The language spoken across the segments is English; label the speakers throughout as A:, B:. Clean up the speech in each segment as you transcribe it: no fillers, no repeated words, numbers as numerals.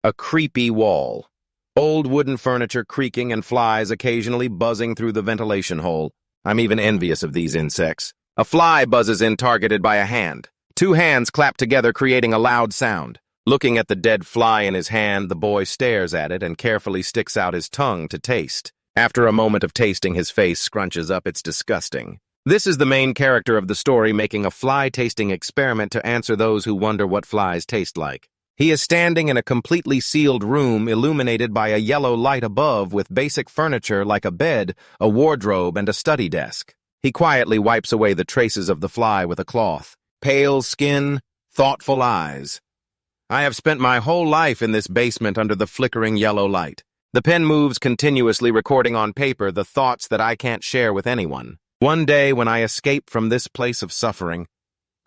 A: A creepy wall. Old wooden furniture creaking and flies occasionally buzzing through the ventilation hole. I'm even envious of these insects. A fly buzzes in, targeted by a hand. Two hands clap together, creating a loud sound. Looking at the dead fly in his hand, the boy stares at it and carefully sticks out his tongue to taste. After a moment of tasting, his face scrunches up. It's disgusting. This is the main character of the story making a fly-tasting experiment to answer those who wonder what flies taste like. He is standing in a completely sealed room illuminated by a yellow light above with basic furniture like a bed, a wardrobe, and a study desk. He quietly wipes away the traces of the fly with a cloth. Pale skin, thoughtful eyes. I have spent my whole life in this basement under the flickering yellow light. The pen moves continuously, recording on paper the thoughts that I can't share with anyone. One day, when I escape from this place of suffering,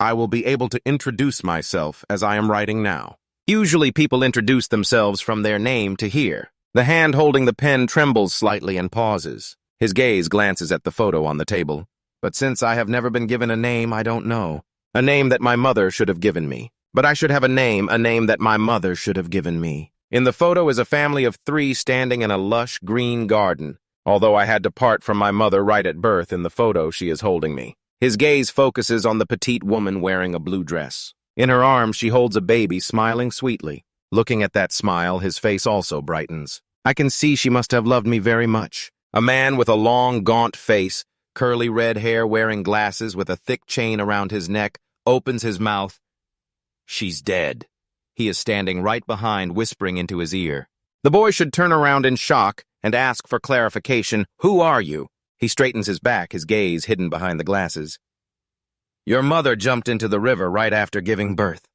A: I will be able to introduce myself as I am writing now. Usually people introduce themselves from their name to here. The hand holding the pen trembles slightly and pauses. His gaze glances at the photo on the table. But since I have never been given a name, I don't know. A name that my mother should have given me. But I should have a name that my mother should have given me. In the photo is a family of 3 standing in a lush green garden. Although I had to part from my mother right at birth, in the photo she is holding me. His gaze focuses on the petite woman wearing a blue dress. In her arms she holds a baby, smiling sweetly. Looking at that smile, his face also brightens. I can see she must have loved me very much. A man with a long, gaunt face, curly red hair, wearing glasses with a thick chain around his neck, opens his mouth. She's dead. He is standing right behind, whispering into his ear. The boy should turn around in shock and ask for clarification. Who are you? He straightens his back, his gaze hidden behind the glasses. Your mother jumped into the river right after giving birth.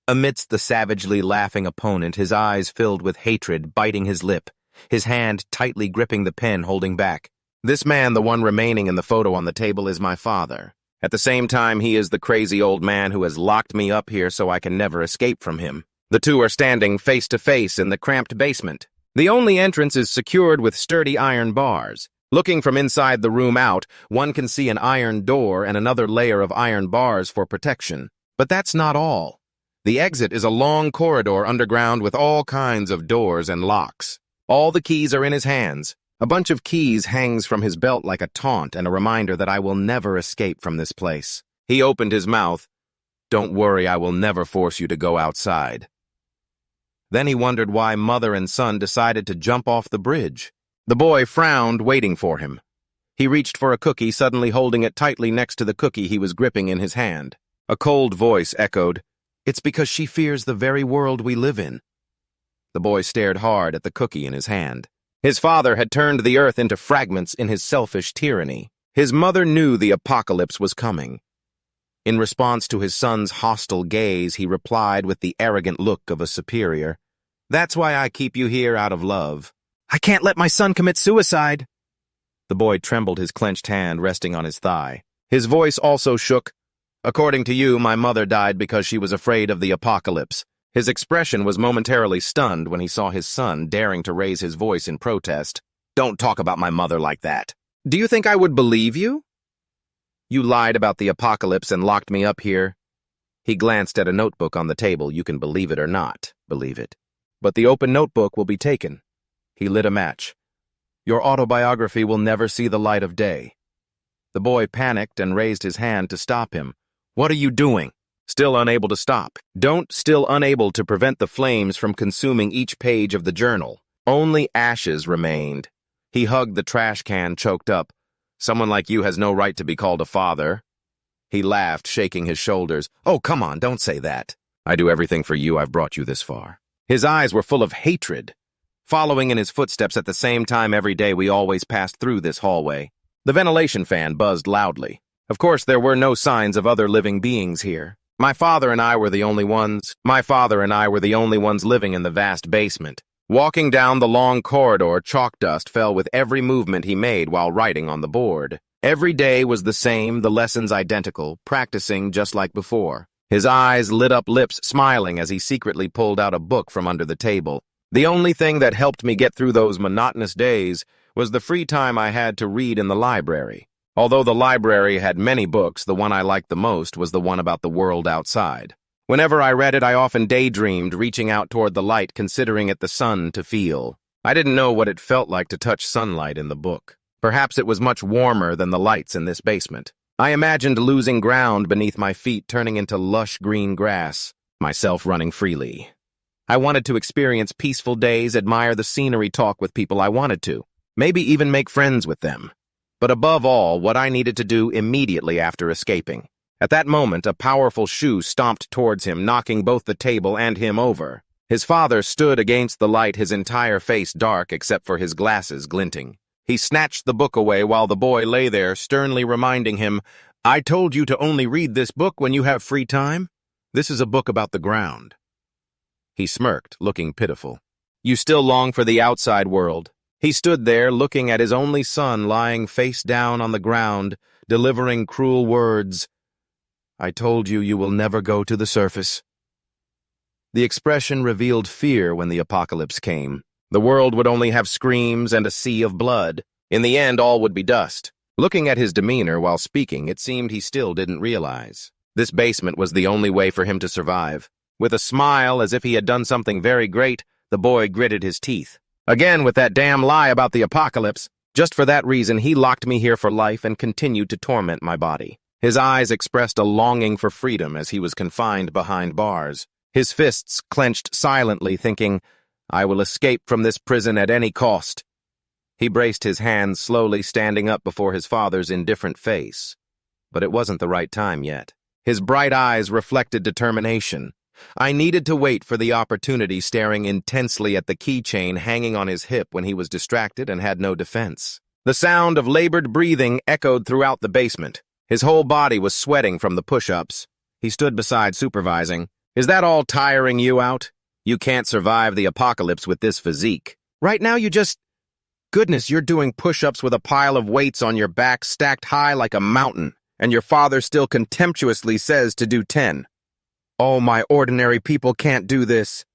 A: Amidst the savagely laughing opponent, his eyes filled with hatred, biting his lip, his hand tightly gripping the pen, holding back. This man, the one remaining in the photo on the table, is my father. At the same time, he is the crazy old man who has locked me up here so I can never escape from him. The two are standing face to face in the cramped basement. The only entrance is secured with sturdy iron bars. Looking from inside the room out, one can see an iron door and another layer of iron bars for protection. But that's not all. The exit is a long corridor underground with all kinds of doors and locks. All the keys are in his hands. A bunch of keys hangs from his belt like a taunt and a reminder that I will never escape from this place. He opened his mouth. Don't worry, I will never force you to go outside. Then he wondered why mother and son decided to jump off the bridge. The boy frowned, waiting for him. He reached for a cookie, suddenly holding it tightly next to the cookie he was gripping in his hand. A cold voice echoed, "It's because she fears the very world we live in." The boy stared hard at the cookie in his hand. His father had turned the earth into fragments in his selfish tyranny. His mother knew the apocalypse was coming. In response to his son's hostile gaze, he replied with the arrogant look of a superior, "That's why I keep you here, out of love." "I can't let my son commit suicide." The boy trembled, his clenched hand resting on his thigh. His voice also shook. "According to you, my mother died because she was afraid of the apocalypse." His expression was momentarily stunned when he saw his son daring to raise his voice in protest. "Don't talk about my mother like that. Do you think I would believe you? You lied about the apocalypse and locked me up here." He glanced at a notebook on the table. "You can believe it or not believe it. But the open notebook will be taken." He lit a match. "Your autobiography will never see the light of day." The boy panicked and raised his hand to stop him. "What are you doing?" Still unable to stop. Still unable to prevent the flames from consuming each page of the journal. Only ashes remained. He hugged the trash can, choked up. "Someone like you has no right to be called a father." He laughed, shaking his shoulders. "Oh, come on, don't say that. I do everything for you. I've brought you this far." His eyes were full of hatred. Following in his footsteps at the same time every day, we always passed through this hallway. The ventilation fan buzzed loudly. Of course, there were no signs of other living beings here. My father and I were the only ones living in the vast basement. Walking down the long corridor, chalk dust fell with every movement he made while writing on the board. Every day was the same, the lessons identical, practicing just like before. His eyes lit up, lips smiling as he secretly pulled out a book from under the table. The only thing that helped me get through those monotonous days was the free time I had to read in the library. Although the library had many books, the one I liked the most was the one about the world outside. Whenever I read it, I often daydreamed, reaching out toward the light, considering it the sun to feel. I didn't know what it felt like to touch sunlight in the book. Perhaps it was much warmer than the lights in this basement. I imagined losing ground beneath my feet, turning into lush green grass, myself running freely. I wanted to experience peaceful days, admire the scenery, talk with people I wanted to, maybe even make friends with them. But above all, what I needed to do immediately after escaping. At that moment, a powerful shoe stomped towards him, knocking both the table and him over. His father stood against the light, his entire face dark except for his glasses glinting. He snatched the book away while the boy lay there, sternly reminding him, "I told you to only read this book when you have free time. This is a book about the ground." He smirked, looking pitiful. "You still long for the outside world." He stood there, looking at his only son lying face down on the ground, delivering cruel words. "I told you you will never go to the surface." The expression revealed fear when the apocalypse came. The world would only have screams and a sea of blood. In the end, all would be dust. Looking at his demeanor while speaking, it seemed he still didn't realize. This basement was the only way for him to survive. With a smile, as if he had done something very great, the boy gritted his teeth. Again with that damn lie about the apocalypse. Just for that reason, he locked me here for life and continued to torment my body. His eyes expressed a longing for freedom as he was confined behind bars. His fists clenched silently, thinking, "I will escape from this prison at any cost." He braced his hands, slowly standing up before his father's indifferent face. But it wasn't the right time yet. His bright eyes reflected determination. I needed to wait for the opportunity, staring intensely at the keychain hanging on his hip when he was distracted and had no defense. The sound of labored breathing echoed throughout the basement. His whole body was sweating from the push-ups. He stood beside, supervising. "Is that all tiring you out? You can't survive the apocalypse with this physique. Right now you just... Goodness, you're doing push-ups with a pile of weights on your back stacked high like a mountain, and your father still contemptuously says to do 10. Oh, my ordinary people can't do this."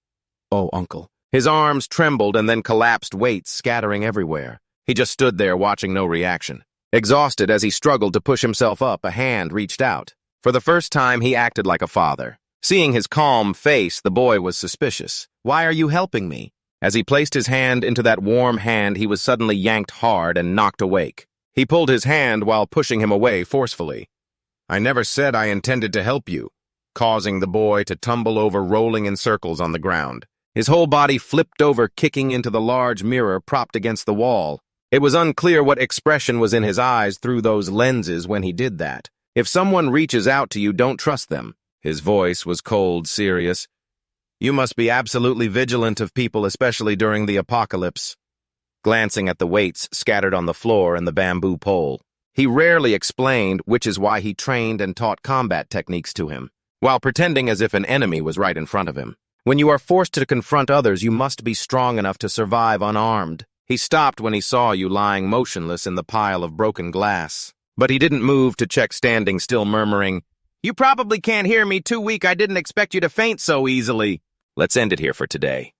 A: "Oh, Uncle." His arms trembled and then collapsed, weights scattering everywhere. He just stood there, watching no reaction. Exhausted as he struggled to push himself up, a hand reached out. For the first time, he acted like a father. Seeing his calm face, the boy was suspicious. "Why are you helping me?" As he placed his hand into that warm hand, he was suddenly yanked hard and knocked awake. He pulled his hand while pushing him away forcefully. "I never said I intended to help you," causing the boy to tumble over, rolling in circles on the ground. His whole body flipped over, kicking into the large mirror propped against the wall. It was unclear what expression was in his eyes through those lenses when he did that. "If someone reaches out to you, don't trust them." His voice was cold, serious. "You must be absolutely vigilant of people, especially during the apocalypse." Glancing at the weights scattered on the floor and the bamboo pole. He rarely explained, which is why he trained and taught combat techniques to him, while pretending as if an enemy was right in front of him. "When you are forced to confront others, you must be strong enough to survive unarmed." He stopped when he saw you lying motionless in the pile of broken glass. But he didn't move to check, standing still, murmuring, "You probably can't hear me, too weak. I didn't expect you to faint so easily." "Let's end it here for today."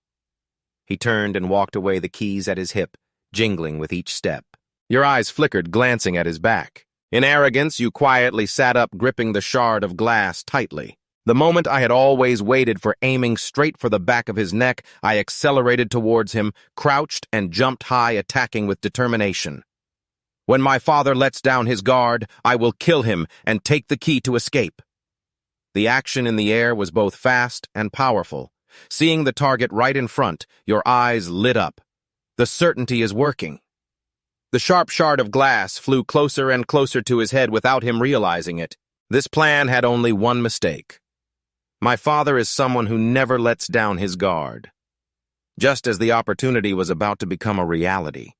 A: He turned and walked away, the keys at his hip, jingling with each step. Your eyes flickered, glancing at his back. In arrogance, you quietly sat up, gripping the shard of glass tightly. The moment I had always waited for, aiming straight for the back of his neck, I accelerated towards him, crouched and jumped high, attacking with determination. When my father lets down his guard, I will kill him and take the key to escape. The action in the air was both fast and powerful. Seeing the target right in front, your eyes lit up. The certainty is working. The sharp shard of glass flew closer and closer to his head without him realizing it. This plan had only one mistake. My father is someone who never lets down his guard. Just as the opportunity was about to become a reality,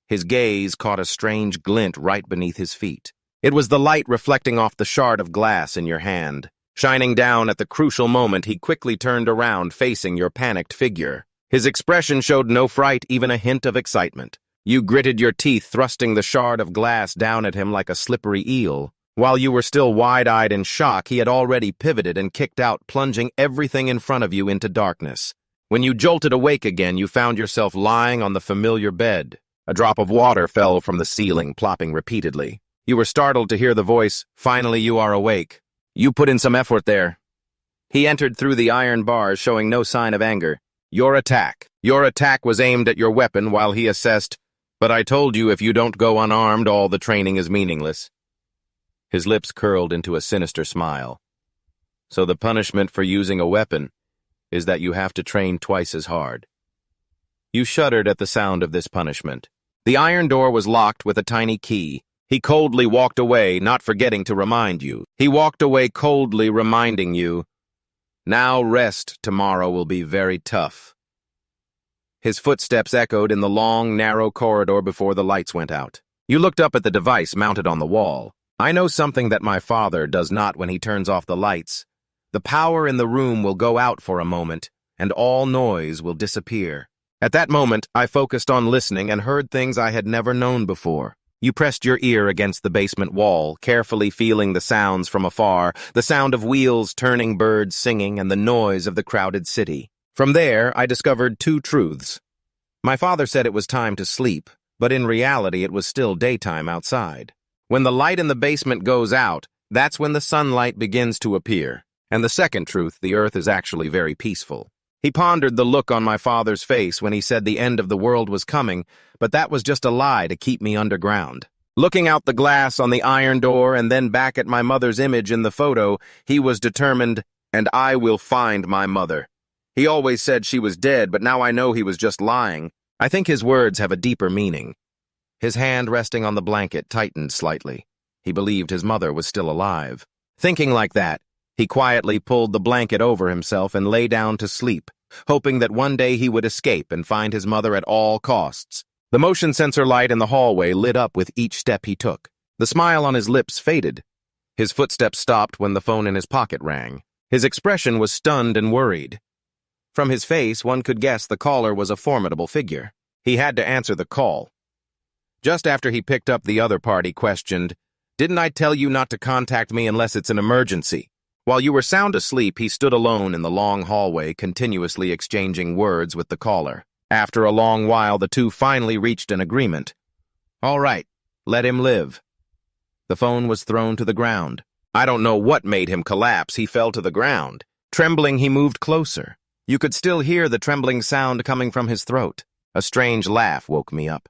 A: his gaze caught a strange glint right beneath his feet. It was the light reflecting off the shard of glass in your hand. Shining down at the crucial moment, he quickly turned around, facing your panicked figure. His expression showed no fright, even a hint of excitement. You gritted your teeth, thrusting the shard of glass down at him like a slippery eel. While you were still wide-eyed in shock, he had already pivoted and kicked out, plunging everything in front of you into darkness. When you jolted awake again, you found yourself lying on the familiar bed. A drop of water fell from the ceiling, plopping repeatedly. You were startled to hear the voice, "Finally, you are awake. You put in some effort there." He entered through the iron bars, showing no sign of anger. Your attack. Your attack was aimed at your weapon while he assessed, but I told you if you don't go unarmed, all the training is meaningless. His lips curled into a sinister smile. So the punishment for using a weapon is that you have to train twice as hard. You shuddered at the sound of this punishment. The iron door was locked with a tiny key. He coldly walked away, not forgetting to remind you. He walked away coldly, reminding you, now rest, tomorrow will be very tough. His footsteps echoed in the long, narrow corridor before the lights went out. You looked up at the device mounted on the wall. I know something that my father does not when he turns off the lights. The power in the room will go out for a moment, and all noise will disappear. At that moment, I focused on listening and heard things I had never known before. You pressed your ear against the basement wall, carefully feeling the sounds from afar, the sound of wheels turning, birds singing, and the noise of the crowded city. From there, I discovered two truths. My father said it was time to sleep, but in reality it was still daytime outside. When the light in the basement goes out, that's when the sunlight begins to appear. And the second truth, the earth is actually very peaceful. He pondered the look on my father's face when he said the end of the world was coming, but that was just a lie to keep me underground. Looking out the glass on the iron door and then back at my mother's image in the photo, he was determined, and I will find my mother. He always said she was dead, but now I know he was just lying. I think his words have a deeper meaning. His hand resting on the blanket tightened slightly. He believed his mother was still alive. Thinking like that, he quietly pulled the blanket over himself and lay down to sleep, hoping that one day he would escape and find his mother at all costs. The motion sensor light in the hallway lit up with each step he took. The smile on his lips faded. His footsteps stopped when the phone in his pocket rang. His expression was stunned and worried. From his face, one could guess the caller was a formidable figure. He had to answer the call. Just after he picked up, the other party questioned, "Didn't I tell you not to contact me unless it's an emergency?" While you were sound asleep, he stood alone in the long hallway, continuously exchanging words with the caller. After a long while, the two finally reached an agreement. All right, let him live. The phone was thrown to the ground. I don't know what made him collapse. He fell to the ground. Trembling, he moved closer. You could still hear the trembling sound coming from his throat. A strange laugh woke me up.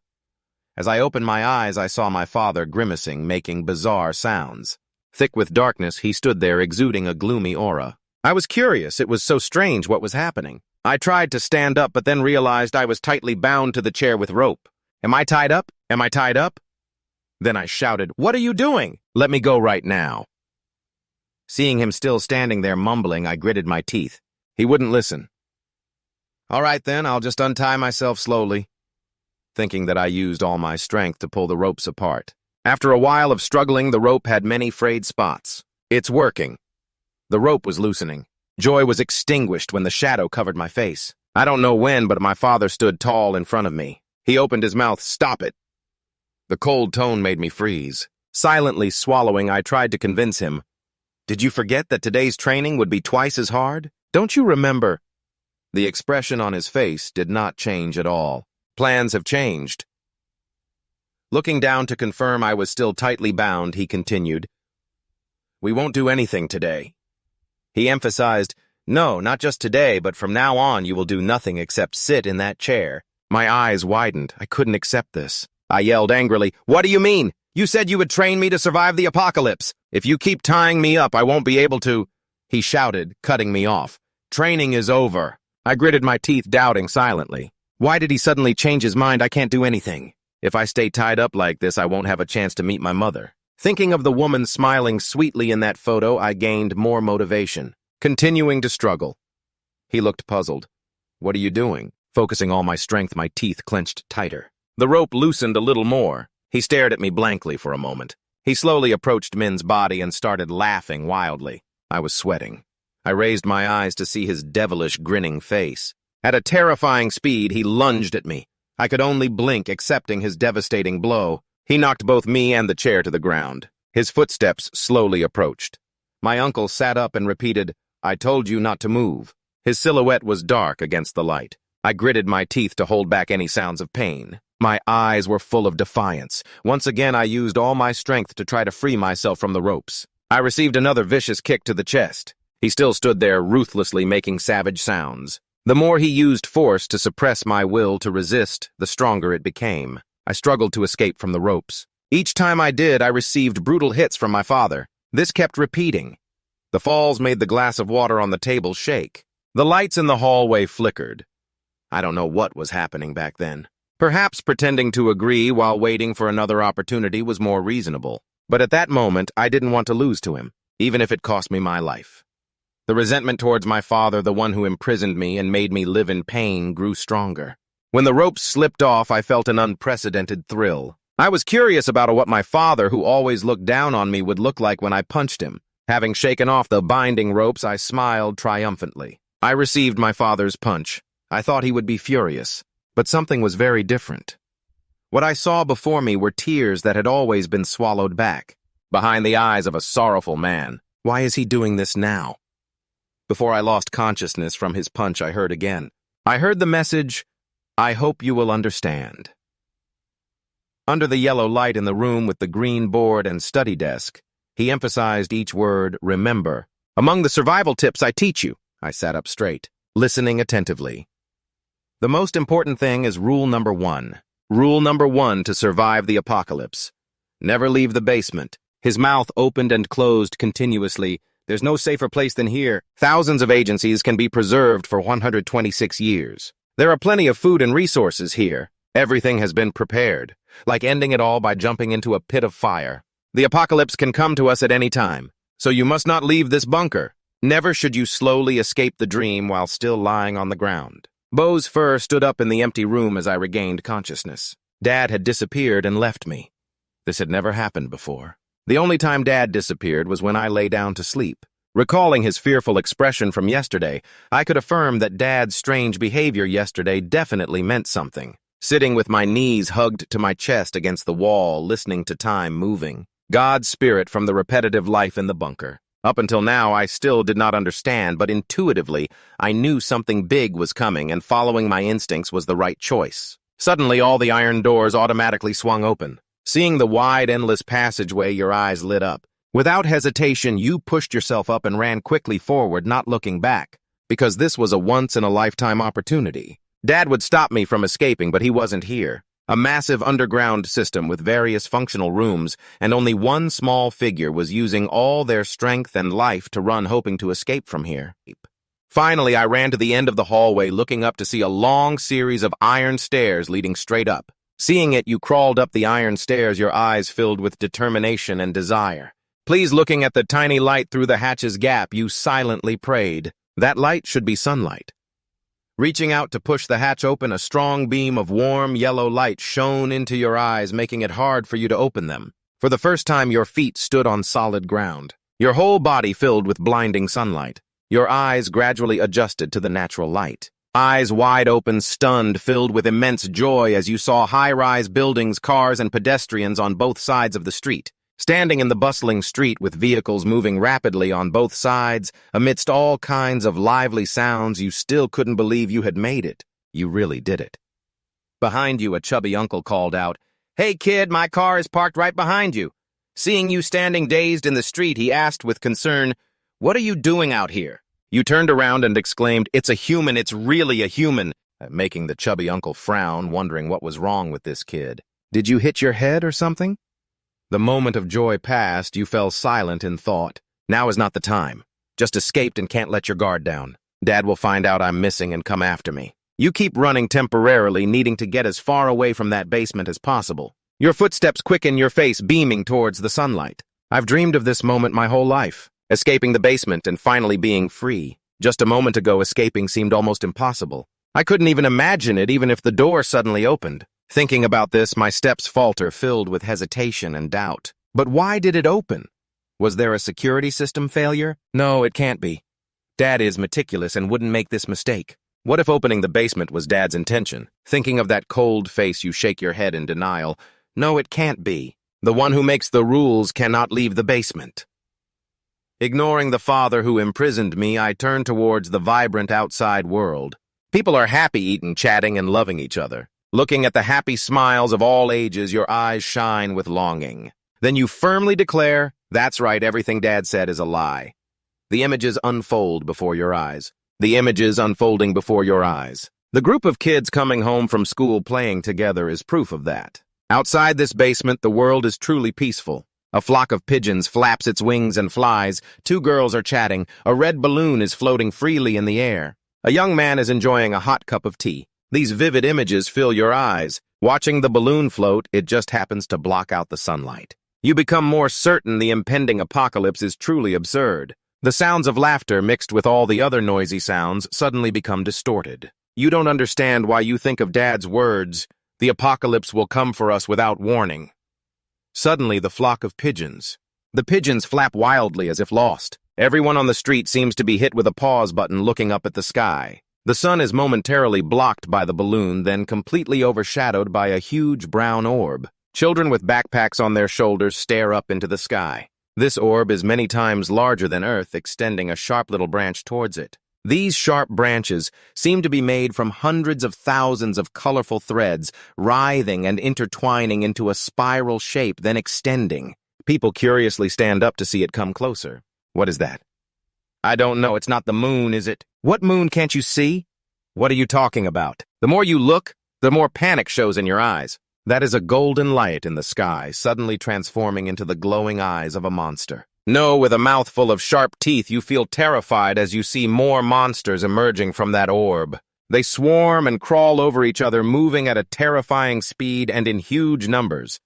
A: As I opened my eyes, I saw my father grimacing, making bizarre sounds. Thick with darkness, he stood there, exuding a gloomy aura. I was curious. It was so strange what was happening. I tried to stand up, but then realized I was tightly bound to the chair with rope. Am I tied up? Am I tied up? Then I shouted, "What are you doing? Let me go right now." Seeing him still standing there mumbling, I gritted my teeth. He wouldn't listen. All right then, I'll just untie myself slowly, thinking that I used all my strength to pull the ropes apart. After a while of struggling, the rope had many frayed spots. It's working. The rope was loosening. Joy was extinguished when the shadow covered my face. I don't know when, but my father stood tall in front of me. He opened his mouth. "Stop it." The cold tone made me freeze. Silently swallowing, I tried to convince him. "Did you forget that today's training would be twice as hard? Don't you remember?" The expression on his face did not change at all. Plans have changed. Looking down to confirm I was still tightly bound, he continued, "We won't do anything today." He emphasized, "No, not just today, but from now on you will do nothing except sit in that chair." My eyes widened. I couldn't accept this. I yelled angrily, "What do you mean? You said you would train me to survive the apocalypse. If you keep tying me up, I won't be able to." He shouted, cutting me off. "Training is over." I gritted my teeth, doubting silently. Why did he suddenly change his mind? I can't do anything. If I stay tied up like this, I won't have a chance to meet my mother. Thinking of the woman smiling sweetly in that photo, I gained more motivation, continuing to struggle. He looked puzzled. "What are you doing?" Focusing all my strength, my teeth clenched tighter. The rope loosened a little more. He stared at me blankly for a moment. He slowly approached Min's body and started laughing wildly. I was sweating. I raised my eyes to see his devilish, grinning face. At a terrifying speed, he lunged at me. I could only blink, accepting his devastating blow. He knocked both me and the chair to the ground. His footsteps slowly approached. My uncle sat up and repeated, "I told you not to move." His silhouette was dark against the light. I gritted my teeth to hold back any sounds of pain. My eyes were full of defiance. Once again, I used all my strength to try to free myself from the ropes. I received another vicious kick to the chest. He still stood there, ruthlessly making savage sounds. The more he used force to suppress my will to resist, the stronger it became. I struggled to escape from the ropes. Each time I did, I received brutal hits from my father. This kept repeating. The falls made the glass of water on the table shake. The lights in the hallway flickered. I don't know what was happening back then. Perhaps pretending to agree while waiting for another opportunity was more reasonable. But at that moment, I didn't want to lose to him, even if it cost me my life. The resentment towards my father, the one who imprisoned me and made me live in pain, grew stronger. When the ropes slipped off, I felt an unprecedented thrill. I was curious about what my father, who always looked down on me, would look like when I punched him. Having shaken off the binding ropes, I smiled triumphantly. I received my father's punch. I thought he would be furious, but something was very different. What I saw before me were tears that had always been swallowed back, behind the eyes of a sorrowful man. Why is he doing this now? Before I lost consciousness from his punch, I heard again. I heard the message, "I hope you will understand." Under the yellow light in the room with the green board and study desk, he emphasized each word, "remember." "Among the survival tips I teach you," I sat up straight, listening attentively. "The most important thing is rule number 1. Rule number 1 to survive the apocalypse. Never leave the basement." His mouth opened and closed continuously. "There's no safer place than here. Thousands of agencies can be preserved for 126 years. There are plenty of food and resources here. Everything has been prepared, like ending it all by jumping into a pit of fire. The apocalypse can come to us at any time, so you must not leave this bunker. Never should you slowly escape the dream while still lying on the ground." Bo's fur stood up in the empty room as I regained consciousness. Dad had disappeared and left me. This had never happened before. The only time Dad disappeared was when I lay down to sleep. Recalling his fearful expression from yesterday, I could affirm that Dad's strange behavior yesterday definitely meant something. Sitting with my knees hugged to my chest against the wall, listening to time moving. God's spirit from the repetitive life in the bunker. Up until now, I still did not understand, but intuitively, I knew something big was coming, and following my instincts was the right choice. Suddenly, all the iron doors automatically swung open. Seeing the wide, endless passageway, your eyes lit up. Without hesitation, you pushed yourself up and ran quickly forward, not looking back, because this was a once-in-a-lifetime opportunity. Dad would stop me from escaping, but he wasn't here. A massive underground system with various functional rooms, and only one small figure was using all their strength and life to run, hoping to escape from here. Finally, I ran to the end of the hallway, looking up to see a long series of iron stairs leading straight up. Seeing it, you crawled up the iron stairs, your eyes filled with determination and desire. Please, looking at the tiny light through the hatch's gap, you silently prayed. That light should be sunlight. Reaching out to push the hatch open, a strong beam of warm yellow light shone into your eyes, making it hard for you to open them. For the first time, your feet stood on solid ground. Your whole body filled with blinding sunlight. Your eyes gradually adjusted to the natural light. Eyes wide open, stunned, filled with immense joy as you saw high-rise buildings, cars, and pedestrians on both sides of the street. Standing in the bustling street with vehicles moving rapidly on both sides, amidst all kinds of lively sounds, you still couldn't believe you had made it. You really did it. Behind you, a chubby uncle called out, "Hey kid, my car is parked right behind you." Seeing you standing dazed in the street, he asked with concern, "What are you doing out here?" You turned around and exclaimed, "It's a human, it's really a human," making the chubby uncle frown, wondering what was wrong with this kid. "Did you hit your head or something?" The moment of joy passed, you fell silent in thought. Now is not the time. Just escaped and can't let your guard down. Dad will find out I'm missing and come after me. You keep running temporarily, needing to get as far away from that basement as possible. Your footsteps quicken, your face beaming towards the sunlight. I've dreamed of this moment my whole life. Escaping the basement and finally being free. Just a moment ago, escaping seemed almost impossible. I couldn't even imagine it, even if the door suddenly opened. Thinking about this, my steps falter, filled with hesitation and doubt. But why did it open? Was there a security system failure? No, it can't be. Dad is meticulous and wouldn't make this mistake. What if opening the basement was Dad's intention? Thinking of that cold face, you shake your head in denial. No, it can't be. The one who makes the rules cannot leave the basement. Ignoring the father who imprisoned me, I turned towards the vibrant outside world. People are happy eating, chatting, and loving each other. Looking at the happy smiles of all ages, your eyes shine with longing. Then you firmly declare, "That's right, everything Dad said is a lie." The images unfold before your eyes. The images unfolding before your eyes. The group of kids coming home from school playing together is proof of that. Outside this basement, the world is truly peaceful. A flock of pigeons flaps its wings and flies. Two girls are chatting. A red balloon is floating freely in the air. A young man is enjoying a hot cup of tea. These vivid images fill your eyes. Watching the balloon float, it just happens to block out the sunlight. You become more certain the impending apocalypse is truly absurd. The sounds of laughter mixed with all the other noisy sounds suddenly become distorted. You don't understand why you think of Dad's words, "The apocalypse will come for us without warning." Suddenly, the flock of pigeons. The pigeons flap wildly as if lost. Everyone on the street seems to be hit with a pause button looking up at the sky. The sun is momentarily blocked by the balloon, then completely overshadowed by a huge brown orb. Children with backpacks on their shoulders stare up into the sky. This orb is many times larger than Earth, extending a sharp little branch towards it. These sharp branches seem to be made from hundreds of thousands of colorful threads, writhing and intertwining into a spiral shape, then extending. People curiously stand up to see it come closer. What is that? I don't know. It's not the moon, is it? What moon can't you see? What are you talking about? The more you look, the more panic shows in your eyes. That is a golden light in the sky, suddenly transforming into the glowing eyes of a monster. No, with a mouthful of sharp teeth, you feel terrified as you see more monsters emerging from that orb. They swarm and crawl over each other, moving at a terrifying speed and in huge numbers.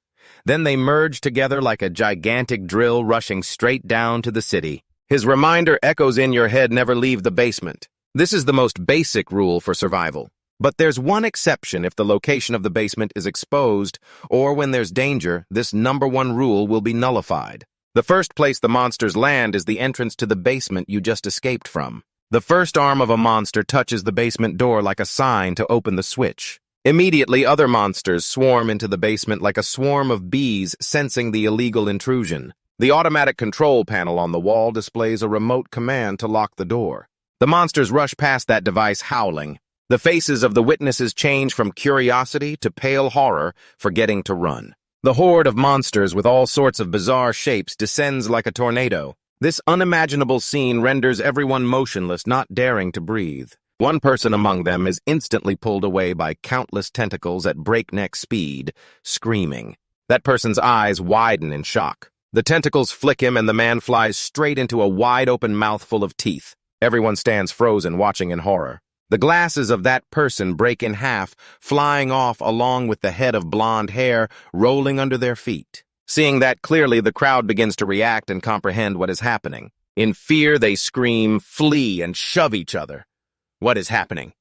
A: Then they merge together like a gigantic drill rushing straight down to the city. His reminder echoes in your head: never leave the basement. This is the most basic rule for survival. But there's one exception: if the location of the basement is exposed, or when there's danger, this number one rule will be nullified. The first place the monsters land is the entrance to the basement you just escaped from. The first arm of a monster touches the basement door like a sign to open the switch. Immediately, other monsters swarm into the basement like a swarm of bees sensing the illegal intrusion. The automatic control panel on the wall displays a remote command to lock the door. The monsters rush past that device howling. The faces of the witnesses change from curiosity to pale horror, forgetting to run. The horde of monsters with all sorts of bizarre shapes descends like a tornado. This unimaginable scene renders everyone motionless, not daring to breathe. One person among them is instantly pulled away by countless tentacles at breakneck speed, screaming. That person's eyes widen in shock. The tentacles flick him and the man flies straight into a wide-open mouthful of teeth. Everyone stands frozen, watching in horror. The glasses of that person break in half, flying off along with the head of blonde hair rolling under their feet. Seeing that clearly, the crowd begins to react and comprehend what is happening. In fear, they scream, flee, and shove each other. What is happening?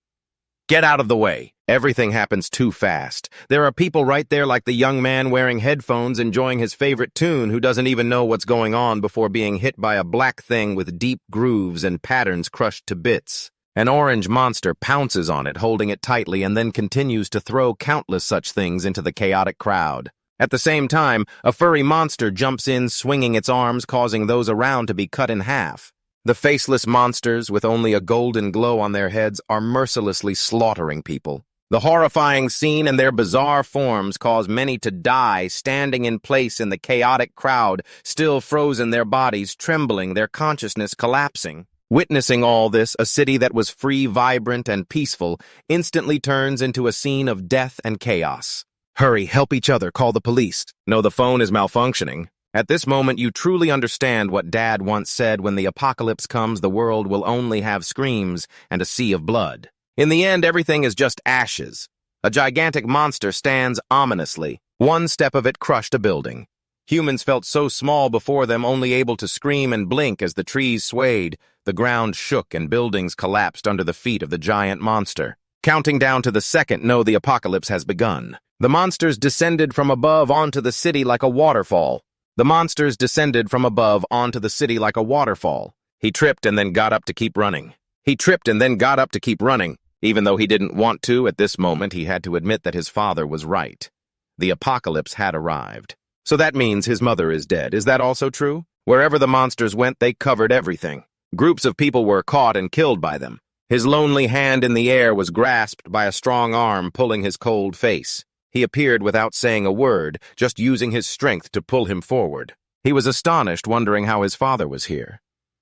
A: Get out of the way. Everything happens too fast. There are people right there like the young man wearing headphones enjoying his favorite tune who doesn't even know what's going on before being hit by a black thing with deep grooves and patterns crushed to bits. An orange monster pounces on it, holding it tightly, and then continues to throw countless such things into the chaotic crowd. At the same time, a furry monster jumps in, swinging its arms, causing those around to be cut in half. The faceless monsters, with only a golden glow on their heads, are mercilessly slaughtering people. The horrifying scene and their bizarre forms cause many to die, standing in place in the chaotic crowd, still frozen, their bodies trembling, their consciousness collapsing. Witnessing all this, a city that was free, vibrant, and peaceful instantly turns into a scene of death and chaos. Hurry, help each other, call the police. No, the phone is malfunctioning. At this moment, you truly understand what Dad once said: when the apocalypse comes, the world will only have screams and a sea of blood. In the end, everything is just ashes. A gigantic monster stands ominously. One step of it crushed a building. Humans felt so small before them, only able to scream and blink as the trees swayed, the ground shook, and buildings collapsed under the feet of the giant monster. Counting down to the second, no, the apocalypse has begun. The monsters descended from above onto the city like a waterfall. The monsters descended from above onto the city like a waterfall. He tripped and then got up to keep running. He tripped and then got up to keep running. Even though he didn't want to, at this moment he had to admit that his father was right. The apocalypse had arrived. So that means his mother is dead. Is that also true? Wherever the monsters went, they covered everything. Groups of people were caught and killed by them. His lonely hand in the air was grasped by a strong arm pulling his cold face. He appeared without saying a word, just using his strength to pull him forward. He was astonished, wondering how his father was here.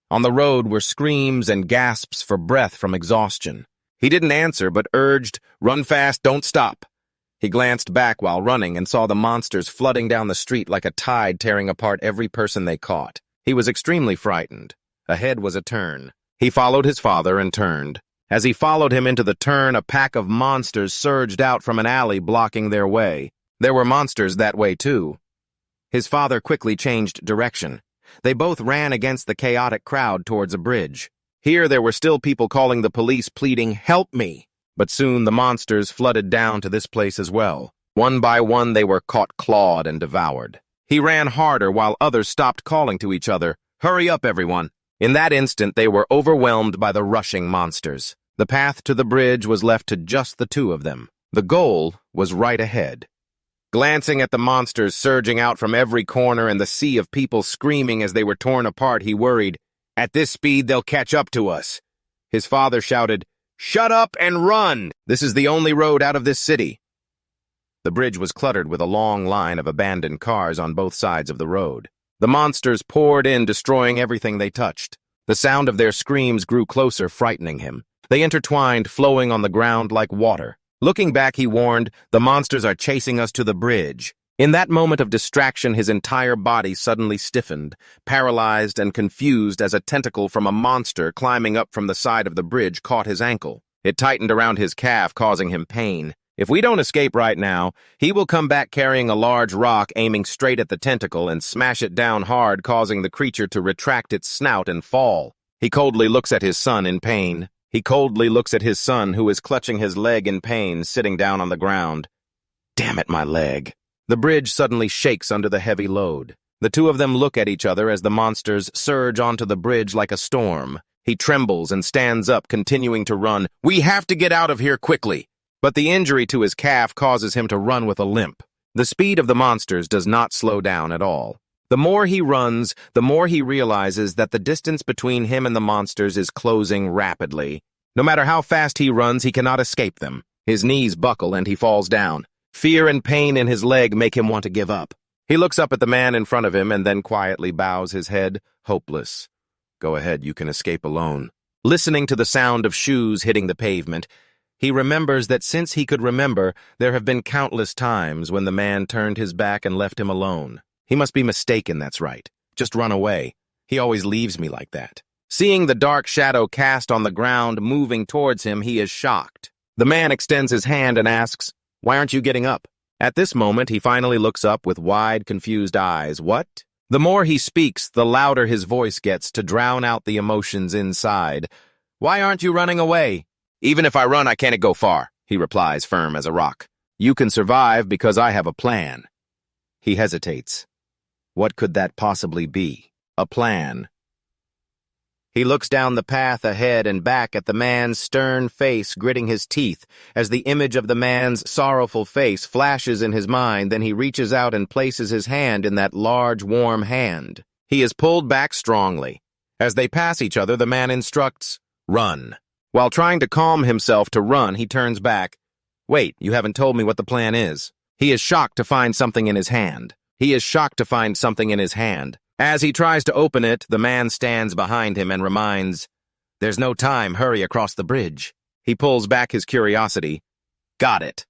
A: On the road were screams and gasps for breath from exhaustion. He didn't answer, but urged, "Run fast, don't stop." He glanced back while running and saw the monsters flooding down the street like a tide tearing apart every person they caught. He was extremely frightened. Ahead was a turn. He followed his father and turned. As he followed him into the turn, a pack of monsters surged out from an alley blocking their way. There were monsters that way too. His father quickly changed direction. They both ran against the chaotic crowd towards a bridge. Here there were still people calling the police, pleading, "Help me!" But soon the monsters flooded down to this place as well. One by one they were caught, clawed, and devoured. He ran harder while others stopped calling to each other, "Hurry up, everyone!" In that instant they were overwhelmed by the rushing monsters. The path to the bridge was left to just the two of them. The goal was right ahead. Glancing at the monsters surging out from every corner and the sea of people screaming as they were torn apart, he worried, "At this speed they'll catch up to us." His father shouted, "Shut up and run! This is the only road out of this city." The bridge was cluttered with a long line of abandoned cars on both sides of the road. The monsters poured in, destroying everything they touched. The sound of their screams grew closer, frightening him. They intertwined, flowing on the ground like water. Looking back, he warned, "The monsters are chasing us to the bridge." In that moment of distraction, his entire body suddenly stiffened, paralyzed and confused as a tentacle from a monster climbing up from the side of the bridge caught his ankle. It tightened around his calf, causing him pain. If we don't escape right now, he will come back carrying a large rock aiming straight at the tentacle and smash it down hard, causing the creature to retract its snout and fall. He coldly looks at his son in pain. He coldly looks at his son, who is clutching his leg in pain, sitting down on the ground. "Damn it, my leg." The bridge suddenly shakes under the heavy load. The two of them look at each other as the monsters surge onto the bridge like a storm. He trembles and stands up, continuing to run. "We have to get out of here quickly." But the injury to his calf causes him to run with a limp. The speed of the monsters does not slow down at all. The more he runs, the more he realizes that the distance between him and the monsters is closing rapidly. No matter how fast he runs, he cannot escape them. His knees buckle and he falls down. Fear and pain in his leg make him want to give up. He looks up at the man in front of him and then quietly bows his head, hopeless. "Go ahead, you can escape alone." Listening to the sound of shoes hitting the pavement, he remembers that since he could remember, there have been countless times when the man turned his back and left him alone. He must be mistaken, that's right. Just run away. He always leaves me like that. Seeing the dark shadow cast on the ground moving towards him, he is shocked. The man extends his hand and asks, "Why aren't you getting up?" At this moment, he finally looks up with wide, confused eyes. "What?" The more he speaks, the louder his voice gets to drown out the emotions inside. "Why aren't you running away?" "Even if I run, I can't go far," he replies, firm as a rock. "You can survive because I have a plan." He hesitates. What could that possibly be? A plan. He looks down the path ahead and back at the man's stern face, gritting his teeth, as the image of the man's sorrowful face flashes in his mind. Then he reaches out and places his hand in that large, warm hand. He is pulled back strongly. As they pass each other, the man instructs, "Run." While trying to calm himself to run, he turns back. "Wait, you haven't told me what the plan is." He is shocked to find something in his hand. As he tries to open it, the man stands behind him and reminds, "There's no time, hurry across the bridge." He pulls back his curiosity. "Got it."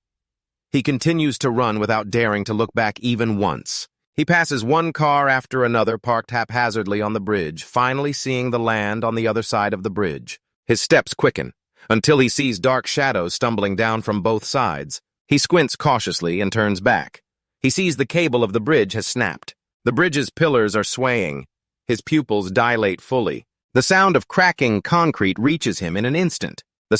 A: He continues to run without daring to look back even once. He passes one car after another parked haphazardly on the bridge, finally seeing the land on the other side of the bridge. His steps quicken, until he sees dark shadows stumbling down from both sides. He squints cautiously and turns back. He sees the cable of the bridge has snapped. The bridge's pillars are swaying. His pupils dilate fully. The sound of cracking concrete reaches him in an instant. In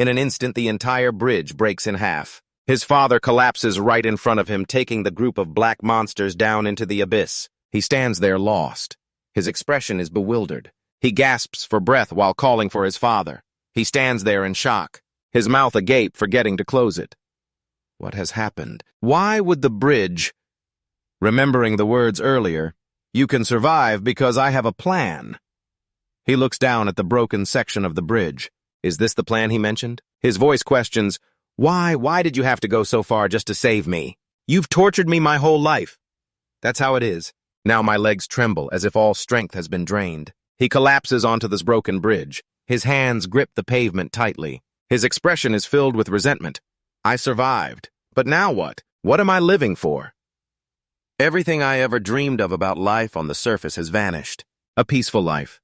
A: an instant, the entire bridge breaks in half. His father collapses right in front of him, taking the group of black monsters down into the abyss. He stands there lost. His expression is bewildered. He gasps for breath while calling for his father. He stands there in shock, his mouth agape, forgetting to close it. What has happened? Why would the bridge... Remembering the words earlier, "You can survive because I have a plan." He looks down at the broken section of the bridge. Is this the plan he mentioned? His voice questions, "Why? Why did you have to go so far just to save me? You've tortured me my whole life." That's how it is. Now my legs tremble as if all strength has been drained. He collapses onto this broken bridge. His hands grip the pavement tightly. His expression is filled with resentment. I survived. But now what? What am I living for? Everything I ever dreamed of about life on the surface has vanished. A peaceful life.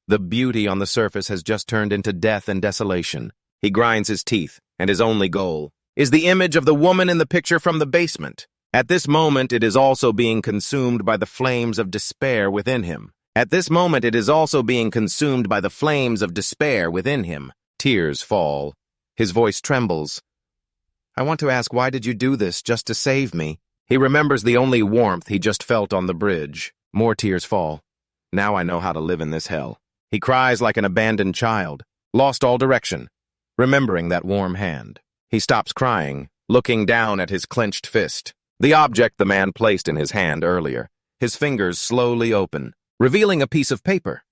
A: The beauty on the surface has just turned into death and desolation. He grinds his teeth, and his only goal is the image of the woman in the picture from the basement. At this moment, it is also being consumed by the flames of despair within him. At this moment, it is also being consumed by the flames of despair within him. Tears fall. His voice trembles. I want to ask, why did you do this, just to save me? He remembers the only warmth he just felt on the bridge. More tears fall. Now I know how to live in this hell. He cries like an abandoned child, lost all direction, remembering that warm hand. He stops crying, looking down at his clenched fist, the object the man placed in his hand earlier. His fingers slowly open, revealing a piece of paper.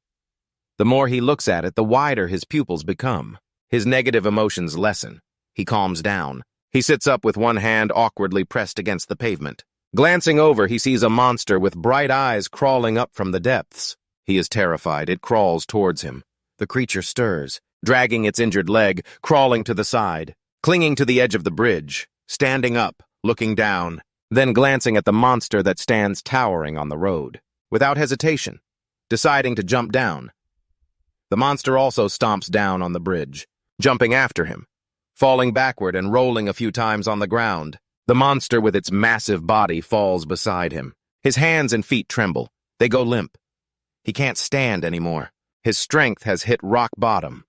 A: The more he looks at it, the wider his pupils become. His negative emotions lessen. He calms down. He sits up with one hand awkwardly pressed against the pavement. Glancing over, he sees a monster with bright eyes crawling up from the depths. He is terrified. It crawls towards him. The creature stirs, dragging its injured leg, crawling to the side, clinging to the edge of the bridge, standing up, looking down, then glancing at the monster that stands towering on the road. Without hesitation, deciding to jump down. The monster also stomps down on the bridge, jumping after him, falling backward and rolling a few times on the ground. The monster with its massive body falls beside him. His hands and feet tremble. They go limp. He can't stand anymore. His strength has hit rock bottom.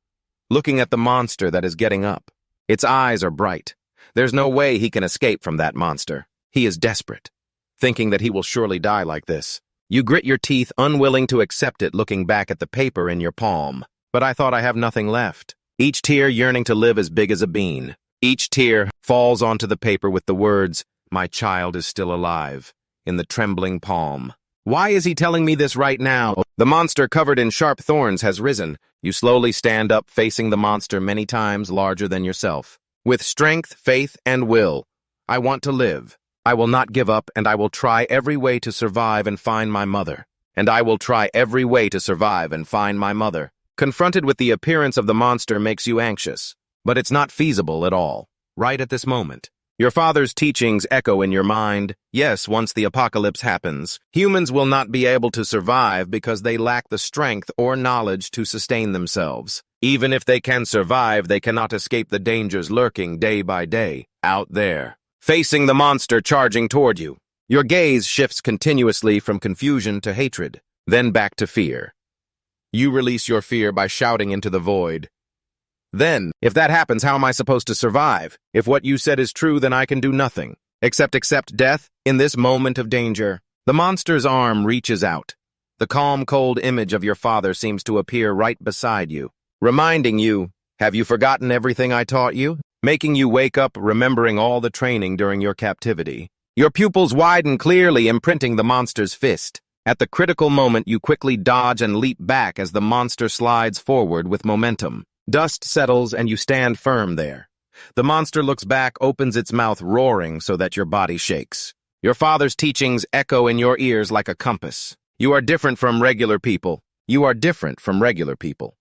A: Looking at the monster that is getting up. Its eyes are bright. There's no way he can escape from that monster. He is desperate, thinking that he will surely die like this. You grit your teeth, unwilling to accept it, looking back at the paper in your palm. But I thought I have nothing left. Each tear yearning to live as big as a bean. Each tear falls onto the paper with the words, "My child is still alive," in the trembling palm. Why is he telling me this right now? The monster covered in sharp thorns has risen. You slowly stand up, facing the monster many times larger than yourself. With strength, faith, and will, I want to live. I will not give up, and I will try every way to survive and find my mother. And I will try every way to survive and find my mother. Confronted with the appearance of the monster makes you anxious, but it's not feasible at all. Right at this moment. Your father's teachings echo in your mind. Yes, once the apocalypse happens, humans will not be able to survive because they lack the strength or knowledge to sustain themselves. Even if they can survive, they cannot escape the dangers lurking day by day, out there. Facing the monster charging toward you. Your gaze shifts continuously from confusion to hatred, then back to fear. You release your fear by shouting into the void. Then, if that happens, how am I supposed to survive? If what you said is true, then I can do nothing, except accept death in this moment of danger. The monster's arm reaches out. The calm, cold image of your father seems to appear right beside you, reminding you, have you forgotten everything I taught you? Making you wake up, remembering all the training during your captivity. Your pupils widen clearly, imprinting the monster's fist. At the critical moment, you quickly dodge and leap back as the monster slides forward with momentum. Dust settles and you stand firm there. The monster looks back, opens its mouth, roaring so that your body shakes. Your father's teachings echo in your ears like a compass. You are different from regular people. You are different from regular people.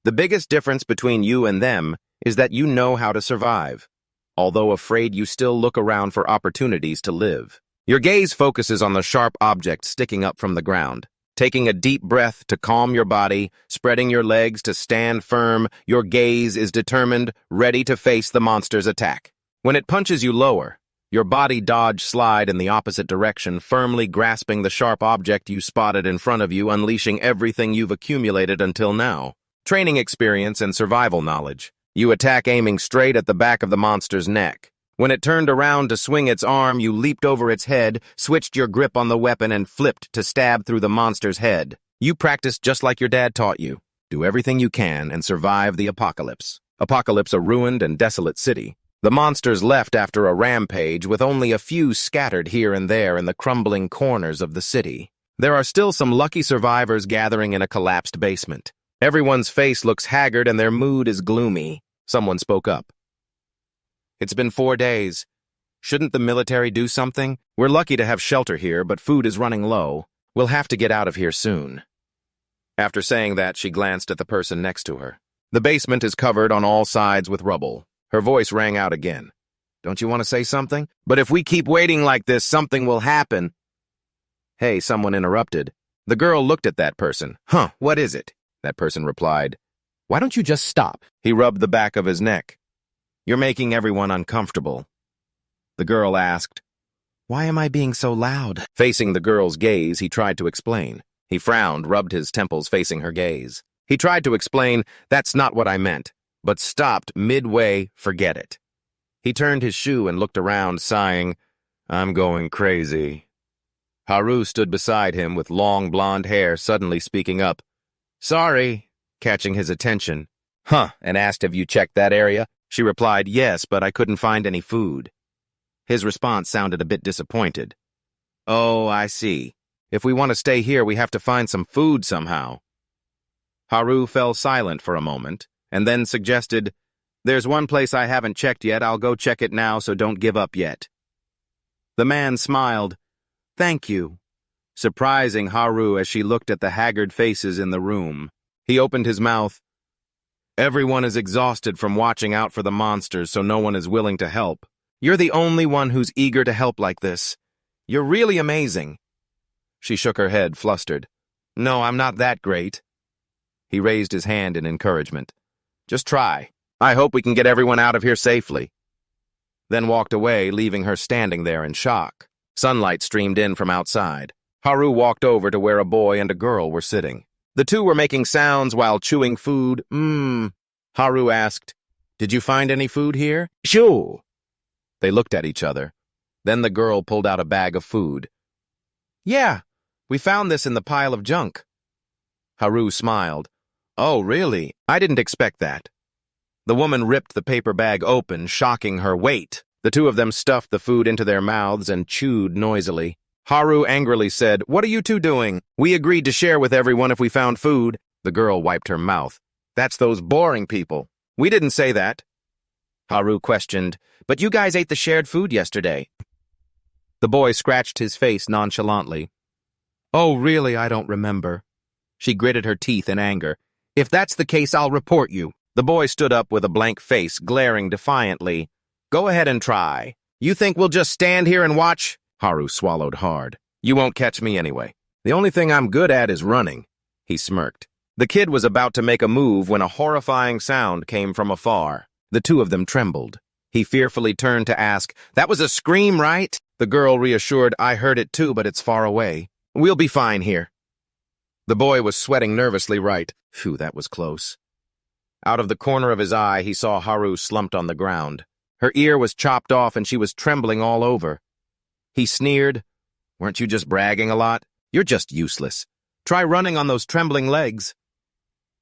A: The biggest difference between you and them is that you know how to survive. Although afraid, you still look around for opportunities to live. Your gaze focuses on the sharp object sticking up from the ground. Taking a deep breath to calm your body, spreading your legs to stand firm, your gaze is determined, ready to face the monster's attack. When it punches you lower, your body slide in the opposite direction, firmly grasping the sharp object you spotted in front of you, unleashing everything you've accumulated until now. Training experience and survival knowledge. You attack, aiming straight at the back of the monster's neck. When it turned around to swing its arm, you leaped over its head, switched your grip on the weapon, and flipped to stab through the monster's head. You practiced just like your dad taught you. Do everything you can and survive the apocalypse. Apocalypse, a ruined and desolate city. The monsters left after a rampage, with only a few scattered here and there in the crumbling corners of the city. There are still some lucky survivors gathering in a collapsed basement. Everyone's face looks haggard and their mood is gloomy. Someone spoke up. It's been 4 days. Shouldn't the military do something? We're lucky to have shelter here, but food is running low. We'll have to get out of here soon. After saying that, she glanced at the person next to her. The basement is covered on all sides with rubble. Her voice rang out again. Don't you want to say something? But if we keep waiting like this, something will happen. Hey, someone interrupted. The girl looked at that person. Huh, what is it? That person replied. Why don't you just stop? He rubbed the back of his neck. You're making everyone uncomfortable. The girl asked, Why am I being so loud? Facing the girl's gaze, he tried to explain. He frowned, rubbed his temples facing her gaze. He tried to explain, that's not what I meant, but stopped midway, forget it. He turned his shoe and looked around, sighing, I'm going crazy. Haru stood beside him with long blonde hair, suddenly speaking up. Sorry, catching his attention. And asked have you checked that area? She replied, yes, but I couldn't find any food. His response sounded a bit disappointed. Oh, I see. If we want to stay here, we have to find some food somehow. Haru fell silent for a moment, and then suggested, There's one place I haven't checked yet. I'll go check it now, so don't give up yet. The man smiled. Thank you, surprising Haru as she looked at the haggard faces in the room. He opened his mouth. Everyone is exhausted from watching out for the monsters, so no one is willing to help. You're the only one who's eager to help like this. You're really amazing. She shook her head, flustered. No, I'm not that great. He raised his hand in encouragement. Just try. I hope we can get everyone out of here safely. Then walked away, leaving her standing there in shock. Sunlight streamed in from outside. Haru walked over to where a boy and a girl were sitting. The two were making sounds while chewing food. Haru asked, Did you find any food here? Sure. They looked at each other. Then the girl pulled out a bag of food. Yeah, we found this in the pile of junk. Haru smiled. Oh, really? I didn't expect that. The woman ripped the paper bag open, shocking her weight. The two of them stuffed the food into their mouths and chewed noisily. Haru angrily said, What are you two doing? We agreed to share with everyone if we found food. The girl wiped her mouth. That's those boring people. We didn't say that. Haru questioned, But you guys ate the shared food yesterday. The boy scratched his face nonchalantly. Oh, really? I don't remember. She gritted her teeth in anger. If that's the case, I'll report you. The boy stood up with a blank face, glaring defiantly. Go ahead and try. You think we'll just stand here and watch? Haru swallowed hard. You won't catch me anyway. The only thing I'm good at is running. He smirked. The kid was about to make a move when a horrifying sound came from afar. The two of them trembled. He fearfully turned to ask, That was a scream, right? The girl reassured, I heard it too, but it's far away. We'll be fine here. The boy was sweating nervously right. Phew, that was close. Out of the corner of his eye, he saw Haru slumped on the ground. Her ear was chopped off and she was trembling all over. He sneered, Weren't you just bragging a lot? You're just useless. Try running on those trembling legs.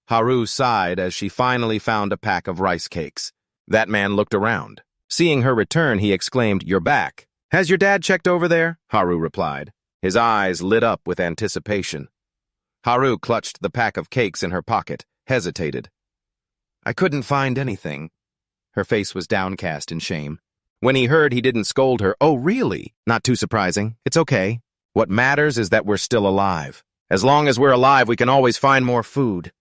A: Haru sighed as she finally found a pack of rice cakes. That man looked around. Seeing her return, he exclaimed, You're back. Has your dad checked over there? Haru replied. His eyes lit up with anticipation. Haru clutched the pack of cakes in her pocket, hesitated. I couldn't find anything. Her face was downcast in shame. When he heard, he didn't scold her. Oh, really? Not too surprising. It's okay. What matters is that we're still alive. As long as we're alive, we can always find more food.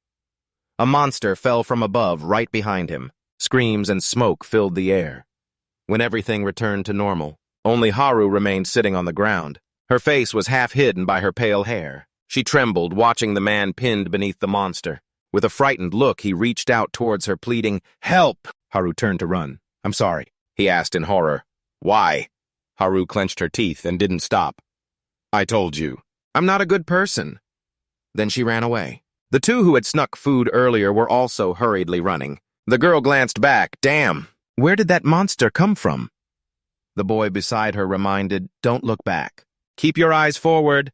A: A monster fell from above right behind him. Screams and smoke filled the air. When everything returned to normal, only Haru remained sitting on the ground. Her face was half hidden by her pale hair. She trembled, watching the man pinned beneath the monster. With a frightened look, he reached out towards her, pleading, Help! Haru turned to run. I'm sorry, he asked in horror. Why? Haru clenched her teeth and didn't stop. I told you. I'm not a good person. Then she ran away. The two who had snuck food earlier were also hurriedly running. The girl glanced back. Damn, where did that monster come from? The boy beside her reminded, Don't look back. Keep your eyes forward.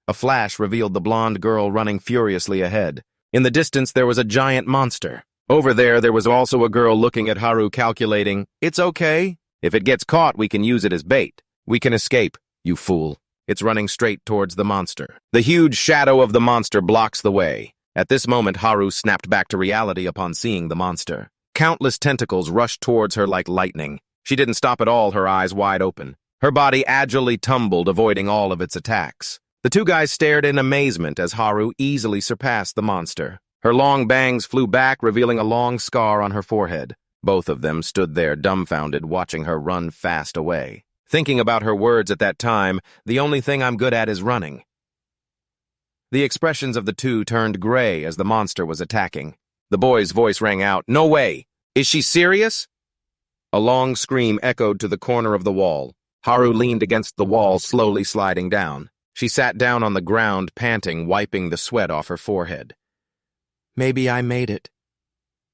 A: A flash revealed the blonde girl running furiously ahead. In the distance, there was a giant monster. Over there was also a girl looking at Haru, calculating, It's okay. If it gets caught, we can use it as bait. We can escape, you fool. It's running straight towards the monster. The huge shadow of the monster blocks the way. At this moment, Haru snapped back to reality upon seeing the monster. Countless tentacles rushed towards her like lightning. She didn't stop at all, her eyes wide open. Her body agilely tumbled, avoiding all of its attacks. The two guys stared in amazement as Haru easily surpassed the monster. Her long bangs flew back, revealing a long scar on her forehead. Both of them stood there dumbfounded, watching her run fast away. Thinking about her words at that time, the only thing I'm good at is running. The expressions of the two turned gray as the monster was attacking. The boy's voice rang out, "No way! Is she serious?" A long scream echoed to the corner of the wall. Haru leaned against the wall, slowly sliding down. She sat down on the ground, panting, wiping the sweat off her forehead. "Maybe I made it."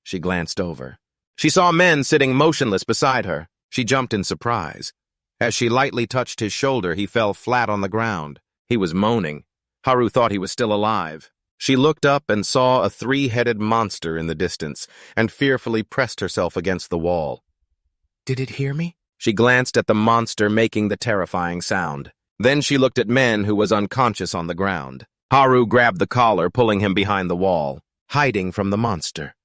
A: She glanced over. She saw men sitting motionless beside her. She jumped in surprise. As she lightly touched his shoulder, he fell flat on the ground. He was moaning. Haru thought he was still alive. She looked up and saw a three-headed monster in the distance, and fearfully pressed herself against the wall. "Did it hear me?" She glanced at the monster making the terrifying sound. Then she looked at Men, who was unconscious on the ground. Haru grabbed the collar, pulling him behind the wall, hiding from the monster.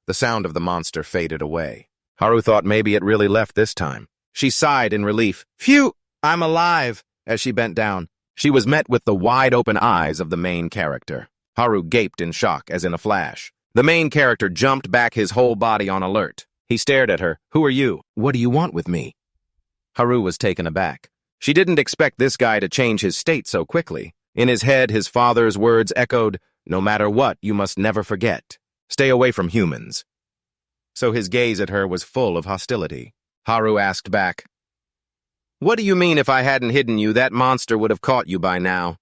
A: The sound of the monster faded away. Haru thought maybe it really left this time. She sighed in relief. "Phew! I'm alive!" As she bent down, she was met with the wide-open eyes of the main character. Haru gaped in shock, as in a flash. The main character jumped back, his whole body on alert. He stared at her. "Who are you? What do you want with me?" Haru was taken aback. She didn't expect this guy to change his state so quickly. In his head, his father's words echoed, "No matter what, you must never forget. Stay away from humans." So his gaze at her was full of hostility. Haru asked back, "What do you mean if I hadn't hidden you, that monster would have caught you by now?"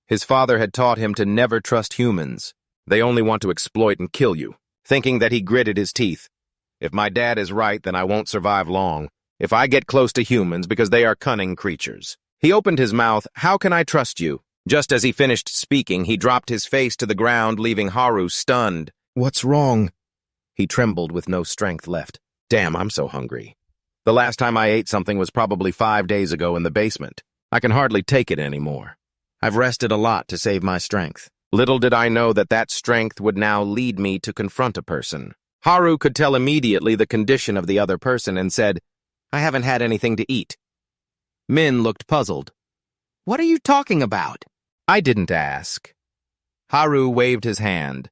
A: His father had taught him to never trust humans. They only want to exploit and kill you. Thinking that, he gritted his teeth. "If my dad is right, then I won't survive long. If I get close to humans, because they are cunning creatures." He opened his mouth. "How can I trust you?" Just as he finished speaking, he dropped his face to the ground, leaving Haru stunned. "What's wrong?" He trembled with no strength left. "Damn, I'm so hungry. The last time I ate something was probably 5 days ago in the basement. I can hardly take it anymore. I've rested a lot to save my strength." Little did I know that that strength would now lead me to confront a person. Haru could tell immediately the condition of the other person and said, "I haven't had anything to eat." Min looked puzzled. "What are you talking about?" "I didn't ask." Haru waved his hand.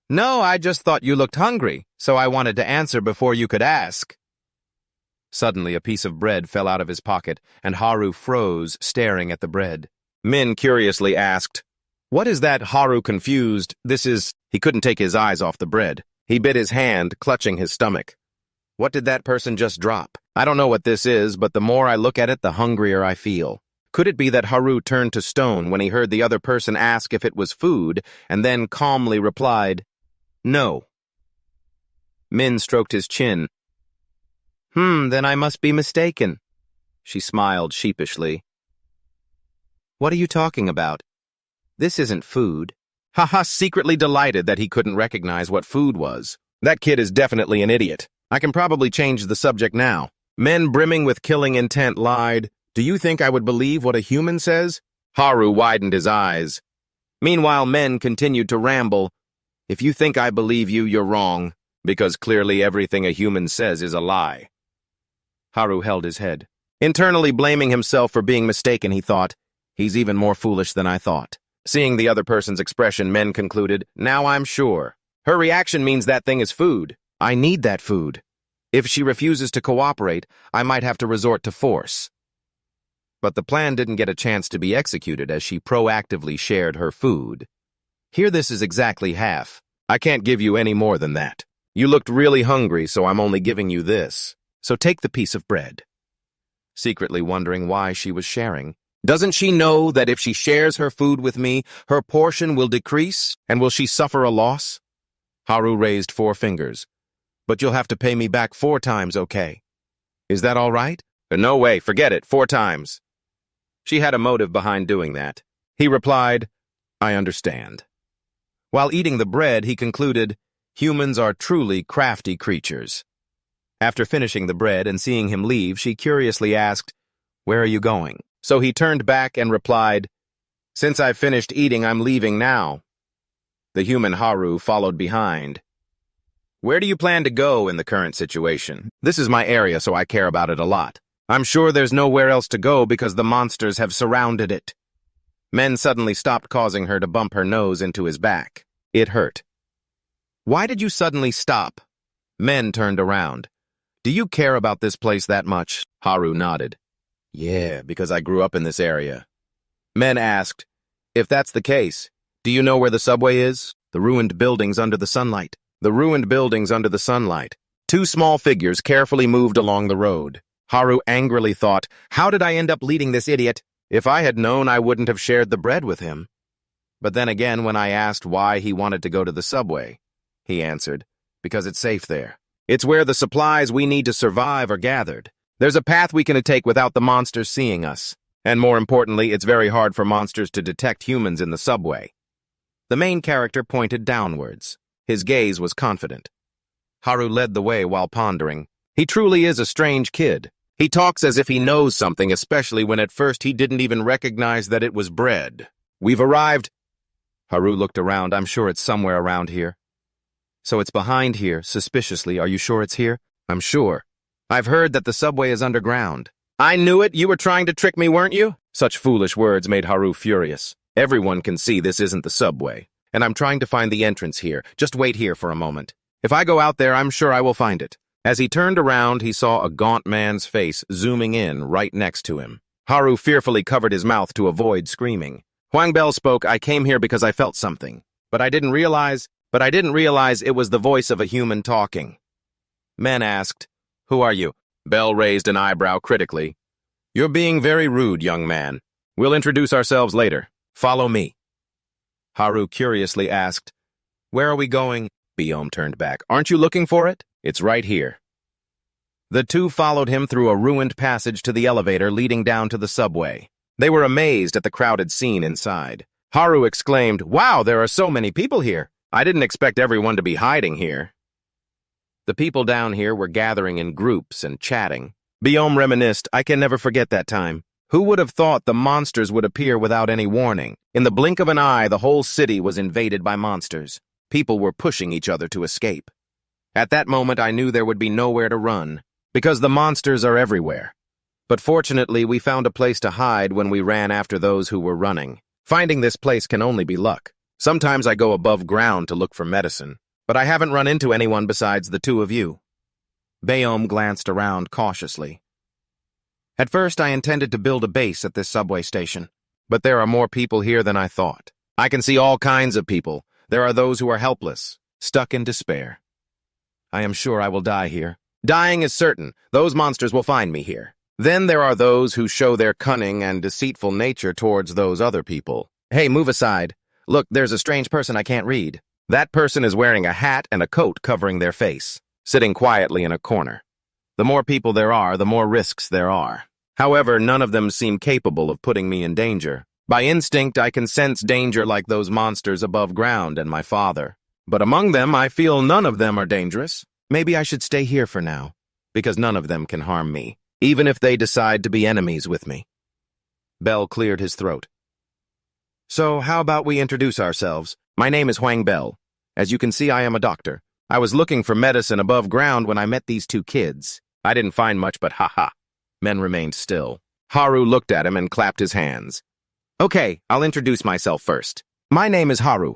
A: "No, I just thought you looked hungry, so I wanted to answer before you could ask." Suddenly, a piece of bread fell out of his pocket, and Haru froze, staring at the bread. Min curiously asked, "What is that?" Haru confused. "This is—" He couldn't take his eyes off the bread. He bit his hand, clutching his stomach. What did that person just drop? I don't know what this is, but the more I look at it, the hungrier I feel. Could it be that Haru turned to stone when he heard the other person ask if it was food, and then calmly replied, "No." Min stroked his chin. Then I must be mistaken." She smiled sheepishly. "What are you talking about? This isn't food." Haha, secretly delighted that he couldn't recognize what food was. That kid is definitely an idiot. I can probably change the subject now. Men brimming with killing intent lied. "Do you think I would believe what a human says?" Haru widened his eyes. Meanwhile, Men continued to ramble. "If you think I believe you, you're wrong, because clearly everything a human says is a lie." Haru held his head. Internally blaming himself for being mistaken, he thought, "He's even more foolish than I thought." Seeing the other person's expression, Men concluded, "Now I'm sure. Her reaction means that thing is food. I need that food. If she refuses to cooperate, I might have to resort to force." But the plan didn't get a chance to be executed as she proactively shared her food. "Here, this is exactly half. I can't give you any more than that. You looked really hungry, so I'm only giving you this. So take the piece of bread." Secretly wondering why she was sharing. Doesn't she know that if she shares her food with me, her portion will decrease, and will she suffer a loss? Haru raised 4 fingers. "But you'll have to pay me back 4 times, okay? Is that all right?" "No way, forget it, 4 times. She had a motive behind doing that. He replied, "I understand." While eating the bread, he concluded, "Humans are truly crafty creatures." After finishing the bread and seeing him leave, she curiously asked, "Where are you going?" So he turned back and replied, "Since I've finished eating, I'm leaving now." The human Haru followed behind. Where do you plan to go in the current situation? This is my area, so I care about it a lot. I'm sure there's nowhere else to go because the monsters have surrounded it. Men suddenly stopped, causing her to bump her nose into his back. It hurt. Why did you suddenly stop? Men turned around. Do you care about this place that much? Haru nodded. Yeah, because I grew up in this area. Men asked, if that's the case, do you know where the subway is? The ruined buildings under the sunlight. The ruined buildings under the sunlight. Two small figures carefully moved along the road. Haru angrily thought, how did I end up leading this idiot? If I had known, I wouldn't have shared the bread with him. But then again, when I asked why he wanted to go to the subway, he answered, because it's safe there. It's where the supplies we need to survive are gathered. There's a path we can take without the monsters seeing us. And more importantly, it's very hard for monsters to detect humans in the subway. The main character pointed downwards. His gaze was confident. Haru led the way while pondering. He truly is a strange kid. He talks as if he knows something, especially when at first he didn't even recognize that it was bread. We've arrived. Haru looked around. I'm sure it's somewhere around here. So it's behind here, suspiciously. Are you sure it's here? I'm sure. I've heard that the subway is underground. I knew it. You were trying to trick me, weren't you? Such foolish words made Haru furious. Everyone can see this isn't the subway. And I'm trying to find the entrance here. Just wait here for a moment. If I go out there, I'm sure I will find it. As he turned around, he saw a gaunt man's face zooming in right next to him. Haru fearfully covered his mouth to avoid screaming. Hwang Bell spoke, I came here because I felt something. But I didn't realize it was the voice of a human talking. Men asked, who are you? Bell raised an eyebrow critically. You're being very rude, young man. We'll introduce ourselves later. Follow me. Haru curiously asked, where are we going? Biome turned back. Aren't you looking for it? It's right here. The two followed him through a ruined passage to the elevator leading down to the subway. They were amazed at the crowded scene inside. Haru exclaimed, wow, there are so many people here. I didn't expect everyone to be hiding here. The people down here were gathering in groups and chatting. Biome reminisced, I can never forget that time. Who would have thought the monsters would appear without any warning? In the blink of an eye, the whole city was invaded by monsters. People were pushing each other to escape. At that moment, I knew there would be nowhere to run, because the monsters are everywhere. But fortunately, we found a place to hide when we ran after those who were running. Finding this place can only be luck. Sometimes I go above ground to look for medicine, but I haven't run into anyone besides the two of you. Biome glanced around cautiously. At first, I intended to build a base at this subway station, but there are more people here than I thought. I can see all kinds of people. There are those who are helpless, stuck in despair. I am sure I will die here. Dying is certain. Those monsters will find me here. Then there are those who show their cunning and deceitful nature towards those other people. Hey, move aside. Look, there's a strange person I can't read. That person is wearing a hat and a coat covering their face, sitting quietly in a corner. The more people there are, the more risks there are. However, none of them seem capable of putting me in danger. By instinct, I can sense danger like those monsters above ground and my father. But among them, I feel none of them are dangerous. Maybe I should stay here for now, because none of them can harm me, even if they decide to be enemies with me. Bell cleared his throat. So, how about we introduce ourselves? My name is Hwang Bell. As you can see, I am a doctor. I was looking for medicine above ground when I met these two kids. I didn't find much, but ha-ha. Men remained still. Haru looked at him and clapped his hands. Okay, I'll introduce myself first. My name is Haru.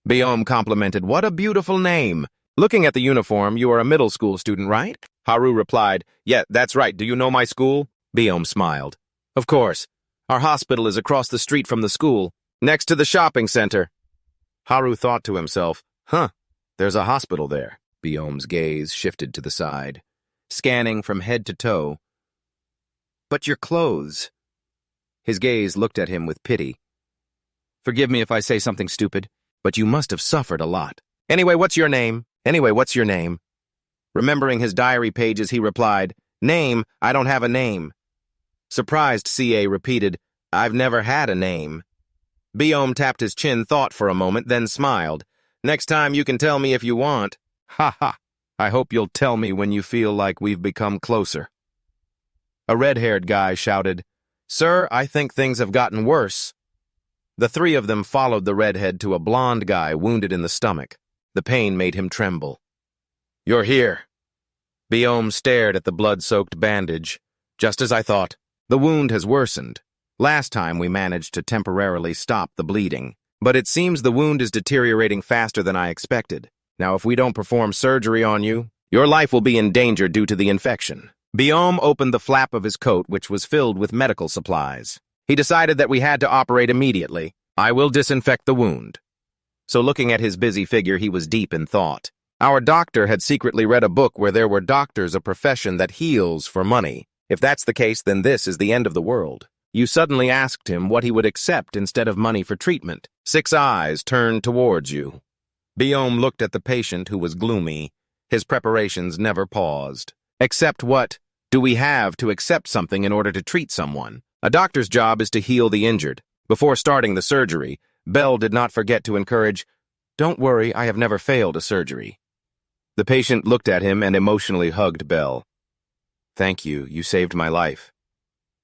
A: Biome complimented, what a beautiful name. Looking at the uniform, you are a middle school student, right? Haru replied, yeah, that's right. Do you know my school? Biome smiled. Of course. Our hospital is across the street from the school, next to the shopping center. Haru thought to himself, there's a hospital there. Biome's gaze shifted to the side, scanning from head to toe. But your clothes. His gaze looked at him with pity. Forgive me if I say something stupid, but you must have suffered a lot. Anyway, what's your name? Remembering his diary pages, he replied, Name, I don't have a name. Surprised, CA repeated, I've never had a name. Biome tapped his chin, thought for a moment, then smiled. Next time you can tell me if you want. Ha ha. I hope you'll tell me when you feel like we've become closer. A red-haired guy shouted, Sir, I think things have gotten worse. The three of them followed the redhead to a blonde guy wounded in the stomach. The pain made him tremble. You're here. Biome stared at the blood-soaked bandage. Just as I thought. The wound has worsened. Last time we managed to temporarily stop the bleeding. But it seems the wound is deteriorating faster than I expected. Now, if we don't perform surgery on you, your life will be in danger due to the infection. Biome opened the flap of his coat, which was filled with medical supplies. He decided that we had to operate immediately. I will disinfect the wound. So looking at his busy figure, he was deep in thought. Our doctor had secretly read a book where there were doctors, a profession that heals for money. If that's the case, then this is the end of the world. You suddenly asked him what he would accept instead of money for treatment. 6 eyes turned towards you. Biome looked at the patient, who was gloomy. His preparations never paused. Accept what? Do we have to accept something in order to treat someone? A doctor's job is to heal the injured. Before starting the surgery, Bell did not forget to encourage, "Don't worry, I have never failed a surgery." The patient looked at him and emotionally hugged Bell. "Thank you, you saved my life.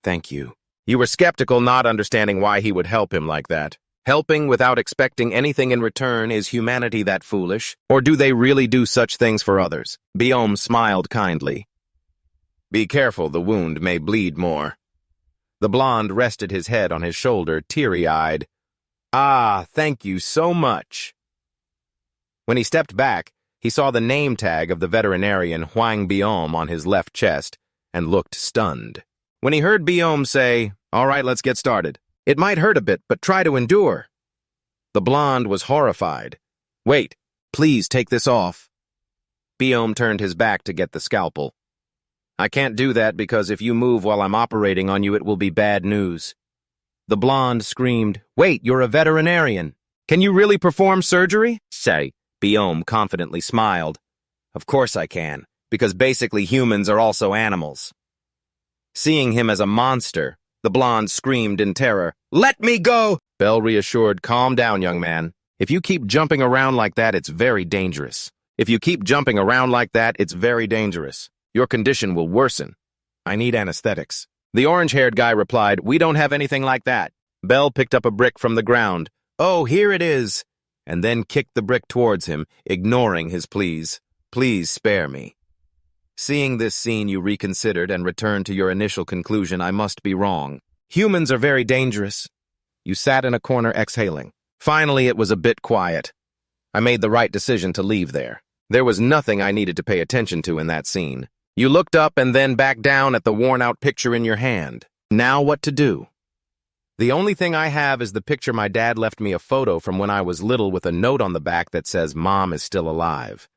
A: Thank you." You were skeptical, not understanding why he would help him like that. Helping without expecting anything in return, is humanity that foolish? Or do they really do such things for others? Biome smiled kindly. Be careful, the wound may bleed more. The blonde rested his head on his shoulder, teary-eyed. Ah, thank you so much. When he stepped back, he saw the name tag of the veterinarian Huang Biome on his left chest and looked stunned. When he heard Biome say, "All right, let's get started. It might hurt a bit, but try to endure." The blonde was horrified. "Wait, please take this off." Biome turned his back to get the scalpel. "I can't do that because if you move while I'm operating on you, it will be bad news." The blonde screamed, "Wait, you're a veterinarian. Can you really perform surgery?" "Say," Biome confidently smiled. "Of course I can, because basically humans are also animals." Seeing him as a monster, the blonde screamed in terror, "Let me go!" Bell reassured, "Calm down, young man. If you keep jumping around like that, it's very dangerous. If you keep jumping around like that, it's very dangerous. Your condition will worsen. I need anesthetics." The orange-haired guy replied, "We don't have anything like that." Bell picked up a brick from the ground. "Oh, here it is," and then kicked the brick towards him, ignoring his pleas. "Please spare me." Seeing this scene, you reconsidered and returned to your initial conclusion, "I must be wrong. Humans are very dangerous." You sat in a corner exhaling. Finally, it was a bit quiet. I made the right decision to leave there. There was nothing I needed to pay attention to in that scene. You looked up and then back down at the worn-out picture in your hand. Now what to do? The only thing I have is the picture my dad left me, a photo from when I was little with a note on the back that says, "Mom is still alive."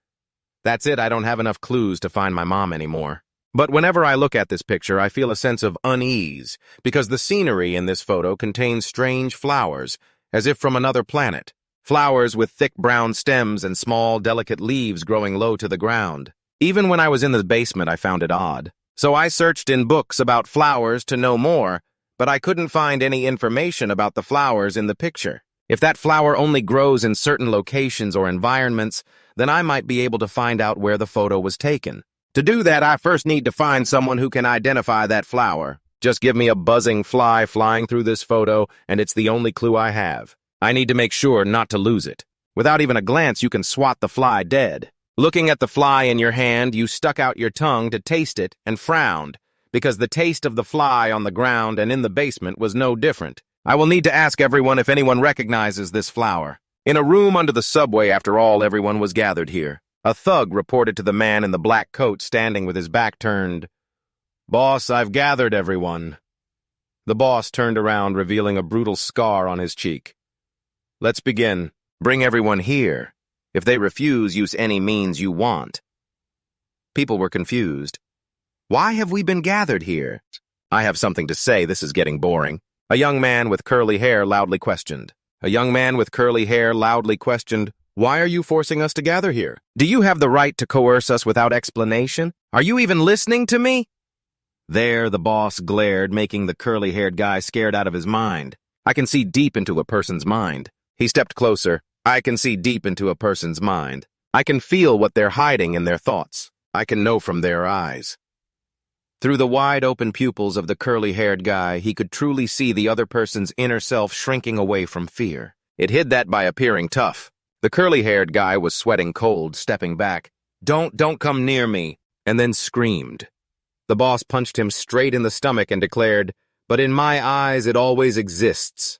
A: That's it. I don't have enough clues to find my mom anymore. But whenever I look at this picture, I feel a sense of unease, because the scenery in this photo contains strange flowers, as if from another planet. Flowers with thick brown stems and small, delicate leaves growing low to the ground. Even when I was in the basement, I found it odd. So I searched in books about flowers to know more, but I couldn't find any information about the flowers in the picture. If that flower only grows in certain locations or environments, then I might be able to find out where the photo was taken. To do that, I first need to find someone who can identify that flower. Just give me a buzzing fly flying through this photo, and it's the only clue I have. I need to make sure not to lose it. Without even a glance, you can swat the fly dead. Looking at the fly in your hand, you stuck out your tongue to taste it and frowned, because the taste of the fly on the ground and in the basement was no different. I will need to ask everyone if anyone recognizes this flower. In a room under the subway, after all, everyone was gathered here. A thug reported to the man in the black coat standing with his back turned, "Boss, I've gathered everyone." The boss turned around, revealing a brutal scar on his cheek. "Let's begin. Bring everyone here. If they refuse, use any means you want." People were confused. "Why have we been gathered here?" "I have something to say. This is getting boring." A young man with curly hair loudly questioned. A young man with curly hair loudly questioned, "Why are you forcing us to gather here? Do you have the right to coerce us without explanation? Are you even listening to me?" There, the boss glared, making the curly-haired guy scared out of his mind. I can see deep into a person's mind. He stepped closer. I can see deep into a person's mind. I can feel what they're hiding in their thoughts. I can know from their eyes. Through the wide-open pupils of the curly-haired guy, he could truly see the other person's inner self shrinking away from fear. It hid that by appearing tough. The curly-haired guy was sweating cold, stepping back. Don't come near me," and then screamed. The boss punched him straight in the stomach and declared, "But in my eyes, it always exists."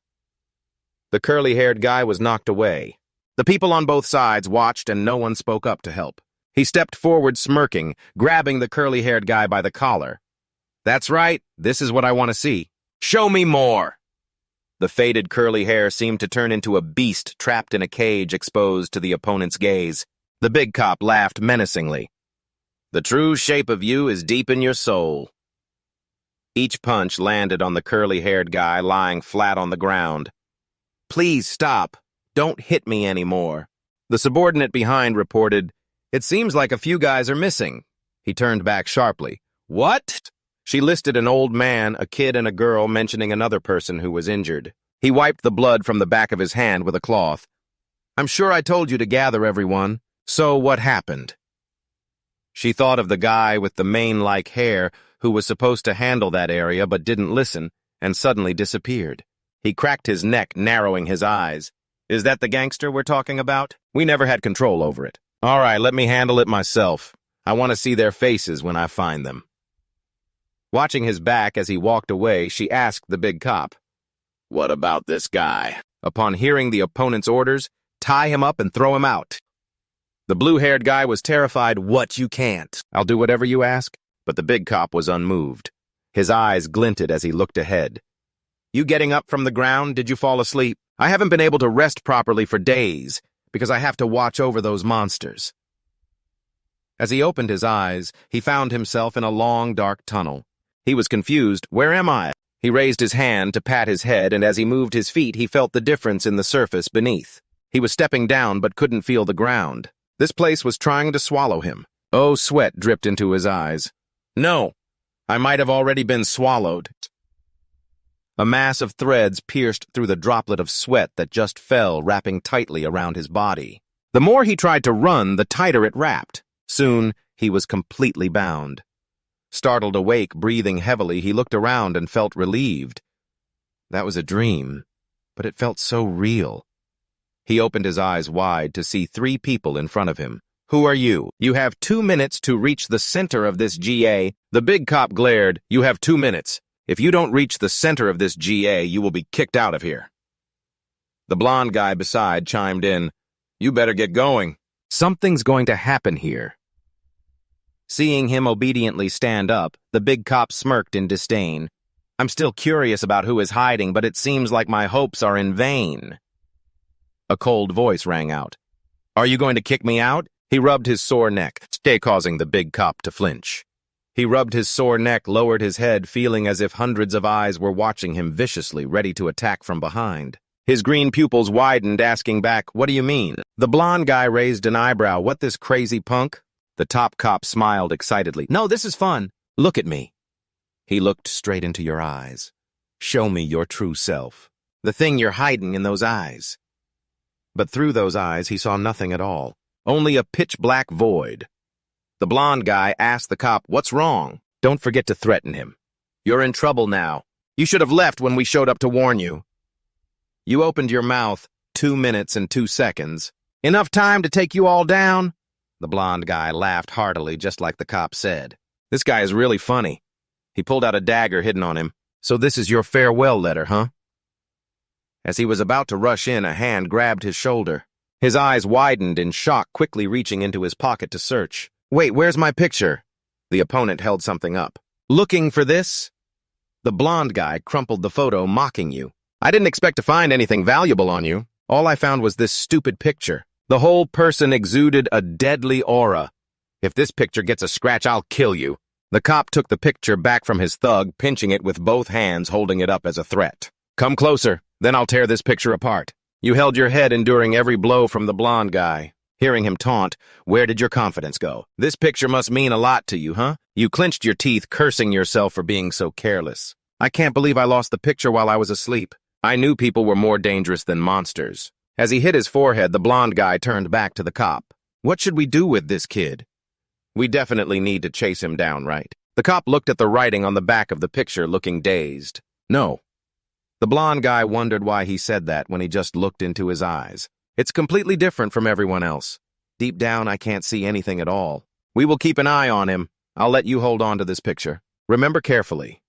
A: The curly-haired guy was knocked away. The people on both sides watched and no one spoke up to help. He stepped forward smirking, grabbing the curly-haired guy by the collar. "That's right, this is what I want to see. Show me more!" The faded curly hair seemed to turn into a beast trapped in a cage exposed to the opponent's gaze. The big cop laughed menacingly. "The true shape of you is deep in your soul." Each punch landed on the curly-haired guy lying flat on the ground. "Please stop. Don't hit me anymore." The subordinate behind reported, "It seems like a few guys are missing." He turned back sharply. "What?" She listed an old man, a kid, and a girl, mentioning another person who was injured. He wiped the blood from the back of his hand with a cloth. "I'm sure I told you to gather everyone. So what happened?" She thought of the guy with the mane-like hair who was supposed to handle that area but didn't listen, and suddenly disappeared. He cracked his neck, narrowing his eyes. "Is that the gangster we're talking about? We never had control over it. All right, let me handle it myself. I want to see their faces when I find them." Watching his back as he walked away, she asked the big cop, "What about this guy?" Upon hearing the opponent's orders, "Tie him up and throw him out." The blue-haired guy was terrified. "What, you can't?" "I'll do whatever you ask." But the big cop was unmoved. His eyes glinted as he looked ahead. "You getting up from the ground? Did you fall asleep?" "I haven't been able to rest properly for days because I have to watch over those monsters." As he opened his eyes, he found himself in a long, dark tunnel. He was confused. "Where am I?" He raised his hand to pat his head, and as he moved his feet, he felt the difference in the surface beneath. He was stepping down but couldn't feel the ground. This place was trying to swallow him. Oh, sweat dripped into his eyes. "No, I might have already been swallowed." A mass of threads pierced through the droplet of sweat that just fell, wrapping tightly around his body. The more he tried to run, the tighter it wrapped. Soon, he was completely bound. Startled awake, breathing heavily, he looked around and felt relieved. That was a dream, but it felt so real. He opened his eyes wide to see 3 people in front of him. "Who are you? You have 2 minutes to reach the center of this GA." The big cop glared. "You have 2 minutes. If you don't reach the center of this GA, you will be kicked out of here." The blonde guy beside chimed in, "You better get going. Something's going to happen here." Seeing him obediently stand up, the big cop smirked in disdain. "I'm still curious about who is hiding, but it seems like my hopes are in vain." A cold voice rang out. "Are you going to kick me out?" He rubbed his sore neck, causing the big cop to flinch. He rubbed his sore neck, lowered his head, feeling as if hundreds of eyes were watching him viciously, ready to attack from behind. His green pupils widened, asking back, "What do you mean?" The blonde guy raised an eyebrow. "What, this crazy punk?" The top cop smiled excitedly. "No, this is fun. Look at me." He looked straight into your eyes. "Show me your true self. The thing you're hiding in those eyes." But through those eyes, he saw nothing at all. Only a pitch-black void. The blonde guy asked the cop, "What's wrong?" "Don't forget to threaten him. You're in trouble now. You should have left when we showed up to warn you. You opened your mouth 2 minutes and 2 seconds. Enough time to take you all down?" The blonde guy laughed heartily, just like the cop said. "This guy is really funny." He pulled out a dagger hidden on him. "So this is your farewell letter, huh?" As he was about to rush in, a hand grabbed his shoulder. His eyes widened in shock, quickly reaching into his pocket to search. "Wait, where's my picture?" The opponent held something up. "Looking for this?" The blonde guy crumpled the photo, mocking you. "I didn't expect to find anything valuable on you. All I found was this stupid picture. The whole person exuded a deadly aura. If this picture gets a scratch, I'll kill you." The cop took the picture back from his thug, pinching it with both hands, holding it up as a threat. "Come closer, then I'll tear this picture apart." You held your head, enduring every blow from the blonde guy. Hearing him taunt, "Where did your confidence go? This picture must mean a lot to you, huh?" You clenched your teeth, cursing yourself for being so careless. "I can't believe I lost the picture while I was asleep. I knew people were more dangerous than monsters." As he hit his forehead, the blonde guy turned back to the cop. "What should we do with this kid?" "We definitely need to chase him down, right?" The cop looked at the writing on the back of the picture, looking dazed. "No." The blonde guy wondered why he said that when he just looked into his eyes. "It's completely different from everyone else. Deep down, I can't see anything at all. We will keep an eye on him. I'll let you hold on to this picture. Remember carefully.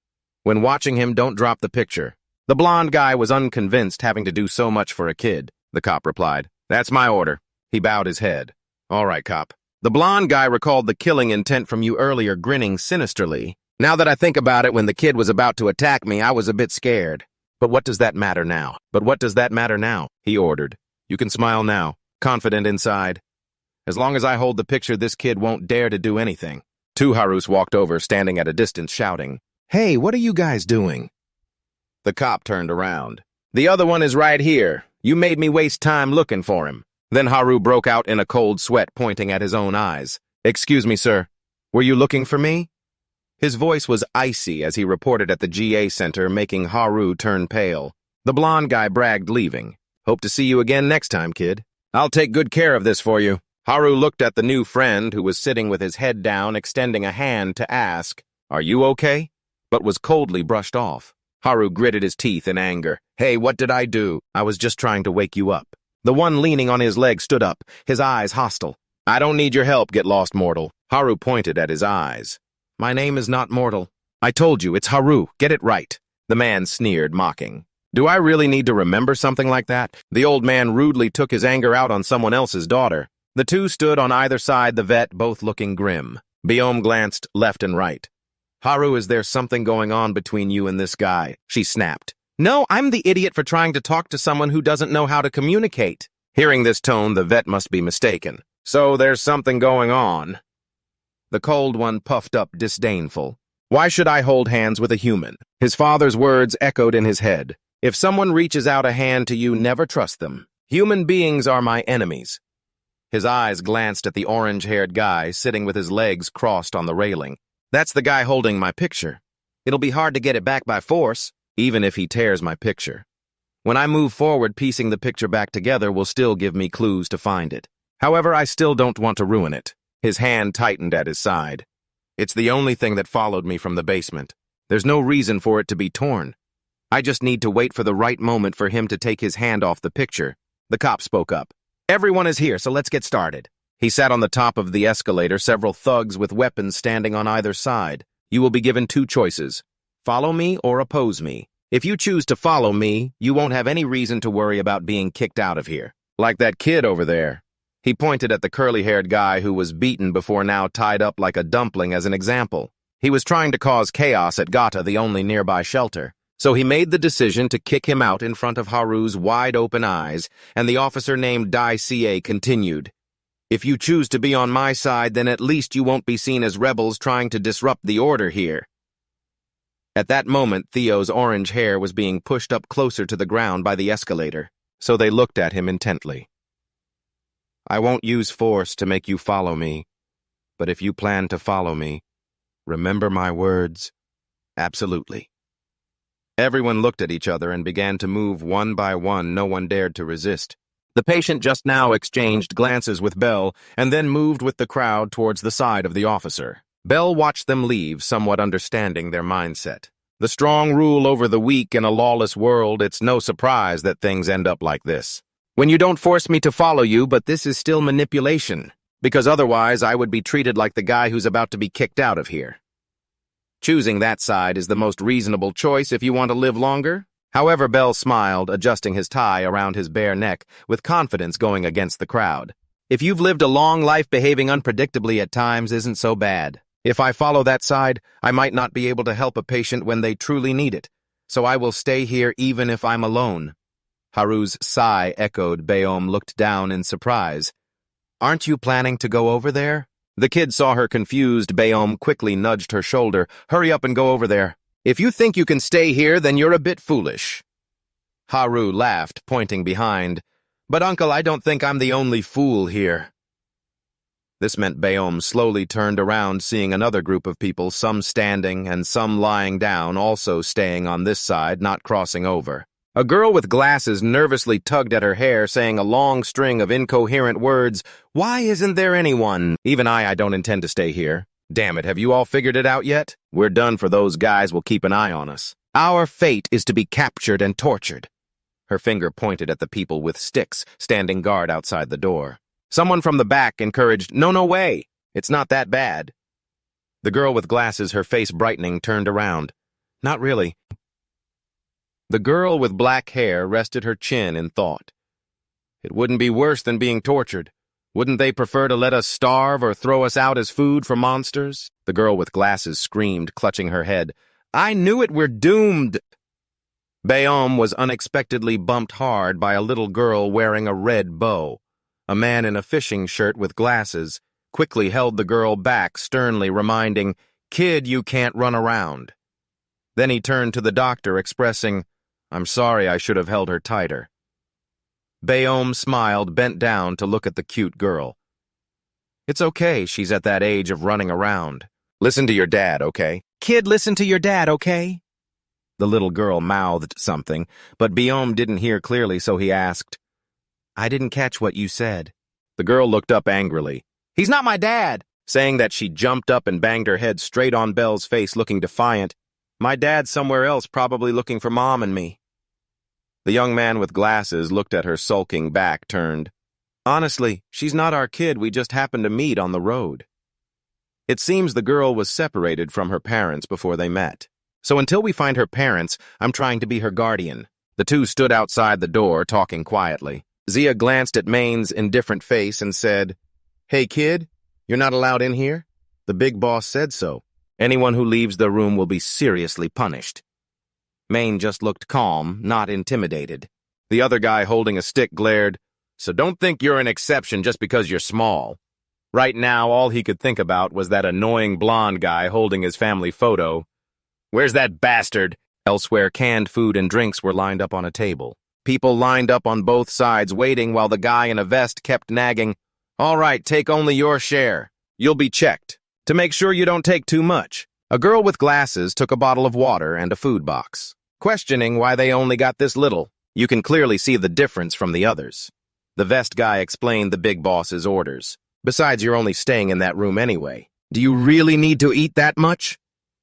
A: When watching him, don't drop the picture. The blonde guy was unconvinced having to do so much for a kid, the cop replied. That's my order. He bowed his head. All right, cop. The blonde guy recalled the killing intent from you earlier, grinning sinisterly. Now that I think about it, when the kid was about to attack me, I was a bit scared. But what does that matter now? He ordered. You can smile now, confident inside. As long as I hold the picture, this kid won't dare to do anything. Two Harus walked over, standing at a distance, shouting, Hey, what are you guys doing? The cop turned around. The other one is right here. You made me waste time looking for him. Then Haru broke out in a cold sweat, pointing at his own eyes. Excuse me, sir. Were you looking for me? His voice was icy as he reported at the GA center, making Haru turn pale. The blonde guy bragged, leaving. Hope to see you again next time, kid. I'll take good care of this for you. Haru looked at the new friend, who was sitting with his head down, extending a hand to ask, Are you okay? But was coldly brushed off. Haru gritted his teeth in anger. Hey, what did I do? I was just trying to wake you up. The one leaning on his leg stood up, his eyes hostile. I don't need your help, get lost, mortal. Haru pointed at his eyes. My name is not mortal. I told you, it's Haru. Get it right. The man sneered, mocking. Do I really need to remember something like that? The old man rudely took his anger out on someone else's daughter. The two stood on either side the vet, both looking grim. Baeom glanced left and right. Haru, is there something going on between you and this guy? She snapped. No, I'm the idiot for trying to talk to someone who doesn't know how to communicate. Hearing this tone, the vet must be mistaken. So there's something going on. The cold one puffed up, disdainful. Why should I hold hands with a human? His father's words echoed in his head. If someone reaches out a hand to you, never trust them. Human beings are my enemies. His eyes glanced at the orange-haired guy sitting with his legs crossed on the railing. That's the guy holding my picture. It'll be hard to get it back by force, even if he tears my picture. When I move forward, piecing the picture back together will still give me clues to find it. However, I still don't want to ruin it. His hand tightened at his side. It's the only thing that followed me from the basement. There's no reason for it to be torn. I just need to wait for the right moment for him to take his hand off the picture. The cop spoke up. Everyone is here, so let's get started. He sat on the top of the escalator, several thugs with weapons standing on either side. You will be given two choices. Follow me or oppose me. If you choose to follow me, you won't have any reason to worry about being kicked out of here. Like that kid over there. He pointed at the curly-haired guy who was beaten before now tied up like a dumpling as an example. He was trying to cause chaos at Gata, the only nearby shelter. So he made the decision to kick him out in front of Haru's wide-open eyes, and the officer named Dai Ca continued. If you choose to be on my side, then at least you won't be seen as rebels trying to disrupt the order here. At that moment, Theo's orange hair was being pushed up closer to the ground by the escalator, so they looked at him intently. I won't use force to make you follow me, but if you plan to follow me, remember my words. Absolutely. Everyone looked at each other and began to move one by one. No one dared to resist. The patient just now exchanged glances with Bell and then moved with the crowd towards the side of the officer. Bell watched them leave, somewhat understanding their mindset. The strong rule over the weak in a lawless world. It's no surprise that things end up like this. When you don't force me to follow you, but this is still manipulation, because otherwise I would be treated like the guy who's about to be kicked out of here. Choosing that side is the most reasonable choice if you want to live longer. However, Bell smiled, adjusting his tie around his bare neck, with confidence going against the crowd. If you've lived a long life, behaving unpredictably at times isn't so bad. If I follow that side, I might not be able to help a patient when they truly need it, so I will stay here even if I'm alone. Haru's sigh echoed. Baeom looked down in surprise. Aren't you planning to go over there? The kid saw her confused. Baeom quickly nudged her shoulder. Hurry up and go over there. If you think you can stay here, then you're a bit foolish. Haru laughed, pointing behind. But uncle, I don't think I'm the only fool here. This meant Baeom slowly turned around, seeing another group of people, some standing and some lying down, also staying on this side, not crossing over. A girl with glasses nervously tugged at her hair, saying a long string of incoherent words. Why isn't there anyone? Even I don't intend to stay here. Damn it, have you all figured it out yet? We're done for those guys will keep an eye on us. Our fate is to be captured and tortured. Her finger pointed at the people with sticks, standing guard outside the door. Someone from the back encouraged, "No, no way. It's not that bad." The girl with glasses, her face brightening, turned around. "Not really." The girl with black hair rested her chin in thought. "It wouldn't be worse than being tortured. Wouldn't they prefer to let us starve or throw us out as food for monsters?" The girl with glasses screamed, clutching her head. "I knew it, we're doomed." Bayom was unexpectedly bumped hard by a little girl wearing a red bow. A man in a fishing shirt with glasses quickly held the girl back, sternly reminding, "Kid, you can't run around." Then he turned to the doctor, expressing, "I'm sorry, I should have held her tighter." Bayom smiled, bent down to look at the cute girl. "It's okay, she's at that age of running around. Listen to your dad, okay? Kid, listen to your dad, okay?" The little girl mouthed something, but Bayom didn't hear clearly, so he asked, "I didn't catch what you said." The girl looked up angrily. "He's not my dad!" Saying that, she jumped up and banged her head straight on Belle's face, looking defiant. "My dad's somewhere else, probably looking for Mom and me." The young man with glasses looked at her, sulking back, turned. "Honestly, she's not our kid, we just happened to meet on the road." It seems the girl was separated from her parents before they met. "So until we find her parents, I'm trying to be her guardian." The two stood outside the door, talking quietly. Zia glanced at Maine's indifferent face and said, "Hey kid, you're not allowed in here? The big boss said so. Anyone who leaves the room will be seriously punished." Maine just looked calm, not intimidated. The other guy holding a stick glared, "So don't think you're an exception just because you're small." Right now, all he could think about was that annoying blonde guy holding his family photo. "Where's that bastard?" Elsewhere, canned food and drinks were lined up on a table. People lined up on both sides, waiting while the guy in a vest kept nagging, "All right, take only your share. You'll be checked to make sure you don't take too much." A girl with glasses took a bottle of water and a food box, questioning why they only got this little. You can clearly see the difference from the others. The vest guy explained the big boss's orders. "Besides, you're only staying in that room anyway. Do you really need to eat that much?"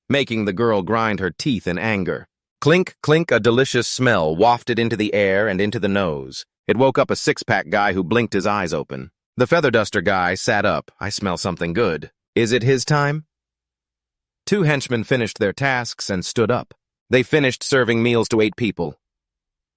A: Making the girl grind her teeth in anger. Clink, clink, a delicious smell wafted into the air and into the nose. It woke up a six-pack guy who blinked his eyes open. The feather duster guy sat up. "I smell something good. Is it his time?" Two henchmen finished their tasks and stood up. They finished serving meals to 8 people.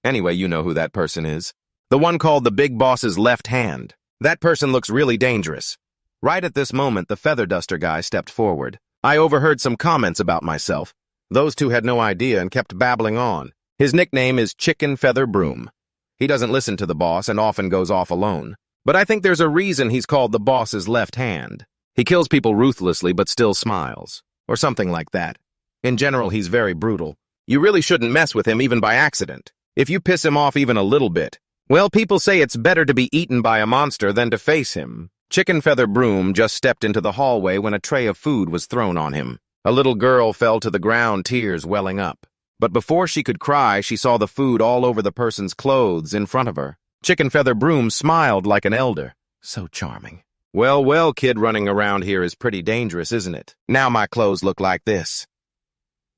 A: Anyway, you know who that person is. The one called the big boss's left hand. That person looks really dangerous. Right at this moment, the feather duster guy stepped forward. "I overheard some comments about myself." Those two had no idea and kept babbling on. "His nickname is Chicken Feather Broom. He doesn't listen to the boss and often goes off alone. But I think there's a reason he's called the boss's left hand. He kills people ruthlessly but still smiles. Or something like that. In general, he's very brutal. You really shouldn't mess with him even by accident. If you piss him off even a little bit, well, people say it's better to be eaten by a monster than to face him." Chicken Feather Broom just stepped into the hallway when a tray of food was thrown on him. A little girl fell to the ground, tears welling up. But before she could cry, she saw the food all over the person's clothes in front of her. Chicken Feather Broom smiled like an elder. "So charming." "Well, well, kid, running around here is pretty dangerous, isn't it? Now my clothes look like this."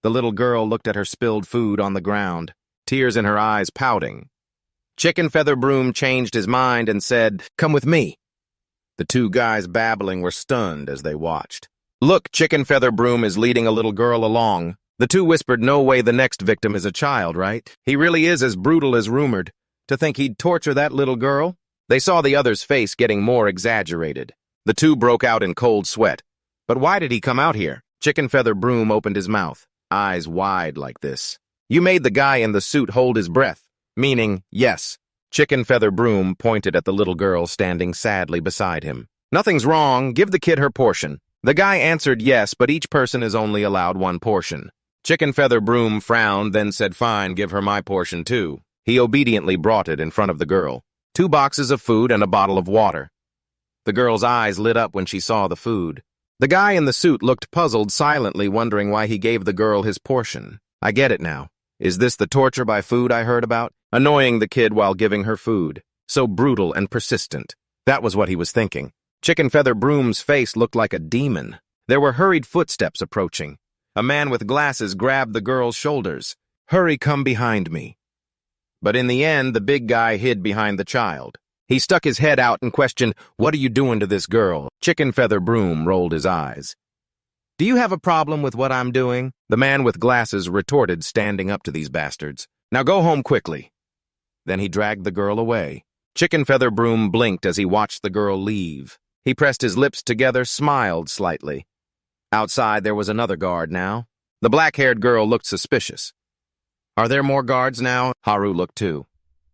A: The little girl looked at her spilled food on the ground, tears in her eyes, pouting. Chicken Feather Broom changed his mind and said, "Come with me." The two guys babbling were stunned as they watched. "Look, Chicken Feather Broom is leading a little girl along." The two whispered, "No way the next victim is a child, right? He really is as brutal as rumored. To think he'd torture that little girl?" They saw the other's face getting more exaggerated. The two broke out in cold sweat. "But why did he come out here?" Chicken Feather Broom opened his mouth, eyes wide like this. "You made the guy in the suit hold his breath." Meaning, yes. Chicken Feather Broom pointed at the little girl standing sadly beside him. "Nothing's wrong. Give the kid her portion." The guy answered yes, but each person is only allowed one portion. Chicken Feather Broom frowned, then said, "Fine, give her my portion too." He obediently brought it in front of the girl. 2 boxes of food and a bottle of water. The girl's eyes lit up when she saw the food. The guy in the suit looked puzzled, silently wondering why he gave the girl his portion. "I get it now. Is this the torture by food I heard about? Annoying the kid while giving her food. So brutal and persistent." That was what he was thinking. Chicken Feather Broom's face looked like a demon. There were hurried footsteps approaching. A man with glasses grabbed the girl's shoulders. "Hurry, come behind me." But in the end, the big guy hid behind the child. He stuck his head out and questioned, "What are you doing to this girl?" Chicken Feather Broom rolled his eyes. "Do you have a problem with what I'm doing?" The man with glasses retorted, standing up to these bastards. "Now go home quickly." Then he dragged the girl away. Chicken Feather Broom blinked as he watched the girl leave. He pressed his lips together, smiled slightly. Outside, there was another guard now. The black-haired girl looked suspicious. "Are there more guards now?" Haru looked too.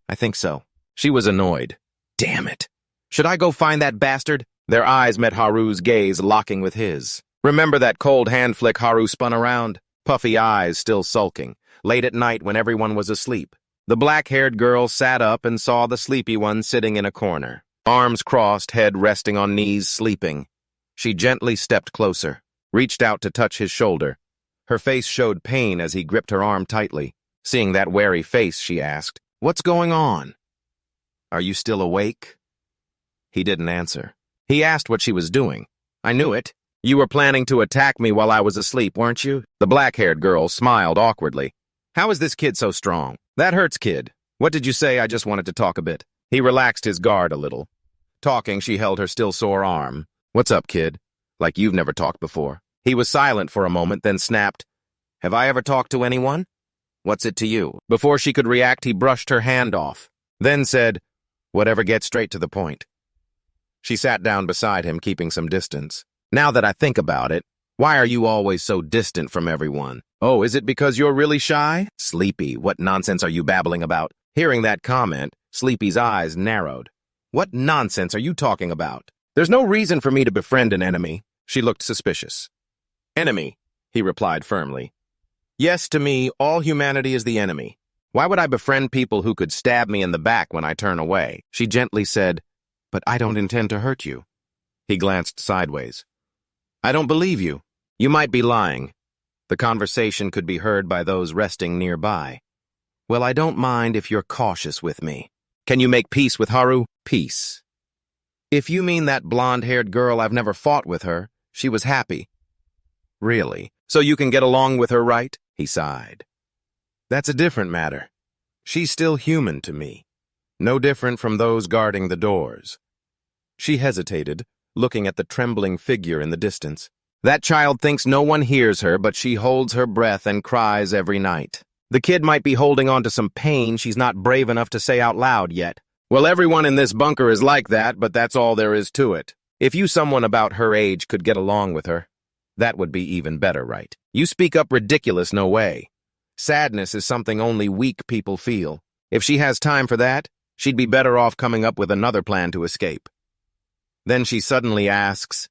A: "I think so." She was annoyed. "Damn it. Should I go find that bastard?" Their eyes met Haru's gaze, locking with his. Remember that cold hand flick? Haru spun around, puffy eyes still sulking, late at night when everyone was asleep. The black-haired girl sat up and saw the sleepy one sitting in a corner, arms crossed, head resting on knees, sleeping. She gently stepped closer, reached out to touch his shoulder. Her face showed pain as he gripped her arm tightly. Seeing that wary face, she asked, "What's going on? Are you still awake?" He didn't answer. He asked what she was doing. "I knew it. You were planning to attack me while I was asleep, weren't you?" The black-haired girl smiled awkwardly. "How is this kid so strong?" "That hurts, kid. What did you say? I just wanted to talk a bit." He relaxed his guard a little. Talking, she held her still sore arm. "What's up, kid? Like you've never talked before." He was silent for a moment, then snapped, "Have I ever talked to anyone? What's it to you?" Before she could react, he brushed her hand off, then said, "Whatever, get straight to the point." She sat down beside him, keeping some distance. "Now that I think about it, why are you always so distant from everyone? Oh, is it because you're really shy?" "Sleepy, what nonsense are you babbling about?" Hearing that comment, Sleepy's eyes narrowed. "What nonsense are you talking about? There's no reason for me to befriend an enemy." She looked suspicious. "Enemy," he replied firmly. "Yes, to me, all humanity is the enemy. Why would I befriend people who could stab me in the back when I turn away?" She gently said, "But I don't intend to hurt you." He glanced sideways. "I don't believe you. You might be lying." The conversation could be heard by those resting nearby. "Well, I don't mind if you're cautious with me. Can you make peace with Haru?" "Peace. If you mean that blonde-haired girl, I've never fought with her. She was happy." "Really? So you can get along with her, right?" He sighed. "That's a different matter. She's still human to me. No different from those guarding the doors." She hesitated, looking at the trembling figure in the distance. "That child thinks no one hears her, but she holds her breath and cries every night. The kid might be holding on to some pain she's not brave enough to say out loud yet. Well, everyone in this bunker is like that, but that's all there is to it. If you someone about her age could get along with her, that would be even better, right? You speak up ridiculous, no way. Sadness is something only weak people feel. If she has time for that, she'd be better off coming up with another plan to escape." Then she suddenly asks,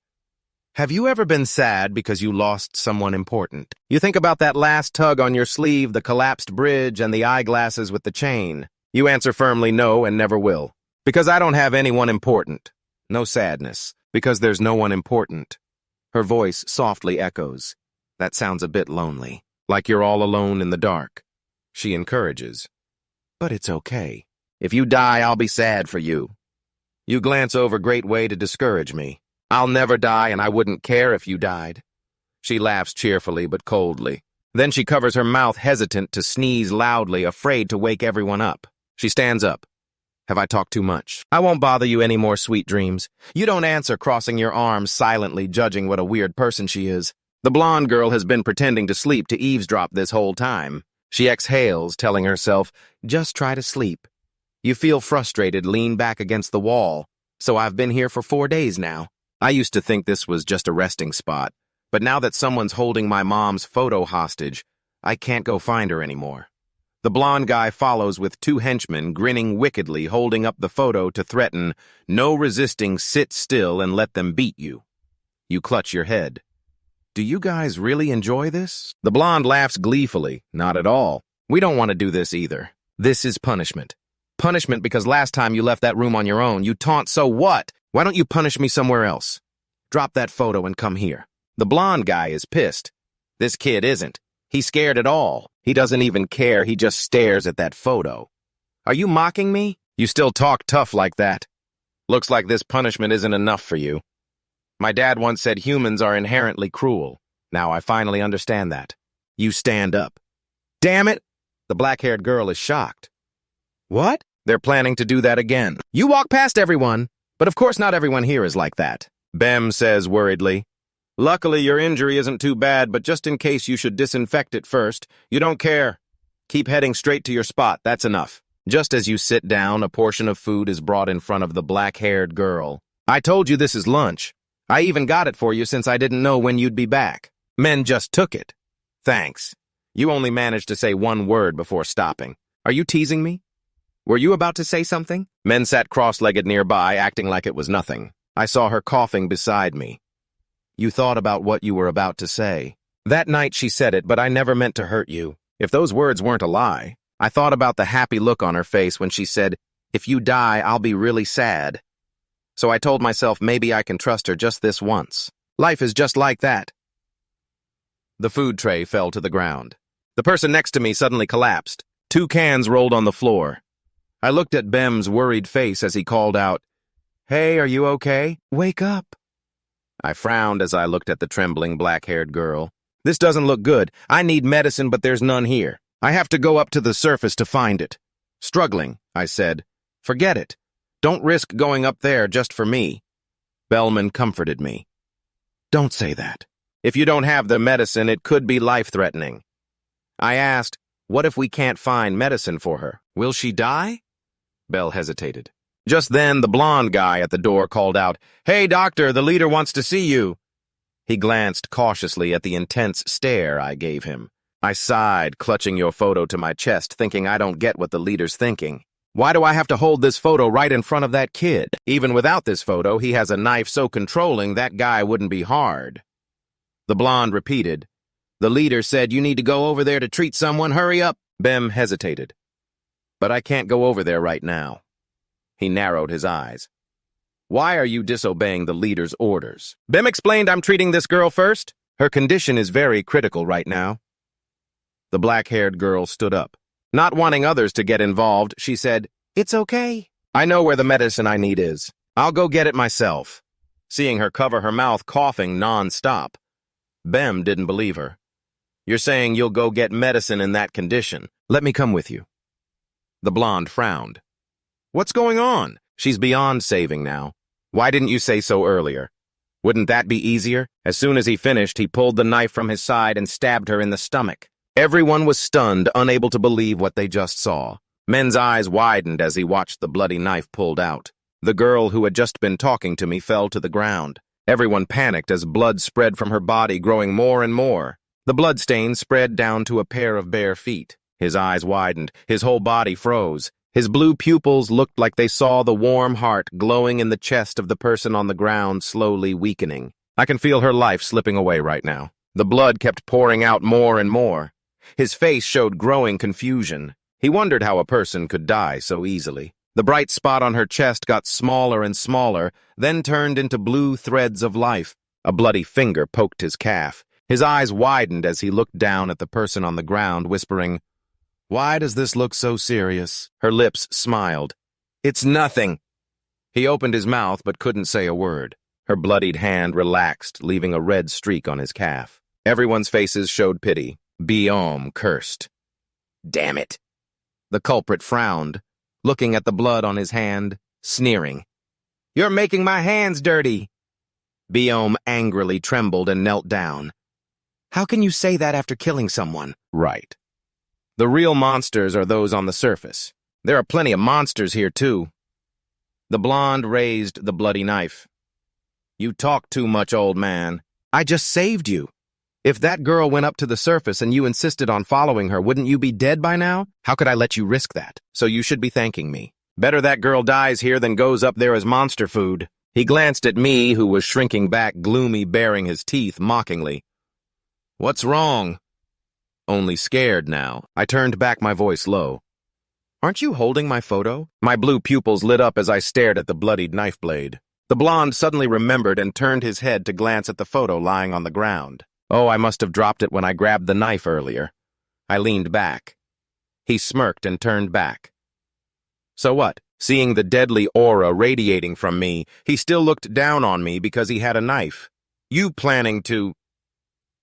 A: "Have you ever been sad because you lost someone important? You think about that last tug on your sleeve, the collapsed bridge, and the eyeglasses with the chain. You answer firmly no and never will. Because I don't have anyone important. No sadness, because there's no one important." Her voice softly echoes. "That sounds a bit lonely, like you're all alone in the dark." She encourages, "But it's okay. If you die, I'll be sad for you." You glance over, "Great way to discourage me. I'll never die, and I wouldn't care if you died." She laughs cheerfully but coldly. Then she covers her mouth, hesitant to sneeze loudly, afraid to wake everyone up. She stands up. "Have I talked too much? I won't bother you any more, sweet dreams." You don't answer, crossing your arms, silently judging what a weird person she is. The blonde girl has been pretending to sleep to eavesdrop this whole time. She exhales, telling herself, "Just try to sleep." You feel frustrated, lean back against the wall. "So I've been here for 4 days now. I used to think this was just a resting spot, but now that someone's holding my mom's photo hostage, I can't go find her anymore." The blonde guy follows with 2 henchmen, grinning wickedly, holding up the photo to threaten, "No resisting, sit still and let them beat you." You clutch your head. "Do you guys really enjoy this?" The blonde laughs gleefully. "Not at all. We don't want to do this either. This is punishment. Punishment because last time you left that room on your own, you taunt, so what? Why don't you punish me somewhere else? Drop that photo and come here." The blonde guy is pissed. This kid isn't. He's scared at all. He doesn't even care. He just stares at that photo. "Are you mocking me? You still talk tough like that. Looks like this punishment isn't enough for you. My dad once said humans are inherently cruel. Now I finally understand that." You stand up. "Damn it!" The black-haired girl is shocked. "What?" They're planning to do that again. You walk past everyone, but of course not everyone here is like that. Bem says worriedly. Luckily, your injury isn't too bad, but just in case you should disinfect it first, you don't care. Keep heading straight to your spot, that's enough. Just as you sit down, a portion of food is brought in front of the black-haired girl. I told you this is lunch. I even got it for you since I didn't know when you'd be back. Men just took it. Thanks. You only managed to say one word before stopping. Are you teasing me? Were you about to say something? Men sat cross-legged nearby, acting like it was nothing. I saw her coughing beside me. You thought about what you were about to say. That night she said it, but I never meant to hurt you. If those words weren't a lie, I thought about the happy look on her face when she said, if you die, I'll be really sad. So I told myself maybe I can trust her just this once. Life is just like that. The food tray fell to the ground. The person next to me suddenly collapsed. 2 cans rolled on the floor. I looked at Bem's worried face as he called out, Hey, are you okay? Wake up. I frowned as I looked at the trembling black-haired girl. This doesn't look good. I need medicine, but there's none here. I have to go up to the surface to find it. Struggling, I said. Forget it. Don't risk going up there just for me. Bellman comforted me. Don't say that. If you don't have the medicine, it could be life-threatening. I asked, what if we can't find medicine for her? Will she die? Bell hesitated. Just then, the blonde guy at the door called out, Hey, doctor, the leader wants to see you. He glanced cautiously at the intense stare I gave him. I sighed, clutching your photo to my chest, thinking I don't get what the leader's thinking. Why do I have to hold this photo right in front of that kid? Even without this photo, he has a knife so controlling that guy wouldn't be hard. The blonde repeated, The leader said you need to go over there to treat someone. Hurry up. Bem hesitated. But I can't go over there right now. He narrowed his eyes. Why are you disobeying the leader's orders? Bem explained I'm treating this girl first. Her condition is very critical right now. The black-haired girl stood up. Not wanting others to get involved, she said, It's okay. I know where the medicine I need is. I'll go get it myself. Seeing her cover her mouth, coughing non-stop. Bem didn't believe her. You're saying you'll go get medicine in that condition. Let me come with you. The blonde frowned. What's going on? She's beyond saving now. Why didn't you say so earlier? Wouldn't that be easier? As soon as he finished, he pulled the knife from his side and stabbed her in the stomach. Everyone was stunned, unable to believe what they just saw. Men's eyes widened as he watched the bloody knife pulled out. The girl who had just been talking to me fell to the ground. Everyone panicked as blood spread from her body, growing more and more. The bloodstain spread down to a pair of bare feet. His eyes widened. His whole body froze. His blue pupils looked like they saw the warm heart glowing in the chest of the person on the ground, slowly weakening. I can feel her life slipping away right now. The blood kept pouring out more and more. His face showed growing confusion. He wondered how a person could die so easily. The bright spot on her chest got smaller and smaller, then turned into blue threads of life. A bloody finger poked his calf. His eyes widened as he looked down at the person on the ground, whispering, Why does this look so serious? Her lips smiled. It's nothing. He opened his mouth but couldn't say a word. Her bloodied hand relaxed, leaving a red streak on his calf. Everyone's faces showed pity. Biom cursed. Damn it. The culprit frowned, looking at the blood on his hand, sneering. You're making my hands dirty. Biom angrily trembled and knelt down. How can you say that after killing someone? Right. The real monsters are those on the surface. There are plenty of monsters here, too. The blonde raised the bloody knife. You talk too much, old man. I just saved you. If that girl went up to the surface and you insisted on following her, wouldn't you be dead by now? How could I let you risk that? So you should be thanking me. Better that girl dies here than goes up there as monster food. He glanced at me, who was shrinking back, gloomy, baring his teeth mockingly. What's wrong? Only scared now. I turned back, my voice low. Aren't you holding my photo? My blue pupils lit up as I stared at the bloodied knife blade. The blonde suddenly remembered and turned his head to glance at the photo lying on the ground. Oh, I must have dropped it when I grabbed the knife earlier. I leaned back. He smirked and turned back. So what? Seeing the deadly aura radiating from me, he still looked down on me because he had a knife. You planning to...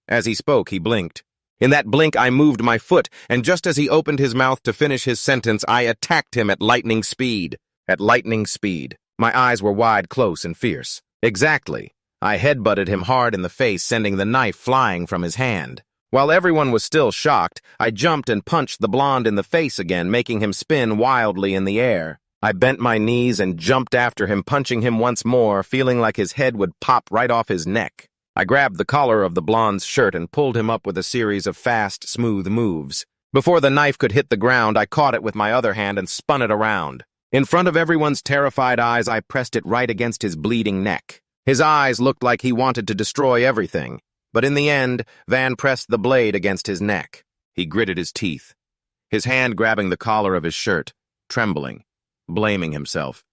A: As he spoke, he blinked. In that blink, I moved my foot, and just as he opened his mouth to finish his sentence, I attacked him at lightning speed. At lightning speed. My eyes were wide, close, and fierce. Exactly. I headbutted him hard in the face, sending the knife flying from his hand. While everyone was still shocked, I jumped and punched the blonde in the face again, making him spin wildly in the air. I bent my knees and jumped after him, punching him once more, feeling like his head would pop right off his neck. I grabbed the collar of the blonde's shirt and pulled him up with a series of fast, smooth moves. Before the knife could hit the ground, I caught it with my other hand and spun it around. In front of everyone's terrified eyes, I pressed it right against his bleeding neck. His eyes looked like he wanted to destroy everything, but in the end, Van pressed the blade against his neck. He gritted his teeth, his hand grabbing the collar of his shirt, trembling, blaming himself.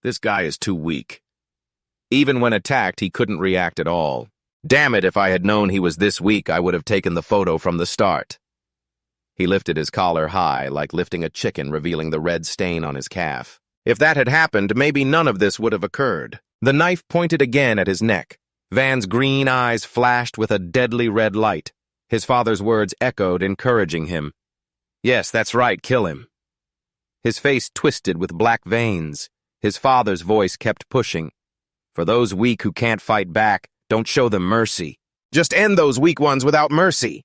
A: This guy is too weak. Even when attacked, he couldn't react at all. Damn it, if I had known he was this weak, I would have taken the photo from the start. He lifted his collar high, like lifting a chicken, revealing the red stain on his calf. If that had happened, maybe none of this would have occurred. The knife pointed again at his neck. Van's green eyes flashed with a deadly red light. His father's words echoed, encouraging him. Yes, that's right, kill him. His face twisted with black veins. His father's voice kept pushing. For those weak who can't fight back, don't show them mercy. Just end those weak ones without mercy.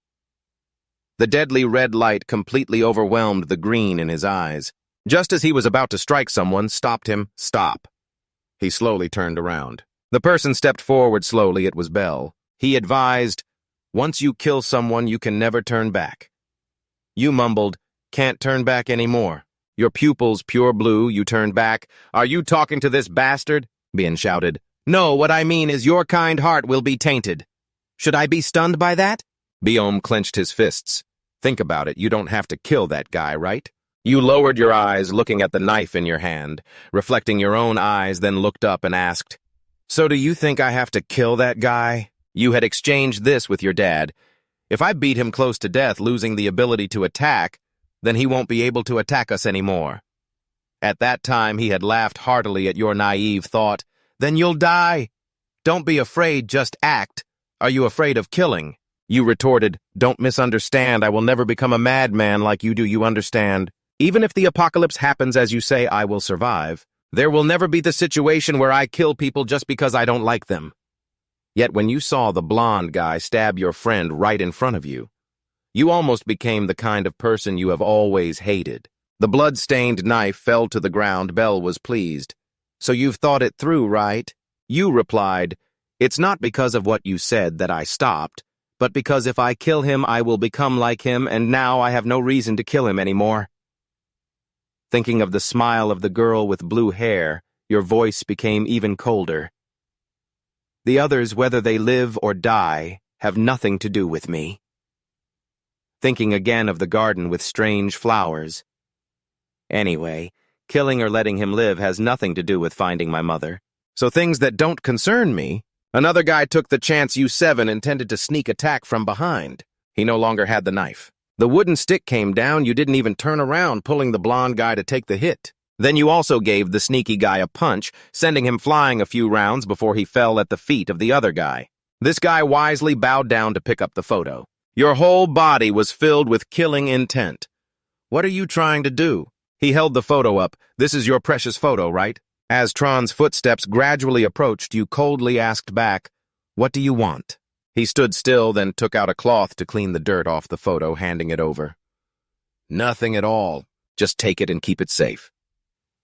A: The deadly red light completely overwhelmed the green in his eyes. Just as he was about to strike someone, stopped him. Stop. He slowly turned around. The person stepped forward slowly. It was Bell. He advised, once you kill someone, you can never turn back. You mumbled, can't turn back anymore. Your pupils pure blue, you turned back. Are you talking to this bastard? Bien shouted. No, what I mean is your kind heart will be tainted. Should I be stunned by that? Biome clenched his fists. Think about it, you don't have to kill that guy, right? You lowered your eyes, looking at the knife in your hand, reflecting your own eyes, then looked up and asked, so do you think I have to kill that guy? You had exchanged this with your dad. If I beat him close to death, losing the ability to attack, then he won't be able to attack us anymore. At that time, he had laughed heartily at your naive thought. Then you'll die. Don't be afraid, just act. Are you afraid of killing? You retorted, don't misunderstand. I will never become a madman like you do, you understand. Even if the apocalypse happens as you say, I will survive. There will never be the situation where I kill people just because I don't like them. Yet when you saw the blonde guy stab your friend right in front of you, you almost became the kind of person you have always hated. The blood-stained knife fell to the ground. Bell was pleased. So you've thought it through, right? You replied, it's not because of what you said that I stopped, but because if I kill him, I will become like him, and now I have no reason to kill him anymore. Thinking of the smile of the girl with blue hair, your voice became even colder. The others, whether they live or die, have nothing to do with me. Thinking again of the garden with strange flowers. Anyway, killing or letting him live has nothing to do with finding my mother. So things that don't concern me. Another guy took the chance U7 intended to sneak attack from behind. He no longer had the knife. The wooden stick came down, you didn't even turn around, pulling the blonde guy to take the hit. Then you also gave the sneaky guy a punch, sending him flying a few rounds before he fell at the feet of the other guy. This guy wisely bowed down to pick up the photo. Your whole body was filled with killing intent. What are you trying to do? He held the photo up. This is your precious photo, right? As Tron's footsteps gradually approached, you coldly asked back, what do you want? He stood still, then took out a cloth to clean the dirt off the photo, handing it over. Nothing at all. Just take it and keep it safe.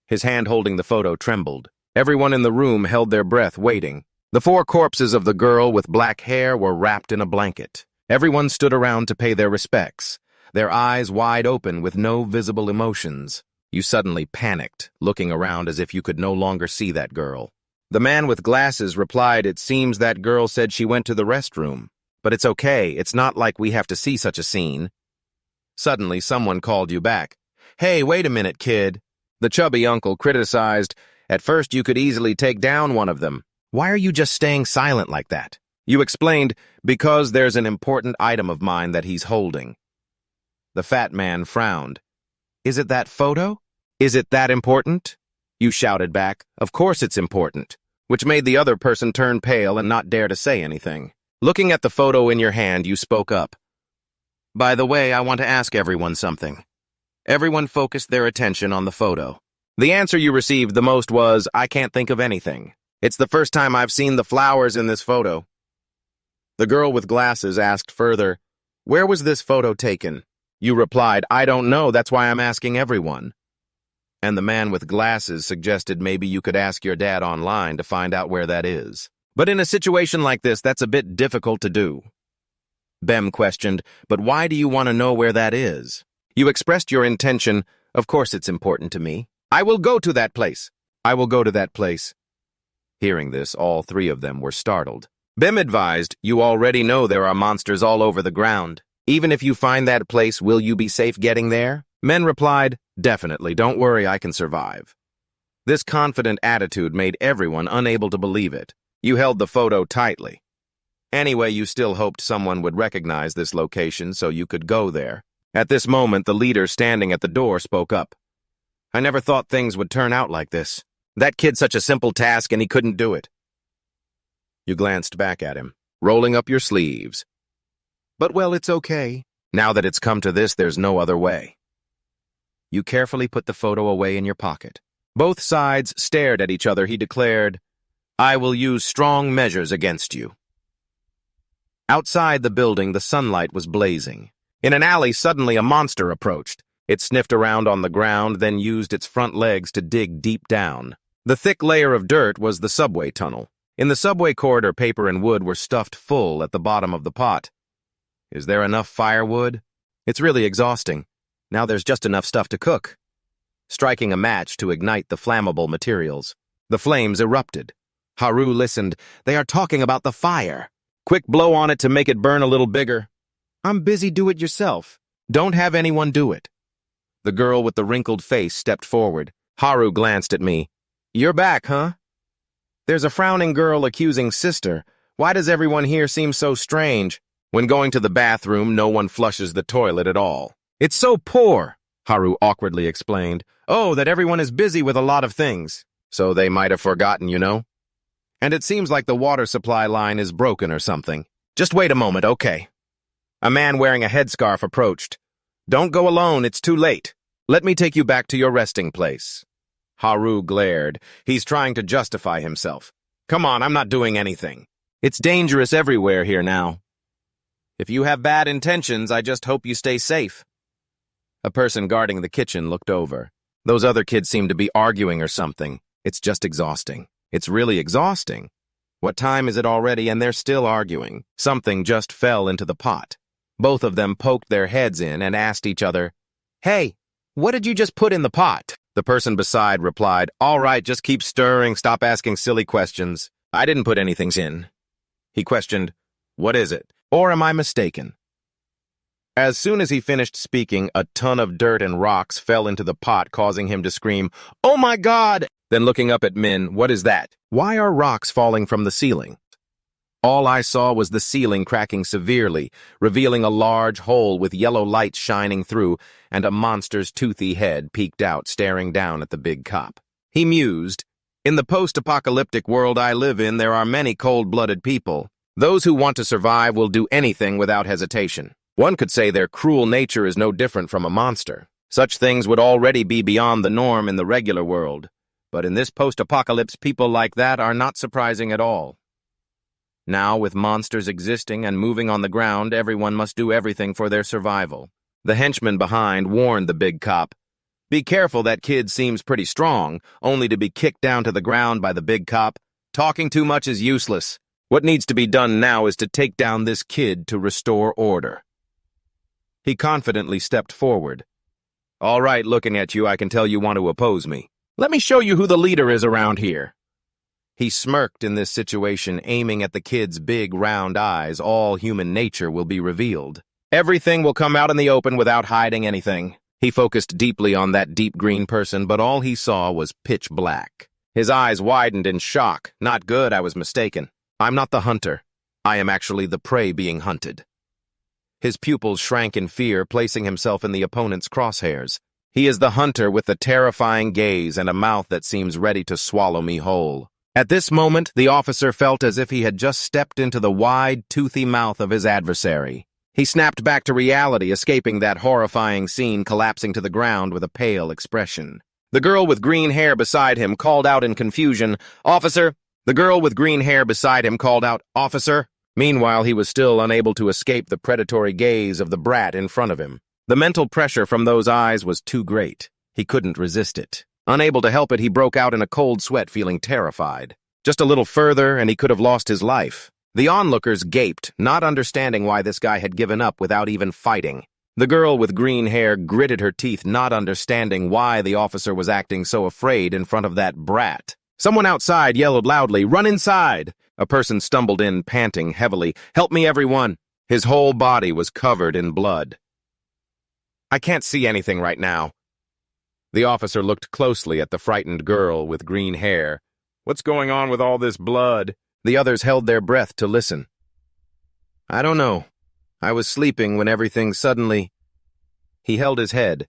A: His hand holding the photo trembled. Everyone in the room held their breath, waiting. The 4 corpses of the girl with black hair were wrapped in a blanket. Everyone stood around to pay their respects, their eyes wide open with no visible emotions. You suddenly panicked, looking around as if you could no longer see that girl. The man with glasses replied, it seems that girl said she went to the restroom. But it's okay, it's not like we have to see such a scene. Suddenly, someone called you back. Hey, wait a minute, kid. The chubby uncle criticized, at first you could easily take down one of them. Why are you just staying silent like that? You explained, because there's an important item of mine that he's holding. The fat man frowned. Is it that photo? Is it that important? You shouted back, of course it's important, which made the other person turn pale and not dare to say anything. Looking at the photo in your hand, you spoke up. By the way, I want to ask everyone something. Everyone focused their attention on the photo. The answer you received the most was, I can't think of anything. It's the first time I've seen the flowers in this photo. The girl with glasses asked further, where was this photo taken? You replied, I don't know, that's why I'm asking everyone. And the man with glasses suggested maybe you could ask your dad online to find out where that is. But in a situation like this, that's a bit difficult to do. Bem questioned, but why do you want to know where that is? You expressed your intention, of course it's important to me. I will go to that place. I will go to that place. Hearing this, all three of them were startled. Bem advised, you already know there are monsters all over the ground. Even if you find that place, will you be safe getting there? Men replied, definitely, don't worry, I can survive. This confident attitude made everyone unable to believe it. You held the photo tightly. Anyway, you still hoped someone would recognize this location so you could go there. At this moment, the leader standing at the door spoke up. I never thought things would turn out like this. That kid's such a simple task and he couldn't do it. You glanced back at him, rolling up your sleeves. But well, it's okay. Now that it's come to this, there's no other way. You carefully put the photo away in your pocket. Both sides stared at each other. He declared, I will use strong measures against you. Outside the building, the sunlight was blazing. In an alley, suddenly a monster approached. It sniffed around on the ground, then used its front legs to dig deep down. The thick layer of dirt was the subway tunnel. In the subway corridor, paper and wood were stuffed full at the bottom of the pot. Is there enough firewood? It's really exhausting. Now there's just enough stuff to cook. Striking a match to ignite the flammable materials. The flames erupted. Haru listened. They are talking about the fire. Quick blow on it to make it burn a little bigger. I'm busy, do it yourself. Don't have anyone do it. The girl with the wrinkled face stepped forward. Haru glanced at me. You're back, huh? There's a frowning girl accusing sister. Why does everyone here seem so strange? When going to the bathroom, no one flushes the toilet at all. It's so poor, Haru awkwardly explained. Oh, that everyone is busy with a lot of things. So they might have forgotten, you know? And it seems like the water supply line is broken or something. Just wait a moment, okay? A man wearing a headscarf approached. Don't go alone, it's too late. Let me take you back to your resting place. Haru glared. He's trying to justify himself. Come on, I'm not doing anything. It's dangerous everywhere here now. If you have bad intentions, I just hope you stay safe. A person guarding the kitchen looked over. Those other kids seem to be arguing or something. It's just exhausting. It's really exhausting. What time is it already and they're still arguing? Something just fell into the pot. Both of them poked their heads in and asked each other, Hey, what did you just put in the pot? The person beside replied, All right, just keep stirring, stop asking silly questions. I didn't put anything in. He questioned, What is it? Or am I mistaken? As soon as he finished speaking, a ton of dirt and rocks fell into the pot, causing him to scream, Oh my God! Then looking up at Min, what is that? Why are rocks falling from the ceiling? All I saw was the ceiling cracking severely, revealing a large hole with yellow light shining through, and a monster's toothy head peeked out, staring down at the big cop. He mused, In the post-apocalyptic world I live in, there are many cold-blooded people. Those who want to survive will do anything without hesitation. One could say their cruel nature is no different from a monster. Such things would already be beyond the norm in the regular world. But in this post-apocalypse, people like that are not surprising at all. Now, with monsters existing and moving on the ground, everyone must do everything for their survival. The henchman behind warned the big cop, Be careful, that kid seems pretty strong, only to be kicked down to the ground by the big cop. Talking too much is useless. What needs to be done now is to take down this kid to restore order. He confidently stepped forward. All right, looking at you, I can tell you want to oppose me. Let me show you who the leader is around here. He smirked in this situation, aiming at the kid's big, round eyes. All human nature will be revealed. Everything will come out in the open without hiding anything. He focused deeply on that deep green person, but all he saw was pitch black. His eyes widened in shock. Not good, I was mistaken. I'm not the hunter. I am actually the prey being hunted. His pupils shrank in fear, placing himself in the opponent's crosshairs. He is the hunter with the terrifying gaze and a mouth that seems ready to swallow me whole. At this moment, the officer felt as if he had just stepped into the wide, toothy mouth of his adversary. He snapped back to reality, escaping that horrifying scene, collapsing to the ground with a pale expression. The girl with green hair beside him called out in confusion, "Officer!" The girl with green hair beside him called out, "Officer!" Meanwhile, he was still unable to escape the predatory gaze of the brat in front of him. The mental pressure from those eyes was too great. He couldn't resist it. Unable to help it, he broke out in a cold sweat, feeling terrified. Just a little further, and he could have lost his life. The onlookers gaped, not understanding why this guy had given up without even fighting. The girl with green hair gritted her teeth, not understanding why the officer was acting so afraid in front of that brat. Someone outside yelled loudly, "Run inside!" A person stumbled in, panting heavily. "Help me, everyone!" His whole body was covered in blood. "I can't see anything right now." The officer looked closely at the frightened girl with green hair. "What's going on with all this blood?" The others held their breath to listen. "I don't know. I was sleeping when everything suddenly—" He held his head.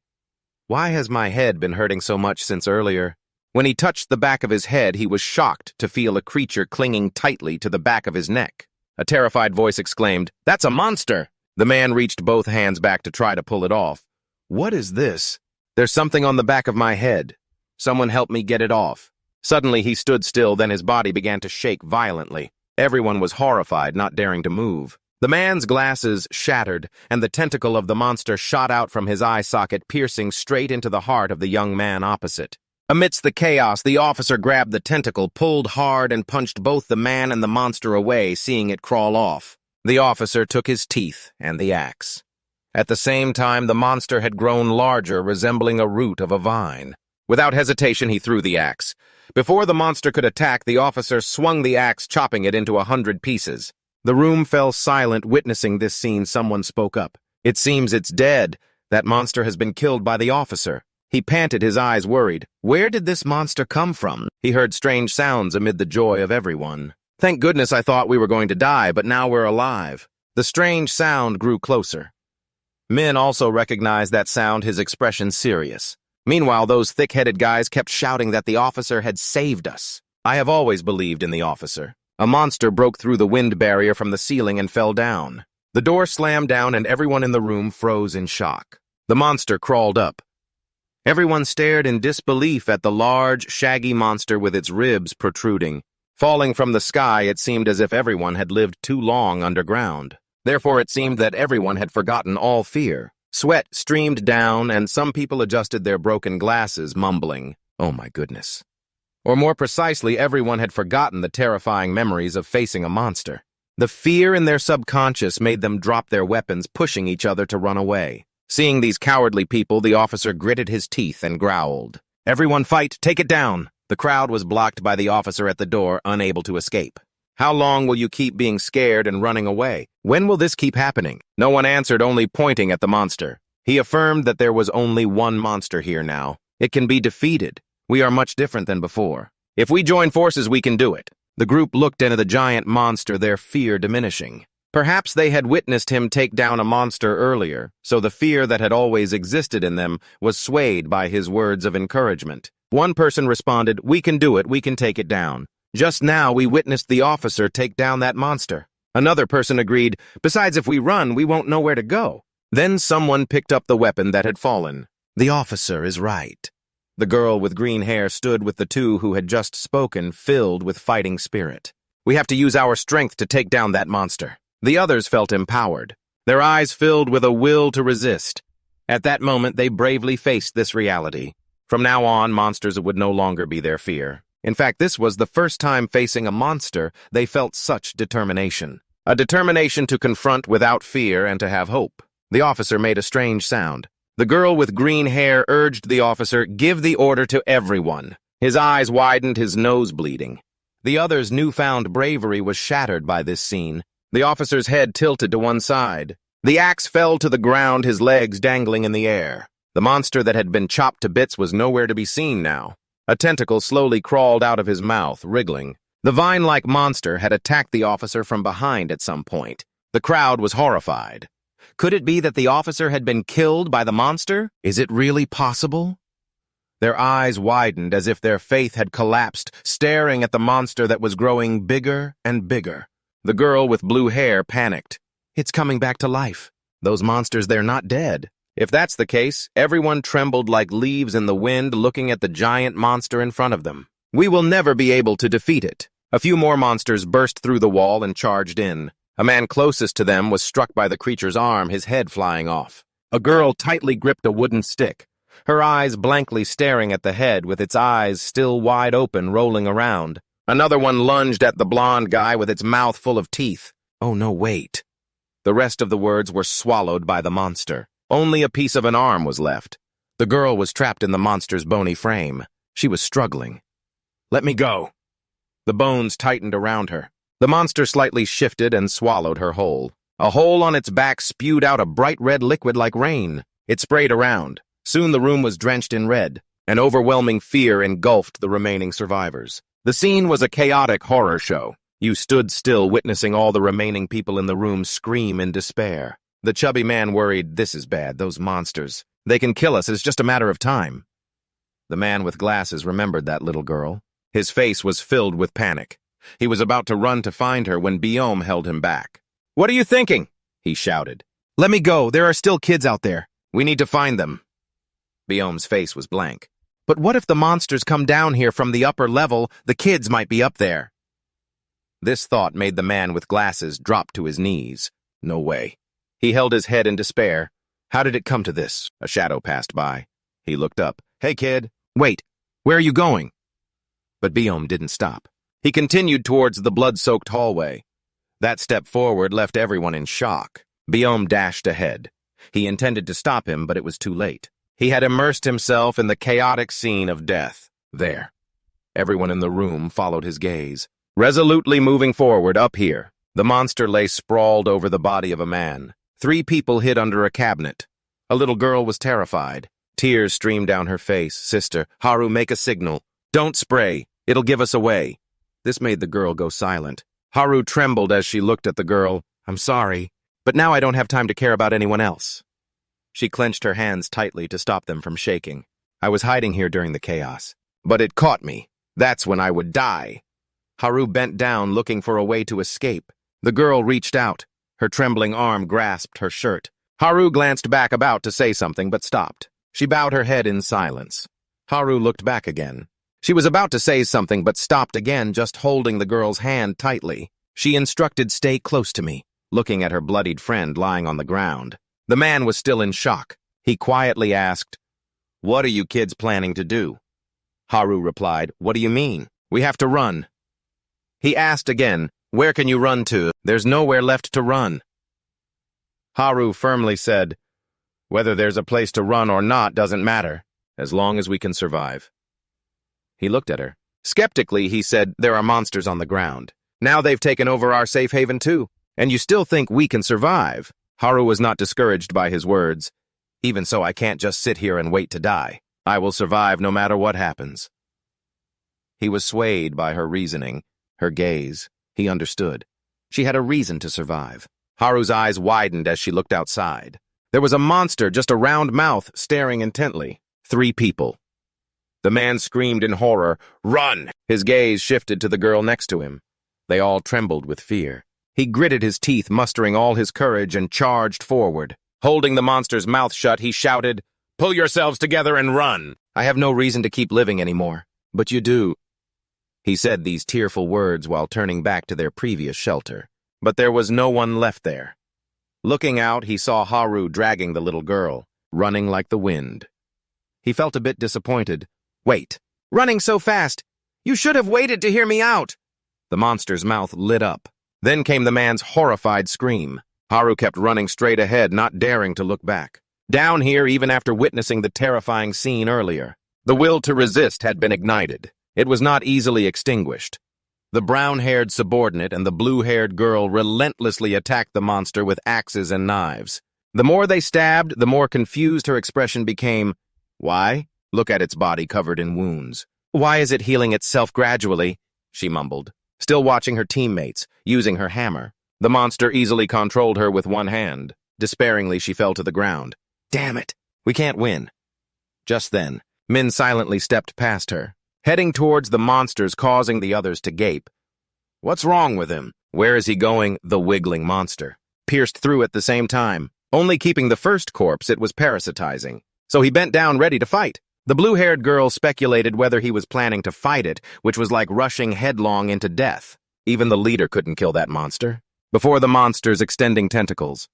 A: "Why has my head been hurting so much since earlier?" When he touched the back of his head, he was shocked to feel a creature clinging tightly to the back of his neck. A terrified voice exclaimed, "That's a monster!" The man reached both hands back to try to pull it off. "What is this? There's something on the back of my head. Someone help me get it off." Suddenly he stood still, then his body began to shake violently. Everyone was horrified, not daring to move. The man's glasses shattered, and the tentacle of the monster shot out from his eye socket, piercing straight into the heart of the young man opposite. Amidst the chaos, the officer grabbed the tentacle, pulled hard, and punched both the man and the monster away, seeing it crawl off. The officer took his teeth and the axe. At the same time, the monster had grown larger, resembling a root of a vine. Without hesitation, he threw the axe. Before the monster could attack, the officer swung the axe, chopping it into 100 pieces. The room fell silent, witnessing this scene. Someone spoke up. "It seems it's dead. That monster has been killed by the officer." He panted, his eyes worried. Where did this monster come from? He heard strange sounds amid the joy of everyone. "Thank goodness, I thought we were going to die, but now we're alive." The strange sound grew closer. Min also recognized that sound, his expression serious. Meanwhile, those thick-headed guys kept shouting that the officer had saved us. I have always believed in the officer. A monster broke through the wind barrier from the ceiling and fell down. The door slammed down and everyone in the room froze in shock. The monster crawled up. Everyone stared in disbelief at the large, shaggy monster with its ribs protruding. Falling from the sky, it seemed as if everyone had lived too long underground. Therefore, it seemed that everyone had forgotten all fear. Sweat streamed down, and some people adjusted their broken glasses, mumbling, "Oh my goodness." Or more precisely, everyone had forgotten the terrifying memories of facing a monster. The fear in their subconscious made them drop their weapons, pushing each other to run away. Seeing these cowardly people, the officer gritted his teeth and growled, "Everyone fight, take it down!" The crowd was blocked by the officer at the door, unable to escape. "How long will you keep being scared and running away? When will this keep happening?" No one answered, only pointing at the monster. He affirmed that there was only one monster here now. It can be defeated. We are much different than before. If we join forces, we can do it. The group looked into the giant monster, their fear diminishing. Perhaps they had witnessed him take down a monster earlier, so the fear that had always existed in them was swayed by his words of encouragement. One person responded, "We can do it, we can take it down. Just now we witnessed the officer take down that monster." Another person agreed, "Besides, if we run, we won't know where to go." Then someone picked up the weapon that had fallen. "The officer is right." The girl with green hair stood with the two who had just spoken, filled with fighting spirit. "We have to use our strength to take down that monster." The others felt empowered, their eyes filled with a will to resist. At that moment, they bravely faced this reality. From now on, monsters would no longer be their fear. In fact, this was the first time facing a monster they felt such determination. A determination to confront without fear and to have hope. The officer made a strange sound. The girl with green hair urged the officer, "Give the order to everyone." His eyes widened, his nose bleeding. The other's newfound bravery was shattered by this scene. The officer's head tilted to one side. The axe fell to the ground, his legs dangling in the air. The monster that had been chopped to bits was nowhere to be seen now. A tentacle slowly crawled out of his mouth, wriggling. The vine-like monster had attacked the officer from behind at some point. The crowd was horrified. Could it be that the officer had been killed by the monster? Is it really possible? Their eyes widened as if their faith had collapsed, staring at the monster that was growing bigger and bigger. The girl with blue hair panicked. "It's coming back to life." Those monsters, they're not dead. If that's the case, everyone trembled like leaves in the wind looking at the giant monster in front of them. We will never be able to defeat it. A few more monsters burst through the wall and charged in. A man closest to them was struck by the creature's arm, his head flying off. A girl tightly gripped a wooden stick, her eyes blankly staring at the head with its eyes still wide open, rolling around. Another one lunged at the blonde guy with its mouth full of teeth. Oh no, wait. The rest of the words were swallowed by the monster. Only a piece of an arm was left. The girl was trapped in the monster's bony frame. She was struggling. Let me go. The bones tightened around her. The monster slightly shifted and swallowed her whole. A hole on its back spewed out a bright red liquid like rain. It sprayed around. Soon the room was drenched in red. An overwhelming fear engulfed the remaining survivors. The scene was a chaotic horror show. You stood still, witnessing all the remaining people in the room scream in despair. The chubby man worried, "This is bad, those monsters. They can kill us, it's just a matter of time." The man with glasses remembered that little girl. His face was filled with panic. He was about to run to find her when Biome held him back. "What are you thinking?" he shouted. "Let me go, there are still kids out there. We need to find them." Biome's face was blank. "But what if the monsters come down here from the upper level? The kids might be up there." This thought made the man with glasses drop to his knees. No way. He held his head in despair. How did it come to this? A shadow passed by. He looked up. "Hey, kid. Wait. Where are you going?" But Biome didn't stop. He continued towards the blood-soaked hallway. That step forward left everyone in shock. Biome dashed ahead. He intended to stop him, but it was too late. He had immersed himself in the chaotic scene of death. There. Everyone in the room followed his gaze. Resolutely moving forward, up here, the monster lay sprawled over the body of a man. 3 people hid under a cabinet. A little girl was terrified. Tears streamed down her face. "Sister, Haru, make a signal. Don't spray. It'll give us away." This made the girl go silent. Haru trembled as she looked at the girl. "I'm sorry, but now I don't have time to care about anyone else." She clenched her hands tightly to stop them from shaking. "I was hiding here during the chaos, but it caught me. That's when I would die." Haru bent down, looking for a way to escape. The girl reached out. Her trembling arm grasped her shirt. Haru glanced back about to say something, but stopped. She bowed her head in silence. Haru looked back again. She was about to say something, but stopped again, just holding the girl's hand tightly. She instructed, "Stay close to me," looking at her bloodied friend lying on the ground. The man was still in shock. He quietly asked, "What are you kids planning to do?" Haru replied, "What do you mean? We have to run." He asked again, "Where can you run to? There's nowhere left to run." Haru firmly said, "Whether there's a place to run or not doesn't matter, as long as we can survive." He looked at her. Skeptically, he said, "There are monsters on the ground. Now they've taken over our safe haven too, and you still think we can survive?" Haru was not discouraged by his words. "Even so, I can't just sit here and wait to die. I will survive no matter what happens." He was swayed by her reasoning, her gaze. He understood. She had a reason to survive. Haru's eyes widened as she looked outside. There was a monster, just a round mouth, staring intently. 3 people. The man screamed in horror, "Run!" His gaze shifted to the girl next to him. They all trembled with fear. He gritted his teeth, mustering all his courage, and charged forward. Holding the monster's mouth shut, he shouted, "Pull yourselves together and run! I have no reason to keep living anymore." "But you do." He said these tearful words while turning back to their previous shelter. But there was no one left there. Looking out, he saw Haru dragging the little girl, running like the wind. He felt a bit disappointed. "Wait, running so fast! You should have waited to hear me out!" The monster's mouth lit up. Then came the man's horrified scream. Haru kept running straight ahead, not daring to look back. Down here, even after witnessing the terrifying scene earlier, the will to resist had been ignited. It was not easily extinguished. The brown-haired subordinate and the blue-haired girl relentlessly attacked the monster with axes and knives. The more they stabbed, the more confused her expression became. "Why? Look at its body covered in wounds. Why is it healing itself gradually?" she mumbled, still watching her teammates, using her hammer. The monster easily controlled her with one hand. Despairingly, she fell to the ground. "Damn it! We can't win." Just then, Min silently stepped past her, heading towards the monsters, causing the others to gape. "What's wrong with him? Where is he going?" The wiggling monster pierced through at the same time. only keeping the first corpse it was parasitizing. So he bent down ready to fight. The blue-haired girl speculated whether he was planning to fight it, which was like rushing headlong into death. Even the leader couldn't kill that monster. Before the monster's extending tentacles,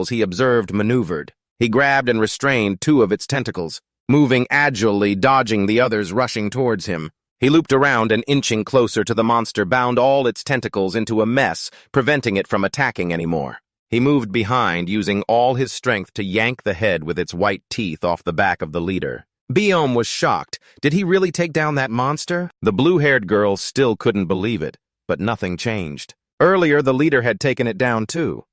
A: he observed maneuvered. He grabbed and restrained two of its tentacles, moving agilely, dodging the others rushing towards him. He looped around and inching closer to the monster, bound all its tentacles into a mess, preventing it from attacking anymore. He moved behind, using all his strength to yank the head with its white teeth off the back of the leader. Biome was shocked. Did he really take down that monster? The blue-haired girl still couldn't believe it, but nothing changed. Earlier, the leader had taken it down too.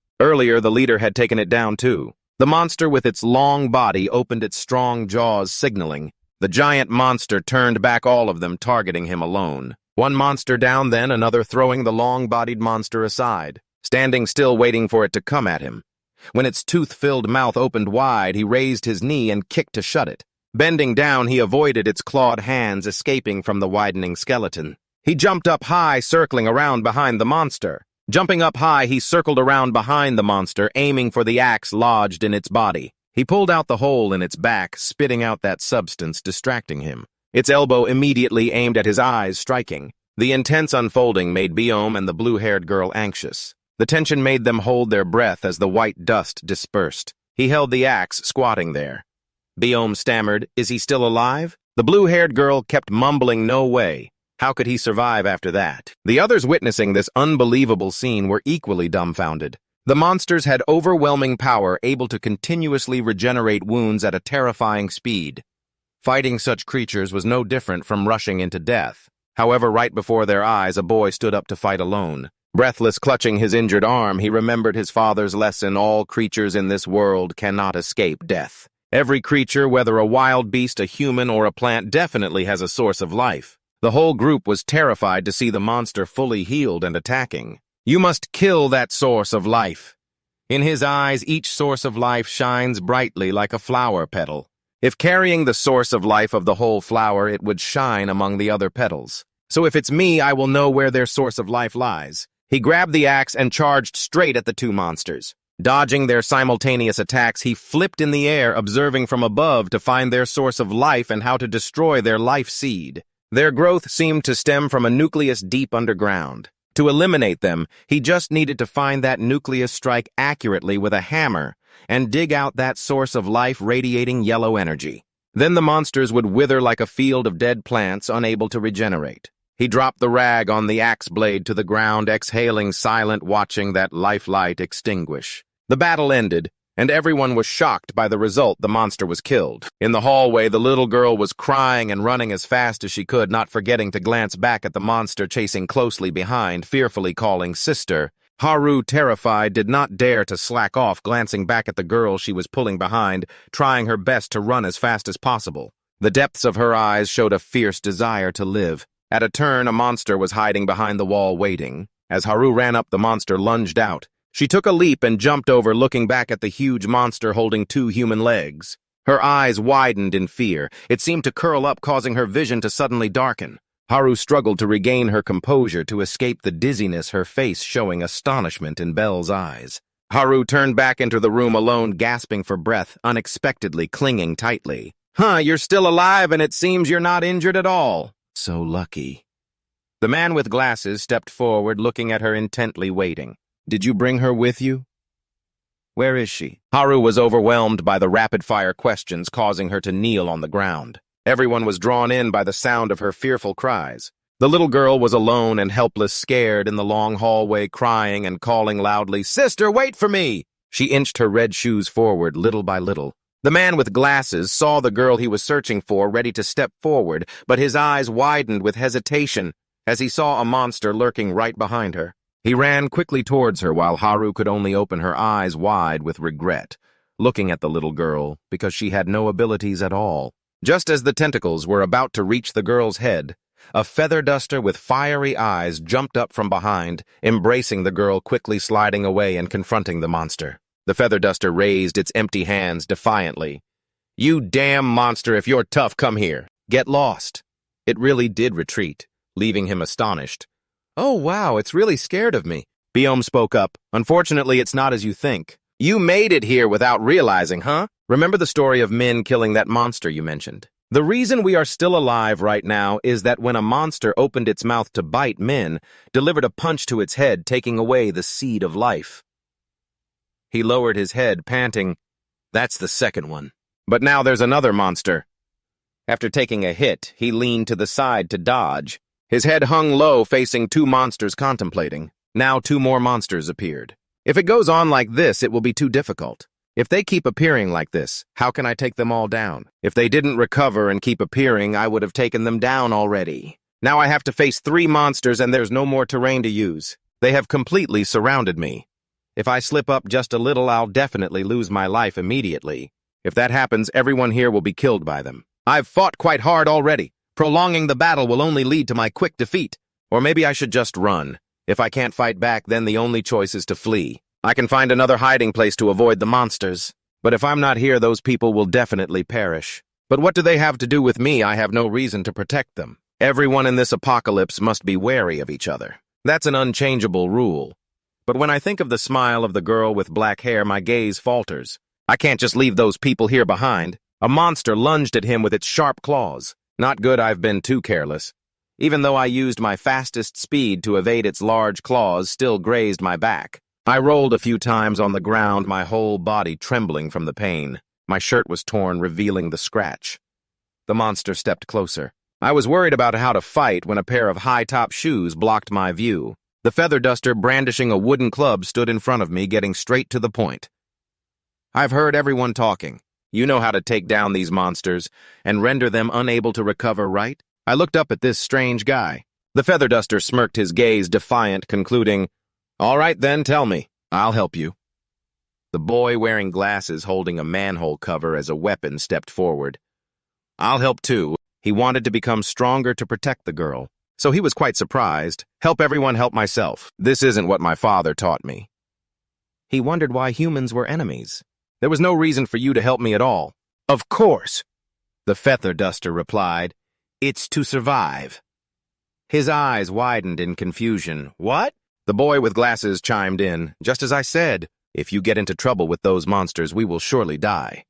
A: The monster with its long body opened its strong jaws, signaling. The giant monster turned back all of them, targeting him alone. One monster down, then another, throwing the long-bodied monster aside, standing still waiting for it to come at him. When its tooth-filled mouth opened wide, he raised his knee and kicked to shut it. Bending down, he avoided its clawed hands escaping from the widening skeleton. He jumped up high, circling around behind the monster. Jumping up high, he circled around behind the monster, aiming for the axe lodged in its body. He pulled out the hole in its back, spitting out that substance, distracting him. Its elbow immediately aimed at his eyes, striking. The intense unfolding made Biome and the blue-haired girl anxious. The tension made them hold their breath as the white dust dispersed. He held the axe, squatting there. Biome stammered, "Is he still alive?" The blue-haired girl kept mumbling, "No way." How could he survive after that? The others witnessing this unbelievable scene were equally dumbfounded. The monsters had overwhelming power, able to continuously regenerate wounds at a terrifying speed. Fighting such creatures was no different from rushing into death. However, right before their eyes, a boy stood up to fight alone. Breathless, clutching his injured arm, he remembered his father's lesson: all creatures in this world cannot escape death. Every creature, whether a wild beast, a human, or a plant, definitely has a source of life. The whole group was terrified to see the monster fully healed and attacking. You must kill that source of life. In his eyes, each source of life shines brightly like a flower petal. If carrying the source of life of the whole flower, it would shine among the other petals. So if it's me, I will know where their source of life lies. He grabbed the axe and charged straight at the two monsters. Dodging their simultaneous attacks, he flipped in the air, observing from above to find their source of life and how to destroy their life seed. Their growth seemed to stem from a nucleus deep underground. To eliminate them, he just needed to find that nucleus, strike accurately with a hammer, and dig out that source of life radiating yellow energy. Then the monsters would wither like a field of dead plants, unable to regenerate. He dropped the rag on the axe blade to the ground, exhaling silent, watching that lifeline extinguish. The battle ended, and everyone was shocked by the result. The monster was killed. In the hallway, the little girl was crying and running as fast as she could, not forgetting to glance back at the monster chasing closely behind, fearfully calling "Sister." Haru, terrified, did not dare to slack off, glancing back at the girl she was pulling behind, trying her best to run as fast as possible. The depths of her eyes showed a fierce desire to live. At a turn, a monster was hiding behind the wall, waiting. As Haru ran up, the monster lunged out. She took a leap and jumped over, looking back at the huge monster holding two human legs. Her eyes widened in fear. It seemed to curl up, causing her vision to suddenly darken. Haru struggled to regain her composure to escape the dizziness, her face showing astonishment in Belle's eyes. Haru turned back into the room alone, gasping for breath, unexpectedly clinging tightly. You're still alive, and it seems you're not injured at all." "So lucky." The man with glasses stepped forward, looking at her intently, waiting. "Did you bring her with you?" "Where is she?" Haru was overwhelmed by the rapid-fire questions, causing her to kneel on the ground. Everyone was drawn in by the sound of her fearful cries. The little girl was alone and helpless, scared in the long hallway, crying and calling loudly, "Sister, wait for me!" She inched her red shoes forward, little by little. The man with glasses saw the girl he was searching for, ready to step forward, but his eyes widened with hesitation as he saw a monster lurking right behind her. He ran quickly towards her, while Haru could only open her eyes wide with regret, looking at the little girl, because she had no abilities at all. Just as the tentacles were about to reach the girl's head, a feather duster with fiery eyes jumped up from behind, embracing the girl, quickly sliding away and confronting the monster. The feather duster raised its empty hands defiantly. "You damn monster, if you're tough, come here. Get lost." It really did retreat, leaving him astonished. "Oh wow, it's really scared of me." Biome spoke up. Unfortunately, it's not as you think. You made it here without realizing, huh? Remember the story of Min killing that monster you mentioned? The reason we are still alive right now is that when a monster opened its mouth to bite Min, delivered a punch to its head, taking away the seed of life. He lowered his head, panting. That's the second one. But now there's another monster. After taking a hit, he leaned to the side to dodge. His head hung low, facing two monsters contemplating. Now 2 more monsters appeared. If it goes on like this, it will be too difficult. If they keep appearing like this, how can I take them all down? If they didn't recover and keep appearing, I would have taken them down already. Now I have to face 3 monsters and there's no more terrain to use. They have completely surrounded me. If I slip up just a little, I'll definitely lose my life immediately. If that happens, everyone here will be killed by them. I've fought quite hard already. Prolonging the battle will only lead to my quick defeat. Or maybe I should just run. If I can't fight back, then the only choice is to flee. I can find another hiding place to avoid the monsters. But if I'm not here, those people will definitely perish. But what do they have to do with me? I have no reason to protect them. Everyone in this apocalypse must be wary of each other. That's an unchangeable rule. But when I think of the smile of the girl with black hair, my gaze falters. I can't just leave those people here behind. A monster lunged at him with its sharp claws. Not good I've been too careless. Even though I used my fastest speed to evade its large claws, still grazed my back. I rolled a few times on the ground, my whole body trembling from the pain. My shirt was torn, revealing the scratch. The monster stepped closer. I was worried about how to fight when a pair of high-top shoes blocked my view. The feather duster, brandishing a wooden club, stood in front of me, getting straight to the point. I've heard everyone talking. You know how to take down these monsters and render them unable to recover, right? I looked up at this strange guy. The feather duster smirked, his gaze defiant, concluding, All right then, tell me. I'll help you. The boy wearing glasses holding a manhole cover as a weapon stepped forward. I'll help too. He wanted to become stronger to protect the girl, so he was quite surprised. Help everyone, help myself. This isn't what my father taught me. He wondered why humans were enemies. There was no reason for you to help me at all. Of course, the feather duster replied. It's to survive. His eyes widened in confusion. What? The boy with glasses chimed in. Just as I said, if you get into trouble with those monsters, we will surely die.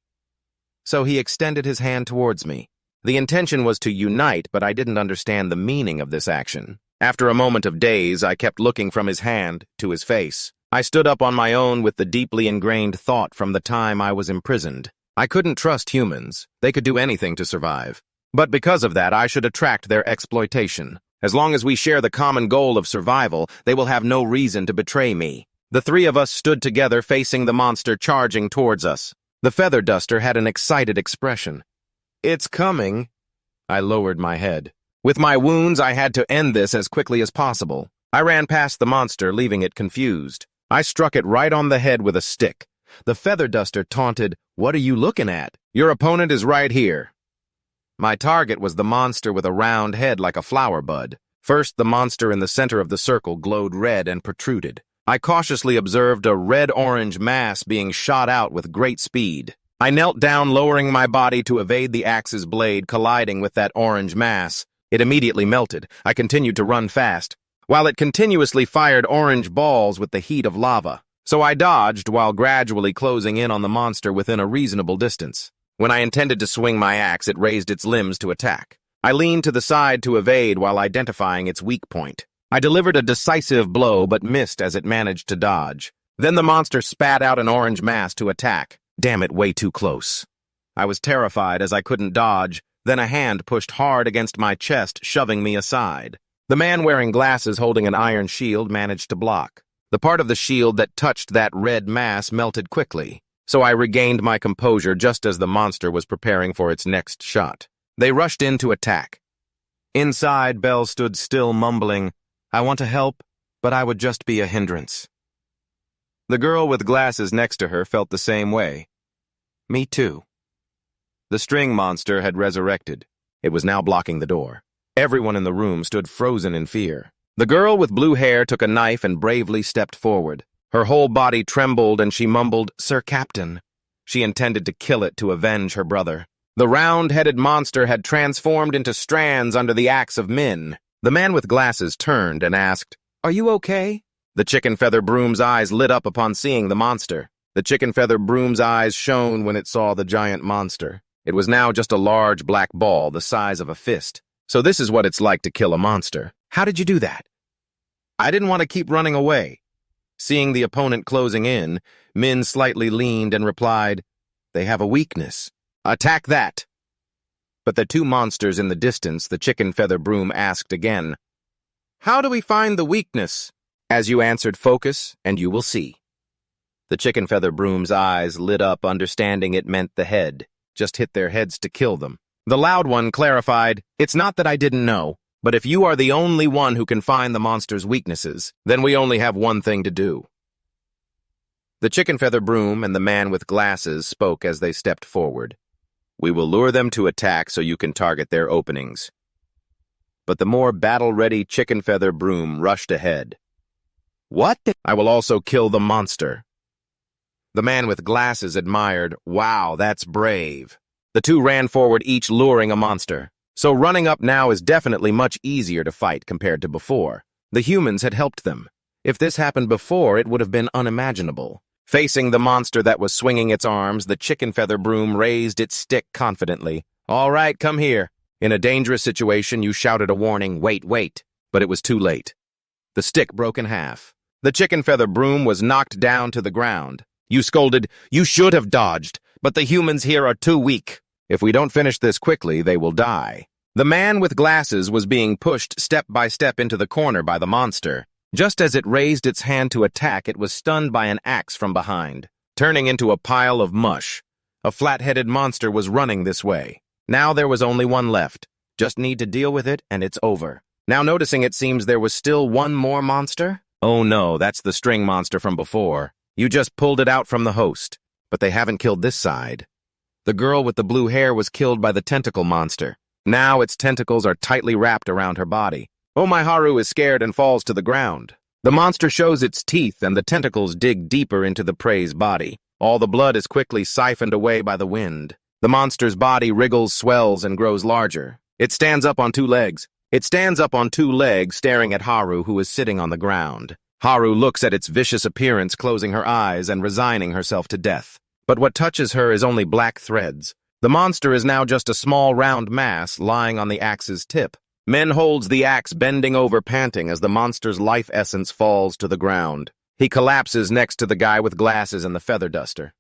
A: So he extended his hand towards me. The intention was to unite, but I didn't understand the meaning of this action. After a moment of daze, I kept looking from his hand to his face. I stood up on my own with the deeply ingrained thought from the time I was imprisoned. I couldn't trust humans. They could do anything to survive. But because of that, I should attract their exploitation. As long as we share the common goal of survival, they will have no reason to betray me. The 3 of us stood together, facing the monster charging towards us. The feather duster had an excited expression. It's coming. I lowered my head. With my wounds, I had to end this as quickly as possible. I ran past the monster, leaving it confused. I struck it right on the head with a stick. The feather duster taunted, What are you looking at? Your opponent is right here. My target was the monster with a round head like a flower bud. First, the monster in the center of the circle glowed red and protruded. I cautiously observed a red-orange mass being shot out with great speed. I knelt down, lowering my body to evade the axe's blade colliding with that orange mass. It immediately melted. I continued to run fast, while it continuously fired orange balls with the heat of lava. So I dodged while gradually closing in on the monster within a reasonable distance. When I intended to swing my axe, it raised its limbs to attack. I leaned to the side to evade while identifying its weak point. I delivered a decisive blow but missed as it managed to dodge. Then the monster spat out an orange mass to attack. Damn it, way too close. I was terrified as I couldn't dodge. Then a hand pushed hard against my chest, shoving me aside. The man wearing glasses holding an iron shield managed to block. The part of the shield that touched that red mass melted quickly. So I regained my composure just as the monster was preparing for its next shot. They rushed in to attack. Inside, Belle stood still, mumbling, I want to help, but I would just be a hindrance. The girl with glasses next to her felt the same way. Me too. The string monster had resurrected. It was now blocking the door. Everyone in the room stood frozen in fear. The girl with blue hair took a knife and bravely stepped forward. Her whole body trembled and she mumbled, Sir Captain. She intended to kill it to avenge her brother. The round-headed monster had transformed into strands under the axe of Min. The man with glasses turned and asked, Are you okay? The chicken feather broom's eyes lit up upon seeing the monster. The chicken feather broom's eyes shone when it saw the giant monster. It was now just a large black ball the size of a fist. So this is what it's like to kill a monster. How did you do that? I didn't want to keep running away. Seeing the opponent closing in, Min slightly leaned and replied, "They have a weakness. Attack that." But the two monsters in the distance, the chicken feather broom asked again, "How do we find the weakness?" As you answered, focus, and you will see. The chicken feather broom's eyes lit up, understanding it meant the head. Just hit their heads to kill them. The loud one clarified, "It's not that I didn't know, but if you are the only one who can find the monster's weaknesses, then we only have one thing to do." The chicken feather broom and the man with glasses spoke as they stepped forward. "We will lure them to attack so you can target their openings." But the more battle-ready chicken feather broom rushed ahead. "What? I will also kill the monster." The man with glasses admired, "Wow, that's brave." The two ran forward, each luring a monster. So running up now is definitely much easier to fight compared to before. The humans had helped them. If this happened before, it would have been unimaginable. Facing the monster that was swinging its arms, the chicken feather broom raised its stick confidently. "All right, come here." In a dangerous situation, you shouted a warning, "Wait, wait," but it was too late. The stick broke in half. The chicken feather broom was knocked down to the ground. You scolded, "You should have dodged, but the humans here are too weak. If we don't finish this quickly, they will die." The man with glasses was being pushed step by step into the corner by the monster. Just as it raised its hand to attack, it was stunned by an axe from behind, turning into a pile of mush. A flat-headed monster was running this way. Now there was only one left. Just need to deal with it, and it's over. Now noticing it seems there was still one more monster? Oh no, that's the string monster from before. You just pulled it out from the host. But they haven't killed this side. The girl with the blue hair was killed by the tentacle monster. Now its tentacles are tightly wrapped around her body. Oh my, Haru is scared and falls to the ground. The monster shows its teeth and the tentacles dig deeper into the prey's body. All the blood is quickly siphoned away by the wind. The monster's body wriggles, swells, and grows larger. It stands up on two legs. Staring at Haru, who is sitting on the ground. Haru looks at its vicious appearance, closing her eyes and resigning herself to death. But what touches her is only black threads. The monster is now just a small round mass lying on the axe's tip. Men holds the axe, bending over, panting as the monster's life essence falls to the ground. He collapses next to the guy with glasses and the feather duster.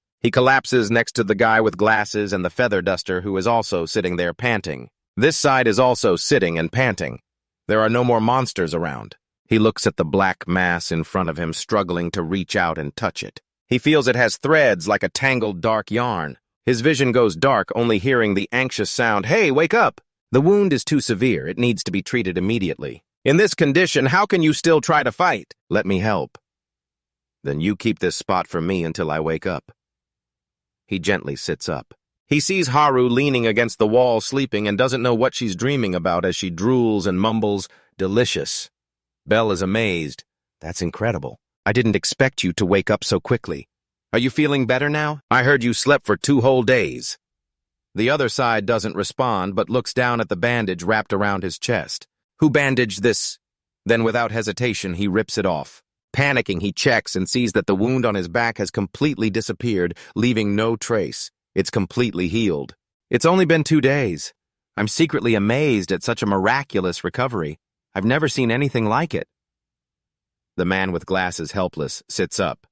A: Who is also sitting there panting. This side is also sitting and panting. There are no more monsters around. He looks at the black mass in front of him, struggling to reach out and touch it. He feels it has threads like a tangled dark yarn. His vision goes dark, only hearing the anxious sound, "Hey, wake up!" The wound is too severe. It needs to be treated immediately. "In this condition, how can you still try to fight?" "Let me help." "Then you keep this spot for me until I wake up." He gently sits up. He sees Haru leaning against the wall, sleeping, and doesn't know what she's dreaming about as she drools and mumbles, "Delicious." Belle is amazed. "That's incredible. I didn't expect you to wake up so quickly. Are you feeling better now? I heard you slept for 2 whole days. The other side doesn't respond, but looks down at the bandage wrapped around his chest. "Who bandaged this?" Then without hesitation, he rips it off. Panicking, he checks and sees that the wound on his back has completely disappeared, leaving no trace. It's completely healed. "It's only been 2 days. I'm secretly amazed at such a miraculous recovery. I've never seen anything like it." The man with glasses, helpless, sits up.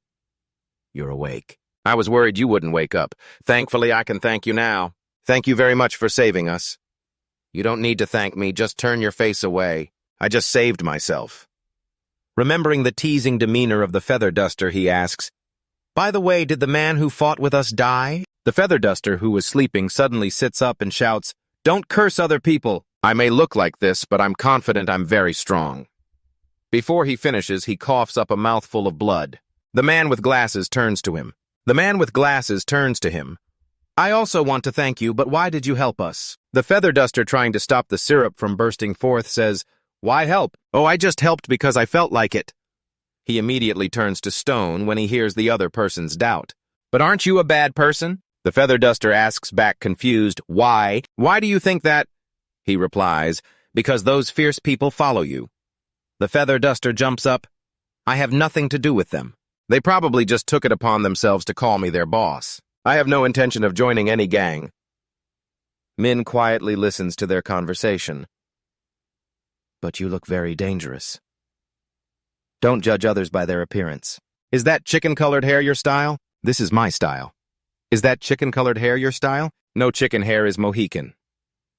A: "You're awake. I was worried you wouldn't wake up. Thankfully, I can thank you now. Thank you very much for saving us." "You don't need to thank me. Just turn your face away. I just saved myself." Remembering the teasing demeanor of the feather duster, he asks, "By the way, did the man who fought with us die?" The feather duster, who was sleeping, suddenly sits up and shouts, "Don't curse other people. I may look like this, but I'm confident I'm very strong." Before he finishes, he coughs up a mouthful of blood. The man with glasses turns to him. "I also want to thank you, but why did you help us?" The feather duster, trying to stop the syrup from bursting forth, says, "Why help? Oh, I just helped because I felt like it." He immediately turns to stone when he hears the other person's doubt. "But aren't you a bad person?" The feather duster asks back, confused, "Why? Why do you think that?" He replies, "Because those fierce people follow you." The feather duster jumps up. I have nothing to do with them. They probably just took it upon themselves to call me their boss. I have no intention of joining any gang. Min quietly listens to their conversation. But you look very dangerous. Don't judge others by their appearance. Is that chicken-colored hair your style? This is my style. Is that chicken-colored hair your style? No, chicken hair is Mohican.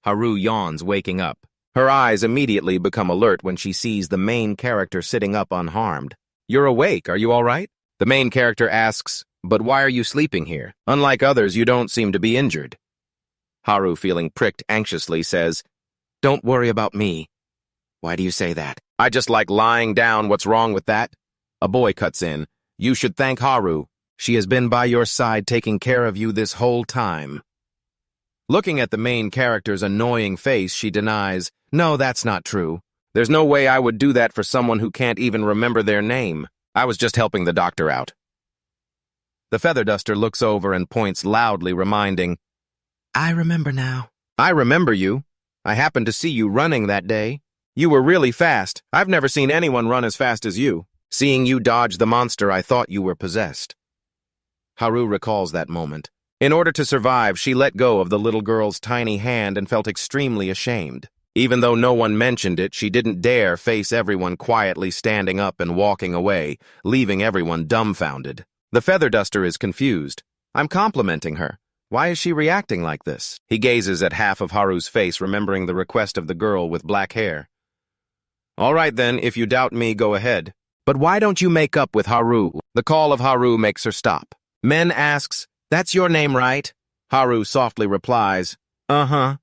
A: Haru yawns, waking up. Her eyes immediately become alert when she sees the main character sitting up unharmed. You're awake, are you all right? The main character asks, but why are you sleeping here? Unlike others, you don't seem to be injured. Haru, feeling pricked anxiously, says, Don't worry about me. Why do you say that? I just like lying down. What's wrong with that? A boy cuts in. You should thank Haru. She has been by your side taking care of you this whole time. Looking at the main character's annoying face, she denies, No, that's not true. There's no way I would do that for someone who can't even remember their name. I was just helping the doctor out. The feather duster looks over and points loudly, reminding, I remember now. I remember you. I happened to see you running that day. You were really fast. I've never seen anyone run as fast as you. Seeing you dodge the monster, I thought you were possessed. Haru recalls that moment. In order to survive, she let go of the little girl's tiny hand and felt extremely ashamed. Even though no one mentioned it, she didn't dare face everyone quietly standing up and walking away, leaving everyone dumbfounded. The feather duster is confused. I'm complimenting her. Why is she reacting like this? He gazes at half of Haru's face, remembering the request of the girl with black hair. All right then, if you doubt me, go ahead. But why don't you make up with Haru? The call of Haru makes her stop. Men asks, That's your name, right? Haru softly replies, Uh-huh.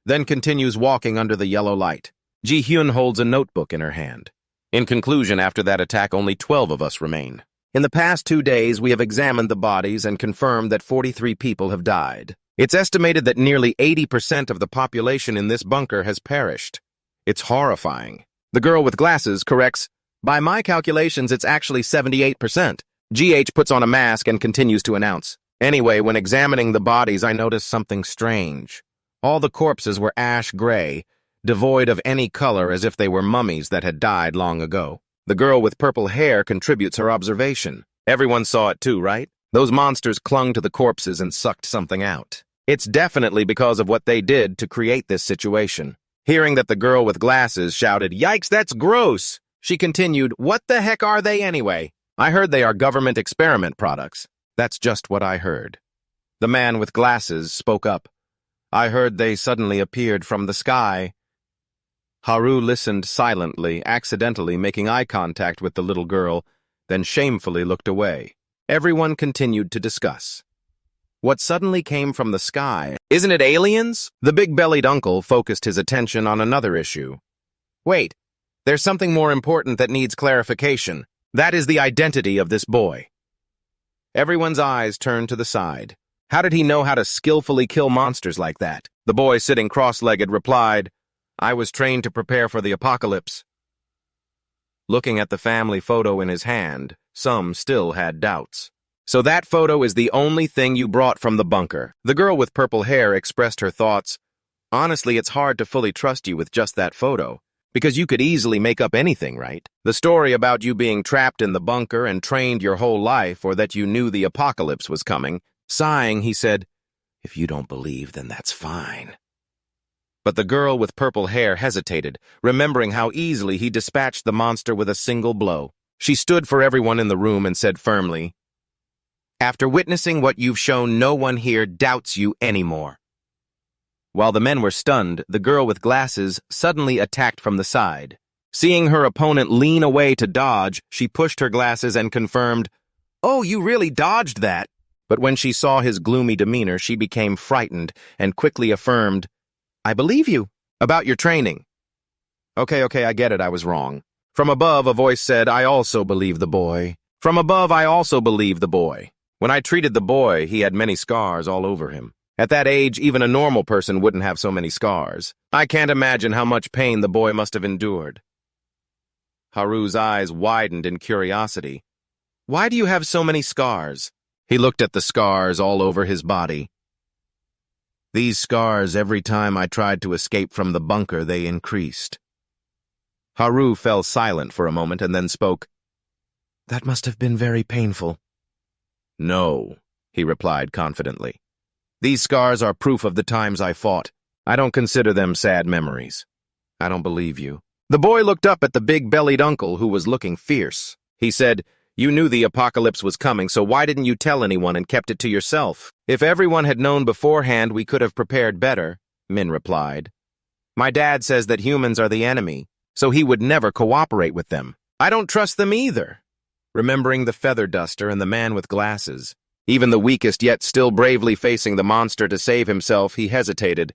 A: Then continues walking under the yellow light. Ji-hyun holds a notebook in her hand. In conclusion, after that attack, only 12 of us remain. In the past 2 days, we have examined the bodies and confirmed that 43 people have died. It's estimated that nearly 80% of the population in this bunker has perished. It's horrifying. The girl with glasses corrects, By my calculations, it's actually 78%. GH puts on a mask and continues to announce, Anyway, when examining the bodies, I noticed something strange. All the corpses were ash gray, devoid of any color, as if they were mummies that had died long ago. The girl with purple hair contributes her observation. Everyone saw it too, right? Those monsters clung to the corpses and sucked something out. It's definitely because of what they did to create this situation. Hearing that the girl with glasses shouted, Yikes, that's gross! She continued, What the heck are they anyway? I heard they are government experiment products. That's just what I heard. The man with glasses spoke up. I heard they suddenly appeared from the sky. Haru listened silently, accidentally making eye contact with the little girl, then shamefully looked away. Everyone continued to discuss. What suddenly came from the sky? Isn't it aliens? The big-bellied uncle focused his attention on another issue. Wait, there's something more important that needs clarification. That is the identity of this boy. Everyone's eyes turned to the side. How did he know how to skillfully kill monsters like that? The boy sitting cross-legged replied, I was trained to prepare for the apocalypse. Looking at the family photo in his hand, some still had doubts. So that photo is the only thing you brought from the bunker. The girl with purple hair expressed her thoughts. Honestly, it's hard to fully trust you with just that photo, because you could easily make up anything, right? The story about you being trapped in the bunker and trained your whole life, or that you knew the apocalypse was coming. Sighing, he said, If you don't believe, then that's fine. But the girl with purple hair hesitated, remembering how easily he dispatched the monster with a single blow. She stood for everyone in the room and said firmly, After witnessing what you've shown, no one here doubts you anymore. While the men were stunned, the girl with glasses suddenly attacked from the side. Seeing her opponent lean away to dodge, she pushed her glasses and confirmed, Oh, you really dodged that. But when she saw his gloomy demeanor, she became frightened and quickly affirmed, I believe you, about your training. Okay, I get it, I was wrong. From above, a voice said, I also believe the boy. From above, I also believe the boy. When I treated the boy, he had many scars all over him. At that age, even a normal person wouldn't have so many scars. I can't imagine how much pain the boy must have endured. Haru's eyes widened in curiosity. Why do you have so many scars? He looked at the scars all over his body. These scars, every time I tried to escape from the bunker, they increased. Haru fell silent for a moment and then spoke. That must have been very painful. No, he replied confidently. These scars are proof of the times I fought. I don't consider them sad memories. I don't believe you. The boy looked up at the big-bellied uncle who was looking fierce. He said, You knew the apocalypse was coming, so why didn't you tell anyone and kept it to yourself? If everyone had known beforehand, we could have prepared better, Min replied. My dad says that humans are the enemy, so he would never cooperate with them. I don't trust them either. Remembering the feather duster and the man with glasses, even the weakest yet still bravely facing the monster to save himself, he hesitated.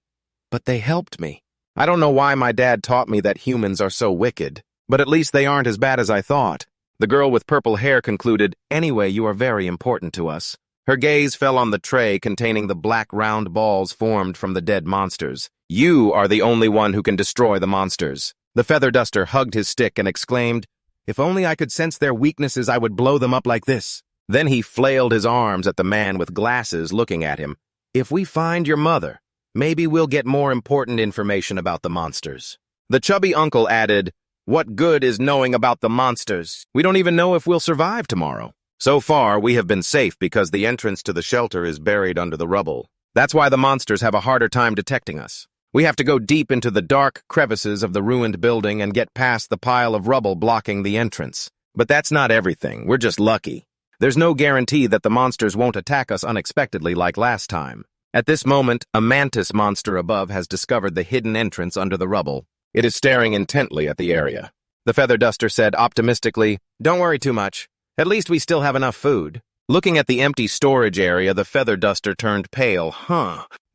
A: But they helped me. I don't know why my dad taught me that humans are so wicked, but at least they aren't as bad as I thought. The girl with purple hair concluded, Anyway, you are very important to us. Her gaze fell on the tray containing the black round balls formed from the dead monsters. You are the only one who can destroy the monsters. The feather duster hugged his stick and exclaimed, If only I could sense their weaknesses, I would blow them up like this. Then he flailed his arms at the man with glasses looking at him. If we find your mother, maybe we'll get more important information about the monsters. The chubby uncle added, What good is knowing about the monsters? We don't even know if we'll survive tomorrow. So far, we have been safe because the entrance to the shelter is buried under the rubble. That's why the monsters have a harder time detecting us. We have to go deep into the dark crevices of the ruined building and get past the pile of rubble blocking the entrance. But that's not everything. We're just lucky. There's no guarantee that the monsters won't attack us unexpectedly like last time. At this moment, a mantis monster above has discovered the hidden entrance under the rubble. It is staring intently at the area. The feather duster said optimistically, Don't worry too much. At least we still have enough food. Looking at the empty storage area, the feather duster turned pale.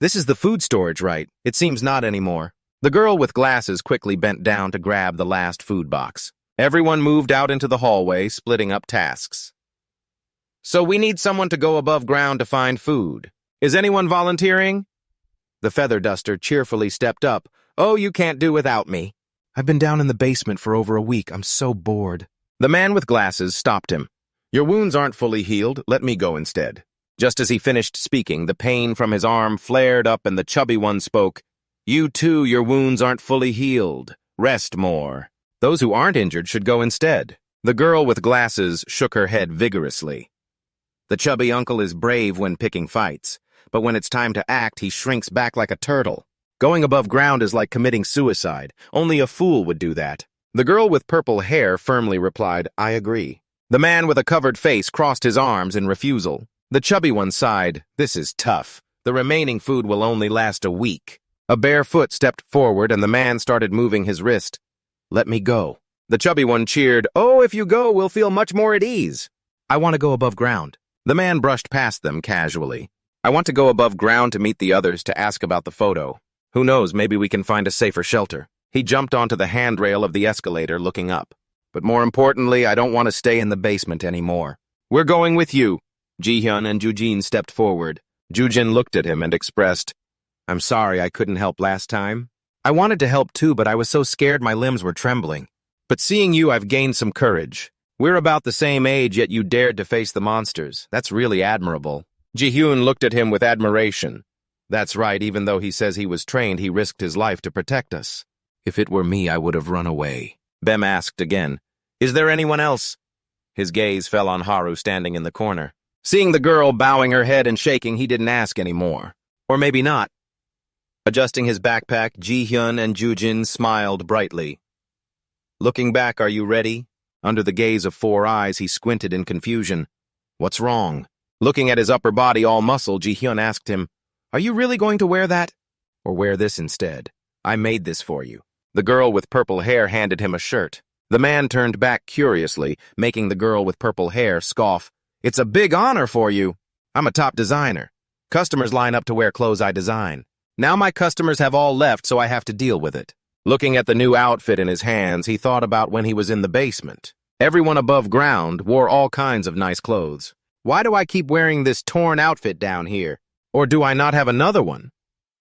A: This is the food storage, right? It seems not anymore. The girl with glasses quickly bent down to grab the last food box. Everyone moved out into the hallway, splitting up tasks. So we need someone to go above ground to find food. Is anyone volunteering? The feather duster cheerfully stepped up. Oh, you can't do without me. I've been down in the basement for over a week. I'm so bored. The man with glasses stopped him. Your wounds aren't fully healed. Let me go instead. Just as he finished speaking, the pain from his arm flared up and the chubby one spoke. You too, your wounds aren't fully healed. Rest more. Those who aren't injured should go instead. The girl with glasses shook her head vigorously. The chubby uncle is brave when picking fights, but when it's time to act, he shrinks back like a turtle. Going above ground is like committing suicide. Only a fool would do that. The girl with purple hair firmly replied, I agree. The man with a covered face crossed his arms in refusal. The chubby one sighed, This is tough. The remaining food will only last a week. A bare foot stepped forward and the man started moving his wrist. Let me go. The chubby one cheered, Oh, if you go, we'll feel much more at ease. I want to go above ground. The man brushed past them casually. I want to go above ground to meet the others to ask about the photo. Who knows, maybe we can find a safer shelter. He jumped onto the handrail of the escalator, looking up. But more importantly, I don't want to stay in the basement anymore. We're going with you. Ji-hyun and Ju-jin stepped forward. Ju-jin looked at him and expressed, I'm sorry I couldn't help last time. I wanted to help too, but I was so scared my limbs were trembling. But seeing you, I've gained some courage. We're about the same age, yet you dared to face the monsters. That's really admirable. Ji-hyun looked at him with admiration. That's right, even though he says he was trained, he risked his life to protect us. If it were me, I would have run away. Bem asked again, Is there anyone else? His gaze fell on Haru standing in the corner. Seeing the girl bowing her head and shaking, he didn't ask any more. Or maybe not. Adjusting his backpack, Ji-hyun and Ju-jin smiled brightly. Looking back, are you ready? Under the gaze of 4 eyes, he squinted in confusion. What's wrong? Looking at his upper body all muscle, Ji-hyun asked him, Are you really going to wear that? Or wear this instead? I made this for you. The girl with purple hair handed him a shirt. The man turned back curiously, making the girl with purple hair scoff. It's a big honor for you. I'm a top designer. Customers line up to wear clothes I design. Now my customers have all left, so I have to deal with it. Looking at the new outfit in his hands, he thought about when he was in the basement. Everyone above ground wore all kinds of nice clothes. Why do I keep wearing this torn outfit down here? Or do I not have another one?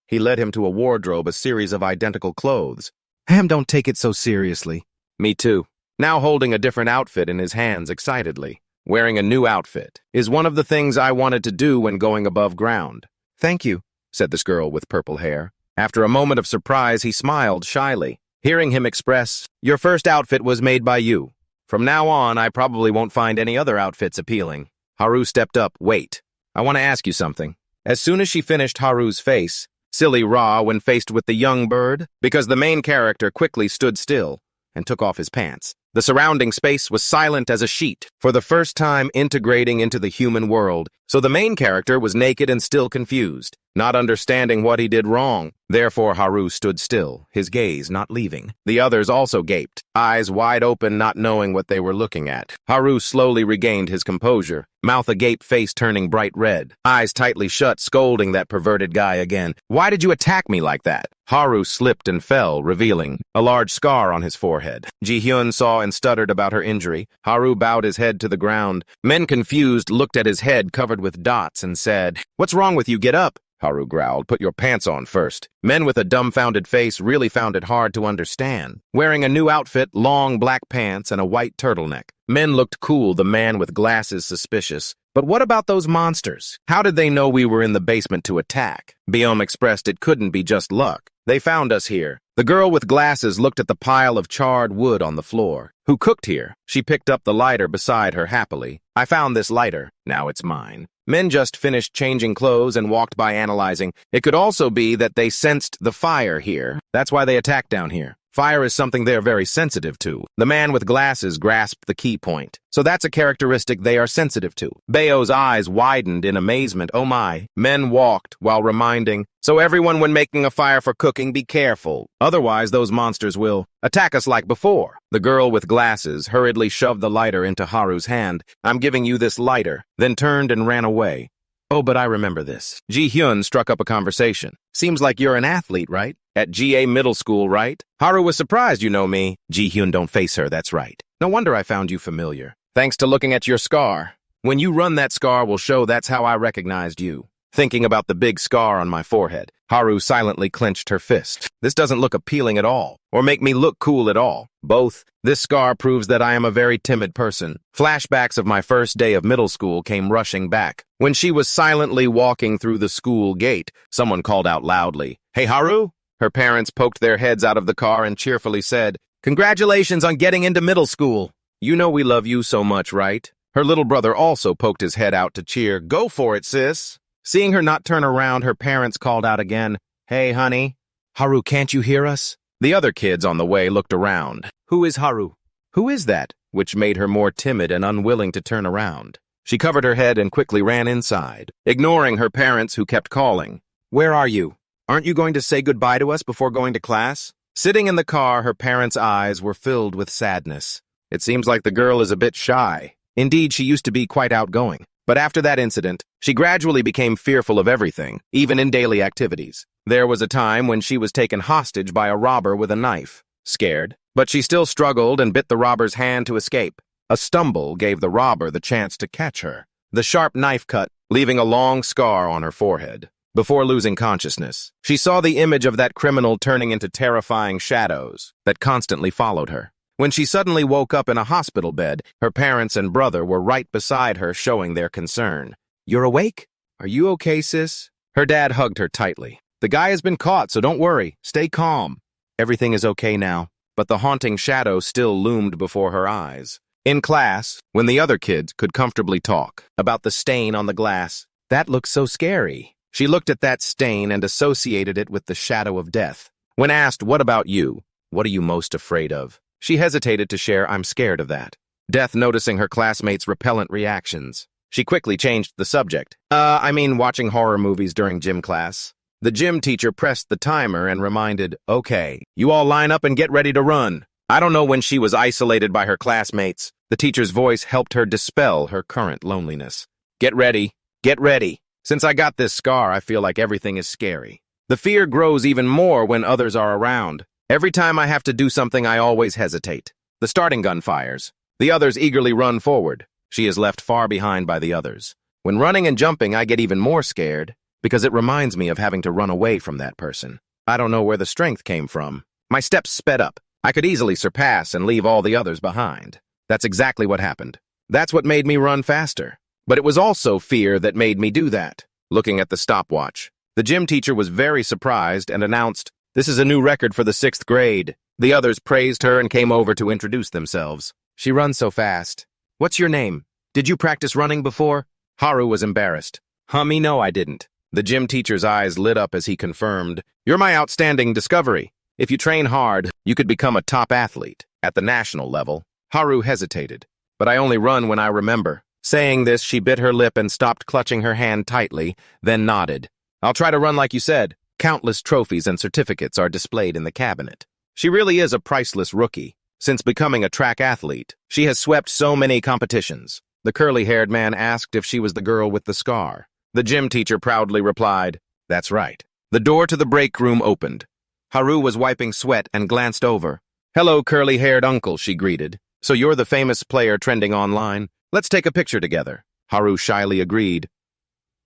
A: He led him to a wardrobe, a series of identical clothes. Don't take it so seriously. Me too. Now holding a different outfit in his hands excitedly. Wearing a new outfit is one of the things I wanted to do when going above ground. Thank you, said this girl with purple hair. After a moment of surprise, he smiled shyly. Hearing him express, Your first outfit was made by you. From now on, I probably won't find any other outfits appealing. Haru stepped up. Wait. I want to ask you something. As soon as she finished Haru's face, silly Ra when faced with the young bird, because the main character quickly stood still and took off his pants. The surrounding space was silent as a sheet, for the first time integrating into the human world, so the main character was naked and still confused, not understanding what he did wrong. Therefore, Haru stood still, his gaze not leaving. The others also gaped, eyes wide open, not knowing what they were looking at. Haru slowly regained his composure, mouth agape, face turning bright red, eyes tightly shut, scolding that perverted guy again. Why did you attack me like that? Haru slipped and fell, revealing a large scar on his forehead. Ji-hyun saw and stuttered about her injury. Haru bowed his head to the ground. Men confused looked at his head covered with dots and said, "What's wrong with you? Get up." Haru growled, "Put your pants on first." Men with a dumbfounded face really found it hard to understand. Wearing a new outfit, long black pants, and a white turtleneck. Men looked cool, the man with glasses suspicious. But what about those monsters? How did they know we were in the basement to attack? Biome expressed it couldn't be just luck. They found us here. The girl with glasses looked at the pile of charred wood on the floor. Who cooked here? She picked up the lighter beside her happily. I found this lighter. Now it's mine. Men just finished changing clothes and walked by analyzing. It could also be that they sensed the fire here. That's why they attacked down here. Fire is something they're very sensitive to. The man with glasses grasped the key point. So that's a characteristic they are sensitive to. Bao's eyes widened in amazement. Oh my. Men walked while reminding, so everyone when making a fire for cooking, be careful. Otherwise, those monsters will attack us like before. The girl with glasses hurriedly shoved the lighter into Haru's hand. I'm giving you this lighter, then turned and ran away. Oh, but I remember this. Ji-hyun struck up a conversation. Seems like you're an athlete, right? At GA Middle School, right? Haru was surprised you know me. Ji-hyun, don't face her, that's right. No wonder I found you familiar. Thanks to looking at your scar. When you run, that scar will show that's how I recognized you. Thinking about the big scar on my forehead, Haru silently clenched her fist. This doesn't look appealing at all, or make me look cool at all. Both. This scar proves that I am a very timid person. Flashbacks of my first day of middle school came rushing back. When she was silently walking through the school gate, someone called out loudly, "Hey, Haru?" Her parents poked their heads out of the car and cheerfully said, "Congratulations on getting into middle school. You know we love you so much, right?" Her little brother also poked his head out to cheer. "Go for it, sis." Seeing her not turn around, her parents called out again, "Hey, honey." "Haru, can't you hear us?" The other kids on the way looked around. "Who is Haru?" "Who is that?" Which made her more timid and unwilling to turn around. She covered her head and quickly ran inside, ignoring her parents who kept calling. "Where are you? Aren't you going to say goodbye to us before going to class?" Sitting in the car, her parents' eyes were filled with sadness. It seems like the girl is a bit shy. Indeed, she used to be quite outgoing. But after that incident, she gradually became fearful of everything, even in daily activities. There was a time when she was taken hostage by a robber with a knife. Scared, but she still struggled and bit the robber's hand to escape. A stumble gave the robber the chance to catch her. The sharp knife cut, leaving a long scar on her forehead. Before losing consciousness, she saw the image of that criminal turning into terrifying shadows that constantly followed her. When she suddenly woke up in a hospital bed, her parents and brother were right beside her, showing their concern. "You're awake? Are you okay, sis?" Her dad hugged her tightly. "The guy has been caught, so don't worry. Stay calm. Everything is okay now." But the haunting shadow still loomed before her eyes. In class, when the other kids could comfortably talk about the stain on the glass, that looked so scary. She looked at that stain and associated it with the shadow of death. When asked, "What about you? What are you most afraid of?" she hesitated to share, "I'm scared of that." Death noticing her classmates' repellent reactions. She quickly changed the subject. I mean watching horror movies during gym class. The gym teacher pressed the timer and reminded, "Okay, you all line up and get ready to run." I don't know when she was isolated by her classmates. The teacher's voice helped her dispel her current loneliness. "Get ready. Get ready. Since I got this scar, I feel like everything is scary. The fear grows even more when others are around. Every time I have to do something, I always hesitate. The starting gun fires. The others eagerly run forward. She is left far behind by the others. When running and jumping, I get even more scared because it reminds me of having to run away from that person. I don't know where the strength came from. My steps sped up. I could easily surpass and leave all the others behind. That's exactly what happened. That's what made me run faster. But it was also fear that made me do that." Looking at the stopwatch, the gym teacher was very surprised and announced, "This is a new record for the 6th grade." The others praised her and came over to introduce themselves. She runs so fast. What's your name? Did you practice running before? Haru was embarrassed. Me no, I didn't. The gym teacher's eyes lit up as he confirmed, You're my outstanding discovery. If you train hard, you could become a top athlete. At the national level, Haru hesitated. But I only run when I remember. Saying this, she bit her lip and stopped clutching her hand tightly, then nodded. I'll try to run like you said. Countless trophies and certificates are displayed in the cabinet. She really is a priceless rookie. Since becoming a track athlete, she has swept so many competitions. The curly-haired man asked if she was the girl with the scar. The gym teacher proudly replied, That's right. The door to the break room opened. Haru was wiping sweat and glanced over. Hello, curly-haired uncle, she greeted. So you're the famous player trending online? Let's take a picture together. Haru shyly agreed.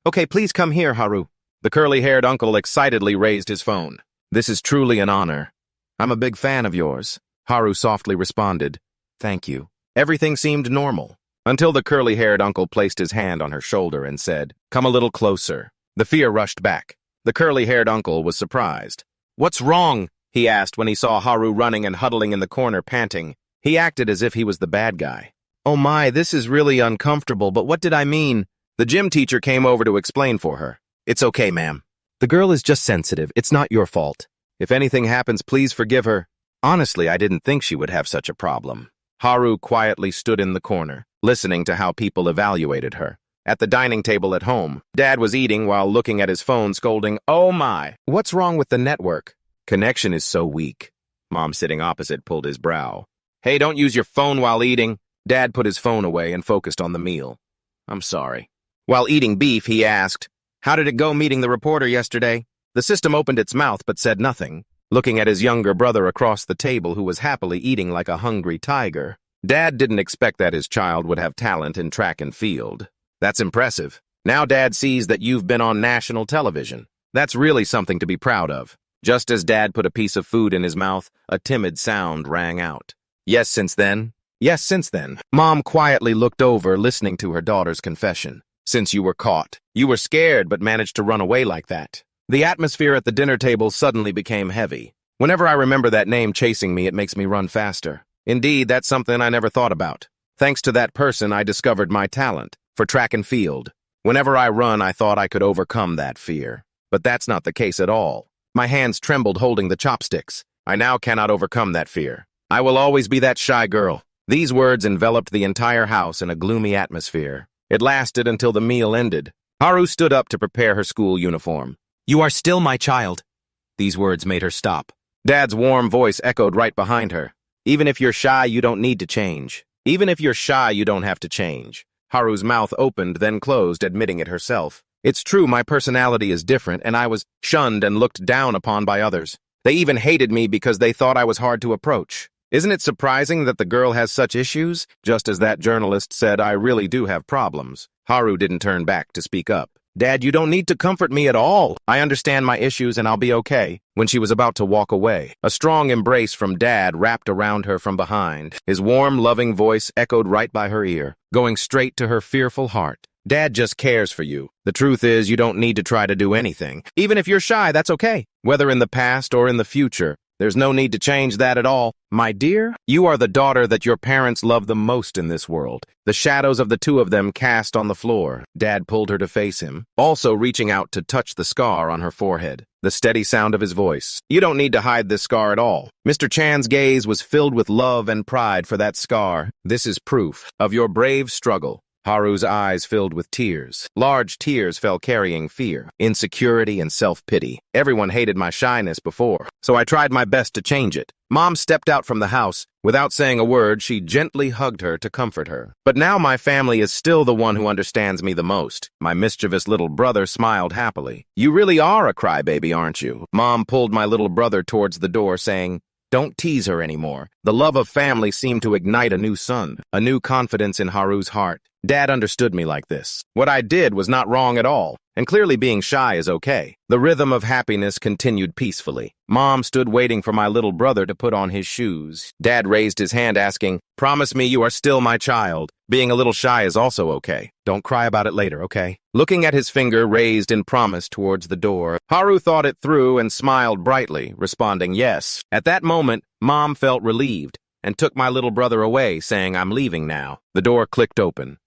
A: Okay, please come here, Haru. The curly-haired uncle excitedly raised his phone. This is truly an honor. I'm a big fan of yours. Haru softly responded. Thank you. Everything seemed normal, until the curly-haired uncle placed his hand on her shoulder and said, Come a little closer. The fear rushed back. The curly-haired uncle was surprised. What's wrong? He asked when he saw Haru running and huddling in the corner, panting. He acted as if he was the bad guy. Oh my, this is really uncomfortable, but what did I mean? The gym teacher came over to explain for her. It's okay, ma'am. The girl is just sensitive. It's not your fault. If anything happens, please forgive her. Honestly, I didn't think she would have such a problem. Haru quietly stood in the corner, listening to how people evaluated her. At the dining table at home, Dad was eating while looking at his phone, scolding, Oh my, what's wrong with the network? Connection is so weak. Mom, sitting opposite, pulled his brow. Hey, don't use your phone while eating. Dad put his phone away and focused on the meal. I'm sorry. While eating beef, he asked, How did it go meeting the reporter yesterday? The system opened its mouth but said nothing, looking at his younger brother across the table who was happily eating like a hungry tiger. Dad didn't expect that his child would have talent in track and field. That's impressive. Now Dad sees that you've been on national television. That's really something to be proud of. Just as Dad put a piece of food in his mouth, a timid sound rang out. Yes, since then. Yes, since then. Mom quietly looked over, listening to her daughter's confession. Since you were caught. You were scared but managed to run away like that. The atmosphere at the dinner table suddenly became heavy. Whenever I remember that name chasing me, it makes me run faster. Indeed, that's something I never thought about. Thanks to that person, I discovered my talent for track and field. Whenever I run, I thought I could overcome that fear. But that's not the case at all. My hands trembled holding the chopsticks. I now cannot overcome that fear. I will always be that shy girl. These words enveloped the entire house in a gloomy atmosphere. It lasted until the meal ended. Haru stood up to prepare her school uniform. You are still my child. These words made her stop. Dad's warm voice echoed right behind her. Even if you're shy, you don't need to change. Even if you're shy, you don't have to change. Haru's mouth opened, then closed, admitting it herself. It's true, my personality is different, and I was shunned and looked down upon by others. They even hated me because they thought I was hard to approach. Isn't it surprising that the girl has such issues? Just as that journalist said, I really do have problems. Haru didn't turn back to speak up. Dad, you don't need to comfort me at all. I understand my issues and I'll be okay. When she was about to walk away, a strong embrace from Dad wrapped around her from behind. His warm, loving voice echoed right by her ear, going straight to her fearful heart. Dad just cares for you. The truth is, you don't need to try to do anything. Even if you're shy, that's okay. Whether in the past or in the future, there's no need to change that at all. My dear, you are the daughter that your parents love the most in this world. The shadows of the two of them cast on the floor. Dad pulled her to face him, also reaching out to touch the scar on her forehead. The steady sound of his voice. You don't need to hide this scar at all. Mr. Chan's gaze was filled with love and pride for that scar. This is proof of your brave struggle. Haru's eyes filled with tears. Large tears fell carrying fear, insecurity, and self-pity. Everyone hated my shyness before, so I tried my best to change it. Mom stepped out from the house. Without saying a word, she gently hugged her to comfort her. But now my family is still the one who understands me the most. My mischievous little brother smiled happily. You really are a crybaby, aren't you? Mom pulled my little brother towards the door, saying, Don't tease her anymore. The love of family seemed to ignite a new sun, a new confidence in Haru's heart. Dad understood me like this. What I did was not wrong at all, and clearly being shy is okay. The rhythm of happiness continued peacefully. Mom stood waiting for my little brother to put on his shoes. Dad raised his hand asking, Promise me you are still my child. Being a little shy is also okay. Don't cry about it later, okay? Looking at his finger raised in promise towards the door, Haru thought it through and smiled brightly, responding yes. At that moment, Mom felt relieved. and took my little brother away, saying, "I'm leaving now." The door clicked open.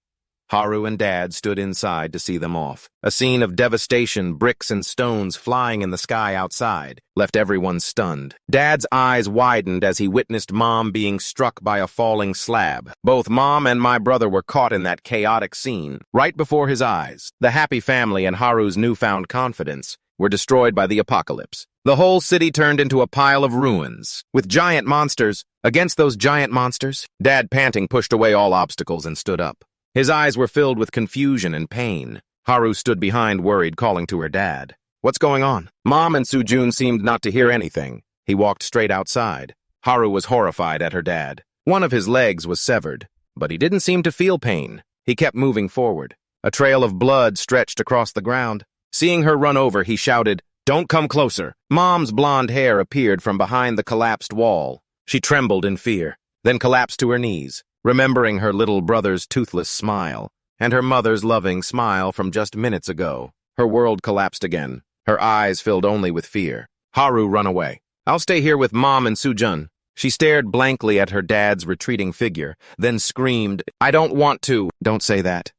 A: Haru and Dad stood inside to see them off. A scene of devastation, bricks and stones flying in the sky outside, left everyone stunned. Dad's eyes widened as he witnessed Mom being struck by a falling slab. Both Mom and my brother were caught in that chaotic scene, right before his eyes. The happy family and Haru's newfound confidence were destroyed by the apocalypse. The whole city turned into a pile of ruins, with giant monsters. Against those giant monsters, Dad, panting, pushed away all obstacles and stood up. His eyes were filled with confusion and pain. Haru stood behind, worried, calling to her dad. "What's going on?" Mom and Sujun seemed not to hear anything. He walked straight outside. Haru was horrified at her dad. One of his legs was severed, but he didn't seem to feel pain. He kept moving forward. A trail of blood stretched across the ground. Seeing her run over, he shouted, "Don't come closer." Mom's blonde hair appeared from behind the collapsed wall. She trembled in fear, then collapsed to her knees, remembering her little brother's toothless smile and her mother's loving smile from just minutes ago. Her world collapsed again, her eyes filled only with fear. Haru, run away. "I'll stay here with Mom and Sujun." She stared blankly at her dad's retreating figure, then screamed, "I don't want to." "Don't say that.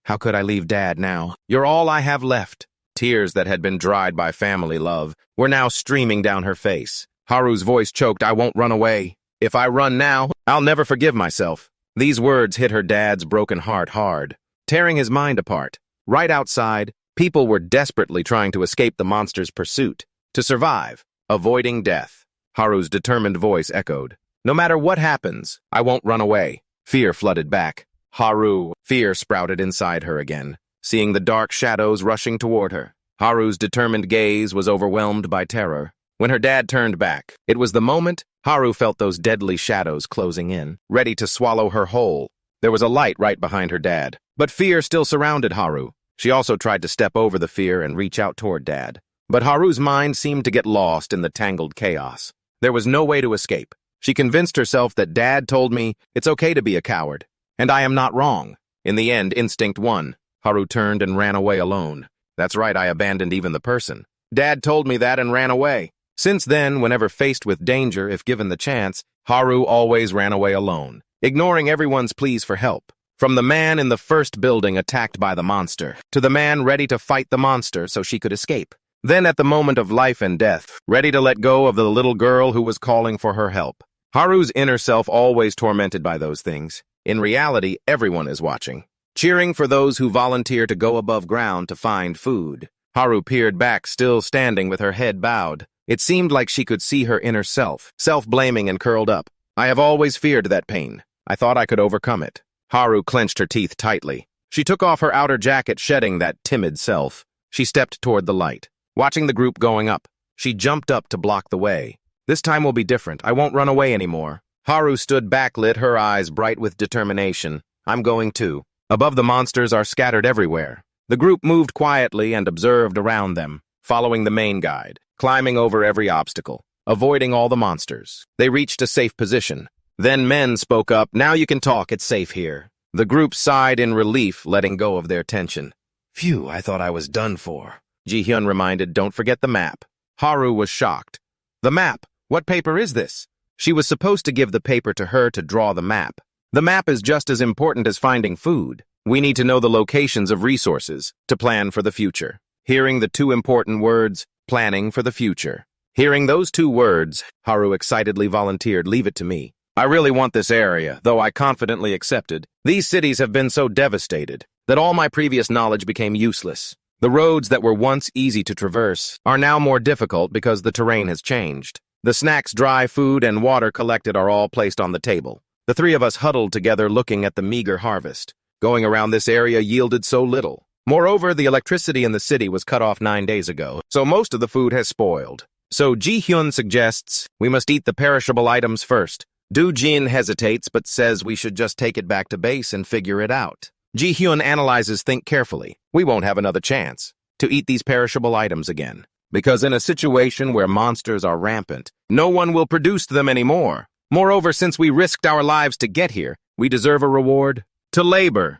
A: How could I leave Dad now? You're all I have left." Tears that had been dried by family love were now streaming down her face. Haru's voice choked, "I won't run away. If I run now, I'll never forgive myself." These words hit her dad's broken heart hard, tearing his mind apart. Right outside, people were desperately trying to escape the monster's pursuit, to survive, avoiding death. Haru's determined voice echoed, "No matter what happens, I won't run away." Fear flooded back. Haru, fear sprouted inside her again, seeing the dark shadows rushing toward her. Haru's determined gaze was overwhelmed by terror. When her dad turned back, it was the moment Haru felt those deadly shadows closing in, ready to swallow her whole. There was a light right behind her dad, but fear still surrounded Haru. She also tried to step over the fear and reach out toward Dad. But Haru's mind seemed to get lost in the tangled chaos. There was no way to escape. She convinced herself that Dad told me it's okay to be a coward, and I am not wrong. In the end, instinct won. Haru turned and ran away alone. That's right, I abandoned even the person. Dad told me that and ran away. Since then, whenever faced with danger, if given the chance, Haru always ran away alone, ignoring everyone's pleas for help. From the man in the first building attacked by the monster, to the man ready to fight the monster so she could escape. Then at the moment of life and death, ready to let go of the little girl who was calling for her help. Haru's inner self always tormented by those things. In reality, everyone is watching, cheering for those who volunteer to go above ground to find food. Haru peered back, still standing with her head bowed. It seemed like she could see her inner self-blaming and curled up. I have always feared that pain. I thought I could overcome it. Haru clenched her teeth tightly. She took off her outer jacket, shedding that timid self. She stepped toward the light, watching the group going up. She jumped up to block the way. This time will be different. I won't run away anymore. Haru stood backlit, her eyes bright with determination. I'm going too. Above, the monsters are scattered everywhere. The group moved quietly and observed around them, following the main guide, climbing over every obstacle, avoiding all the monsters. They reached a safe position. Then men spoke up, "Now you can talk, it's safe here." The group sighed in relief, letting go of their tension. "Phew, I thought I was done for." Ji-hyun reminded, "Don't forget the map." Haru was shocked. "The map? What paper is this?" She was supposed to give the paper to her to draw the map. The map is just as important as finding food. We need to know the locations of resources to plan for the future. Hearing the two important words, planning for the future. Hearing those two words, Haru excitedly volunteered, "Leave it to me. I really want this area, though I confidently accepted. These cities have been so devastated that all my previous knowledge became useless. The roads that were once easy to traverse are now more difficult because the terrain has changed. The snacks, dry food, and water collected are all placed on the table. The three of us huddled together looking at the meager harvest. Going around this area yielded so little. Moreover, the electricity in the city was cut off 9 days ago, so most of the food has spoiled. So Ji-hyun suggests we must eat the perishable items first. Do-jin hesitates but says we should just take it back to base and figure it out. Ji-hyun analyzes, think carefully. We won't have another chance to eat these perishable items again. Because in a situation where monsters are rampant, no one will produce them anymore. Moreover, since we risked our lives to get here, we deserve a reward. To labor.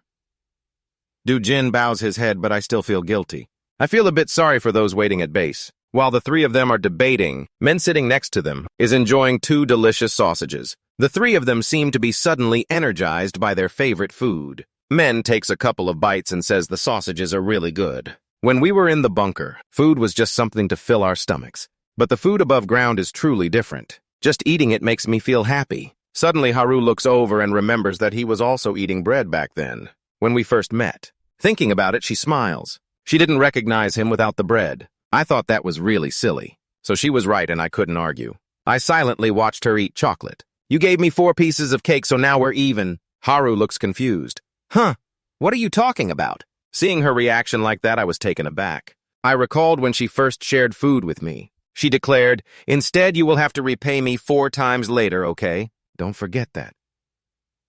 A: Do-jin bows his head, but I still feel guilty. I feel a bit sorry for those waiting at base. While the three of them are debating, men sitting next to them is enjoying 2 delicious sausages. The three of them seem to be suddenly energized by their favorite food. Men takes a couple of bites and says the sausages are really good. When we were in the bunker, food was just something to fill our stomachs. But the food above ground is truly different. Just eating it makes me feel happy. Suddenly Haru looks over and remembers that he was also eating bread back then, when we first met. Thinking about it, she smiles. She didn't recognize him without the bread. I thought that was really silly. So she was right and I couldn't argue. I silently watched her eat chocolate. You gave me 4 pieces of cake, so now we're even. Haru looks confused. Huh? What are you talking about? Seeing her reaction like that, I was taken aback. I recalled when she first shared food with me. She declared, "Instead, you will have to repay me 4 times later, okay? Don't forget that."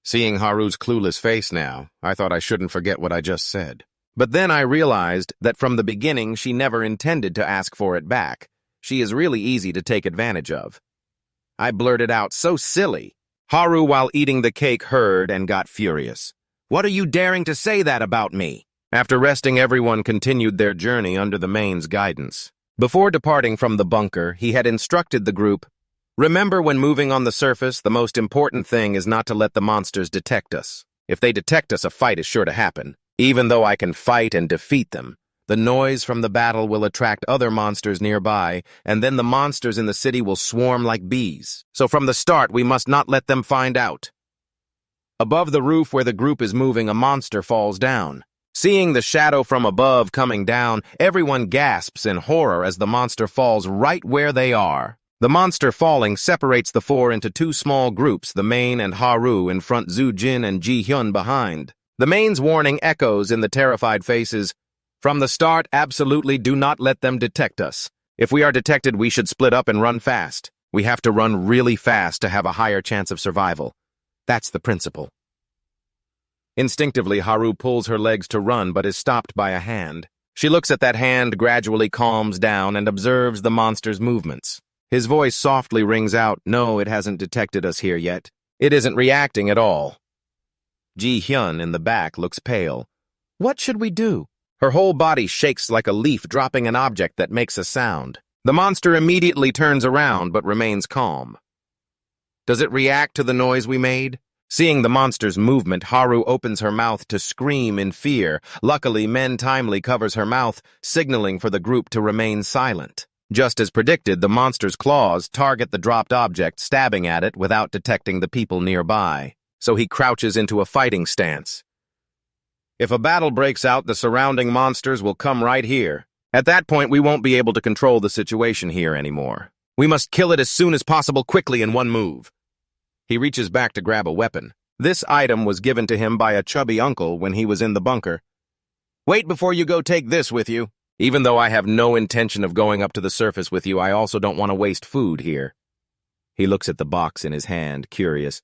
A: Seeing Haru's clueless face now, I thought I shouldn't forget what I just said. But then I realized that from the beginning, she never intended to ask for it back. She is really easy to take advantage of. I blurted out, "So silly." Haru, while eating the cake, heard and got furious. "What are you daring to say that about me?" After resting, everyone continued their journey under the main's guidance. Before departing from the bunker, he had instructed the group, "Remember, when moving on the surface, the most important thing is not to let the monsters detect us. If they detect us, a fight is sure to happen. Even though I can fight and defeat them, the noise from the battle will attract other monsters nearby, and then the monsters in the city will swarm like bees. So from the start, we must not let them find out." Above the roof where the group is moving, a monster falls down. Seeing the shadow from above coming down, everyone gasps in horror as the monster falls right where they are. The monster falling separates the 4 into 2 small groups, the main and Haru in front, Jin and Ji-hyun behind. The main's warning echoes in the terrified faces. From the start, absolutely do not let them detect us. If we are detected, we should split up and run fast. We have to run really fast to have a higher chance of survival. That's the principle. Instinctively, Haru pulls her legs to run, but is stopped by a hand. She looks at that hand, gradually calms down, and observes the monster's movements. His voice softly rings out, "No, it hasn't detected us here yet. It isn't reacting at all." Ji-hyun in the back looks pale. "What should we do?" Her whole body shakes like a leaf dropping an object that makes a sound. The monster immediately turns around, but remains calm. Does it react to the noise we made? Seeing the monster's movement, Haru opens her mouth to scream in fear. Luckily, Men timely covers her mouth, signaling for the group to remain silent. Just as predicted, the monster's claws target the dropped object, stabbing at it without detecting the people nearby. So he crouches into a fighting stance. If a battle breaks out, the surrounding monsters will come right here. At that point, we won't be able to control the situation here anymore. We must kill it as soon as possible, quickly, in one move. He reaches back to grab a weapon. This item was given to him by a chubby uncle when he was in the bunker. "Wait before you go, take this with you. Even though I have no intention of going up to the surface with you, I also don't want to waste food here." He looks at the box in his hand, curious.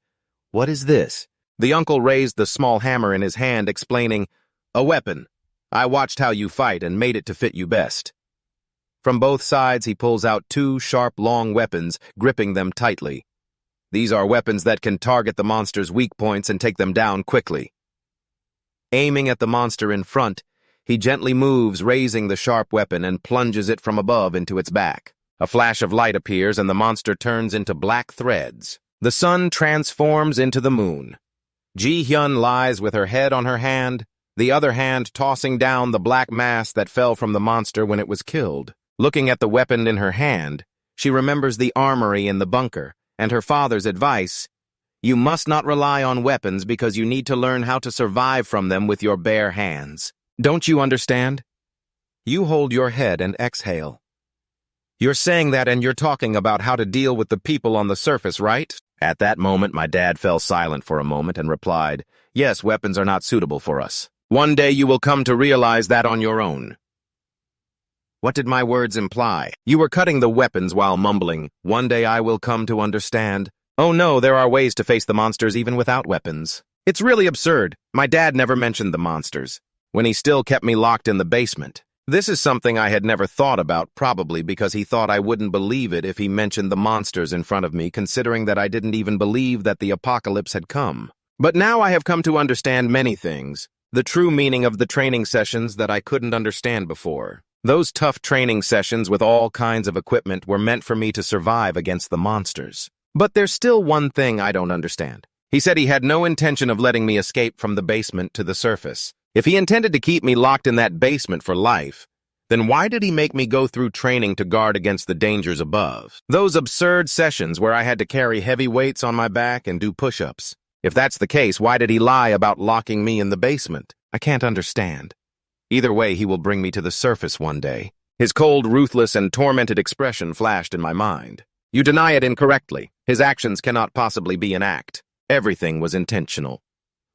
A: "What is this?" The uncle raised the small hammer in his hand, explaining, "A weapon. I watched how you fight and made it to fit you best." From both sides, he pulls out 2 sharp, long weapons, gripping them tightly. These are weapons that can target the monster's weak points and take them down quickly. Aiming at the monster in front, he gently moves, raising the sharp weapon, and plunges it from above into its back. A flash of light appears, and the monster turns into black threads. The sun transforms into the moon. Ji-hyun lies with her head on her hand, the other hand tossing down the black mass that fell from the monster when it was killed. Looking at the weapon in her hand, she remembers the armory in the bunker, and her father's advice, "You must not rely on weapons because you need to learn how to survive from them with your bare hands. Don't you understand? You hold your head and exhale." You're saying that and you're talking about how to deal with the people on the surface, right? At that moment, my dad fell silent for a moment and replied, "Yes, weapons are not suitable for us. One day you will come to realize that on your own." What did my words imply? You were cutting the weapons while mumbling, "One day I will come to understand." Oh no, there are ways to face the monsters even without weapons. It's really absurd. My dad never mentioned the monsters, when he still kept me locked in the basement. This is something I had never thought about, probably because he thought I wouldn't believe it if he mentioned the monsters in front of me, considering that I didn't even believe that the apocalypse had come. But now I have come to understand many things, the true meaning of the training sessions that I couldn't understand before. Those tough training sessions with all kinds of equipment were meant for me to survive against the monsters. But there's still one thing I don't understand. He said he had no intention of letting me escape from the basement to the surface. If he intended to keep me locked in that basement for life, then why did he make me go through training to guard against the dangers above? Those absurd sessions where I had to carry heavy weights on my back and do push-ups. If that's the case, why did he lie about locking me in the basement? I can't understand. Either way, he will bring me to the surface one day. His cold, ruthless, and tormented expression flashed in my mind. You deny it incorrectly. His actions cannot possibly be an act. Everything was intentional.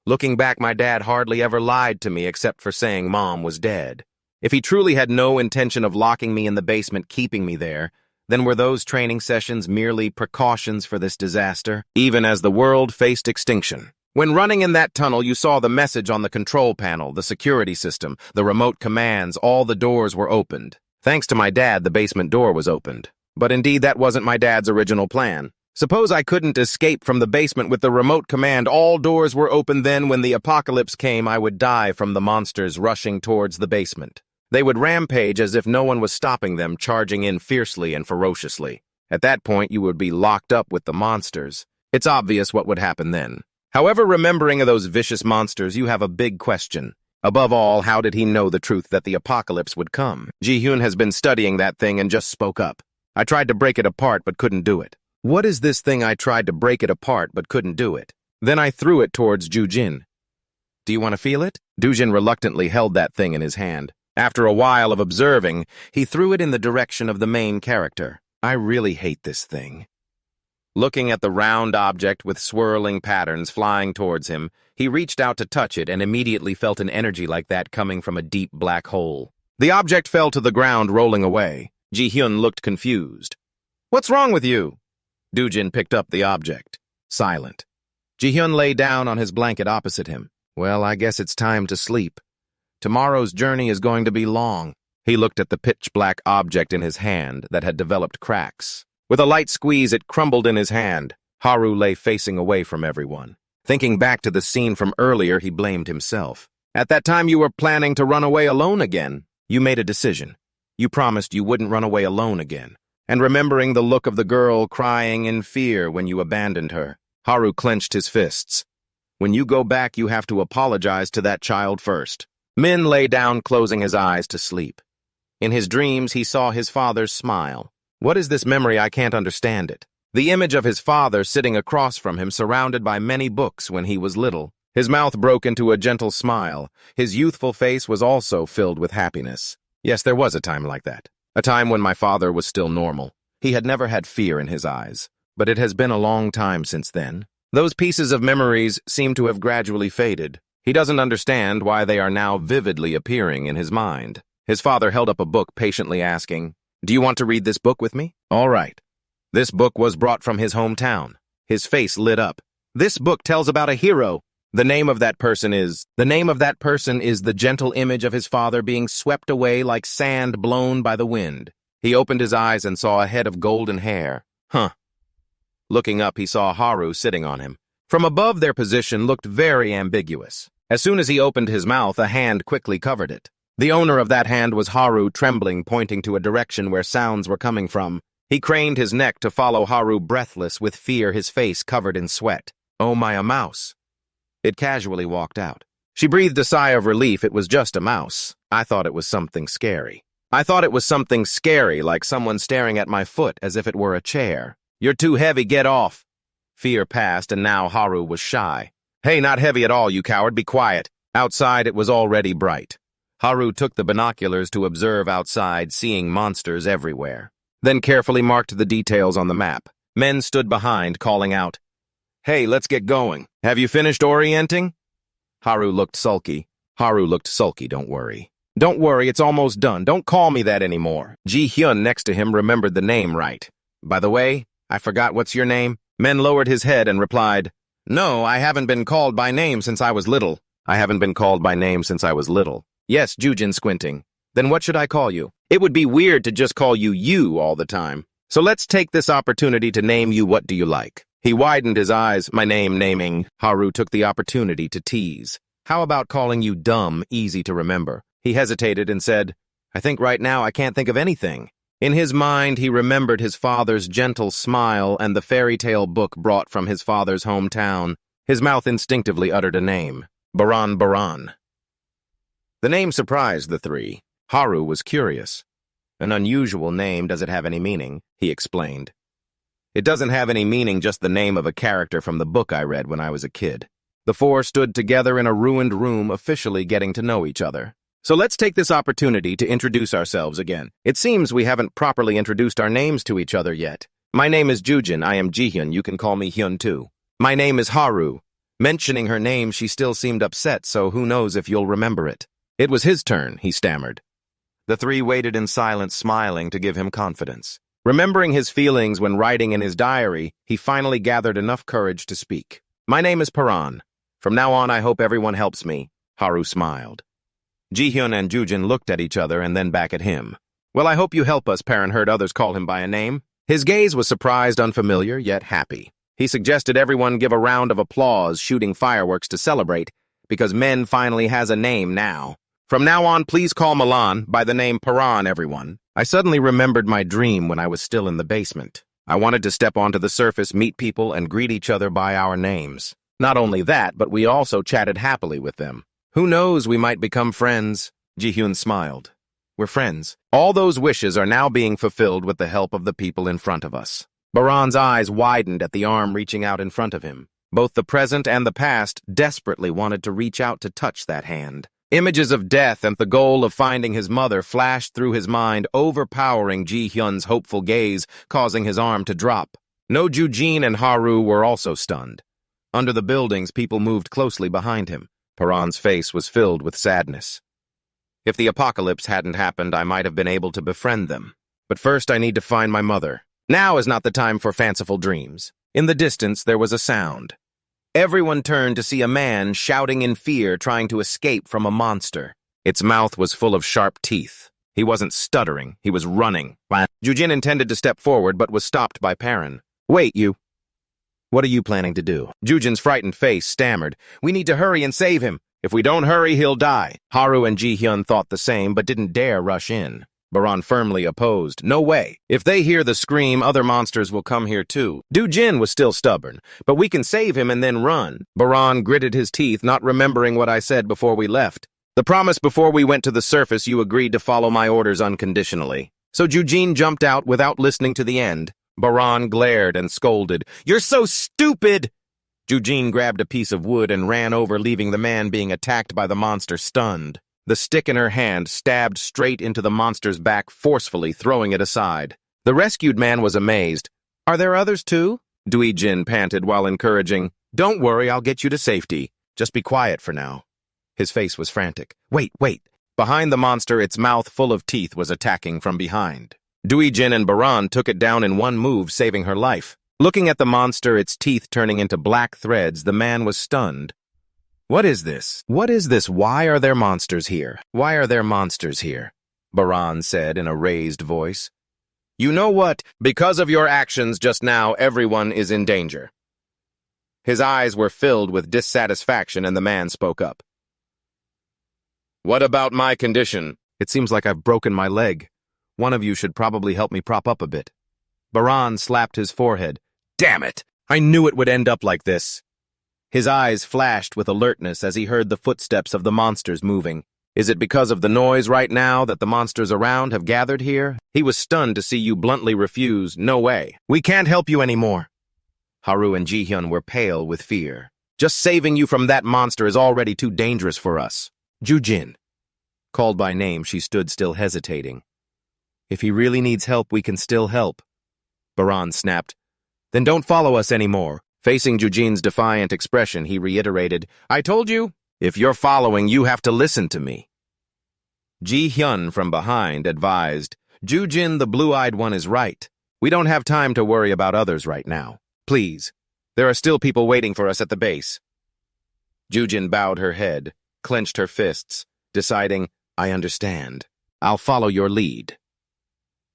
A: Looking back, my dad hardly ever lied to me except for saying Mom was dead. If he truly had no intention of locking me in the basement, keeping me there, then were those training sessions merely precautions for this disaster, even as the world faced extinction? When running in that tunnel, you saw the message on the control panel, the security system, the remote commands, all the doors were opened. Thanks to my dad, the basement door was opened. But indeed, that wasn't my dad's original plan. Suppose I couldn't escape from the basement with the remote command. All doors were open. Then when the apocalypse came, I would die from the monsters rushing towards the basement. They would rampage as if no one was stopping them, charging in fiercely and ferociously. At that point, you would be locked up with the monsters. It's obvious what would happen then. However, remembering of those vicious monsters, you have a big question. Above all, how did he know the truth that the apocalypse would come? Ji-hyun has been studying that thing and just spoke up. I tried to break it apart but couldn't do it. What is this thing I tried to break it apart but couldn't do it? Then I threw it towards Ju-jin. Do you want to feel it? Ju-jin reluctantly held that thing in his hand. After a while of observing, he threw it in the direction of the main character. I really hate this thing. Looking at the round object with swirling patterns flying towards him, he reached out to touch it and immediately felt an energy like that coming from a deep black hole. The object fell to the ground, rolling away. Ji-hyun looked confused. What's wrong with you? Ju-jin picked up the object. Silent. Ji-hyun lay down on his blanket opposite him. Well, I guess it's time to sleep. Tomorrow's journey is going to be long. He looked at the pitch-black object in his hand that had developed cracks. With a light squeeze, it crumbled in his hand. Haru lay facing away from everyone. Thinking back to the scene from earlier, he blamed himself. At that time, you were planning to run away alone again. You made a decision. You promised you wouldn't run away alone again. And remembering the look of the girl crying in fear when you abandoned her, Haru clenched his fists. When you go back, you have to apologize to that child first. Min lay down, closing his eyes to sleep. In his dreams, he saw his father's smile. What is this memory? I can't understand it. The image of his father sitting across from him, surrounded by many books when he was little. His mouth broke into a gentle smile. His youthful face was also filled with happiness. Yes, there was a time like that. A time when my father was still normal. He had never had fear in his eyes. But it has been a long time since then. Those pieces of memories seem to have gradually faded. He doesn't understand why they are now vividly appearing in his mind. His father held up a book, patiently asking, "Do you want to read this book with me?" All right. This book was brought from his hometown. His face lit up. This book tells about a hero. The name of that person is the gentle image of his father being swept away like sand blown by the wind. He opened his eyes and saw a head of golden hair. Looking up, he saw Haru sitting on him. From above, their position looked very ambiguous. As soon as he opened his mouth, a hand quickly covered it. The owner of that hand was Haru, trembling, pointing to a direction where sounds were coming from. He craned his neck to follow Haru, breathless with fear, his face covered in sweat. "Oh my, a mouse." It casually walked out. She breathed a sigh of relief. It was just a mouse. I thought it was something scary. Like someone staring at my foot as if it were a chair. "You're too heavy, get off." Fear passed, and now Haru was shy. "Hey, not heavy at all, you coward, be quiet." Outside, it was already bright. Haru took the binoculars to observe outside, seeing monsters everywhere. Then carefully marked the details on the map. Men stood behind, calling out, "Hey, let's get going. Have you finished orienting?" Haru looked sulky. Don't worry. "Don't worry, it's almost done. Don't call me that anymore." Ji-hyun next to him remembered the name right. "By the way, I forgot, what's your name?" Men lowered his head and replied, "No, I haven't been called by name since I was little." "Yes," Ju-jin squinting. "Then what should I call you?" "It would be weird to just call you you all the time. So let's take this opportunity to name you. What do you like?" He widened his eyes. "My name, naming." Haru took the opportunity to tease. "How about calling you dumb, easy to remember?" He hesitated and said, "I think right now I can't think of anything." In his mind, he remembered his father's gentle smile and the fairy tale book brought from his father's hometown. His mouth instinctively uttered a name. Baran Baran. The name surprised the three. Haru was curious. An unusual name, does it have any meaning? He explained. It doesn't have any meaning, just the name of a character from the book I read when I was a kid. The four stood together in a ruined room, officially getting to know each other. So let's take this opportunity to introduce ourselves again. It seems we haven't properly introduced our names to each other yet. My name is Jujin. I am Jihyun. You can call me Hyun too. My name is Haru. Mentioning her name, she still seemed upset, so who knows if you'll remember it. It was his turn, he stammered. The three waited in silence, smiling to give him confidence. Remembering his feelings when writing in his diary, he finally gathered enough courage to speak. My name is Paran. From now on, I hope everyone helps me. Haru smiled. Jihyun and Jujin looked at each other and then back at him. Well, I hope you help us, Paran heard others call him by a name. His gaze was surprised, unfamiliar, yet happy. He suggested everyone give a round of applause, shooting fireworks to celebrate, because men finally has a name now. From now on, please call Milan by the name Paran, everyone. I suddenly remembered my dream when I was still in the basement. I wanted to step onto the surface, meet people, and greet each other by our names. Not only that, but we also chatted happily with them. Who knows, we might become friends. Jihyun smiled. We're friends. All those wishes are now being fulfilled with the help of the people in front of us. Baran's eyes widened at the arm reaching out in front of him. Both the present and the past desperately wanted to reach out to touch that hand. Images of death and the goal of finding his mother flashed through his mind, overpowering Ji-hyun's hopeful gaze, causing his arm to drop. No Jujin and Haru were also stunned. Under the buildings, people moved closely behind him. Paran's face was filled with sadness. If the apocalypse hadn't happened, I might have been able to befriend them. But first I need to find my mother. Now is not the time for fanciful dreams. In the distance, there was a sound. Everyone turned to see a man shouting in fear, trying to escape from a monster. Its mouth was full of sharp teeth. He wasn't stuttering, he was running. Jujin intended to step forward, but was stopped by Paran. Wait, you. What are you planning to do? Jujin's frightened face stammered. We need to hurry and save him. If we don't hurry, he'll die. Haru and Ji-hyun thought the same, but didn't dare rush in. Baran firmly opposed. No way. If they hear the scream, other monsters will come here too. Jin was still stubborn, but we can save him and then run. Baran gritted his teeth, not remembering what I said before we left. The promise before we went to the surface, you agreed to follow my orders unconditionally. So Jujin jumped out without listening to the end. Baran glared and scolded. You're so stupid! Jujin grabbed a piece of wood and ran over, leaving the man being attacked by the monster stunned. The stick in her hand stabbed straight into the monster's back, forcefully throwing it aside. The rescued man was amazed. Are there others too? Jin panted while encouraging. Don't worry, I'll get you to safety. Just be quiet for now. His face was frantic. Wait. Behind the monster, its mouth full of teeth was attacking from behind. Jin and Baran took it down in one move, saving her life. Looking at the monster, its teeth turning into black threads, the man was stunned. What is this? What is this? Why are there monsters here? Why are there monsters here? Baran said in a raised voice. You know what? Because of your actions just now, everyone is in danger. His eyes were filled with dissatisfaction, and the man spoke up. What about my condition? It seems like I've broken my leg. One of you should probably help me prop up a bit. Baran slapped his forehead. Damn it! I knew it would end up like this. His eyes flashed with alertness as he heard the footsteps of the monsters moving. Is it because of the noise right now that the monsters around have gathered here? He was stunned to see you bluntly refuse. No way. We can't help you anymore. Haru and Ji-hyun were pale with fear. Just saving you from that monster is already too dangerous for us. Jujin. Called by name, she stood still hesitating. If he really needs help, we can still help. Baran snapped. Then don't follow us anymore. Facing Jujin's defiant expression, he reiterated, I told you, if you're following, you have to listen to me. Ji-hyun from behind advised, Jujin, the blue-eyed one, is right. We don't have time to worry about others right now. Please, there are still people waiting for us at the base. Jujin bowed her head, clenched her fists, deciding, I understand. I'll follow your lead.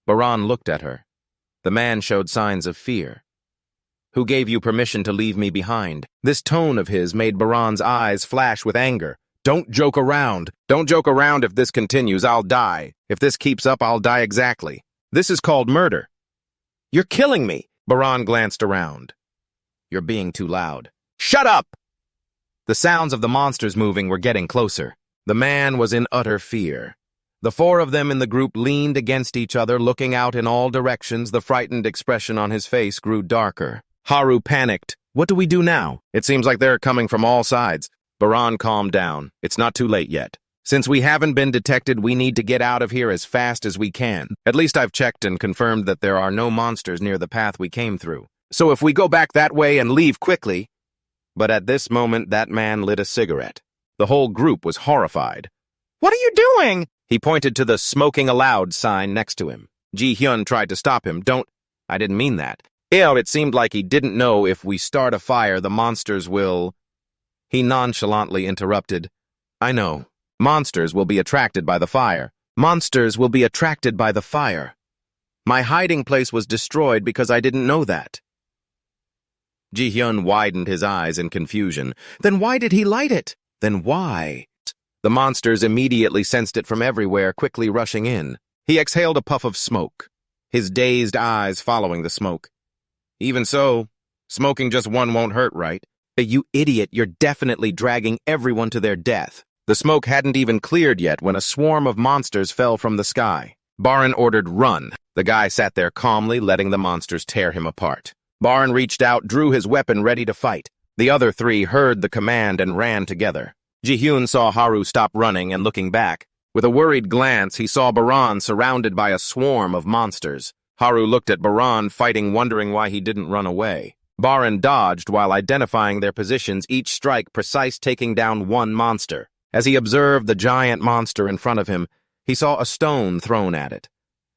A: Baran looked at her. The man showed signs of fear. Who gave you permission to leave me behind? This tone of his made Baran's eyes flash with anger. Don't joke around. Don't joke around. If this continues, I'll die. If this keeps up, I'll die exactly. This is called murder. You're killing me. Baran glanced around. You're being too loud. Shut up! The sounds of the monsters moving were getting closer. The man was in utter fear. The four of them in the group leaned against each other, looking out in all directions. The frightened expression on his face grew darker. Haru panicked. What do we do now? It seems like they're coming from all sides. Baran calmed down. It's not too late yet. Since we haven't been detected, we need to get out of here as fast as we can. At least I've checked and confirmed that there are no monsters near the path we came through. So if we go back that way and leave quickly... But at this moment, that man lit a cigarette. The whole group was horrified. What are you doing? He pointed to the smoking aloud sign next to him. Ji-hyun tried to stop him. I didn't mean that. It seemed like he didn't know if we start a fire, the monsters will... He nonchalantly interrupted. I know. Monsters will be attracted by the fire. Monsters will be attracted by the fire. My hiding place was destroyed because I didn't know that. Ji-hyun widened his eyes in confusion. Then why did he light it? Then why? The monsters immediately sensed it from everywhere, quickly rushing in. He exhaled a puff of smoke, his dazed eyes following the smoke. Even so, smoking just one won't hurt, right? You idiot, you're definitely dragging everyone to their death. The smoke hadn't even cleared yet when a swarm of monsters fell from the sky. Baran ordered, run. The guy sat there calmly, letting the monsters tear him apart. Baran reached out, drew his weapon ready to fight. The other three heard the command and ran together. Ji-hyun saw Haru stop running and looking back. With a worried glance, he saw Baran surrounded by a swarm of monsters. Haru looked at Baran, fighting, wondering why he didn't run away. Baran dodged while identifying their positions, each strike precise, taking down one monster. As he observed the giant monster in front of him, he saw a stone thrown at it.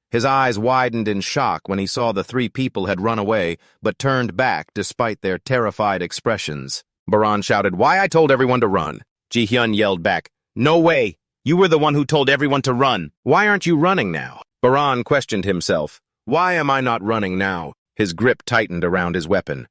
A: His eyes widened in shock when he saw the three people had run away, but turned back despite their terrified expressions. Baran shouted, "Why I told everyone to run." Ji-hyun yelled back, "No way! You were the one who told everyone to run. Why aren't you running now?" Baran questioned himself. Why am I not running now? His grip tightened around his weapon.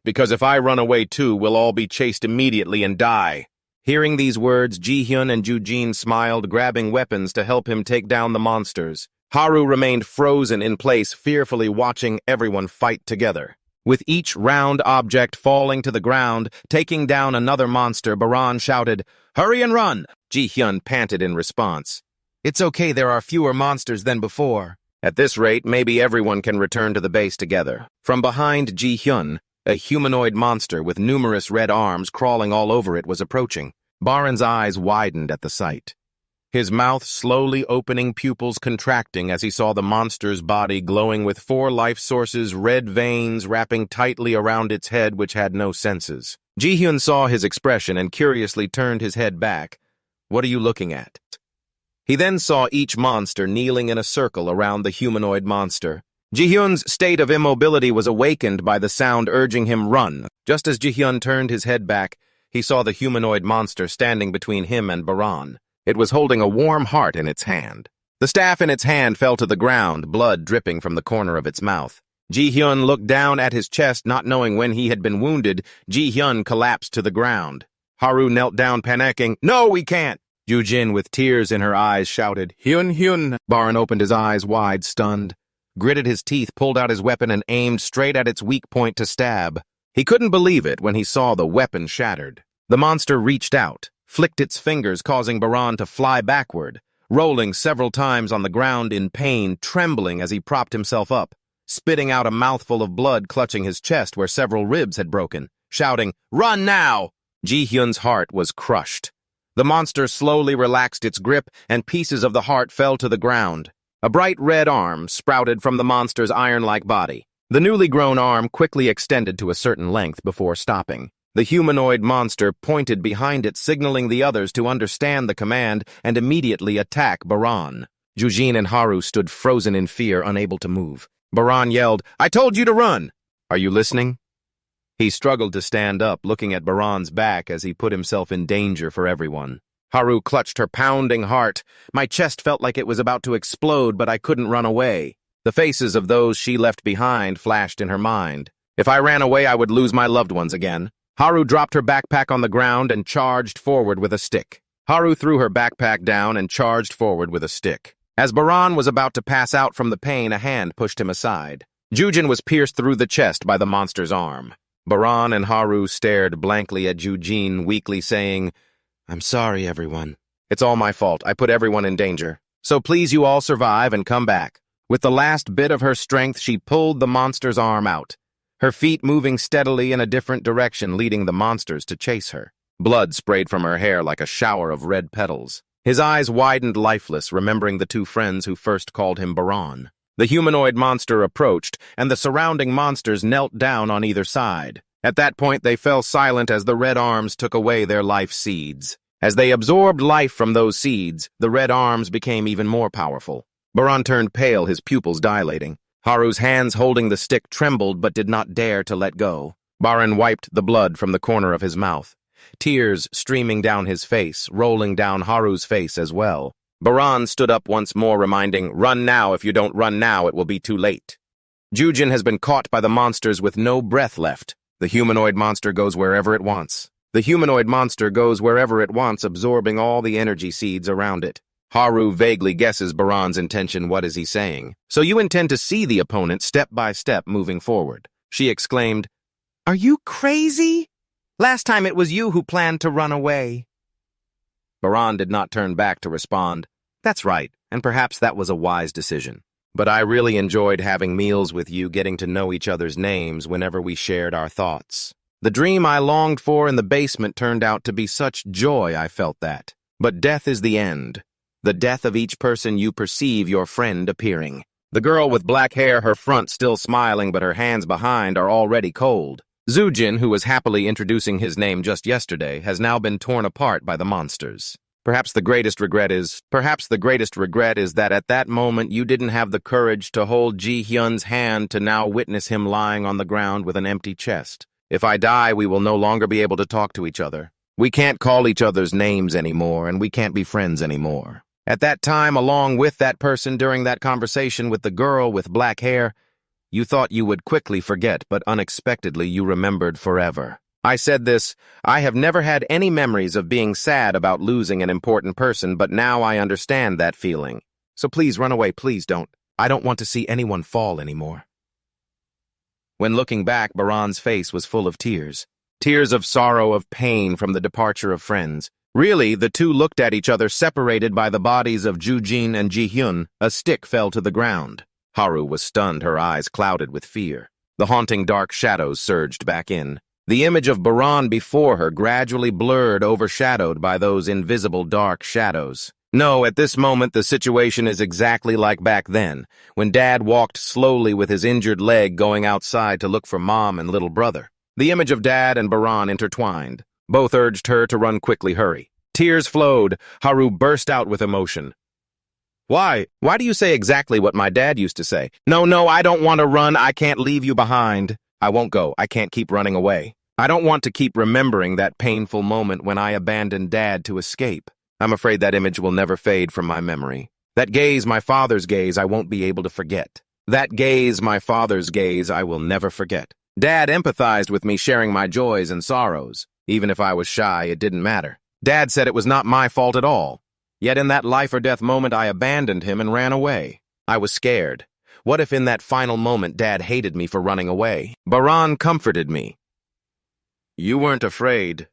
A: Because if I run away too, we'll all be chased immediately and die. Hearing these words, Ji-hyun and Ju-jin smiled, grabbing weapons to help him take down the monsters. Haru remained frozen in place, fearfully watching everyone fight together. With each round object falling to the ground, taking down another monster, Baran shouted, "Hurry and run!" Ji-hyun panted in response. "It's okay, there are fewer monsters than before." At this rate, maybe everyone can return to the base together. From behind Ji-hyun, a humanoid monster with numerous red arms crawling all over it was approaching. Baran's eyes widened at the sight. His mouth slowly opening, pupils contracting as he saw the monster's body glowing with 4 life sources, red veins wrapping tightly around its head which had no senses. Ji-hyun saw his expression and curiously turned his head back. "What are you looking at?" He then saw each monster kneeling in a circle around the humanoid monster. Ji-hyun's state of immobility was awakened by the sound urging him run. Just as Ji-hyun turned his head back, he saw the humanoid monster standing between him and Baran. It was holding a warm heart in its hand. The staff in its hand fell to the ground, blood dripping from the corner of its mouth. Ji-hyun looked down at his chest, not knowing when he had been wounded. Ji-hyun collapsed to the ground. Haru knelt down, panicking. "No, we can't!" Ju-jin, with tears in her eyes, shouted, "Hyun!" Baran opened his eyes wide, stunned, gritted his teeth, pulled out his weapon, and aimed straight at its weak point to stab. He couldn't believe it when he saw the weapon shattered. The monster reached out, flicked its fingers, causing Baran to fly backward, rolling several times on the ground in pain, trembling as he propped himself up, spitting out a mouthful of blood, clutching his chest where several ribs had broken, shouting, "Run now!" Ji-hyun's heart was crushed. The monster slowly relaxed its grip, and pieces of the heart fell to the ground. A bright red arm sprouted from the monster's iron-like body. The newly grown arm quickly extended to a certain length before stopping. The humanoid monster pointed behind it, signaling the others to understand the command and immediately attack Baran. Ju-jin and Haru stood frozen in fear, unable to move. Baran yelled, "I told you to run! Are you listening?" He struggled to stand up, looking at Baran's back as he put himself in danger for everyone. Haru clutched her pounding heart. "My chest felt like it was about to explode, but I couldn't run away." The faces of those she left behind flashed in her mind. If I ran away, I would lose my loved ones again. Haru dropped her backpack on the ground and charged forward with a stick. Haru threw her backpack down and charged forward with a stick. As Baran was about to pass out from the pain, a hand pushed him aside. Jujin was pierced through the chest by the monster's arm. Baran and Haru stared blankly at Jujin, weakly saying, "I'm sorry, everyone. It's all my fault. I put everyone in danger. So please you all survive and come back." With the last bit of her strength, she pulled the monster's arm out, her feet moving steadily in a different direction, leading the monsters to chase her. Blood sprayed from her hair like a shower of red petals. His eyes widened lifeless, remembering the two friends who first called him Baran. The humanoid monster approached, and the surrounding monsters knelt down on either side. At that point, they fell silent as the red arms took away their life seeds. As they absorbed life from those seeds, the red arms became even more powerful. Baran turned pale, his pupils dilating. Haru's hands holding the stick trembled but did not dare to let go. Baran wiped the blood from the corner of his mouth, tears streaming down his face, rolling down Haru's face as well. Baran stood up once more, reminding, "Run now. If you don't run now, it will be too late." Jujin has been caught by the monsters with no breath left. The humanoid monster goes wherever it wants. The humanoid monster goes wherever it wants, absorbing all the energy seeds around it. Haru vaguely guesses Baran's intention. What is he saying? "So you intend to see the opponent step by step moving forward?" She exclaimed, "Are you crazy? Last time it was you who planned to run away." Baran did not turn back to respond. "That's right, and perhaps that was a wise decision. But I really enjoyed having meals with you, getting to know each other's names whenever we shared our thoughts. The dream I longed for in the basement turned out to be such joy. I felt that. But death is the end. The death of each person you perceive your friend appearing." The girl with black hair, her front still smiling but her hands behind, are already cold. Jujin, who was happily introducing his name just yesterday, has now been torn apart by the monsters. Perhaps the greatest regret is that at that moment you didn't have the courage to hold Ji-hyun's hand to now witness him lying on the ground with an empty chest. If I die, we will no longer be able to talk to each other. We can't call each other's names anymore, and we can't be friends anymore. At that time, along with that person during that conversation with the girl with black hair, you thought you would quickly forget, but unexpectedly you remembered forever. I said this, I have never had any memories of being sad about losing an important person, but now I understand that feeling. So please run away, please don't. I don't want to see anyone fall anymore. When looking back, Baran's face was full of tears. Tears of sorrow, of pain from the departure of friends. Really, the two looked at each other, separated by the bodies of Jujin and Ji-hyun. A stick fell to the ground. Haru was stunned, her eyes clouded with fear. The haunting dark shadows surged back in. The image of Baran before her gradually blurred, overshadowed by those invisible dark shadows. No, at this moment the situation is exactly like back then, when Dad walked slowly with his injured leg going outside to look for Mom and little brother. The image of Dad and Baran intertwined. Both urged her to run quickly, hurry. Tears flowed. Haru burst out with emotion. Why do you say exactly what my dad used to say? No, I don't want to run. I can't leave you behind. I won't go. I can't keep running away. I don't want to keep remembering that painful moment when I abandoned Dad to escape. I'm afraid that image will never fade from my memory. That gaze, my father's gaze, I won't be able to forget. That gaze, my father's gaze, I will never forget. Dad empathized with me, sharing my joys and sorrows. Even if I was shy, it didn't matter. Dad said it was not my fault at all. Yet in that life-or-death moment, I abandoned him and ran away. I was scared. What if in that final moment, Dad hated me for running away? Baran comforted me. You weren't afraid.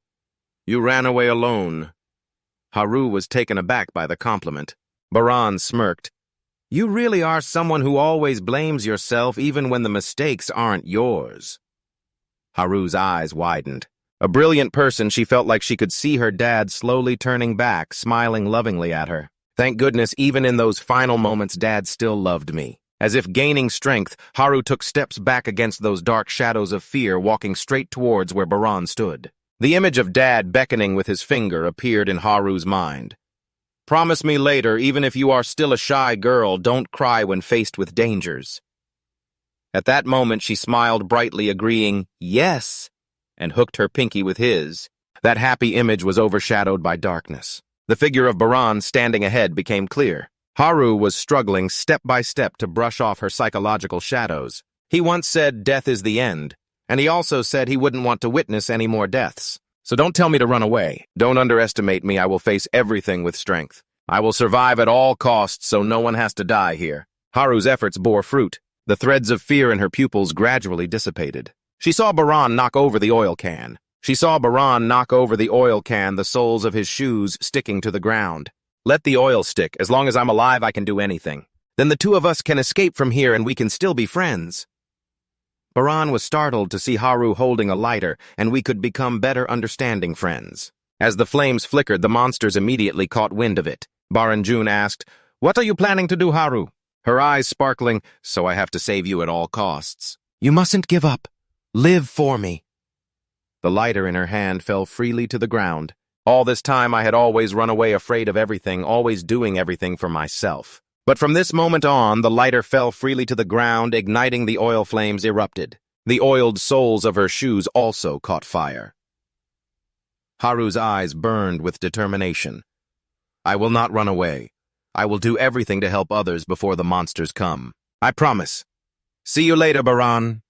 A: You ran away alone. Haru was taken aback by the compliment. Baran smirked. You really are someone who always blames yourself even when the mistakes aren't yours. Haru's eyes widened. A brilliant person, she felt like she could see her dad slowly turning back, smiling lovingly at her. Thank goodness, even in those final moments, Dad still loved me. As if gaining strength, Haru took steps back against those dark shadows of fear, walking straight towards where Baran stood. The image of Dad beckoning with his finger appeared in Haru's mind. Promise me later, even if you are still a shy girl, don't cry when faced with dangers. At that moment, she smiled brightly, agreeing, yes, and hooked her pinky with his. That happy image was overshadowed by darkness. The figure of Baran standing ahead became clear. Haru was struggling step by step to brush off her psychological shadows. He once said death is the end, and he also said he wouldn't want to witness any more deaths. So don't tell me to run away. Don't underestimate me. I will face everything with strength. I will survive at all costs so no one has to die here. Haru's efforts bore fruit. The threads of fear in her pupils gradually dissipated. She saw Baran knock over the oil can. The soles of his shoes sticking to the ground. Let the oil stick. As long as I'm alive, I can do anything. Then the two of us can escape from here and we can still be friends. Baran was startled to see Haru holding a lighter, and we could become better understanding friends. As the flames flickered, the monsters immediately caught wind of it. Baranjun asked, "What are you planning to do, Haru?" Her eyes sparkling, "So I have to save you at all costs." "You mustn't give up. Live for me." The lighter in her hand fell freely to the ground. All this time I had always run away afraid of everything, always doing everything for myself. But from this moment on, the lighter fell freely to the ground, igniting the oil flames erupted. The oiled soles of her shoes also caught fire. Haru's eyes burned with determination. "I will not run away. I will do everything to help others before the monsters come. I promise. See you later, Baran."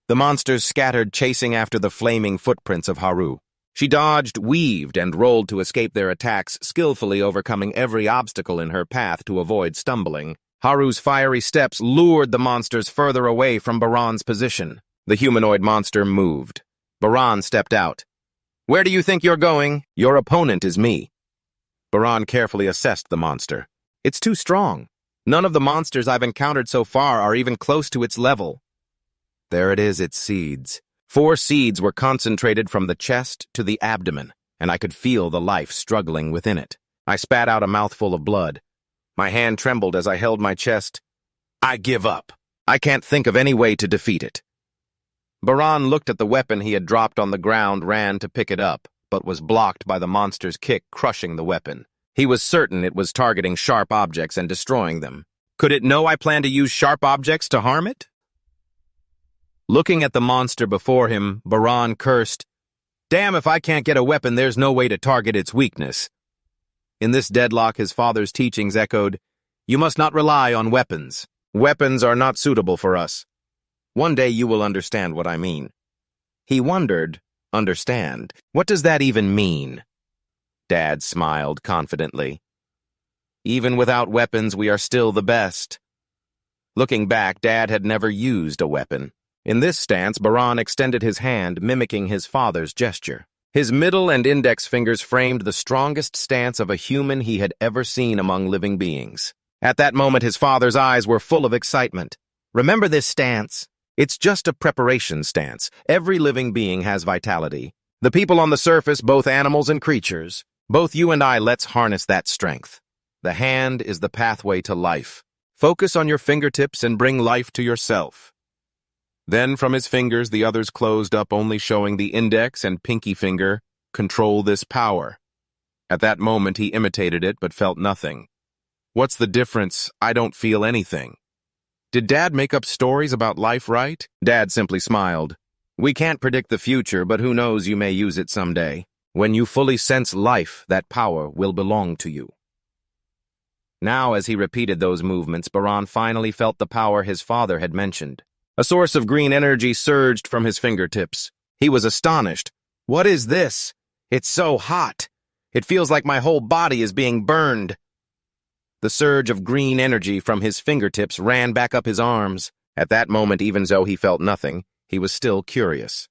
A: The monsters scattered, chasing after the flaming footprints of Haru. She dodged, weaved, and rolled to escape their attacks, skillfully overcoming every obstacle in her path to avoid stumbling. Haru's fiery steps lured the monsters further away from Baran's position. The humanoid monster moved. Baran stepped out. "Where do you think you're going? Your opponent is me." Baran carefully assessed the monster. "It's too strong. None of the monsters I've encountered so far are even close to its level." There it is, its seeds. 4 seeds were concentrated from the chest to the abdomen, and I could feel the life struggling within it. I spat out a mouthful of blood. My hand trembled as I held my chest. "I give up. I can't think of any way to defeat it." Baran looked at the weapon he had dropped on the ground, ran to pick it up, but was blocked by the monster's kick, crushing the weapon. He was certain it was targeting sharp objects and destroying them. Could it know I planned to use sharp objects to harm it? Looking at the monster before him, Baran cursed, "Damn, if I can't get a weapon, there's no way to target its weakness." In this deadlock, his father's teachings echoed, "You must not rely on weapons. Weapons are not suitable for us. One day you will understand what I mean." He wondered, understand, what does that even mean? Dad smiled confidently. "Even without weapons, we are still the best." Looking back, Dad had never used a weapon. In this stance, Baran extended his hand, mimicking his father's gesture. His middle and index fingers framed the strongest stance of a human he had ever seen among living beings. At that moment, his father's eyes were full of excitement. "Remember this stance? It's just a preparation stance. Every living being has vitality. The people on the surface, both animals and creatures. Both you and I, let's harness that strength. The hand is the pathway to life. Focus on your fingertips and bring life to yourself." Then from his fingers the others closed up, only showing the index and pinky finger. "Control this power." At that moment he imitated it but felt nothing. "What's the difference? I don't feel anything." Did Dad make up stories about life, right? Dad simply smiled. "We can't predict the future, but who knows, you may use it someday. When you fully sense life, that power will belong to you." Now, as he repeated those movements, Baran finally felt the power his father had mentioned. A source of green energy surged from his fingertips. He was astonished. "What is this? It's so hot. It feels like my whole body is being burned." The surge of green energy from his fingertips ran back up his arms. At that moment, even though he felt nothing, he was still curious.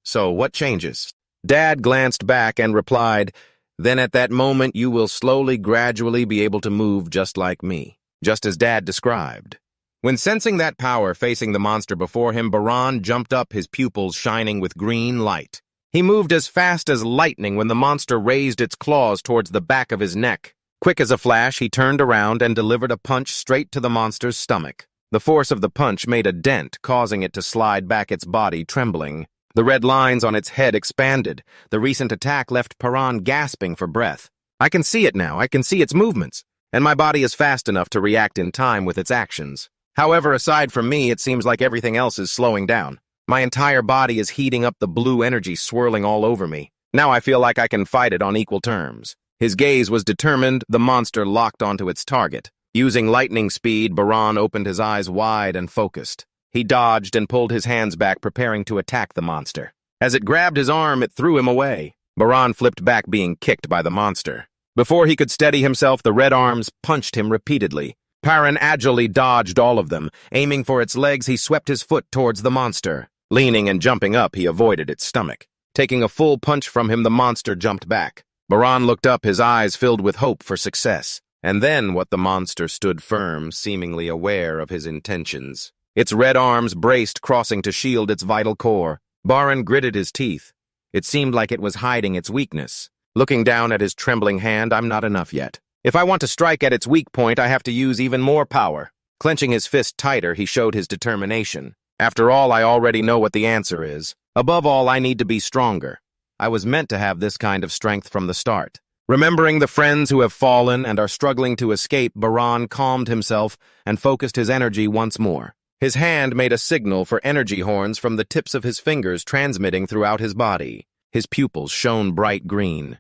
A: "So, what changes?" Dad glanced back and replied, "Then at that moment you will slowly, gradually be able to move just like me, just as Dad described." When sensing that power facing the monster before him, Baran jumped up, his pupils shining with green light. He moved as fast as lightning when the monster raised its claws towards the back of his neck. Quick as a flash, he turned around and delivered a punch straight to the monster's stomach. The force of the punch made a dent, causing it to slide back, its body trembling. The red lines on its head expanded. The recent attack left Baran gasping for breath. "I can see it now. I can see its movements. And my body is fast enough to react in time with its actions. However, aside from me, it seems like everything else is slowing down. My entire body is heating up, the blue energy swirling all over me. Now I feel like I can fight it on equal terms." His gaze was determined, the monster locked onto its target. Using lightning speed, Baran opened his eyes wide and focused. He dodged and pulled his hands back, preparing to attack the monster. As it grabbed his arm, it threw him away. Baran flipped back, being kicked by the monster. Before he could steady himself, the red arms punched him repeatedly. Paran agilely dodged all of them. Aiming for its legs, he swept his foot towards the monster. Leaning and jumping up, he avoided its stomach. Taking a full punch from him, the monster jumped back. Baran looked up, his eyes filled with hope for success. And then the monster stood firm, seemingly aware of his intentions. Its red arms braced, crossing to shield its vital core. Baran gritted his teeth. It seemed like it was hiding its weakness. Looking down at his trembling hand, I'm not enough yet. If I want to strike at its weak point, I have to use even more power. Clenching his fist tighter, he showed his determination. After all, I already know what the answer is. Above all, I need to be stronger. I was meant to have this kind of strength from the start. Remembering the friends who have fallen and are struggling to escape, Baran calmed himself and focused his energy once more. His hand made a signal for energy horns from the tips of his fingers transmitting throughout his body. His pupils shone bright green.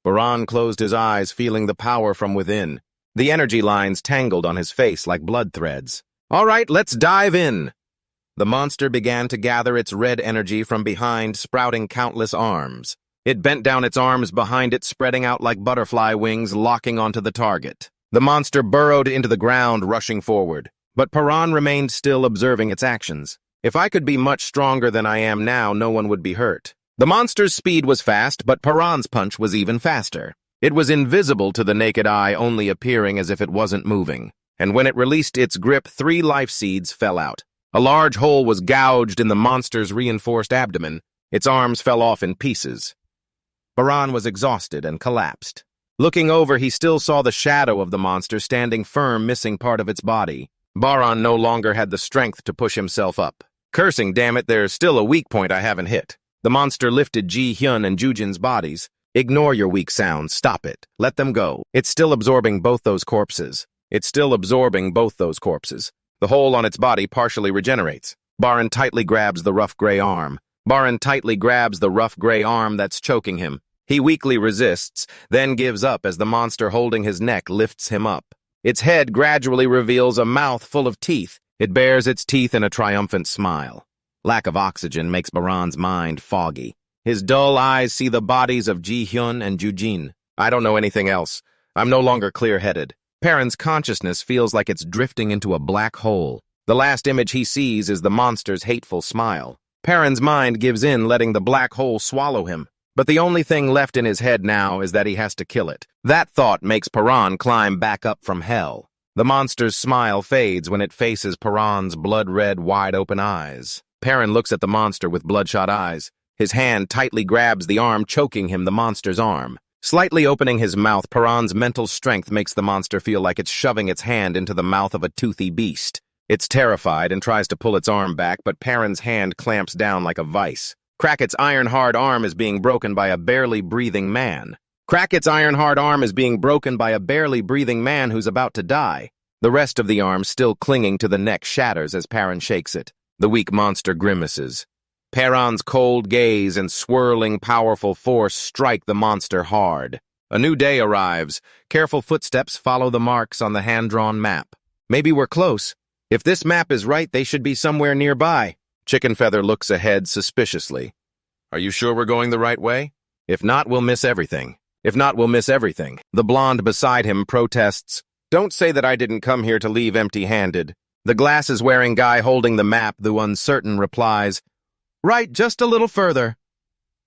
A: Baran closed his eyes, feeling the power from within. The energy lines tangled on his face like blood threads. All right, let's dive in. The monster began to gather its red energy from behind, sprouting countless arms. It bent down its arms behind it, spreading out like butterfly wings, locking onto the target. The monster burrowed into the ground, rushing forward. But Paran remained still, observing its actions. If I could be much stronger than I am now, no one would be hurt. The monster's speed was fast, but Paran's punch was even faster. It was invisible to the naked eye, only appearing as if it wasn't moving. And when it released its grip, 3 life seeds fell out. A large hole was gouged in the monster's reinforced abdomen. Its arms fell off in pieces. Paran was exhausted and collapsed. Looking over, he still saw the shadow of the monster standing firm, missing part of its body. Baran no longer had the strength to push himself up. Cursing, damn it, there's still a weak point I haven't hit. The monster lifted Ji-hyun and Jujin's bodies. Ignore your weak sounds. Stop it. Let them go. It's still absorbing both those corpses. The hole on its body partially regenerates. Baran tightly grabs the rough gray arm. That's choking him. He weakly resists, then gives up as the monster holding his neck lifts him up. Its head gradually reveals a mouth full of teeth. It bares its teeth in a triumphant smile. Lack of oxygen makes Baran's mind foggy. His dull eyes see the bodies of Ji-hyun and Jujin. I don't know anything else. I'm no longer clear-headed. Paran's consciousness feels like it's drifting into a black hole. The last image he sees is the monster's hateful smile. Paran's mind gives in, letting the black hole swallow him. But the only thing left in his head now is that he has to kill it. That thought makes Paran climb back up from hell. The monster's smile fades when it faces Paran's blood-red, wide-open eyes. Paran looks at the monster with bloodshot eyes. His hand tightly grabs the arm, choking him, the monster's arm. Slightly opening his mouth, Paran's mental strength makes the monster feel like it's shoving its hand into the mouth of a toothy beast. It's terrified and tries to pull its arm back, but Paran's hand clamps down like a vice. Crackett's iron-hard arm is being broken by a barely breathing man. Who's about to die. The rest of the arm, still clinging to the neck, shatters as Paran shakes it. The weak monster grimaces. Paran's cold gaze and swirling, powerful force strike the monster hard. A new day arrives. Careful footsteps follow the marks on the hand-drawn map. Maybe we're close. If this map is right, they should be somewhere nearby. Chicken Feather looks ahead suspiciously. Are you sure we're going the right way? If not, we'll miss everything. The blonde beside him protests. Don't say that I didn't come here to leave empty-handed. The glasses-wearing guy holding the map, though uncertain, replies, Right, just a little further.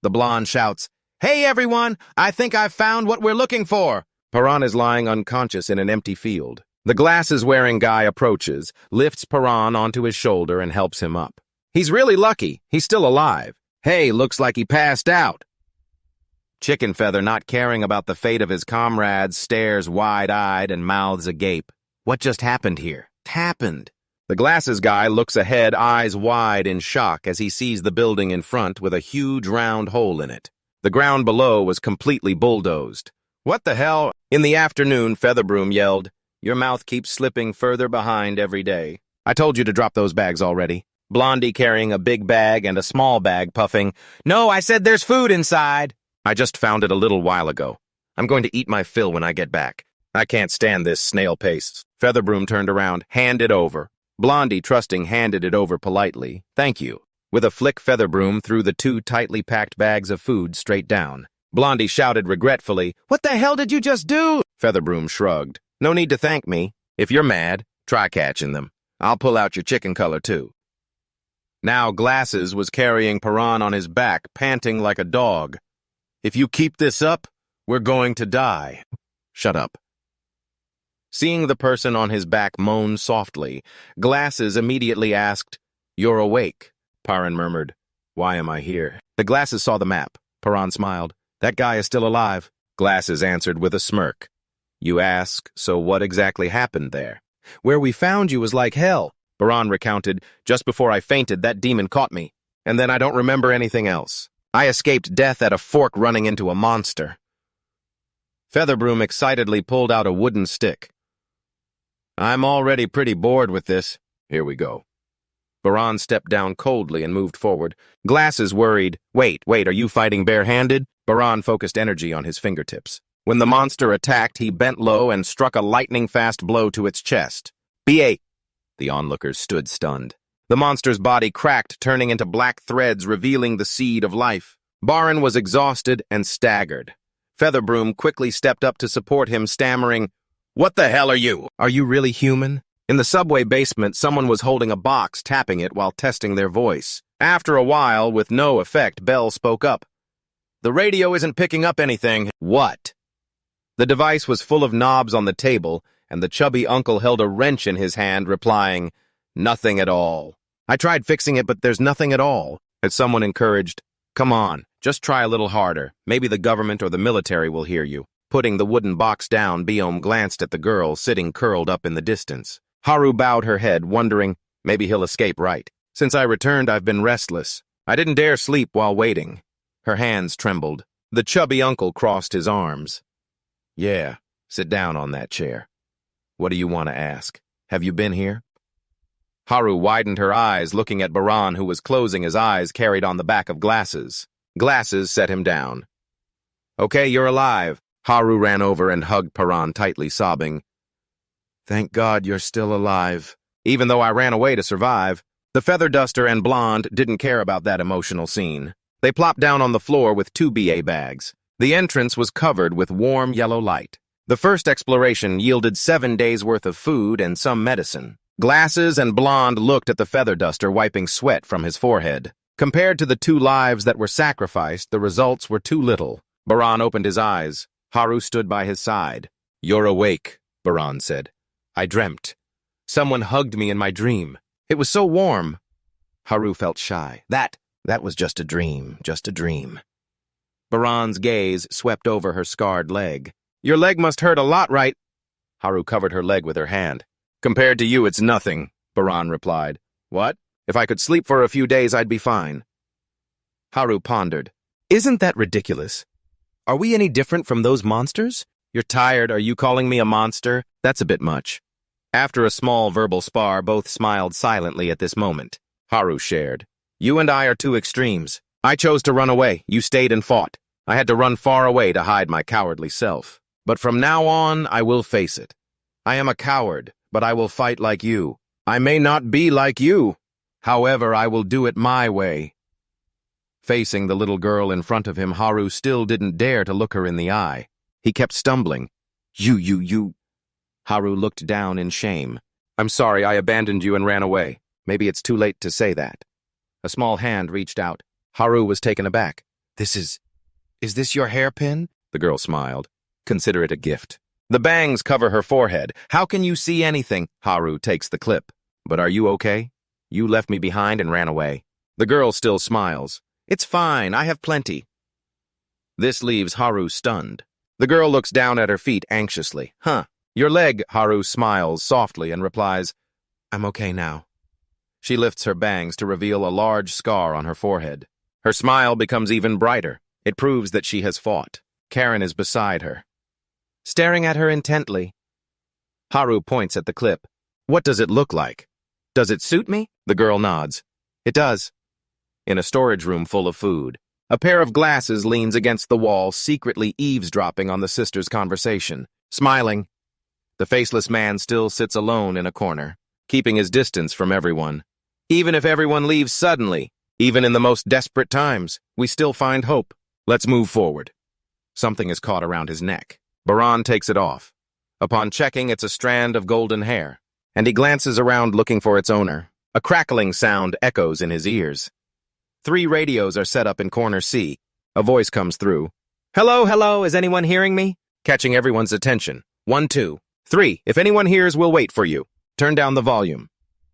A: The blonde shouts, Hey everyone, I think I've found what we're looking for. Paran is lying unconscious in an empty field. The glasses-wearing guy approaches, lifts Paran onto his shoulder and helps him up. He's really lucky. He's still alive. Hey, looks like he passed out. Chicken Feather, not caring about the fate of his comrades, stares wide-eyed and mouths agape. What just happened here? The glasses guy looks ahead, eyes wide in shock as he sees the building in front with a huge round hole in it. The ground below was completely bulldozed. What the hell? In the afternoon, Featherbroom yelled, Your mouth keeps slipping further behind every day. I told you to drop those bags already. Blondie carrying a big bag and a small bag puffing, No, I said there's food inside. I just found it a little while ago. I'm going to eat my fill when I get back. I can't stand this snail pace. Featherbroom turned around. Hand it over. Blondie, trusting, handed it over politely. Thank you. With a flick, Featherbroom threw the 2 tightly packed bags of food straight down. Blondie shouted regretfully, "What the hell did you just do?" Featherbroom shrugged. "No need to thank me. If you're mad, try catching them. I'll pull out your chicken color, too." Now Glasses was carrying Paran on his back, panting like a dog. "If you keep this up, we're going to die." "Shut up." Seeing the person on his back moan softly, Glasses immediately asked, "You're awake?" Paran murmured, "Why am I here?" The Glasses saw the map. Paran smiled. "That guy is still alive." Glasses answered with a smirk. "You ask, so what exactly happened there?" "Where we found you was like hell," Paran recounted. "Just before I fainted, that demon caught me. And then I don't remember anything else. I escaped death at a fork running into a monster." Featherbroom excitedly pulled out a wooden stick. "I'm already pretty bored with this. Here we go." Paran stepped down coldly and moved forward. Glasses worried. Wait, are you fighting barehanded?" Paran focused energy on his fingertips. When the monster attacked, he bent low and struck a lightning-fast blow to its chest. "B.A." The onlookers stood stunned. The monster's body cracked, turning into black threads, revealing the seed of life. Baran was exhausted and staggered. Featherbroom quickly stepped up to support him, stammering, "What the hell are you? Are you really human?" In the subway basement, someone was holding a box, tapping it while testing their voice. After a while, with no effect, Bell spoke up. "The radio isn't picking up anything." "What?" The device was full of knobs on the table, and the chubby uncle held a wrench in his hand, replying, "Nothing at all. I tried fixing it, but there's nothing at all." As someone encouraged, "Come on, just try a little harder. Maybe the government or the military will hear you." Putting the wooden box down, Biome glanced at the girl sitting curled up in the distance. Haru bowed her head, wondering, maybe he'll escape right. "Since I returned, I've been restless. I didn't dare sleep while waiting." Her hands trembled. The chubby uncle crossed his arms. "Yeah, sit down on that chair. What do you want to ask? Have you been here?" Haru widened her eyes, looking at Baran, who was closing his eyes, carried on the back of Glasses. Glasses set him down. "Okay, you're alive." Haru ran over and hugged Paran tightly, sobbing, "Thank God you're still alive. Even though I ran away to survive." The feather duster and blonde didn't care about that emotional scene. They plopped down on the floor with 2 BA bags. The entrance was covered with warm yellow light. The first exploration yielded 7 days' worth of food and some medicine. Glasses and Blonde looked at the feather duster, wiping sweat from his forehead. Compared to the 2 lives that were sacrificed, the results were too little. Baran opened his eyes. Haru stood by his side. "You're awake," Baran said. "I dreamt. Someone hugged me in my dream. It was so warm." Haru felt shy. That was just a dream, just a dream." Baran's gaze swept over her scarred leg. "Your leg must hurt a lot, right?" Haru covered her leg with her hand. "Compared to you, it's nothing," Baran replied. "What? If I could sleep for a few days, I'd be fine." Haru pondered. "Isn't that ridiculous? Are we any different from those monsters? You're tired, are you calling me a monster? That's a bit much." After a small verbal spar, both smiled silently at this moment. Haru shared. "You and I are 2 extremes. I chose to run away, you stayed and fought. I had to run far away to hide my cowardly self. But from now on, I will face it. I am a coward, but I will fight like you. I may not be like you. However, I will do it my way." Facing the little girl in front of him, Haru still didn't dare to look her in the eye. He kept stumbling. You. Haru looked down in shame. "I'm sorry, I abandoned you and ran away. Maybe it's too late to say that." A small hand reached out. Haru was taken aback. Is this your hairpin?" The girl smiled. "Consider it a gift." "The bangs cover her forehead. How can you see anything?" Haru takes the clip. "But are you okay? You left me behind and ran away." The girl still smiles. "It's fine, I have plenty." This leaves Haru stunned. The girl looks down at her feet anxiously. "Huh. Your leg," Haru smiles softly and replies, "I'm okay now." She lifts her bangs to reveal a large scar on her forehead. Her smile becomes even brighter. It proves that she has fought. Karen is beside her, staring at her intently. Haru points at the clip. "What does it look like? Does it suit me?" The girl nods. "It does." In a storage room full of food, a pair of glasses leans against the wall, secretly eavesdropping on the sisters' conversation. Smiling, the faceless man still sits alone in a corner, keeping his distance from everyone. Even if everyone leaves suddenly, even in the most desperate times, we still find hope. Let's move forward. Something is caught around his neck. Baran takes it off. Upon checking, it's a strand of golden hair, and he glances around looking for its owner. A crackling sound echoes in his ears. 3 radios are set up in corner C. A voice comes through. "Hello, hello, is anyone hearing me?" Catching everyone's attention. 1, 2, 3. If anyone hears, we'll wait for you. Turn down the volume.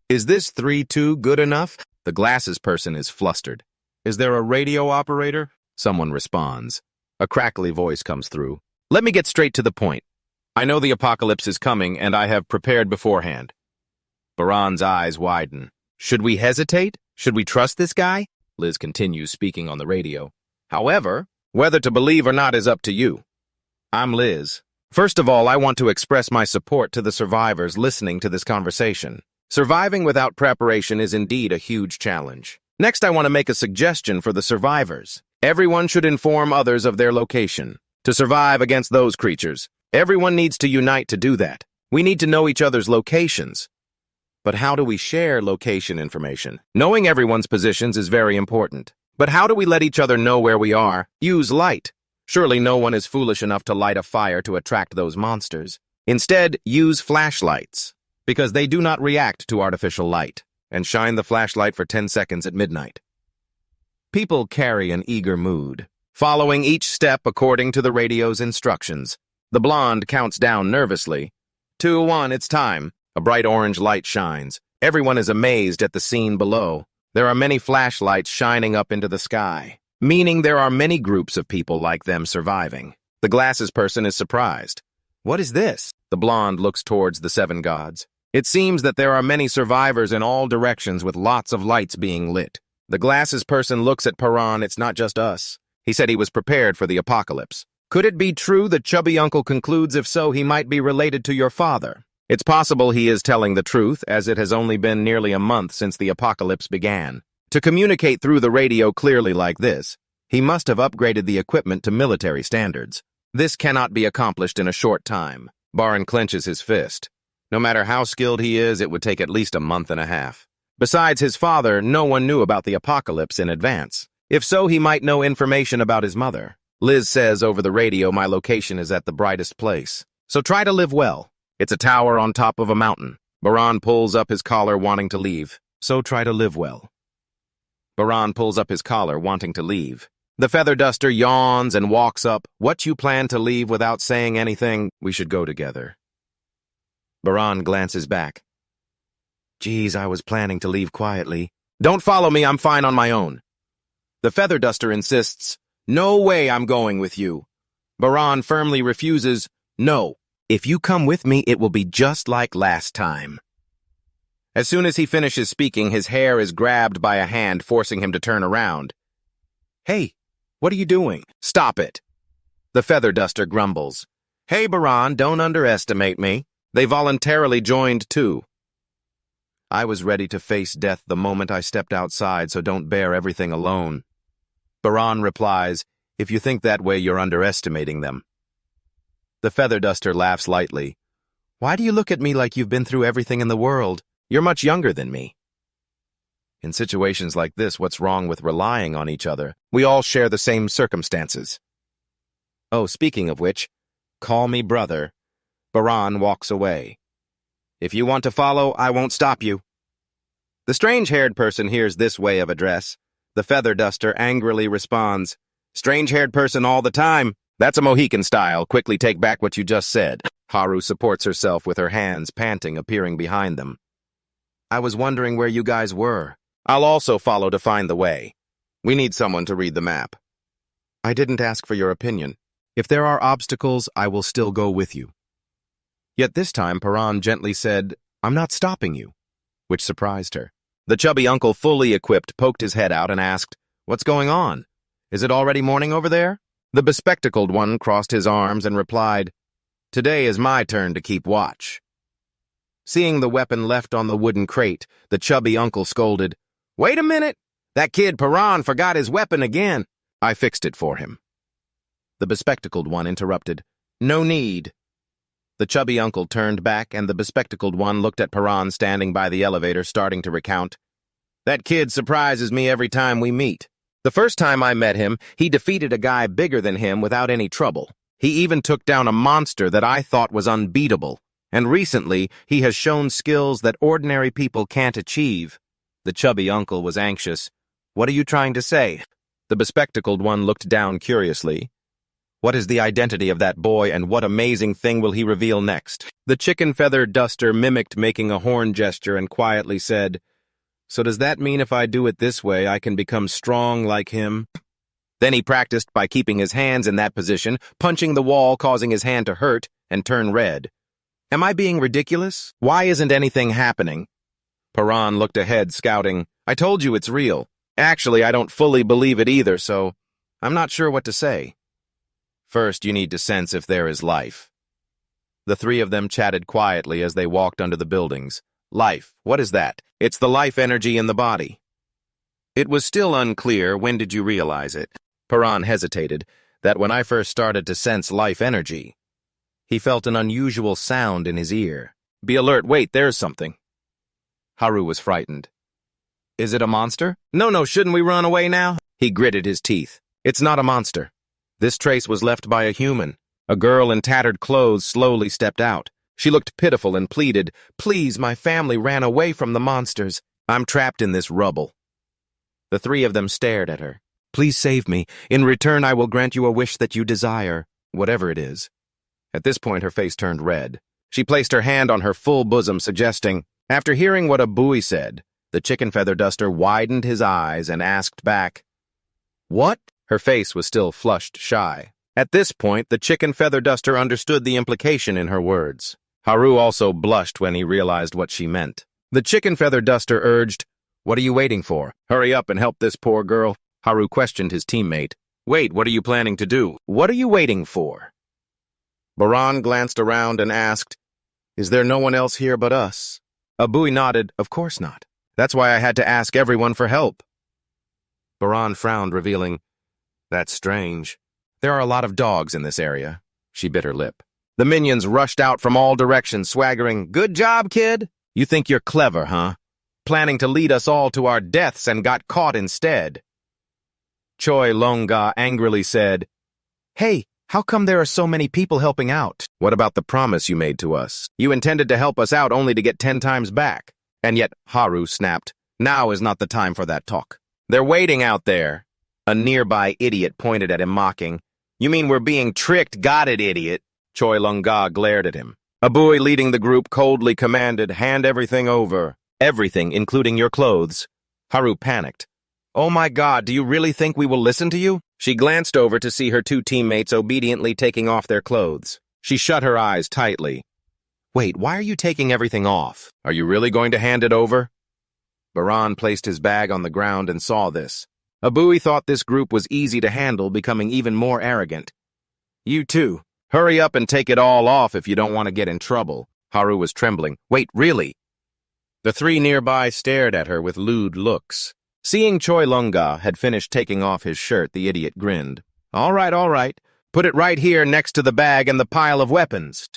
A: Is this 3-2 good enough? The glasses person is flustered. Is there a radio operator? Someone responds. A crackly voice comes through. Let me get straight to the point. I know the apocalypse is coming, and I have prepared beforehand. Baran's eyes widen. Should we hesitate? Should we trust this guy? Liz continues speaking on the radio. However, whether to believe or not is up to you. I'm Liz. First of all, I want to express my support to the survivors listening to this conversation. Surviving without preparation is indeed a huge challenge. Next, I want to make a suggestion for the survivors. Everyone should inform others of their location. To survive against those creatures, everyone needs to unite to do that. We need to know each other's locations. But how do we share location information? Knowing everyone's positions is very important. But how do we let each other know where we are? Use light. Surely no one is foolish enough to light a fire to attract those monsters. Instead, use flashlights, because they do not react to artificial light, and shine the flashlight for 10 seconds at midnight. People carry an eager mood, following each step according to the radio's instructions. The blonde counts down nervously. 2, 1, it's time. A bright orange light shines. Everyone is amazed at the scene below. There are many flashlights shining up into the sky, meaning there are many groups of people like them surviving. The glasses person is surprised. What is this? The blonde looks towards the 7 gods. It seems that there are many survivors in all directions with lots of lights being lit. The glasses person looks at Paran. It's not just us. He said he was prepared for the apocalypse. Could it be true that chubby uncle concludes if so he might be related to your father? It's possible he is telling the truth, as it has only been nearly a month since the apocalypse began. To communicate through the radio clearly like this, he must have upgraded the equipment to military standards. This cannot be accomplished in a short time. Baran clenches his fist. No matter how skilled he is, it would take at least a month and a half. Besides his father, no one knew about the apocalypse in advance. If so, he might know information about his mother. Liz says over the radio, my location is at the brightest place. So try to live well. It's a tower on top of a mountain. Baran pulls up his collar, wanting to leave. So try to live well. Baran pulls up his collar, wanting to leave. The feather duster yawns and walks up. What, you plan to leave without saying anything? We should go together. Baran glances back. Geez, I was planning to leave quietly. Don't follow me, I'm fine on my own. The feather duster insists. No way I'm going with you. Baran firmly refuses. No. If you come with me, it will be just like last time. As soon as he finishes speaking, his hair is grabbed by a hand, forcing him to turn around. Hey, what are you doing? Stop it. The feather duster grumbles. Hey, Baran, don't underestimate me. They voluntarily joined too. I was ready to face death the moment I stepped outside, so don't bear everything alone. Baran replies, if you think that way, you're underestimating them. The feather duster laughs lightly. Why do you look at me like you've been through everything in the world? You're much younger than me. In situations like this, what's wrong with relying on each other? We all share the same circumstances. Oh, speaking of which, call me brother. Baran walks away. If you want to follow, I won't stop you. The strange-haired person hears this way of address. The feather duster angrily responds, strange-haired person all the time. That's a Mohican style. Quickly take back what you just said. Haru supports herself with her hands, panting, appearing behind them. I was wondering where you guys were. I'll also follow to find the way. We need someone to read the map. I didn't ask for your opinion. If there are obstacles, I will still go with you. Yet this time, Paran gently said, I'm not stopping you, which surprised her. The chubby uncle, fully equipped, poked his head out and asked, what's going on? Is it already morning over there? The bespectacled one crossed his arms and replied, today is my turn to keep watch. Seeing the weapon left on the wooden crate, the chubby uncle scolded, wait a minute! That kid Paran forgot his weapon again. I fixed it for him. The bespectacled one interrupted, no need. The chubby uncle turned back, and the bespectacled one looked at Paran standing by the elevator, starting to recount. That kid surprises me every time we meet. The first time I met him, he defeated a guy bigger than him without any trouble. He even took down a monster that I thought was unbeatable. And recently, he has shown skills that ordinary people can't achieve. The chubby uncle was anxious. What are you trying to say? The bespectacled one looked down curiously. What is the identity of that boy, and what amazing thing will he reveal next? The chicken feather duster mimicked making a horn gesture and quietly said, So does that mean if I do it this way, I can become strong like him? Then he practiced by keeping his hands in that position, punching the wall, causing his hand to hurt and turn red. Am I being ridiculous? Why isn't anything happening? Paran looked ahead, scouting. I told you it's real. Actually, I don't fully believe it either, so I'm not sure what to say. First, you need to sense if there is life. The three of them chatted quietly as they walked under the buildings. Life, what is that? It's the life energy in the body. It was still unclear. When did you realize it? Paran hesitated. That when I first started to sense life energy. He felt an unusual sound in his ear. Be alert, wait, there's something. Haru was frightened. Is it a monster? No, shouldn't we run away now? He gritted his teeth. It's not a monster. This trace was left by a human. A girl in tattered clothes slowly stepped out. She looked pitiful and pleaded, Please, my family ran away from the monsters. I'm trapped in this rubble. The three of them stared at her. Please save me. In return, I will grant you a wish that you desire, whatever it is. At this point, her face turned red. She placed her hand on her full bosom, suggesting, After hearing what Abui said, the chicken feather duster widened his eyes and asked back, What? Her face was still flushed shy. At this point, the chicken feather duster understood the implication in her words. Haru also blushed when he realized what she meant. The chicken feather duster urged, What are you waiting for? Hurry up and help this poor girl. Haru questioned his teammate. Wait, what are you planning to do? What are you waiting for? Baran glanced around and asked, Is there no one else here but us? Abui nodded, Of course not. That's why I had to ask everyone for help. Baran frowned, revealing, That's strange. There are a lot of dogs in this area. She bit her lip. The minions rushed out from all directions, swaggering, Good job, kid. You think you're clever, huh? Planning to lead us all to our deaths and got caught instead. Choi Longa angrily said, Hey, how come there are so many people helping out? What about the promise you made to us? You intended to help us out only to get 10 times back. And yet, Haru snapped, Now is not the time for that talk. They're waiting out there. A nearby idiot pointed at him, mocking, You mean we're being tricked? Got it, idiot. Choi Longa glared at him. Abui, leading the group, coldly commanded, Hand everything over. Everything, including your clothes. Haru panicked. Oh my God, do you really think we will listen to you? She glanced over to see her two teammates obediently taking off their clothes. She shut her eyes tightly. Wait, why are you taking everything off? Are you really going to hand it over? Baran placed his bag on the ground and saw this. Abui thought this group was easy to handle, becoming even more arrogant. You too. Hurry up and take it all off if you don't want to get in trouble. Haru was trembling. Wait, really? The three nearby stared at her with lewd looks. Seeing Choi Longa had finished taking off his shirt, the idiot grinned. All right. Put it right here next to the bag and the pile of weapons.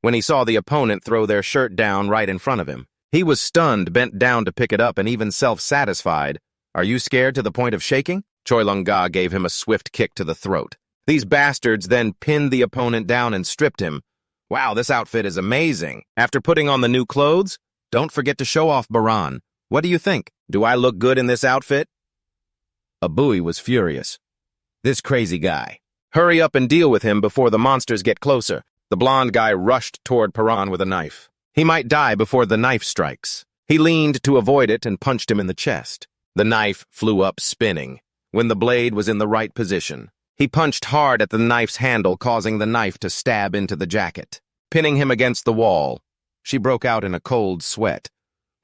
A: When he saw the opponent throw their shirt down right in front of him, he was stunned, bent down to pick it up, and even self-satisfied. Are you scared to the point of shaking? Choi Longa gave him a swift kick to the throat. These bastards then pinned the opponent down and stripped him. Wow, this outfit is amazing. After putting on the new clothes, don't forget to show off Baran. What do you think? Do I look good in this outfit? Abui was furious. This crazy guy. Hurry up and deal with him before the monsters get closer. The blonde guy rushed toward Paran with a knife. He might die before the knife strikes. He leaned to avoid it and punched him in the chest. The knife flew up, spinning. When the blade was in the right position, he punched hard at the knife's handle, causing the knife to stab into the jacket. Pinning him against the wall, she broke out in a cold sweat.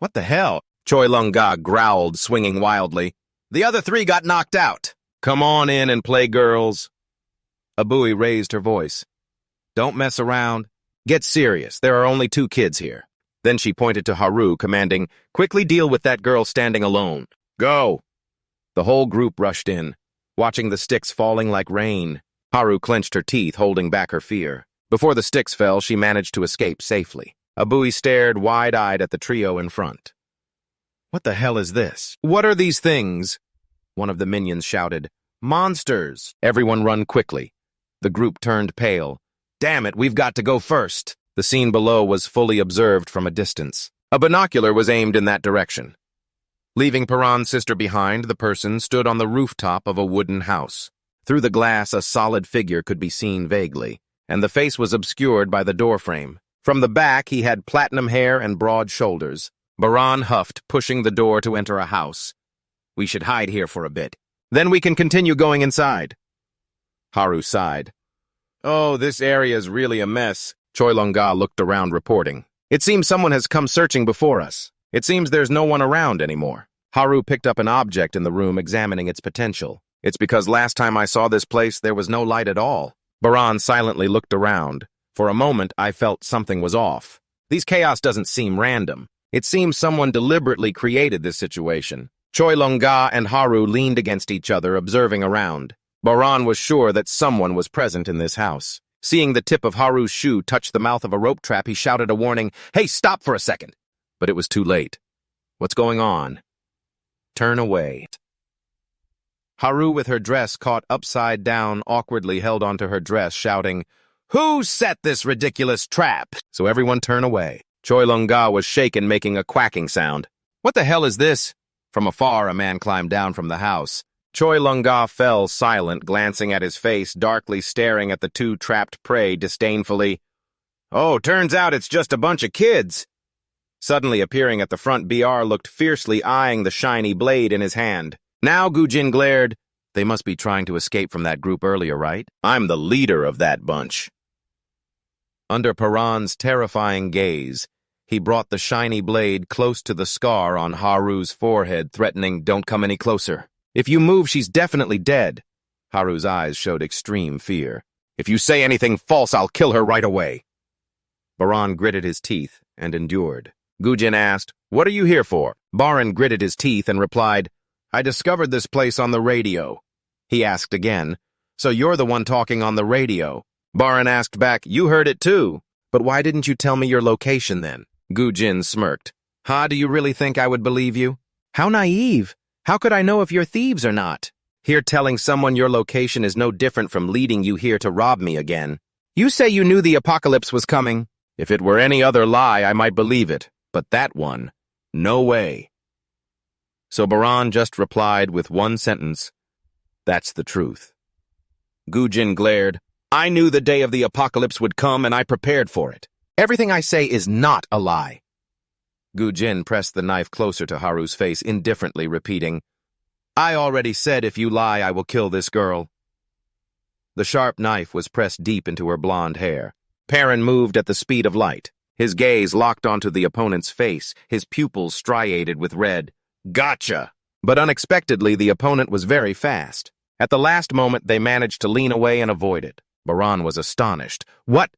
A: What the hell? Choi Longa growled, swinging wildly. The other three got knocked out. Come on in and play, girls. Abui raised her voice. Don't mess around. Get serious. There are only 2 kids here. Then she pointed to Haru, commanding, Quickly deal with that girl standing alone. Go! The whole group rushed in, watching the sticks falling like rain. Haru clenched her teeth, holding back her fear. Before the sticks fell, she managed to escape safely. Abui stared wide-eyed at the trio in front. What the hell is this? What are these things? One of the minions shouted, "Monsters!" Everyone run quickly. The group turned pale. Damn it, we've got to go first. The scene below was fully observed from a distance. A binocular was aimed in that direction. Leaving Paran's sister behind, the person stood on the rooftop of a wooden house. Through the glass, a solid figure could be seen vaguely, and the face was obscured by the doorframe. From the back, he had platinum hair and broad shoulders. Baran huffed, pushing the door to enter a house. "We should hide here for a bit. Then we can continue going inside." Haru sighed. "Oh, this area's really a mess." Choi Long-ga looked around, reporting. "It seems someone has come searching before us. It seems there's no one around anymore." Haru picked up an object in the room, examining its potential. "It's because last time I saw this place, there was no light at all." Baran silently looked around. For a moment, I felt something was off. These chaos doesn't seem random. It seems someone deliberately created this situation. Choi Long-ga and Haru leaned against each other, observing around. Baran was sure that someone was present in this house. Seeing the tip of Haru's shoe touch the mouth of a rope trap, he shouted a warning, "Hey, stop for a second!" But it was too late. "What's going on?" "Turn away." Haru, with her dress caught upside down, awkwardly held onto her dress, shouting, "Who set this ridiculous trap?" So everyone turn away. Choi Long-ga was shaken, making a quacking sound. "What the hell is this?" From afar, a man climbed down from the house. Choi Long-ga fell silent, glancing at his face, darkly staring at the two trapped prey disdainfully. "Oh, turns out it's just a bunch of kids." Suddenly appearing at the front, BR looked fiercely, eyeing the shiny blade in his hand. Now Gujin glared. "They must be trying to escape from that group earlier, right? I'm the leader of that bunch." Under Paran's terrifying gaze, he brought the shiny blade close to the scar on Haru's forehead, threatening, "Don't come any closer. If you move, she's definitely dead." Haru's eyes showed extreme fear. "If you say anything false, I'll kill her right away." Baran gritted his teeth and endured. Gujin asked, "What are you here for?" Baran gritted his teeth and replied, "I discovered this place on the radio." He asked again, "So you're the one talking on the radio?" Baran asked back, "You heard it too. But why didn't you tell me your location then?" Gujin smirked. "Do you really think I would believe you? How naive. How could I know if you're thieves or not? Here telling someone your location is no different from leading you here to rob me again. You say you knew the apocalypse was coming. If it were any other lie, I might believe it. But that one, no way." So Baran just replied with one sentence, "That's the truth." Gujin glared. "I knew the day of the apocalypse would come, and I prepared for it. Everything I say is not a lie." Gujin pressed the knife closer to Haru's face, indifferently repeating, "I already said if you lie, I will kill this girl." The sharp knife was pressed deep into her blonde hair. Perrin moved at the speed of light. His gaze locked onto the opponent's face, his pupils striated with red. "Gotcha!" But unexpectedly, the opponent was very fast. At the last moment, they managed to lean away and avoid it. Baran was astonished. "What?"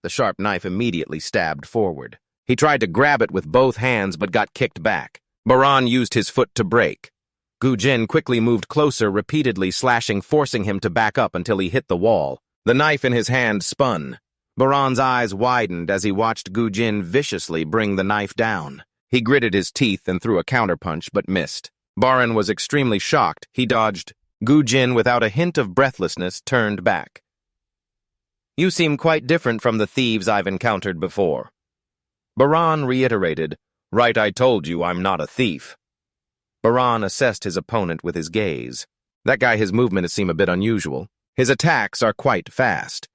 A: The sharp knife immediately stabbed forward. He tried to grab it with both hands, but got kicked back. Baran used his foot to brake. Gujin quickly moved closer, repeatedly slashing, forcing him to back up until he hit the wall. The knife in his hand spun. Baran's eyes widened as he watched Gujin viciously bring the knife down. He gritted his teeth and threw a counterpunch, but missed. Baran was extremely shocked. He dodged. Gujin, without a hint of breathlessness, turned back. "You seem quite different from the thieves I've encountered before." Baran reiterated, "Right, I told you I'm not a thief." Baran assessed his opponent with his gaze. That guy, his movements seem a bit unusual. His attacks are quite fast.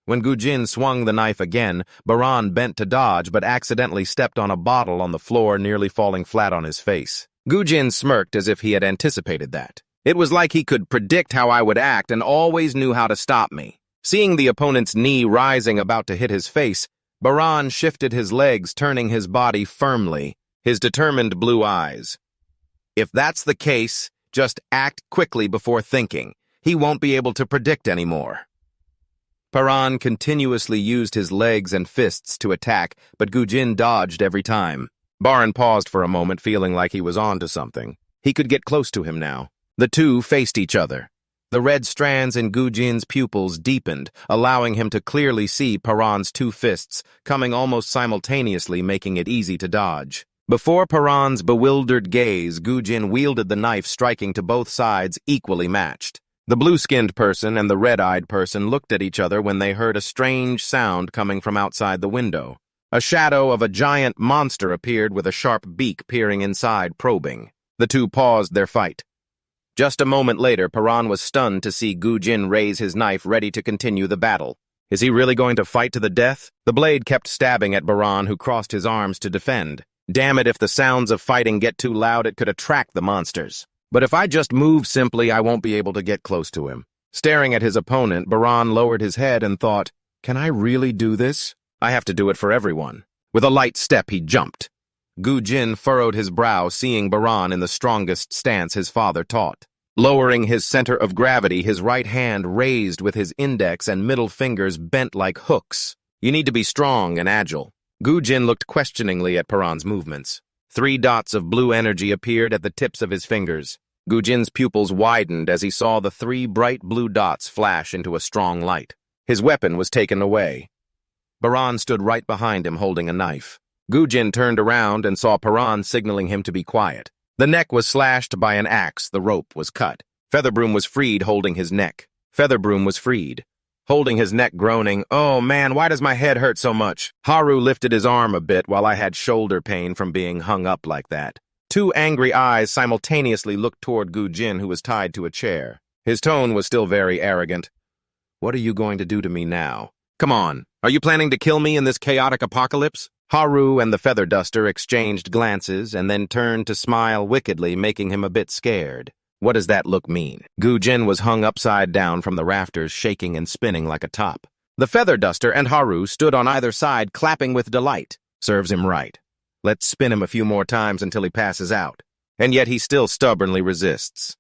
A: When Gujin swung the knife again, Baran bent to dodge but accidentally stepped on a bottle on the floor, nearly falling flat on his face. Gujin smirked as if he had anticipated that. It was like he could predict how I would act and always knew how to stop me. Seeing the opponent's knee rising, about to hit his face, Baran shifted his legs, turning his body firmly, his determined blue eyes. "If that's the case, just act quickly before thinking. He won't be able to predict anymore." Baran continuously used his legs and fists to attack, but Gujin dodged every time. Baran paused for a moment, feeling like he was on to something. He could get close to him now. The two faced each other. The red strands in Gujin's pupils deepened, allowing him to clearly see Baran's two fists coming almost simultaneously, making it easy to dodge. Before Paran's bewildered gaze, Gujin wielded the knife, striking to both sides equally matched. The blue-skinned person and the red-eyed person looked at each other when they heard a strange sound coming from outside the window. A shadow of a giant monster appeared with a sharp beak peering inside, probing. The two paused their fight. Just a moment later, Paran was stunned to see Gujin raise his knife, ready to continue the battle. Is he really going to fight to the death? The blade kept stabbing at Paran, who crossed his arms to defend. Damn it, if the sounds of fighting get too loud, it could attract the monsters. But if I just move simply, I won't be able to get close to him. Staring at his opponent, Paran lowered his head and thought, can I really do this? I have to do it for everyone. With a light step, he jumped. Gujin furrowed his brow, seeing Paran in the strongest stance his father taught. Lowering his center of gravity, his right hand raised with his index and middle fingers bent like hooks. You need to be strong and agile. Gujin looked questioningly at Paran's movements. 3 dots of blue energy appeared at the tips of his fingers. Gujin's pupils widened as he saw the 3 bright blue dots flash into a strong light. His weapon was taken away. Paran stood right behind him holding a knife. Gujin turned around and saw Paran signaling him to be quiet. The neck was slashed by an axe, the rope was cut. Featherbroom was freed, holding his neck. Featherbroom was freed, holding his neck, groaning, "Oh man, why does my head hurt so much?" Haru lifted his arm a bit while I had shoulder pain from being hung up like that. 2 angry eyes simultaneously looked toward Gujin, who was tied to a chair. His tone was still very arrogant. What are you going to do to me now? Come on, are you planning to kill me in this chaotic apocalypse? Haru and the feather duster exchanged glances and then turned to smile wickedly, making him a bit scared. What does that look mean? Gujin was hung upside down from the rafters, shaking and spinning like a top. The feather duster and Haru stood on either side, clapping with delight. Serves him right. Let's spin him a few more times until he passes out. And yet he still stubbornly resists.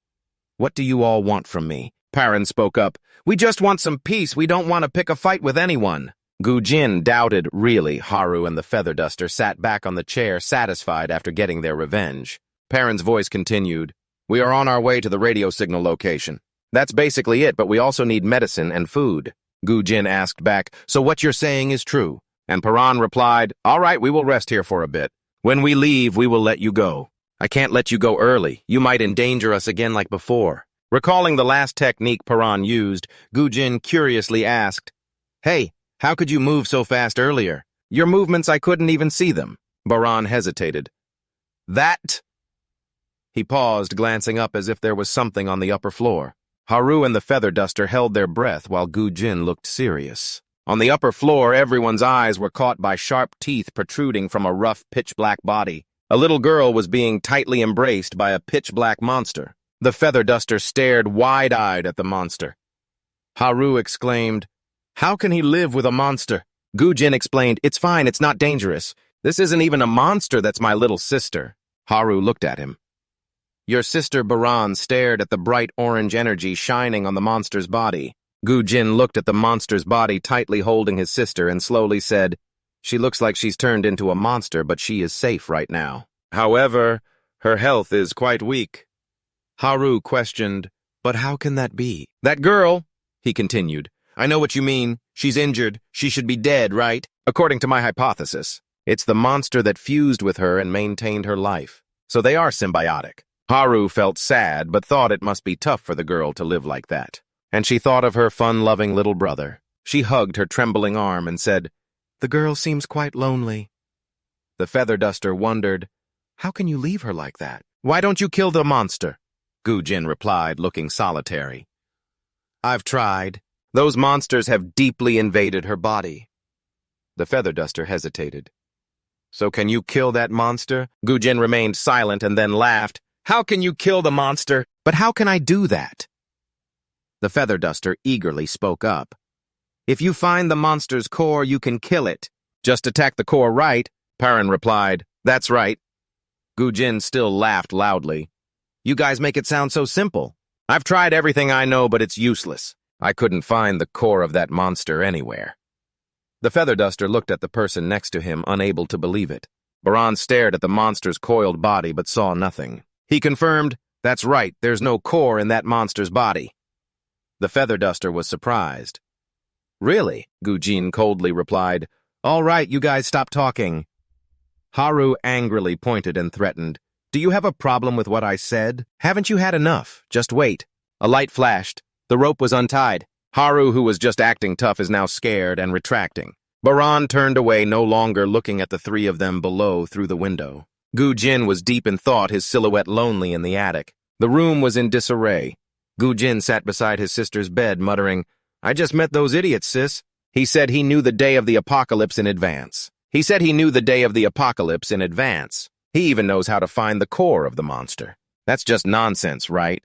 A: What do you all want from me? Paran spoke up. We just want some peace. We don't want to pick a fight with anyone. Gujin doubted. Really, Haru and the feather duster sat back on the chair, satisfied after getting their revenge. Paran's voice continued. We are on our way to the radio signal location. That's basically it, but we also need medicine and food. Gujin asked back, so what you're saying is true? And Paran replied, all right, we will rest here for a bit. When we leave, we will let you go. I can't let you go early. You might endanger us again like before. Recalling the last technique Paran used, Gujin curiously asked, hey, how could you move so fast earlier? Your movements, I couldn't even see them. Paran hesitated. That... He paused, glancing up as if there was something on the upper floor. Haru and the feather duster held their breath while Gujin looked serious. On the upper floor, everyone's eyes were caught by sharp teeth protruding from a rough, pitch-black body. A little girl was being tightly embraced by a pitch-black monster. The feather duster stared wide-eyed at the monster. Haru exclaimed, how can he live with a monster? Gujin explained, it's fine, it's not dangerous. This isn't even a monster, that's my little sister. Haru looked at him. Your sister Paran stared at the bright orange energy shining on the monster's body. Gujin looked at the monster's body, tightly holding his sister, and slowly said, she looks like she's turned into a monster, but she is safe right now. However, her health is quite weak. Haru questioned, but how can that be? That girl, he continued, I know what you mean. She's injured. She should be dead, right? According to my hypothesis, it's the monster that fused with her and maintained her life. So they are symbiotic. Haru felt sad, but thought it must be tough for the girl to live like that. And she thought of her fun-loving little brother. She hugged her trembling arm and said, the girl seems quite lonely. The feather duster wondered, how can you leave her like that? Why don't you kill the monster? Gujin replied, looking solitary. I've tried. Those monsters have deeply invaded her body. The feather duster hesitated. So can you kill that monster? Gujin remained silent and then laughed. How can you kill the monster? But how can I do that? The feather duster eagerly spoke up. If you find the monster's core, you can kill it. Just attack the core, right? Paran replied. That's right. Gujin still laughed loudly. You guys make it sound so simple. I've tried everything I know, but it's useless. I couldn't find the core of that monster anywhere. The feather duster looked at the person next to him, unable to believe it. Paran stared at the monster's coiled body, but saw nothing. He confirmed, that's right, there's no core in that monster's body. The feather duster was surprised. Really? Gujin coldly replied. All right, you guys stop talking. Haru angrily pointed and threatened. Do you have a problem with what I said? Haven't you had enough? Just wait. A light flashed. The rope was untied. Haru, who was just acting tough, is now scared and retracting. Baran turned away, no longer looking at the three of them below through the window. Gu Jin was deep in thought, his silhouette lonely in the attic. The room was in disarray. Gu Jin sat beside his sister's bed, muttering, I just met those idiots, sis. He said he knew the day of the apocalypse in advance. He even knows how to find the core of the monster. That's just nonsense, right?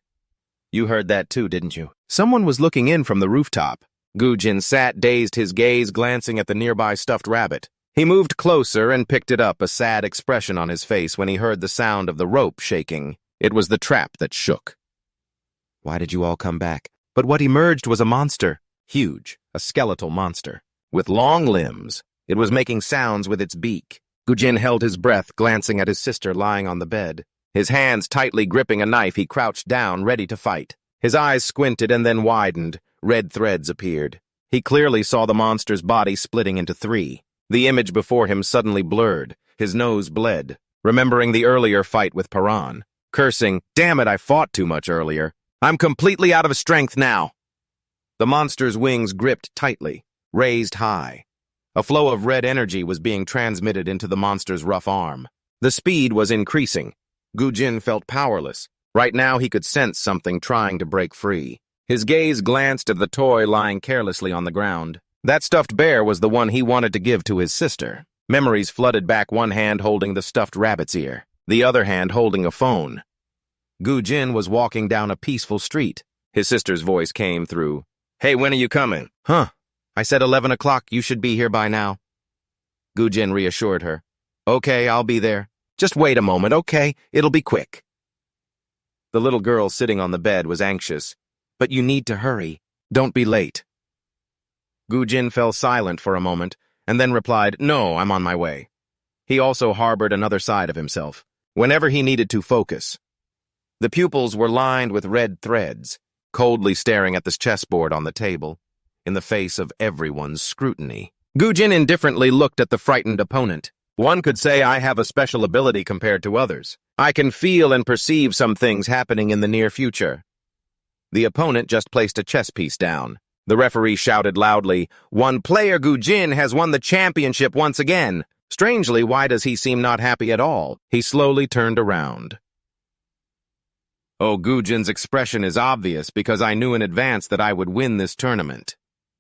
A: You heard that too, didn't you? Someone was looking in from the rooftop. Gu Jin sat, dazed, his gaze glancing at the nearby stuffed rabbit. He moved closer and picked it up, a sad expression on his face when he heard the sound of the rope shaking. It was the trap that shook. Why did you all come back? But what emerged was a monster. Huge, a skeletal monster. With long limbs. It was making sounds with its beak. Gu Jin held his breath, glancing at his sister lying on the bed. His hands tightly gripping a knife, he crouched down, ready to fight. His eyes squinted and then widened. Red threads appeared. He clearly saw the monster's body splitting into three. The image before him suddenly blurred. His nose bled, remembering the earlier fight with Paran. Cursing, damn it, I fought too much earlier. I'm completely out of strength now. The monster's wings gripped tightly, raised high. A flow of red energy was being transmitted into the monster's rough arm. The speed was increasing. Gu Jin felt powerless. Right now he could sense something trying to break free. His gaze glanced at the toy lying carelessly on the ground. That stuffed bear was the one he wanted to give to his sister. Memories flooded back, one hand holding the stuffed rabbit's ear, the other hand holding a phone. Gu Jin was walking down a peaceful street. His sister's voice came through. Hey, when are you coming? Huh? I said 11 o'clock. You should be here by now. Gu Jin reassured her. Okay, I'll be there. Just wait a moment, okay? It'll be quick. The little girl sitting on the bed was anxious. But you need to hurry. Don't be late. Gu Jin fell silent for a moment, and then replied, No, I'm on my way. He also harbored another side of himself, whenever he needed to focus. The pupils were lined with red threads, coldly staring at this chessboard on the table, in the face of everyone's scrutiny. Gu Jin indifferently looked at the frightened opponent. One could say I have a special ability compared to others. I can feel and perceive some things happening in the near future. The opponent just placed a chess piece down. The referee shouted loudly, One player, Gu Jin, has won the championship once again. Strangely, why does he seem not happy at all? He slowly turned around. Oh, Gu Jin's expression is obvious because I knew in advance that I would win this tournament.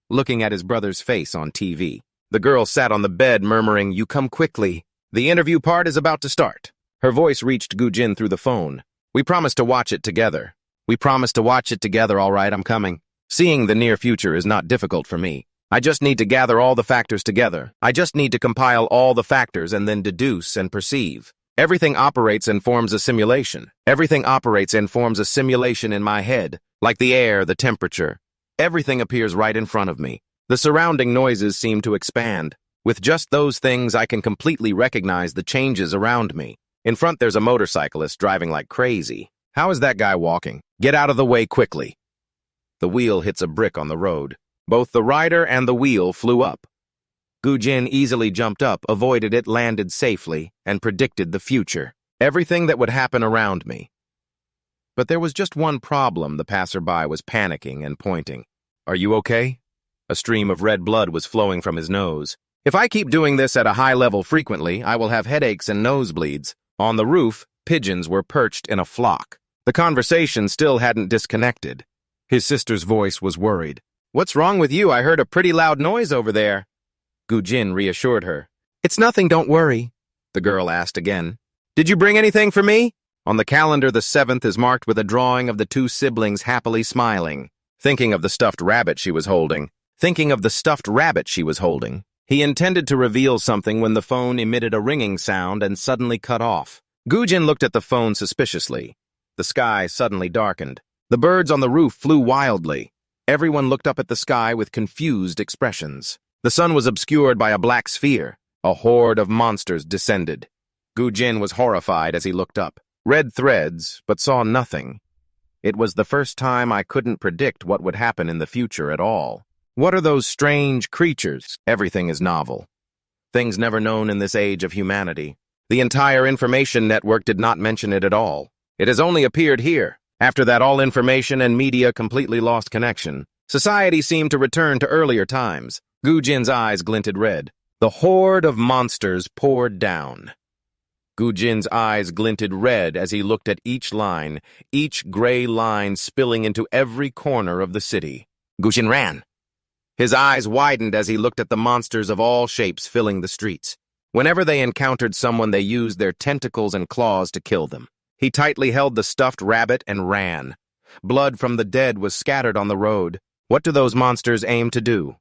A: Looking at his brother's face on TV. The girl sat on the bed murmuring, You come quickly. The interview part is about to start. Her voice reached Gu Jin through the phone. We promised to watch it together. All right, I'm coming. Seeing the near future is not difficult for me. I just need to gather all the factors together. I just need to compile all the factors and then deduce and perceive. Everything operates and forms a simulation. Everything operates and forms a simulation in my head, like the air, the temperature. Everything appears right in front of me. The surrounding noises seem to expand. With just those things, I can completely recognize the changes around me. In front, there's a motorcyclist driving like crazy. How is that guy walking? Get out of the way quickly. The wheel hits a brick on the road. Both the rider and the wheel flew up. Gu Jin easily jumped up, avoided it, landed safely, and predicted the future. Everything that would happen around me. But there was just one problem. The passerby was panicking and pointing. Are you okay? A stream of red blood was flowing from his nose. If I keep doing this at a high level frequently, I will have headaches and nosebleeds. On the roof, pigeons were perched in a flock. The conversation still hadn't disconnected. His sister's voice was worried. What's wrong with you? I heard a pretty loud noise over there. Gu Jin reassured her. It's nothing, don't worry. The girl asked again. Did you bring anything for me? On the calendar, the 7th is marked with a drawing of the two siblings happily smiling. Thinking of the stuffed rabbit she was holding. He intended to reveal something when the phone emitted a ringing sound and suddenly cut off. Gu Jin looked at the phone suspiciously. The sky suddenly darkened. The birds on the roof flew wildly. Everyone looked up at the sky with confused expressions. The sun was obscured by a black sphere. A horde of monsters descended. Gu Jin was horrified as he looked up. Red threads, but saw nothing. It was the first time I couldn't predict what would happen in the future at all. What are those strange creatures? Everything is novel. Things never known in this age of humanity. The entire information network did not mention it at all. It has only appeared here. After that, all information and media completely lost connection. Society seemed to return to earlier times. Gu Jin's eyes glinted red. The horde of monsters poured down. Gu Jin's eyes glinted red as he looked at each line, each gray line spilling into every corner of the city. Gu Jin ran. His eyes widened as he looked at the monsters of all shapes filling the streets. Whenever they encountered someone, they used their tentacles and claws to kill them. He tightly held the stuffed rabbit and ran. Blood from the dead was scattered on the road. What do those monsters aim to do?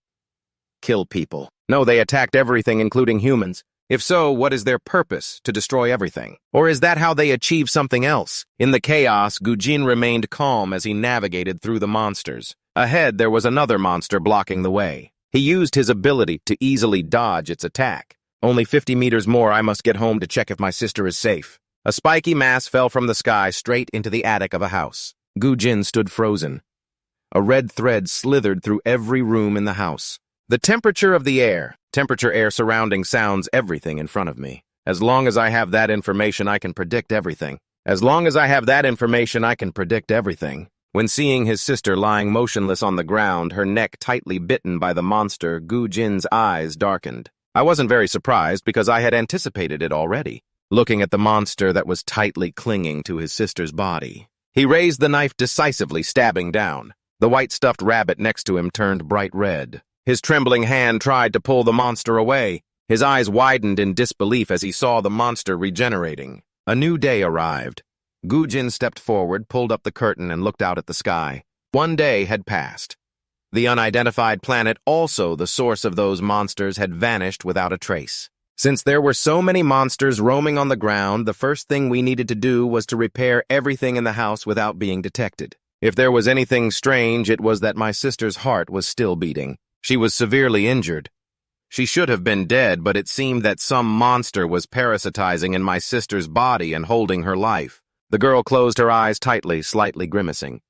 A: Kill people. No, they attacked everything, including humans. If so, what is their purpose? To destroy everything? Or is that how they achieve something else? In the chaos, Gu Jin remained calm as he navigated through the monsters. Ahead, there was another monster blocking the way. He used his ability to easily dodge its attack. Only 50 meters more, I must get home to check if my sister is safe. A spiky mass fell from the sky straight into the attic of a house. Gu Jin stood frozen. A red thread slithered through every room in the house. The temperature of the air, air surrounding sounds everything in front of me. As long as I have that information, I can predict everything. When seeing his sister lying motionless on the ground, her neck tightly bitten by the monster, Gu Jin's eyes darkened. I wasn't very surprised because I had anticipated it already, looking at the monster that was tightly clinging to his sister's body. He raised the knife decisively, stabbing down. The white stuffed rabbit next to him turned bright red. His trembling hand tried to pull the monster away. His eyes widened in disbelief as he saw the monster regenerating. A new day arrived. Gu Jin stepped forward, pulled up the curtain, and looked out at the sky. 1 day had passed. The unidentified planet, also the source of those monsters, had vanished without a trace. Since there were so many monsters roaming on the ground, the first thing we needed to do was to repair everything in the house without being detected. If there was anything strange, it was that my sister's heart was still beating. She was severely injured. She should have been dead, but it seemed that some monster was parasitizing in my sister's body and holding her life. The girl closed her eyes tightly, slightly grimacing.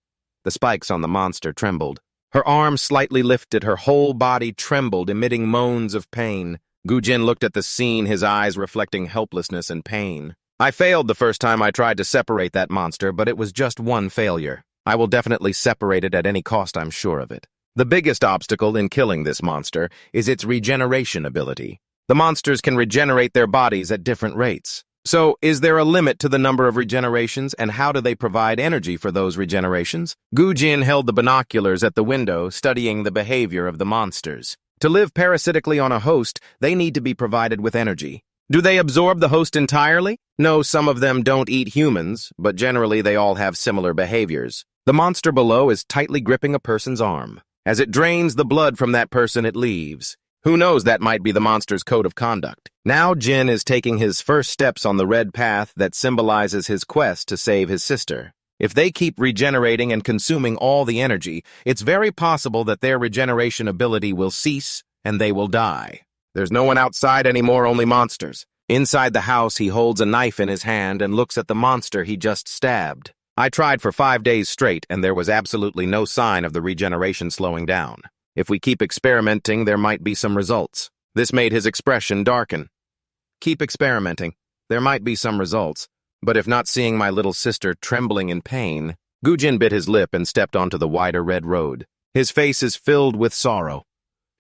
A: The spikes on the monster trembled. Her arm slightly lifted, her whole body trembled, emitting moans of pain. Gu Jin looked at the scene, his eyes reflecting helplessness and pain. I failed the first time I tried to separate that monster, but it was just one failure. I will definitely separate it at any cost, I'm sure of it. The biggest obstacle in killing this monster is its regeneration ability. The monsters can regenerate their bodies at different rates. So, is there a limit to the number of regenerations, and how do they provide energy for those regenerations? Gu Jin held the binoculars at the window, studying the behavior of the monsters. To live parasitically on a host, they need to be provided with energy. Do they absorb the host entirely? No, some of them don't eat humans, but generally they all have similar behaviors. The monster below is tightly gripping a person's arm. As it drains the blood from that person, it leaves. Who knows, that might be the monster's code of conduct. Now Jin is taking his first steps on the red path that symbolizes his quest to save his sister. If they keep regenerating and consuming all the energy, it's very possible that their regeneration ability will cease and they will die. There's no one outside anymore, only monsters. Inside the house, he holds a knife in his hand and looks at the monster he just stabbed. I tried for 5 days straight, and there was absolutely no sign of the regeneration slowing down. If we keep experimenting, there might be some results. This made his expression darken. Keep experimenting. There might be some results. But if not seeing my little sister trembling in pain, Gu Jin bit his lip and stepped onto the wider red road. His face is filled with sorrow.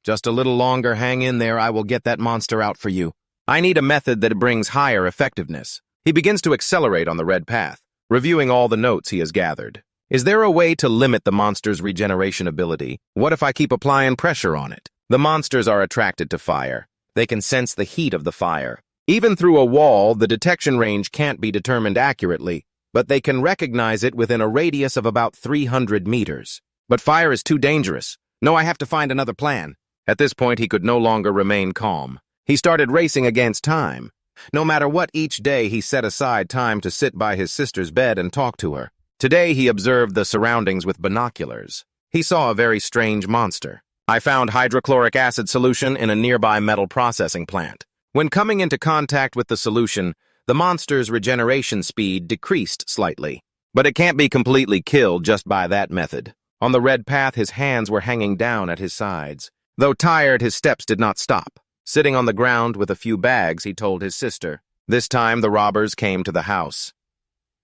A: Just a little longer, hang in there, I will get that monster out for you. I need a method that brings higher effectiveness. He begins to accelerate on the red path, reviewing all the notes he has gathered. Is there a way to limit the monster's regeneration ability? What if I keep applying pressure on it? The monsters are attracted to fire. They can sense the heat of the fire. Even through a wall, the detection range can't be determined accurately, but they can recognize it within a radius of about 300 meters. But fire is too dangerous. No, I have to find another plan. At this point, he could no longer remain calm. He started racing against time. No matter what, each day he set aside time to sit by his sister's bed and talk to her. Today he observed the surroundings with binoculars. He saw a very strange monster. I found hydrochloric acid solution in a nearby metal processing plant. When coming into contact with the solution, the monster's regeneration speed decreased slightly. But it can't be completely killed just by that method. On the red path, his hands were hanging down at his sides. Though tired, his steps did not stop. Sitting on the ground with a few bags, he told his sister, This time the robbers came to the house.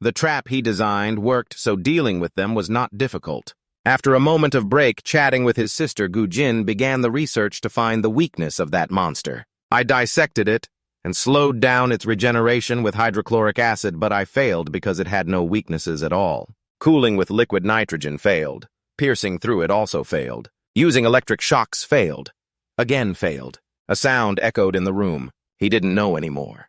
A: The trap he designed worked, so dealing with them was not difficult. After a moment of break chatting with his sister, Gujin began the research to find the weakness of that monster. I dissected it and slowed down its regeneration with hydrochloric acid, but I failed because it had no weaknesses at all. Cooling with liquid nitrogen failed. Piercing through it also failed. Using electric shocks failed. Again failed. A sound echoed in the room. He didn't know anymore.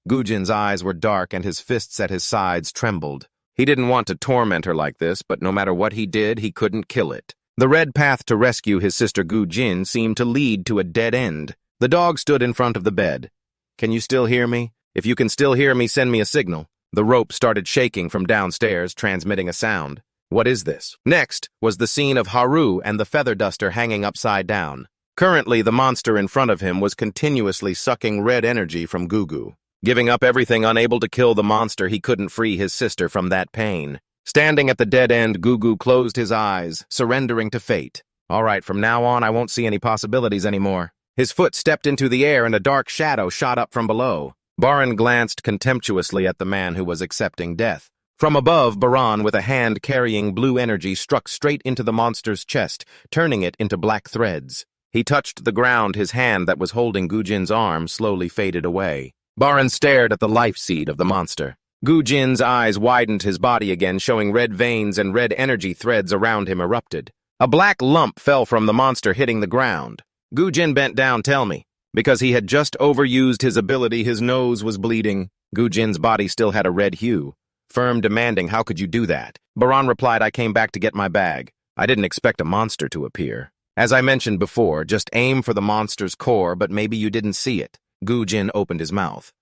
A: Gujin's eyes were dark and his fists at his sides trembled. He didn't want to torment her like this, but no matter what he did, he couldn't kill it. The red path to rescue his sister Gujin seemed to lead to a dead end. The dog stood in front of the bed. "Can you still hear me? If you can still hear me, send me a signal." The rope started shaking from downstairs, transmitting a sound. What is this? Next was the scene of Haru and the feather duster hanging upside down. Currently, the monster in front of him was continuously sucking red energy from Gugu. Giving up everything, unable to kill the monster, he couldn't free his sister from that pain. Standing at the dead end, Gugu closed his eyes, surrendering to fate. All right, from now on, I won't see any possibilities anymore. His foot stepped into the air and a dark shadow shot up from below. Baran glanced contemptuously at the man who was accepting death. From above, Baran, with a hand carrying blue energy, struck straight into the monster's chest, turning it into black threads. He touched the ground, his hand that was holding Gujin's arm slowly faded away. Baran stared at the life seed of the monster. Gujin's eyes widened, his body again, showing red veins and red energy threads around him erupted. A black lump fell from the monster, hitting the ground. Gujin bent down. "Tell me." Because he had just overused his ability, his nose was bleeding. Gujin's body still had a red hue. Firm, demanding, "How could you do that?" Baran replied, "I came back to get my bag. I didn't expect a monster to appear. As I mentioned before, just aim for the monster's core, but maybe you didn't see it." Gujin opened his mouth.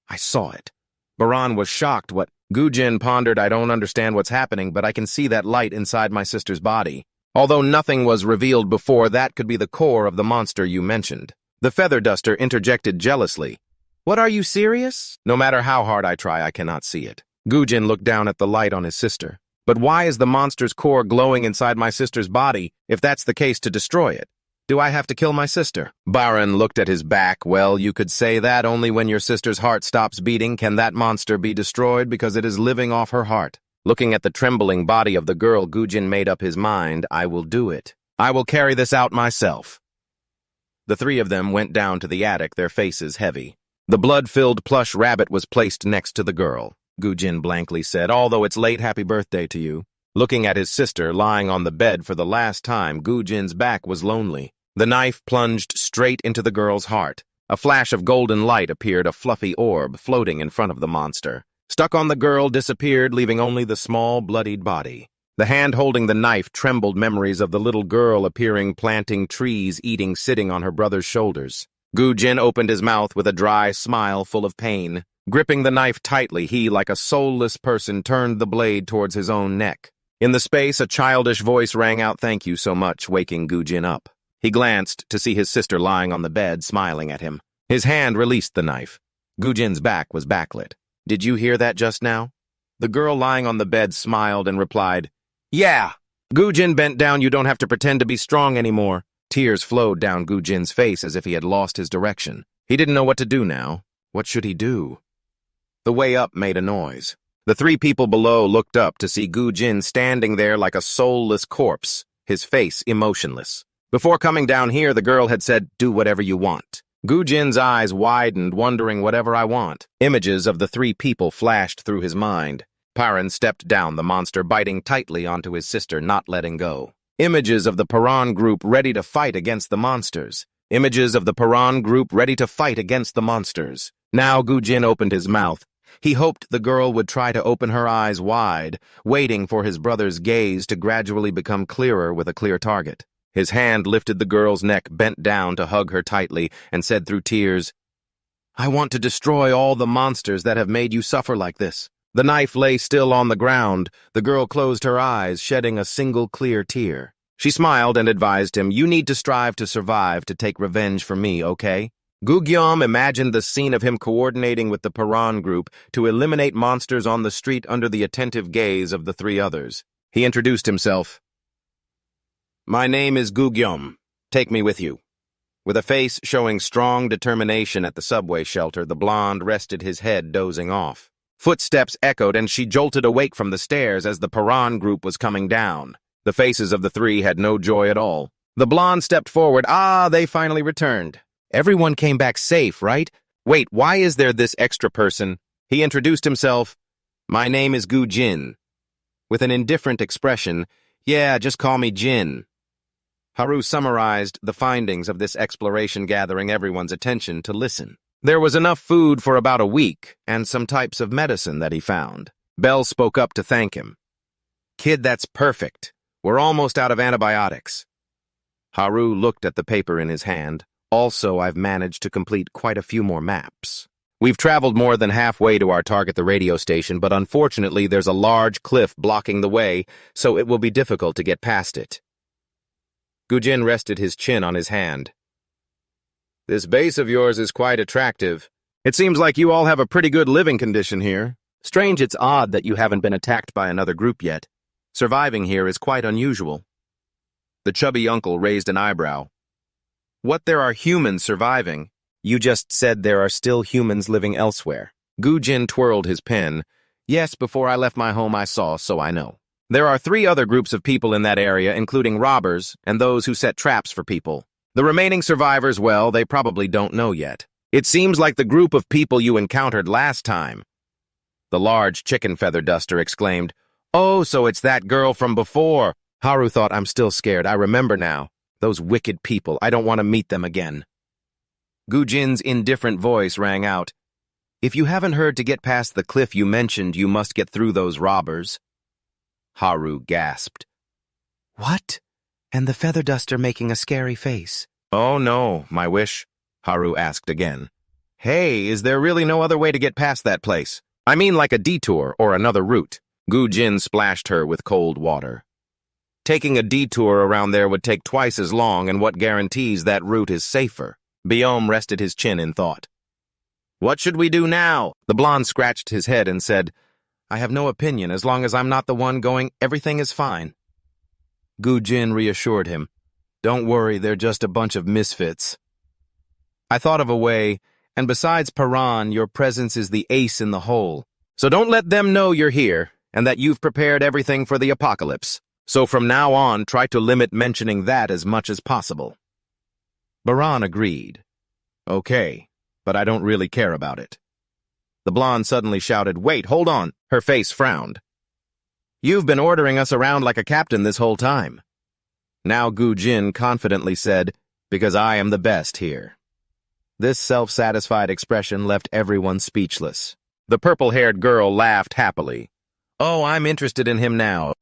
A: "I saw it." Baran was shocked. "What?" Gujin pondered, "I don't understand what's happening, but I can see that light inside my sister's body. Although nothing was revealed before, that could be the core of the monster you mentioned." The feather duster interjected jealously. "What, are you serious?" "No matter how hard I try, I cannot see it." Gujin looked down at the light on his sister. "But why is the monster's core glowing inside my sister's body, if that's the case, to destroy it? Do I have to kill my sister?" Baran looked at his back. "Well, you could say that only when your sister's heart stops beating can that monster be destroyed, because it is living off her heart." Looking at the trembling body of the girl, Gujin made up his mind. "I will do it. I will carry this out myself." The three of them went down to the attic, their faces heavy. The blood-filled plush rabbit was placed next to the girl. Gujin blankly said, "Although it's late, happy birthday to you." Looking at his sister lying on the bed for the last time, Gujin's back was lonely. The knife plunged straight into the girl's heart. A flash of golden light appeared, a fluffy orb floating in front of the monster. Stuck on the girl, disappeared, leaving only the small, bloodied body. The hand holding the knife trembled, memories of the little girl appearing, planting trees, eating, sitting on her brother's shoulders. Gujin opened his mouth with a dry smile full of pain. Gripping the knife tightly, he, like a soulless person, turned the blade towards his own neck. In the space, a childish voice rang out, "Thank you so much," waking Gujin up. He glanced to see his sister lying on the bed, smiling at him. His hand released the knife. Gujin's back was backlit. "Did you hear that just now?" The girl lying on the bed smiled and replied, "Yeah." Gujin bent down. "You don't have to pretend to be strong anymore." Tears flowed down Gujin's face as if he had lost his direction. He didn't know what to do now. What should he do? The way up made a noise. The three people below looked up to see Gujin standing there like a soulless corpse, his face emotionless. Before coming down here, the girl had said, "Do whatever you want." Gujin's eyes widened, wondering, "Whatever I want." Images of the three people flashed through his mind. Paran stepped down, the monster biting tightly onto his sister, not letting go. Images of the Paran group ready to fight against the monsters. Images of the Paran group ready to fight against the monsters. Now Gujin opened his mouth. He hoped the girl would try to open her eyes wide, waiting for his brother's gaze to gradually become clearer with a clear target. His hand lifted the girl's neck, bent down to hug her tightly, and said through tears, "I want to destroy all the monsters that have made you suffer like this." The knife lay still on the ground. The girl closed her eyes, shedding a single clear tear. She smiled and advised him, "You need to strive to survive, to take revenge for me, okay?" Gugyom imagined the scene of him coordinating with the Paran group to eliminate monsters on the street under the attentive gaze of the three others. He introduced himself. "My name is Gugyom. Take me with you." With a face showing strong determination at the subway shelter, the blonde rested his head, dozing off. Footsteps echoed, and she jolted awake from the stairs as the Paran group was coming down. The faces of the three had no joy at all. The blonde stepped forward. Ah, they finally returned. Everyone came back safe, right? Wait, why is there this extra person? He introduced himself. My name is Gu Jin. With an indifferent expression, yeah, just call me Jin. Haru summarized the findings of this exploration, gathering everyone's attention to listen. There was enough food for about a week, and some types of medicine that he found. Bell spoke up to thank him. Kid, that's perfect. We're almost out of antibiotics. Haru looked at the paper in his hand. Also, I've managed to complete quite a few more maps. We've traveled more than halfway to our target, the radio station, but unfortunately there's a large cliff blocking the way, so it will be difficult to get past it. Gujin rested his chin on his hand. This base of yours is quite attractive. It seems like you all have a pretty good living condition here. Strange it's odd that you haven't been attacked by another group yet. Surviving here is quite unusual. The chubby uncle raised an eyebrow. What, there are humans surviving? You just said there are still humans living elsewhere. Gujin twirled his pen. Yes, before I left my home I saw, so I know. There are 3 other groups of people in that area, including robbers and those who set traps for people. The remaining survivors, well, they probably don't know yet. It seems like the group of people you encountered last time. The large chicken feather duster exclaimed, Oh, so it's that girl from before. Haru thought, I'm still scared. I remember now. Those wicked people. I don't want to meet them again. Gujin's indifferent voice rang out. If you haven't heard, to get past the cliff you mentioned, you must get through those robbers. Haru gasped. What? And the feather duster making a scary face. Oh no, my wish, Haru asked again. Hey, is there really no other way to get past that place? I mean like a detour or another route. Gujin splashed her with cold water. Taking a detour around there would take twice as long, and what guarantees that route is safer? Biome rested his chin in thought. What should we do now? The blonde scratched his head and said, I have no opinion. As long as I'm not the one going, everything is fine. Gujin reassured him. Don't worry, they're just a bunch of misfits. I thought of a way, and besides Paran, your presence is the ace in the hole. So don't let them know you're here, and that you've prepared everything for the apocalypse. So from now on, try to limit mentioning that as much as possible. Baran agreed. Okay, but I don't really care about it. The blonde suddenly shouted, Wait, hold on. Her face frowned. You've been ordering us around like a captain this whole time. Now Gujin confidently said, Because I am the best here. This self-satisfied expression left everyone speechless. The purple-haired girl laughed happily. Oh, I'm interested in him now.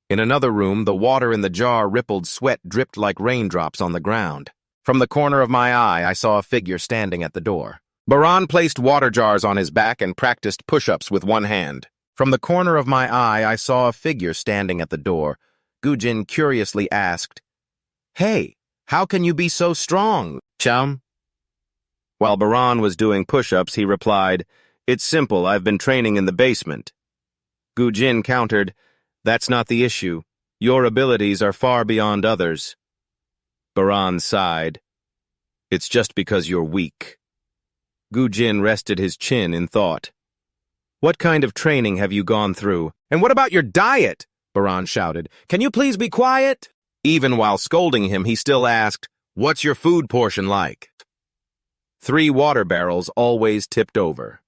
A: In another room, the water in the jar rippled, sweat dripped like raindrops on the ground. From the corner of my eye, I saw a figure standing at the door. Baran placed water jars on his back and practiced push-ups with one hand. From the corner of my eye, I saw a figure standing at the door. Gujin curiously asked, Hey, how can you be so strong, chum? While Baran was doing push-ups, he replied, It's simple, I've been training in the basement. Gujin countered, That's not the issue. Your abilities are far beyond others. Baran sighed. It's just because you're weak. Gujin rested his chin in thought. What kind of training have you gone through? And what about your diet? Baran shouted. Can you please be quiet? Even while scolding him, he still asked, What's your food portion like? 3 water barrels always tipped over.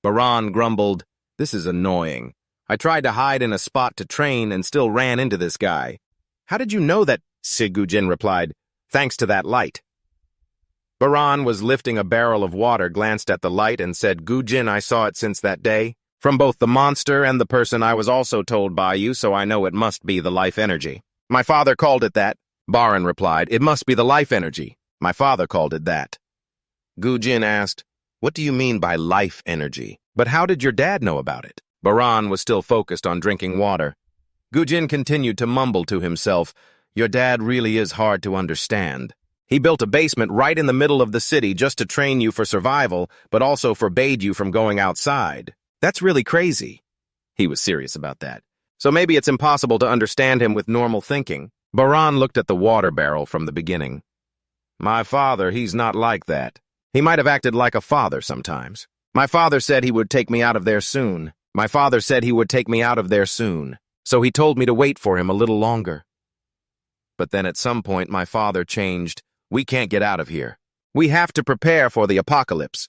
A: Baran grumbled, This is annoying. I tried to hide in a spot to train and still ran into this guy. How did you know that? Gujin replied, Thanks to that light. Baran was lifting a barrel of water, glanced at the light, and said, Gujin, I saw it since that day. From both the monster and the person I was also told by you, so I know it must be the life energy. My father called it that. Baran replied, It must be the life energy. My father called it that. Gujin asked, What do you mean by life energy? But how did your dad know about it? Baran was still focused on drinking water. Gujin continued to mumble to himself, Your dad really is hard to understand. He built a basement right in the middle of the city just to train you for survival, but also forbade you from going outside. That's really crazy. He was serious about that. So maybe it's impossible to understand him with normal thinking. Baran looked at the water barrel from the beginning. My father, he's not like that. He might have acted like a father sometimes. My father said he would take me out of there soon. My father said he would take me out of there soon. So he told me to wait for him a little longer. But then at some point, my father changed. We can't get out of here. We have to prepare for the apocalypse.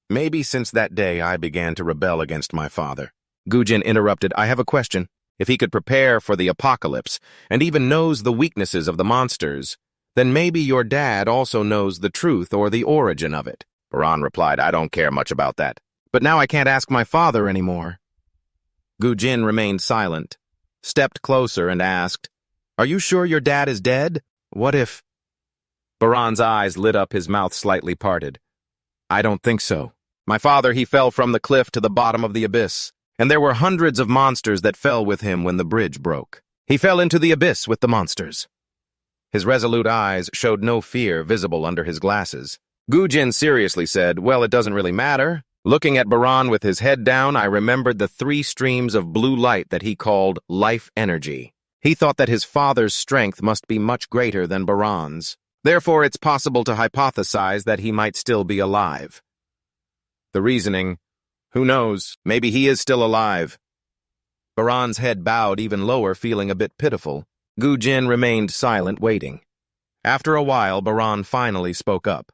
A: Maybe since that day I began to rebel against my father. Gujin interrupted. I have a question. If he could prepare for the apocalypse, and even knows the weaknesses of the monsters, then maybe your dad also knows the truth or the origin of it. Baran replied, I don't care much about that. But now I can't ask my father anymore. Gujin remained silent, stepped closer and asked, Are you sure your dad is dead? What if... Baran's eyes lit up, his mouth slightly parted. I don't think so. My father, he fell from the cliff to the bottom of the abyss, and there were hundreds of monsters that fell with him when the bridge broke. He fell into the abyss with the monsters. His resolute eyes showed no fear visible under his glasses. Gujin seriously said, Well, it doesn't really matter. Looking at Baran with his head down, I remembered the 3 streams of blue light that he called life energy. He thought that his father's strength must be much greater than Baran's. Therefore, it's possible to hypothesize that he might still be alive. The reasoning, who knows, maybe he is still alive. Baran's head bowed even lower, feeling a bit pitiful. Gujin remained silent, waiting. After a while, Baran finally spoke up.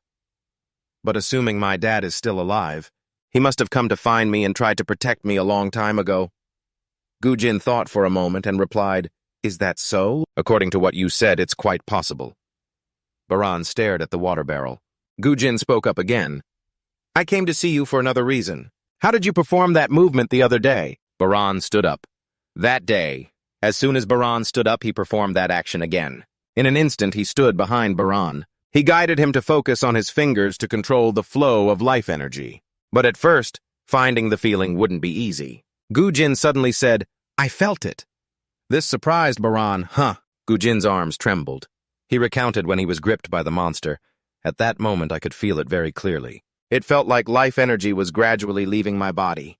A: But assuming my dad is still alive, he must have come to find me and tried to protect me a long time ago. Gujin thought for a moment and replied, Is that so? According to what you said, it's quite possible. Baran stared at the water barrel. Gujin spoke up again. I came to see you for another reason. How did you perform that movement the other day? Baran stood up. That day, as soon as Baran stood up, he performed that action again. In an instant, he stood behind Baran. He guided him to focus on his fingers to control the flow of life energy. But at first, finding the feeling wouldn't be easy. Gujin suddenly said, I felt it. This surprised Baran. Gujin's arms trembled. He recounted when he was gripped by the monster. At that moment, I could feel it very clearly. It felt like life energy was gradually leaving my body.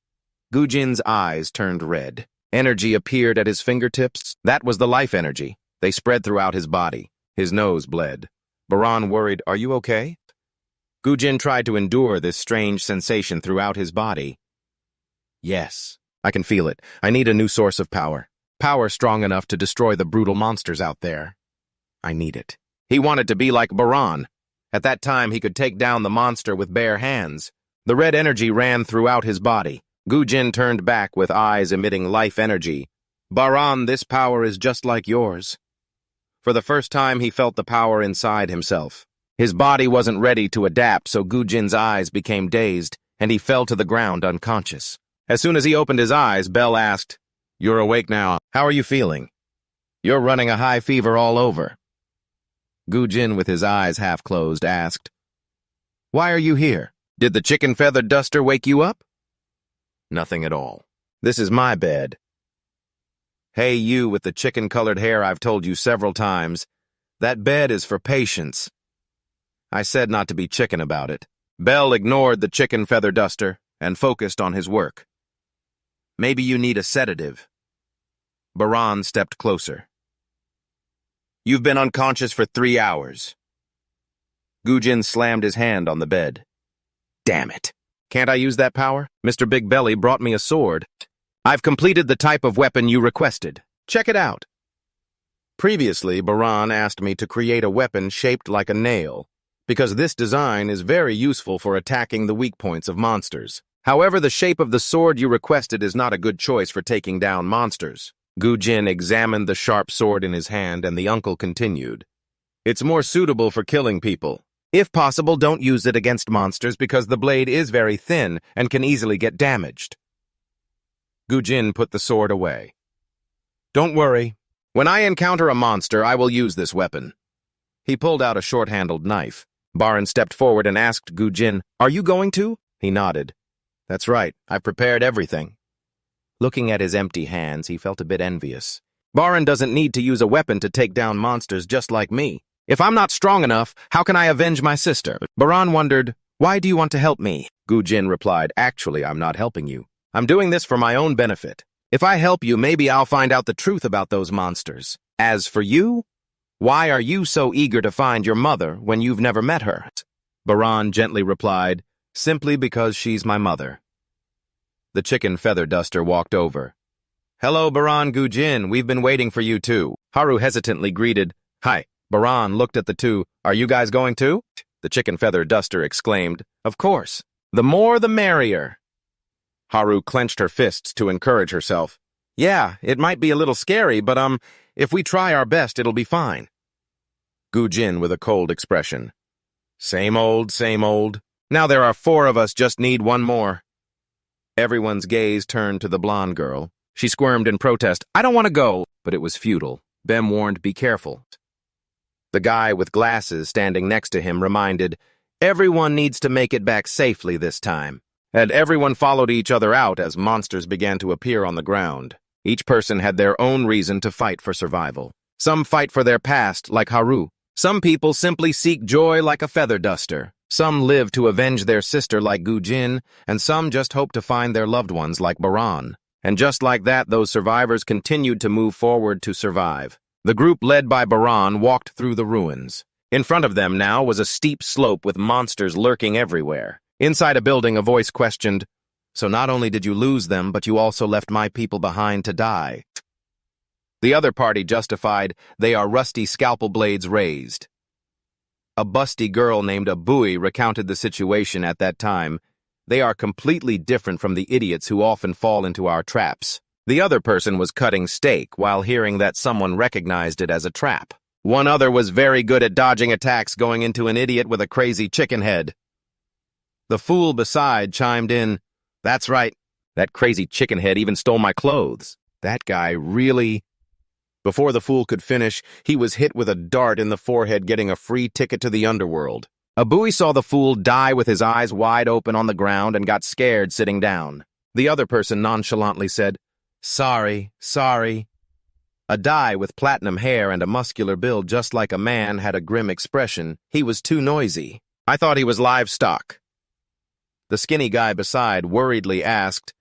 A: Gujin's eyes turned red. Energy appeared at his fingertips. That was the life energy. They spread throughout his body. His nose bled. Baran worried, Are you okay? Gujin tried to endure this strange sensation throughout his body. Yes, I can feel it. I need a new source of power. Power strong enough to destroy the brutal monsters out there. I need it. He wanted to be like Baran. At that time, he could take down the monster with bare hands. The red energy ran throughout his body. Gujin turned back with eyes emitting life energy. Baran, this power is just like yours. For the first time, he felt the power inside himself. His body wasn't ready to adapt, so Gujin's eyes became dazed, and he fell to the ground unconscious. As soon as he opened his eyes, Belle asked, You're awake now. How are you feeling? You're running a high fever all over. Gujin, with his eyes half closed, asked, Why are you here? Did the chicken feather duster wake you up? Nothing at all. This is my bed. Hey, you with the chicken-colored hair, I've told you several times. That bed is for patience. I said not to be chicken about it. Belle ignored the chicken feather duster and focused on his work. Maybe you need a sedative. Baran stepped closer. You've been unconscious for 3 hours. Gujin slammed his hand on the bed. Damn it. Can't I use that power? Mr. Big Belly brought me a sword. I've completed the type of weapon you requested. Check it out. Previously, Baran asked me to create a weapon shaped like a nail, because this design is very useful for attacking the weak points of monsters. However, the shape of the sword you requested is not a good choice for taking down monsters. Gujin examined the sharp sword in his hand, and the uncle continued. It's more suitable for killing people. If possible, don't use it against monsters because the blade is very thin and can easily get damaged. Gujin put the sword away. Don't worry. When I encounter a monster, I will use this weapon. He pulled out a short-handled knife. Baran stepped forward and asked Gujin, Are you going to? He nodded. That's right. I've prepared everything. Looking at his empty hands, he felt a bit envious. Baran doesn't need to use a weapon to take down monsters just like me. If I'm not strong enough, how can I avenge my sister? Baran wondered, Why do you want to help me? Gujin replied, Actually, I'm not helping you. I'm doing this for my own benefit. If I help you, maybe I'll find out the truth about those monsters. As for you, Why are you so eager to find your mother when you've never met her? Baran gently replied, simply because she's my mother. The chicken feather duster walked over. Hello, Baran Gujin, we've been waiting for you too. Haru hesitantly greeted. Hi. Baran looked at the two. Are you guys going too? The chicken feather duster exclaimed. Of course. The more the merrier. Haru clenched her fists to encourage herself. Yeah, it might be a little scary, but if we try our best, it'll be fine. Gujin with a cold expression. Same old, same old. Now there are 4 of us, just need one more. Everyone's gaze turned to the blonde girl. She squirmed in protest. I don't want to go. But it was futile. Bem warned, be careful. The guy with glasses standing next to him reminded, everyone needs to make it back safely this time. And everyone followed each other out as monsters began to appear on the ground. Each person had their own reason to fight for survival. Some fight for their past, like Haru. Some people simply seek joy like a feather duster. Some live to avenge their sister like Gujin, and some just hope to find their loved ones like Baran. And just like that, those survivors continued to move forward to survive. The group led by Baran walked through the ruins. In front of them now was a steep slope with monsters lurking everywhere. Inside a building, a voice questioned, so not only did you lose them, but you also left my people behind to die. The other party justified, they are rusty scalpel blades raised. A busty girl named Abui recounted the situation at that time. They are completely different from the idiots who often fall into our traps. The other person was cutting steak while hearing that someone recognized it as a trap. One other was very good at dodging attacks, going into an idiot with a crazy chicken head. The fool beside chimed in, that's right, that crazy chicken head even stole my clothes. That guy really... Before the fool could finish, he was hit with a dart in the forehead, getting a free ticket to the underworld. Abui saw the fool die with his eyes wide open on the ground and got scared sitting down. The other person nonchalantly said, sorry. A guy with platinum hair and a muscular build just like a man had a grim expression. He was too noisy. I thought he was livestock. The skinny guy beside worriedly asked,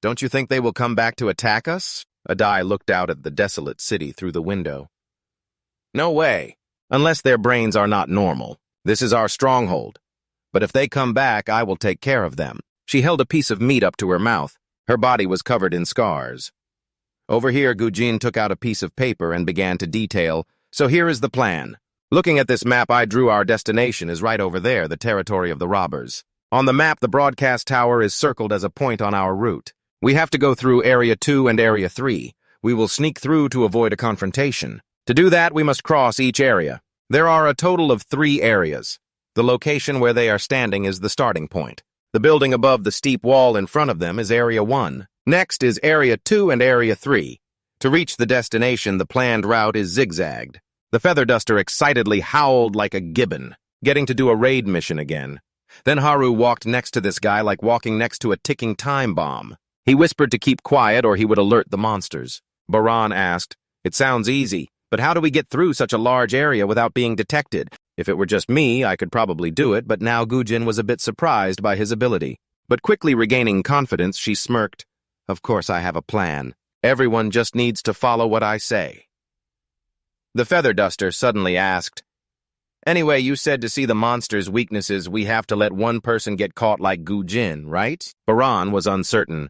A: don't you think they will come back to attack us? Adai looked out at the desolate city through the window. No way, unless their brains are not normal. This is our stronghold. But if they come back, I will take care of them. She held a piece of meat up to her mouth. Her body was covered in scars. Over here, Gujin took out a piece of paper and began to detail. So here is the plan. Looking at this map I drew, our destination is right over there, the territory of the robbers. On the map, the broadcast tower is circled as a point on our route. We have to go through Area 2 and Area 3. We will sneak through to avoid a confrontation. To do that, we must cross each area. There are a total of 3 areas. The location where they are standing is the starting point. The building above the steep wall in front of them is Area 1. Next is Area 2 and Area 3. To reach the destination, the planned route is zigzagged. The feather duster excitedly howled like a gibbon, getting to do a raid mission again. Then Haru walked next to this guy like walking next to a ticking time bomb. He whispered to keep quiet or he would alert the monsters. Baran asked, it sounds easy, but how do we get through such a large area without being detected? If it were just me, I could probably do it, but now Gujin was a bit surprised by his ability. But quickly regaining confidence, she smirked. Of course I have a plan. Everyone just needs to follow what I say. The feather duster suddenly asked, anyway, you said to see the monster's weaknesses, we have to let one person get caught like Gujin, right? Baran was uncertain.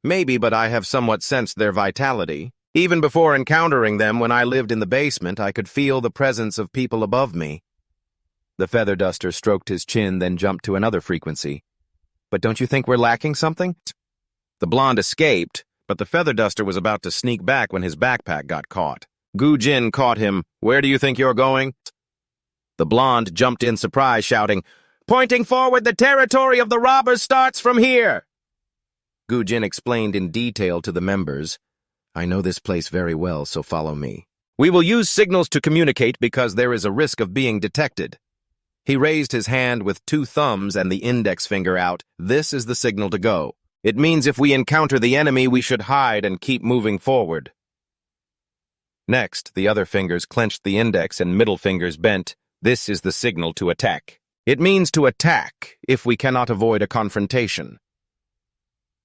A: Maybe, but I have somewhat sensed their vitality. Even before encountering them when I lived in the basement, I could feel the presence of people above me. The feather duster stroked his chin, then jumped to another frequency. But don't you think we're lacking something? The blonde escaped, but the feather duster was about to sneak back when his backpack got caught. Gujin caught him. Where do you think you're going? The blonde jumped in surprise, shouting, pointing forward, the territory of the robbers starts from here. Gujin explained in detail to the members, I know this place very well, so follow me. We will use signals to communicate because there is a risk of being detected. He raised his hand with 2 thumbs and the index finger out. This is the signal to go. It means if we encounter the enemy, we should hide and keep moving forward. Next, the other fingers clenched the index and middle fingers bent. This is the signal to attack. It means to attack if we cannot avoid a confrontation.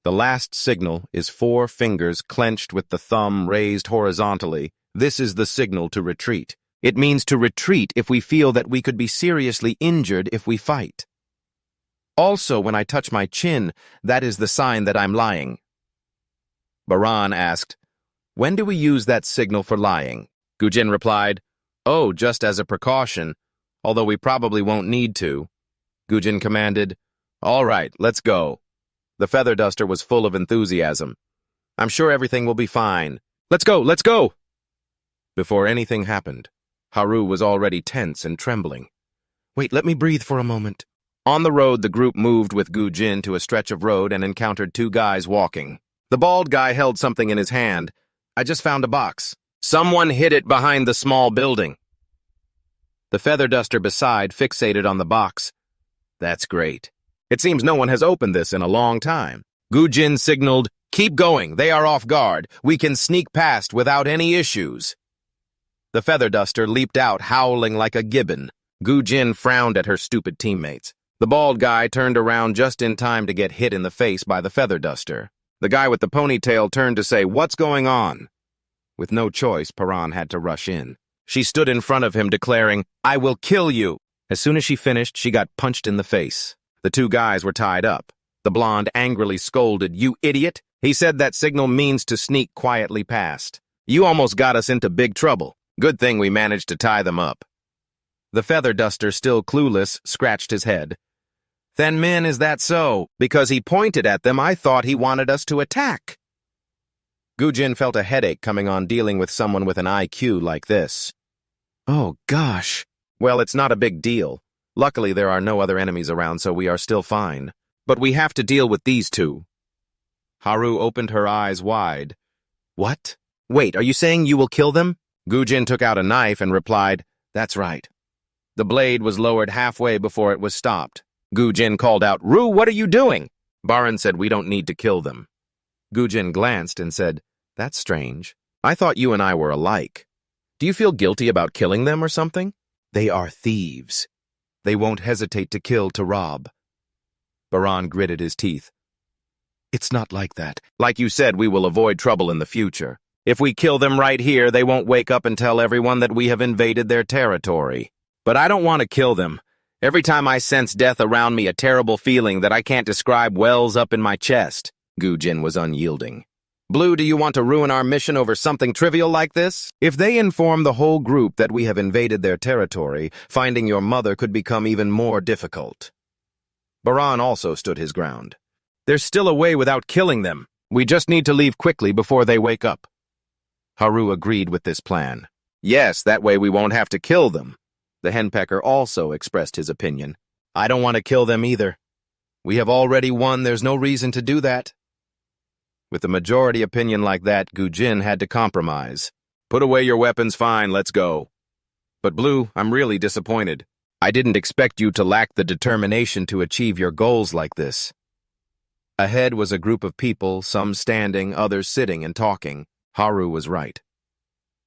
A: The last signal is 4 fingers clenched with the thumb raised horizontally. This is the signal to retreat. It means to retreat if we feel that we could be seriously injured if we fight. Also, when I touch my chin, that is the sign that I'm lying. Baran asked, "When do we use that signal for lying?" Gujin replied, "Oh, just as a precaution, although we probably won't need to." Gujin commanded, "All right, let's go." The feather duster was full of enthusiasm. "I'm sure everything will be fine. Let's go, let's go!" Before anything happened, Haru was already tense and trembling. "Wait, let me breathe for a moment." On the road, the group moved with Gujin to a stretch of road and encountered two guys walking. The bald guy held something in his hand. "I just found a box. Someone hid it behind the small building." The feather duster beside fixated on the box. "That's great. It seems no one has opened this in a long time." Gujin signaled, "Keep going. They are off guard. We can sneak past without any issues." The feather duster leaped out, howling like a gibbon. Gujin frowned at her stupid teammates. The bald guy turned around just in time to get hit in the face by the feather duster. The guy with the ponytail turned to say, "What's going on?" With no choice, Paran had to rush in. She stood in front of him, declaring, "I will kill you." As soon as she finished, she got punched in the face. The two guys were tied up. The blonde angrily scolded, "You idiot! He said that signal means to sneak quietly past. You almost got us into big trouble. Good thing we managed to tie them up." The feather duster, still clueless, scratched his head. "Then, Min, is that so? Because he pointed at them, I thought he wanted us to attack." Gujin felt a headache coming on dealing with someone with an IQ like this. "Oh, gosh. Well, it's not a big deal. Luckily, there are no other enemies around, so we are still fine. But we have to deal with these two." Haru opened her eyes wide. "What? Wait, are you saying you will kill them?" Gujin took out a knife and replied, "That's right." The blade was lowered halfway before it was stopped. Gujin called out, "Ru, what are you doing?" Baran said, "We don't need to kill them." Gujin glanced and said, "That's strange. I thought you and I were alike. Do you feel guilty about killing them or something?" "They are thieves. They won't hesitate to kill to rob." Baran gritted his teeth. "It's not like that. Like you said, we will avoid trouble in the future. If we kill them right here, they won't wake up and tell everyone that we have invaded their territory. But I don't want to kill them. Every time I sense death around me, a terrible feeling that I can't describe wells up in my chest." Gujin was unyielding. "Blue, do you want to ruin our mission over something trivial like this? If they inform the whole group that we have invaded their territory, finding your mother could become even more difficult." Baran also stood his ground. "There's still a way without killing them. We just need to leave quickly before they wake up." Haru agreed with this plan. "Yes, that way we won't have to kill them." The henpecker also expressed his opinion. "I don't want to kill them either. We have already won, there's no reason to do that." With a majority opinion like that, Gujin had to compromise. "Put away your weapons, fine, let's go." "But Blue, I'm really disappointed. I didn't expect you to lack the determination to achieve your goals like this." Ahead was a group of people, some standing, others sitting and talking. Haru was right.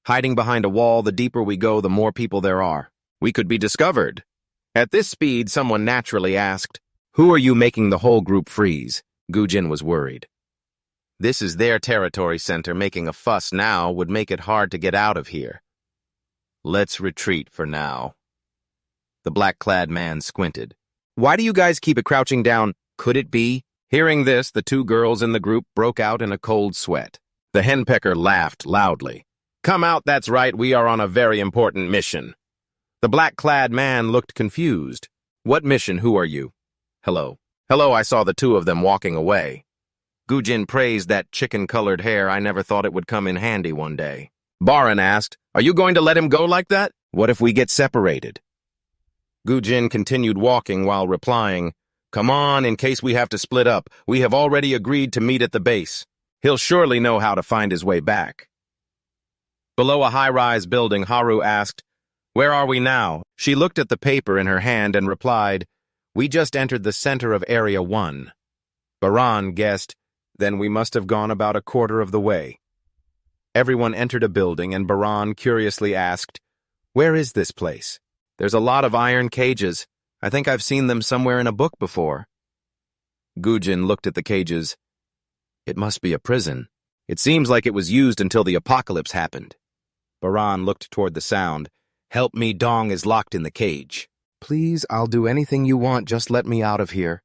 A: Hiding behind a wall, the deeper we go, the more people there are. We could be discovered. At this speed, someone naturally asked, "Who are you making the whole group freeze?" Gujin was worried. This is their territory center. Making a fuss now would make it hard to get out of here. "Let's retreat for now." The black-clad man squinted. "Why do you guys keep it crouching down? Could it be?" Hearing this, the two girls in the group broke out in a cold sweat. The henpecker laughed loudly. "Come out, that's right, we are on a very important mission." The black-clad man looked confused. "What mission? Who are you?" "Hello." "Hello, I saw the two of them walking away." Gujin praised that chicken-colored hair. I never thought it would come in handy one day. Baran asked, "Are you going to let him go like that? What if we get separated?" Gujin continued walking while replying, "Come on, in case we have to split up. We have already agreed to meet at the base. He'll surely know how to find his way back." Below a high-rise building, Haru asked, "Where are we now?" She looked at the paper in her hand and replied, "We just entered the center of Area 1. Baran guessed, "Then we must have gone about a quarter of the way." Everyone entered a building, and Baran curiously asked, "Where is this place?" "There's a lot of iron cages. I think I've seen them somewhere in a book before." Gujin looked at the cages. "It must be a prison. It seems like it was used until the apocalypse happened." Baran looked toward the sound. Help me, Dong is locked in the cage. Please, I'll do anything you want, just let me out of here.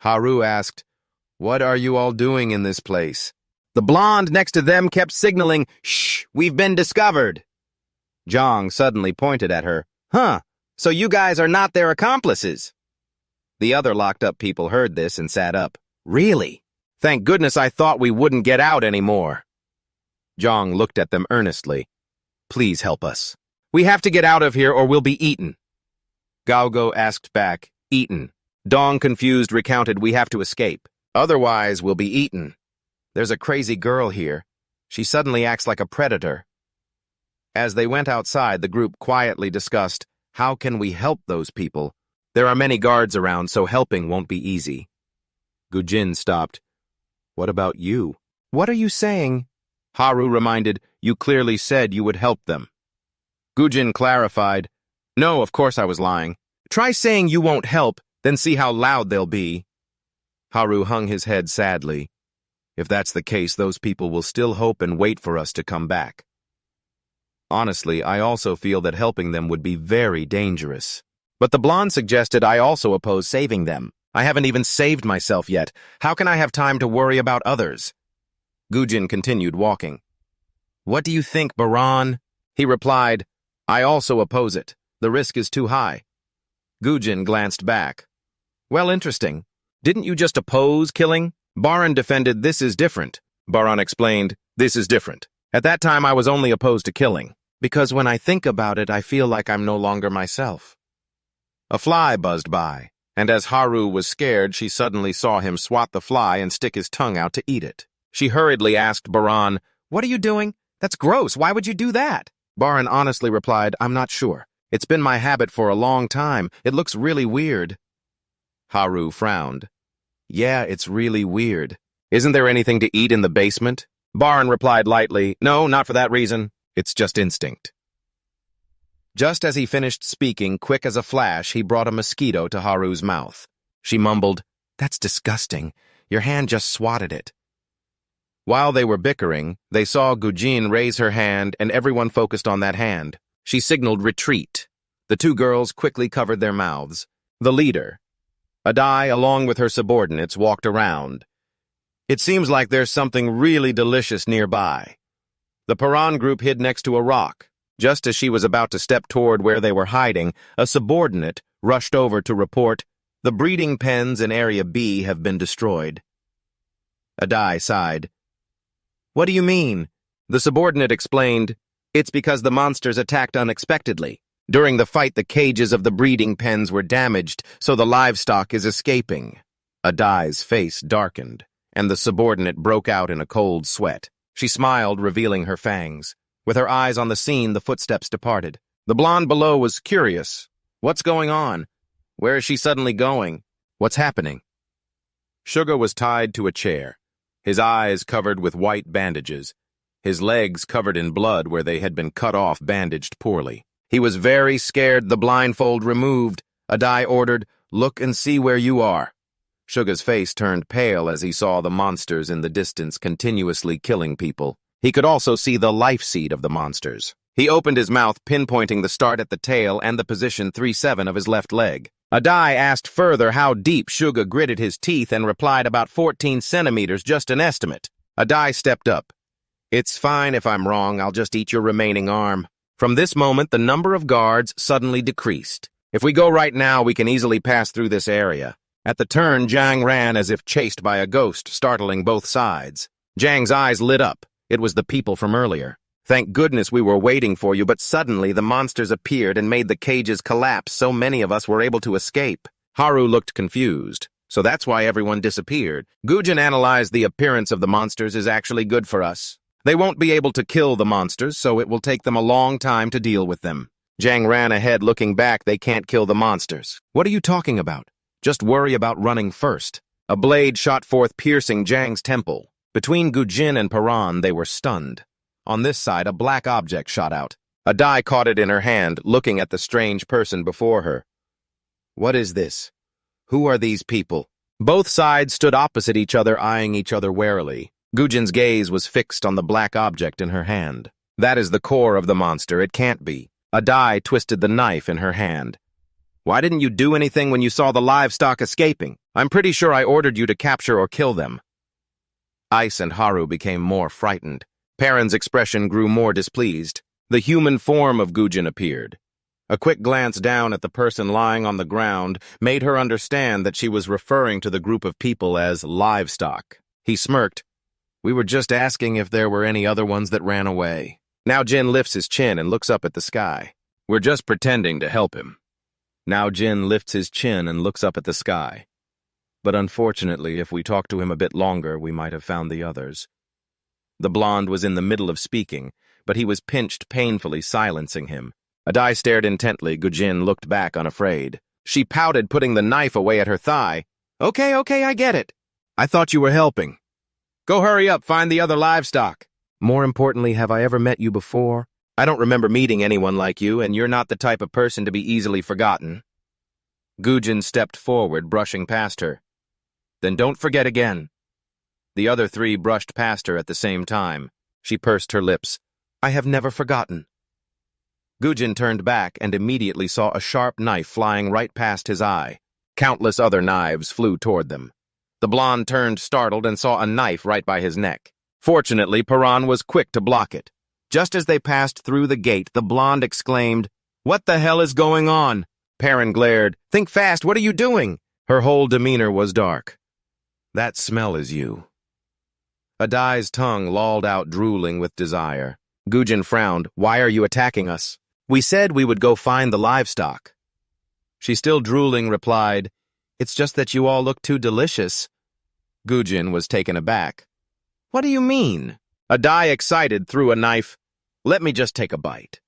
A: Haru asked, What are you all doing in this place? The blonde next to them kept signaling, Shh, we've been discovered. Jong suddenly pointed at her. Huh, so you guys are not their accomplices. The other locked-up people heard this and sat up. Really? Thank goodness I thought we wouldn't get out anymore. Jong looked at them earnestly. Please help us. We have to get out of here or we'll be eaten. Gaogo asked back, Eaten. Dong, confused, recounted, We have to escape. Otherwise, we'll be eaten. There's a crazy girl here. She suddenly acts like a predator. As they went outside, the group quietly discussed, How can we help those people? There are many guards around, so helping won't be easy. Gujin stopped. What about you? What are you saying? Haru reminded, You clearly said you would help them. Gujin clarified, No, of course I was lying. Try saying you won't help, then see how loud they'll be. Haru hung his head sadly. If that's the case, those people will still hope and wait for us to come back. Honestly, I also feel that helping them would be very dangerous. But the blonde suggested I also oppose saving them. I haven't even saved myself yet. How can I have time to worry about others? Gujin continued walking. What do you think, Baran? He replied, I also oppose it. The risk is too high. Gujin glanced back. Well, interesting. Didn't you just oppose killing? Baran defended, This is different. Baran explained, This is different. At that time, I was only opposed to killing. Because when I think about it, I feel like I'm no longer myself. A fly buzzed by, and as Haru was scared, she suddenly saw him swat the fly and stick his tongue out to eat it. She hurriedly asked Baran, What are you doing? That's gross. Why would you do that? Baran honestly replied, I'm not sure. It's been my habit for a long time. It looks really weird. Haru frowned. Yeah, it's really weird. Isn't there anything to eat in the basement? Baran replied lightly, No, not for that reason. It's just instinct. Just as he finished speaking, quick as a flash, he brought a mosquito to Haru's mouth. She mumbled, That's disgusting. Your hand just swatted it. While they were bickering, they saw Gujin raise her hand and everyone focused on that hand. She signaled retreat. The two girls quickly covered their mouths. The leader, Adai, along with her subordinates, walked around. It seems like there's something really delicious nearby. The Paran group hid next to a rock. Just as she was about to step toward where they were hiding, a subordinate rushed over to report, The breeding pens in Area B have been destroyed. Adai sighed. What do you mean? The subordinate explained, It's because the monsters attacked unexpectedly. During the fight, the cages of the breeding pens were damaged, so the livestock is escaping. Adai's face darkened, and the subordinate broke out in a cold sweat. She smiled, revealing her fangs. With her eyes on the scene, the footsteps departed. The blonde below was curious. What's going on? Where is she suddenly going? What's happening? Sugar was tied to a chair, his eyes covered with white bandages, his legs covered in blood where they had been cut off, bandaged poorly. He was very scared. The blindfold removed. Adai ordered, Look and see where you are. Suga's face turned pale as he saw the monsters in the distance continuously killing people. He could also see the life seed of the monsters. He opened his mouth, pinpointing the start at the tail and the position 3-7 of his left leg. Adai asked further how deep. Suga gritted his teeth and replied, About 14 centimeters, just an estimate. Adai stepped up. It's fine if I'm wrong, I'll just eat your remaining arm. From this moment, the number of guards suddenly decreased. If we go right now, we can easily pass through this area. At the turn, Jang ran as if chased by a ghost, startling both sides. Jang's eyes lit up. It was the people from earlier. Thank goodness we were waiting for you, but suddenly the monsters appeared and made the cages collapse, so many of us were able to escape. Haru looked confused. So that's why everyone disappeared. Gujin analyzed the appearance of the monsters is actually good for us. They won't be able to kill the monsters, so it will take them a long time to deal with them. Jang ran ahead, looking back. They can't kill the monsters. What are you talking about? Just worry about running first. A blade shot forth, piercing Jang's temple. Between Gujin and Paran, they were stunned. On this side, a black object shot out. Adai caught it in her hand, looking at the strange person before her. What is this? Who are these people? Both sides stood opposite each other, eyeing each other warily. Gujin's gaze was fixed on the black object in her hand. That is the core of the monster. It can't be. Adai twisted the knife in her hand. Why didn't you do anything when you saw the livestock escaping? I'm pretty sure I ordered you to capture or kill them. Ice and Haru became more frightened. Perrin's expression grew more displeased. The human form of Gujin appeared. A quick glance down at the person lying on the ground made her understand that she was referring to the group of people as livestock. He smirked. We were just asking if there were any other ones that ran away. Now Jin lifts his chin and looks up at the sky. We're just pretending to help him. Now Jin lifts his chin and looks up at the sky. But unfortunately, if we talked to him a bit longer, we might have found the others. The blonde was in the middle of speaking, but he was pinched painfully, silencing him. Adai stared intently. Gujin looked back unafraid. She pouted, putting the knife away at her thigh. Okay, I get it. I thought you were helping. Go hurry up, find the other livestock. More importantly, have I ever met you before? I don't remember meeting anyone like you, and you're not the type of person to be easily forgotten. Gujin stepped forward, brushing past her. Then don't forget again. The other three brushed past her at the same time. She pursed her lips. I have never forgotten. Gujin turned back and immediately saw a sharp knife flying right past his eye. Countless other knives flew toward them. The blonde turned startled and saw a knife right by his neck. Fortunately, Perrin was quick to block it. Just as they passed through the gate, the blonde exclaimed, What the hell is going on? Perrin glared. Think fast, what are you doing? Her whole demeanor was dark. That smell is you. Adai's tongue lolled out, drooling with desire. Gujin frowned. Why are you attacking us? We said we would go find the livestock. She, still drooling, replied, It's just that you all look too delicious. Gujin was taken aback. What do you mean? Adai, excited, threw a knife. Let me just take a bite.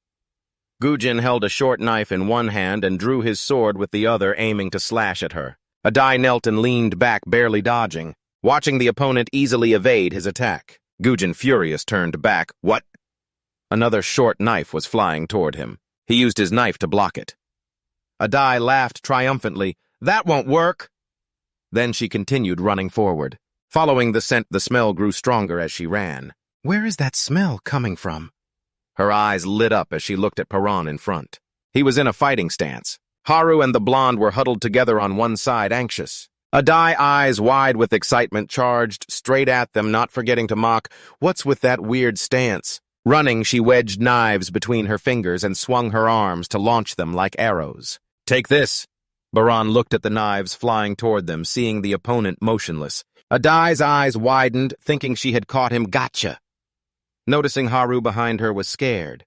A: Gujin held a short knife in one hand and drew his sword with the other, aiming to slash at her. Adai knelt and leaned back, barely dodging, watching the opponent easily evade his attack. Gujin, furious, turned back. What? Another short knife was flying toward him. He used his knife to block it. Adai laughed triumphantly. That won't work. Then she continued running forward. Following the scent, the smell grew stronger as she ran. Where is that smell coming from? Her eyes lit up as she looked at Perrin in front. He was in a fighting stance. Haru and the blonde were huddled together on one side, anxious. Adai, eyes wide with excitement, charged straight at them, not forgetting to mock, What's with that weird stance? Running, she wedged knives between her fingers and swung her arms to launch them like arrows. Take this. Perrin looked at the knives flying toward them, seeing the opponent motionless. Adai's eyes widened, thinking she had caught him. Gotcha. Noticing Haru behind her was scared.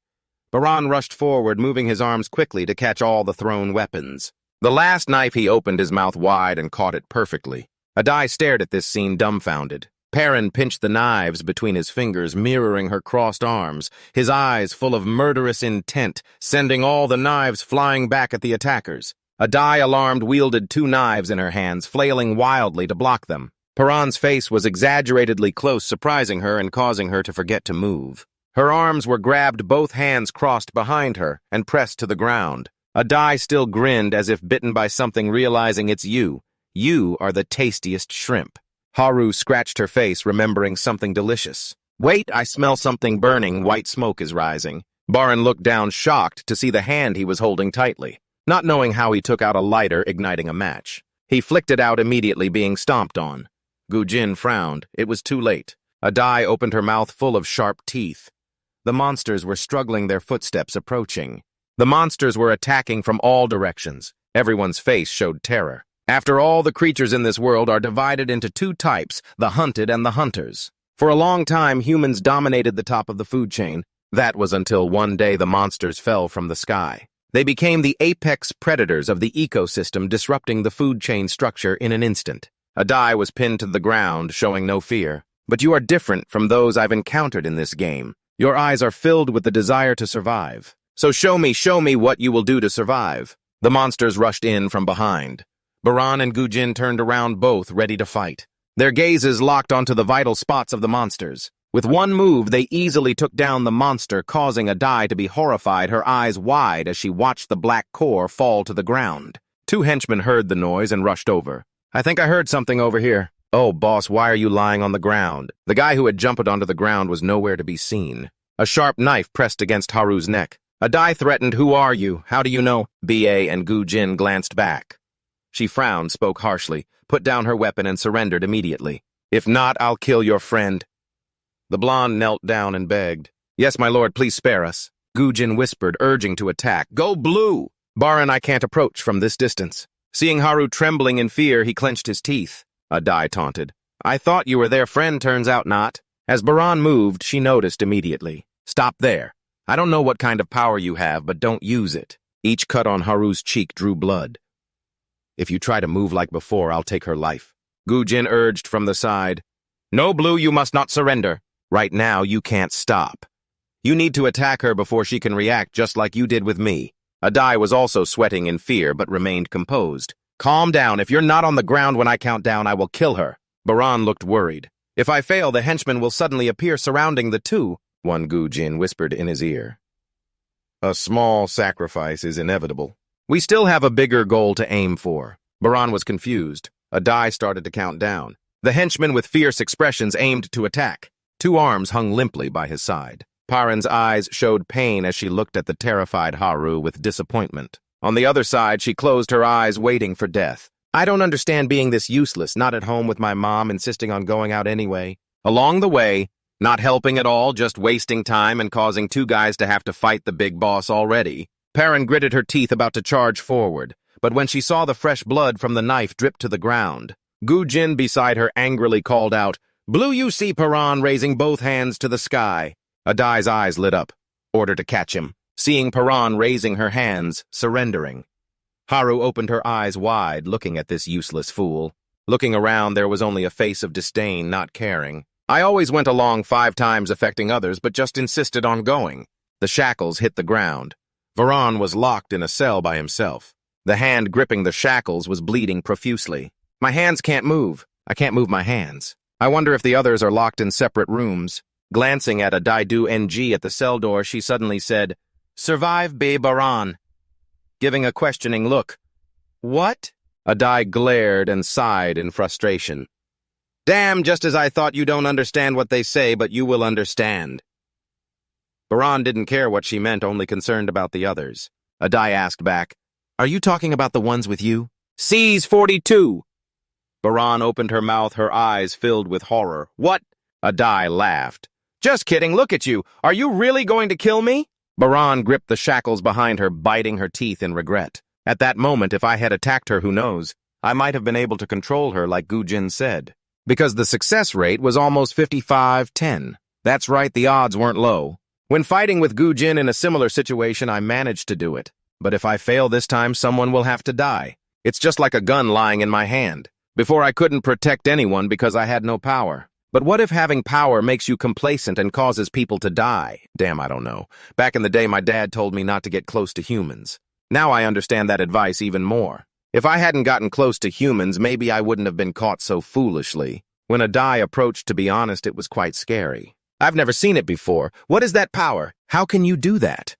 A: Perrin rushed forward, moving his arms quickly to catch all the thrown weapons. The last knife, he opened his mouth wide and caught it perfectly. Adai stared at this scene, dumbfounded. Perrin pinched the knives between his fingers, mirroring her crossed arms, his eyes full of murderous intent, sending all the knives flying back at the attackers. Adai, alarmed, wielded two knives in her hands, flailing wildly to block them. Perrin's face was exaggeratedly close, surprising her and causing her to forget to move. Her arms were grabbed, both hands crossed behind her, and pressed to the ground. Adai still grinned as if bitten by something, realizing it's you. You are the tastiest shrimp. Haru scratched her face, remembering something delicious. Wait, I smell something burning. White smoke is rising. Perrin looked down, shocked to see the hand he was holding tightly. Not knowing how, he took out a lighter, igniting a match. He flicked it out, immediately being stomped on. Gujin frowned. It was too late. Adai opened her mouth full of sharp teeth. The monsters were struggling, their footsteps approaching. The monsters were attacking from all directions. Everyone's face showed terror. After all, the creatures in this world are divided into two types, the hunted and the hunters. For a long time, humans dominated the top of the food chain. That was until one day the monsters fell from the sky. They became the apex predators of the ecosystem, disrupting the food chain structure in an instant. Adai was pinned to the ground, showing no fear. But you are different from those I've encountered in this game. Your eyes are filled with the desire to survive. So show me what you will do to survive. The monsters rushed in from behind. Perrin and Gujin turned around, both ready to fight. Their gazes locked onto the vital spots of the monsters. With one move, they easily took down the monster, causing Adai to be horrified, her eyes wide as she watched the black core fall to the ground. Two henchmen heard the noise and rushed over. I think I heard something over here. Oh, boss, why are you lying on the ground? The guy who had jumped onto the ground was nowhere to be seen. A sharp knife pressed against Haru's neck. Adai threatened, "Who are you? How do you know?" BA and Gu Jin glanced back. She frowned, spoke harshly, put down her weapon, and surrendered immediately. "If not, I'll kill your friend." The blonde knelt down and begged. "Yes, my lord, please spare us." Gu Jin whispered, urging to attack. "Go blue! Baran, I can't approach from this distance." Seeing Haru trembling in fear, he clenched his teeth. Adai taunted. "I thought you were their friend, turns out not." As Baran moved, she noticed immediately. "Stop there. I don't know what kind of power you have, but don't use it." Each cut on Haru's cheek drew blood. "If you try to move like before, I'll take her life." Gu Jin urged from the side. "No, Blue, you must not surrender. Right now, you can't stop. You need to attack her before she can react, just like you did with me." Adai was also sweating in fear, but remained composed. "Calm down. If you're not on the ground when I count down, I will kill her." Baran looked worried. "If I fail, the henchmen will suddenly appear surrounding the two," one Gu Jin whispered in his ear. "A small sacrifice is inevitable. We still have a bigger goal to aim for." Baran was confused. Adai started to count down. The henchmen with fierce expressions aimed to attack. Two arms hung limply by his side. Paran's eyes showed pain as she looked at the terrified Haru with disappointment. On the other side, she closed her eyes, waiting for death. "I don't understand being this useless, not at home with my mom, insisting on going out anyway." Along the way, not helping at all, just wasting time and causing two guys to have to fight the big boss already. Paran gritted her teeth, about to charge forward, but when she saw the fresh blood from the knife drip to the ground, Gu Jin beside her angrily called out, "Blue, you see Paran," raising both hands to the sky. Adai's eyes lit up. Order to catch him. Seeing Paran raising her hands, surrendering. Haru opened her eyes wide, looking at this useless fool. Looking around, there was only a face of disdain, not caring. "I always went along 5 times affecting others, but just insisted on going." The shackles hit the ground. Varan was locked in a cell by himself. The hand gripping the shackles was bleeding profusely. "My hands can't move. I can't move my hands. I wonder if the others are locked in separate rooms." Glancing at a Daidu NG at the cell door, she suddenly said, "Survive, Be Baran." Giving a questioning look. "What?" Adai glared and sighed in frustration. "Damn, just as I thought. You don't understand what they say, but you will understand." Baran didn't care what she meant, only concerned about the others. Adai asked back, "Are you talking about the ones with you?" "Seize 42! Baran opened her mouth, her eyes filled with horror. "What?" Adai laughed. "Just kidding, look at you. Are you really going to kill me?" Baran gripped the shackles behind her, biting her teeth in regret. At that moment, if I had attacked her, who knows, I might have been able to control her like Gu Jin said. Because the success rate was almost 55-10. That's right, the odds weren't low. When fighting with Gu Jin in a similar situation, I managed to do it. But if I fail this time, someone will have to die. It's just like a gun lying in my hand. Before I couldn't protect anyone because I had no power. But what if having power makes you complacent and causes people to die? Damn, I don't know. Back in the day, my dad told me not to get close to humans. Now I understand that advice even more. If I hadn't gotten close to humans, maybe I wouldn't have been caught so foolishly. When Adai approached, to be honest, it was quite scary. "I've never seen it before. What is that power? How can you do that?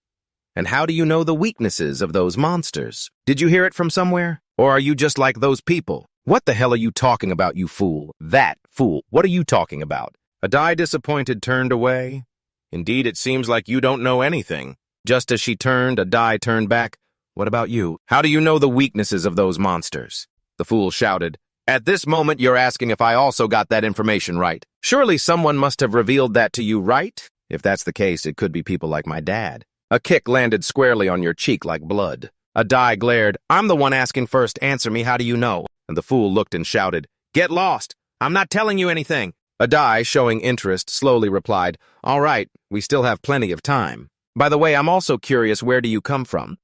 A: And how do you know the weaknesses of those monsters? Did you hear it from somewhere? Or are you just like those people?" "What the hell are you talking about, you fool?" "That fool. What are you talking about?" Adai, disappointed, turned away. "Indeed, it seems like you don't know anything." Just as she turned, Adai turned back. "What about you? How do you know the weaknesses of those monsters?" The fool shouted. "At this moment, you're asking if I also got that information right. Surely someone must have revealed that to you, right? If that's the case, it could be people like my dad." A kick landed squarely on your cheek like blood. Adai glared. "I'm the one asking first. Answer me, how do you know?" And the fool looked and shouted, "Get lost! I'm not telling you anything." Adai, showing interest, slowly replied, "All right, we still have plenty of time. By the way, I'm also curious, where do you come from?"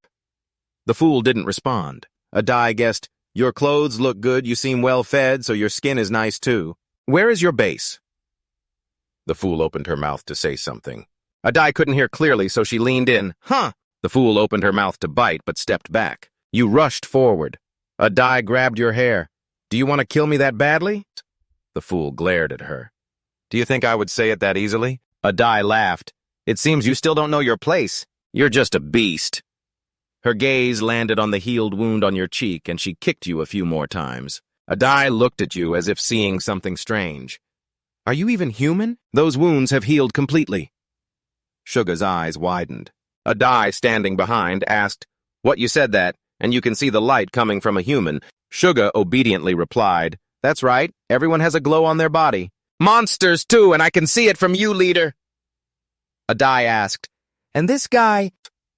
A: The fool didn't respond. Adai guessed, "Your clothes look good, you seem well fed, so your skin is nice too. Where is your base?" The fool opened her mouth to say something. Adai couldn't hear clearly, so she leaned in. "Huh!" The fool opened her mouth to bite, but stepped back. "You rushed forward. Adai grabbed your hair. Do you want to kill me that badly?" The fool glared at her. "Do you think I would say it that easily?" Adai laughed. "It seems you still don't know your place. You're just a beast." Her gaze landed on the healed wound on your cheek, and she kicked you a few more times. Adai looked at you as if seeing something strange. "Are you even human? Those wounds have healed completely." Suga's eyes widened. Adai, standing behind, asked, "What, you said that, and you can see the light coming from a human?" Suga obediently replied, "That's right, everyone has a glow on their body." "Monsters, too, and I can see it from you, leader." Adai asked, "And this guy?"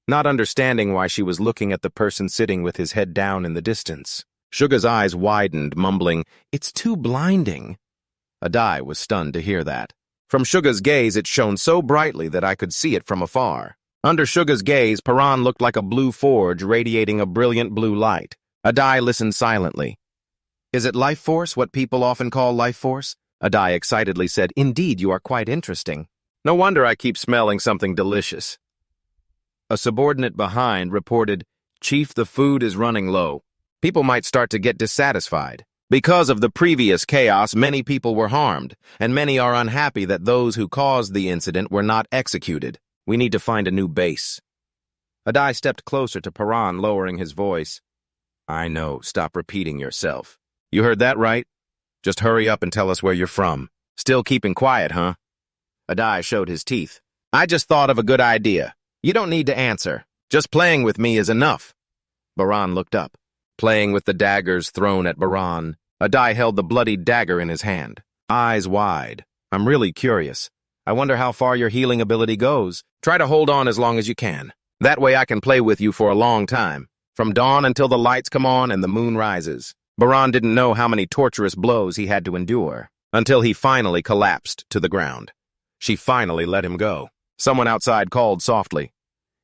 A: Not understanding why she was looking at the person sitting with his head down in the distance. Suga's eyes widened, mumbling, "It's too blinding." Adai was stunned to hear that. From Suga's gaze, it shone so brightly that I could see it from afar. Under Suga's gaze, Paran looked like a blue forge radiating a brilliant blue light. Adai listened silently. "Is it life force, what people often call life force?" Adai excitedly said, "Indeed, you are quite interesting. No wonder I keep smelling something delicious." A subordinate behind reported, "Chief, the food is running low. People might start to get dissatisfied. Because of the previous chaos, many people were harmed, and many are unhappy that those who caused the incident were not executed. We need to find a new base." Adai stepped closer to Paran, lowering his voice. "I know, stop repeating yourself. You heard that right? Just hurry up and tell us where you're from. Still keeping quiet, huh?" Adai showed his teeth. "I just thought of a good idea. You don't need to answer. Just playing with me is enough." Baran looked up. Playing with the daggers thrown at Baran, Adai held the bloody dagger in his hand, eyes wide. "I'm really curious. I wonder how far your healing ability goes. Try to hold on as long as you can. That way I can play with you for a long time, from dawn until the lights come on and the moon rises." Baran didn't know how many torturous blows he had to endure, until he finally collapsed to the ground. She finally let him go. Someone outside called softly,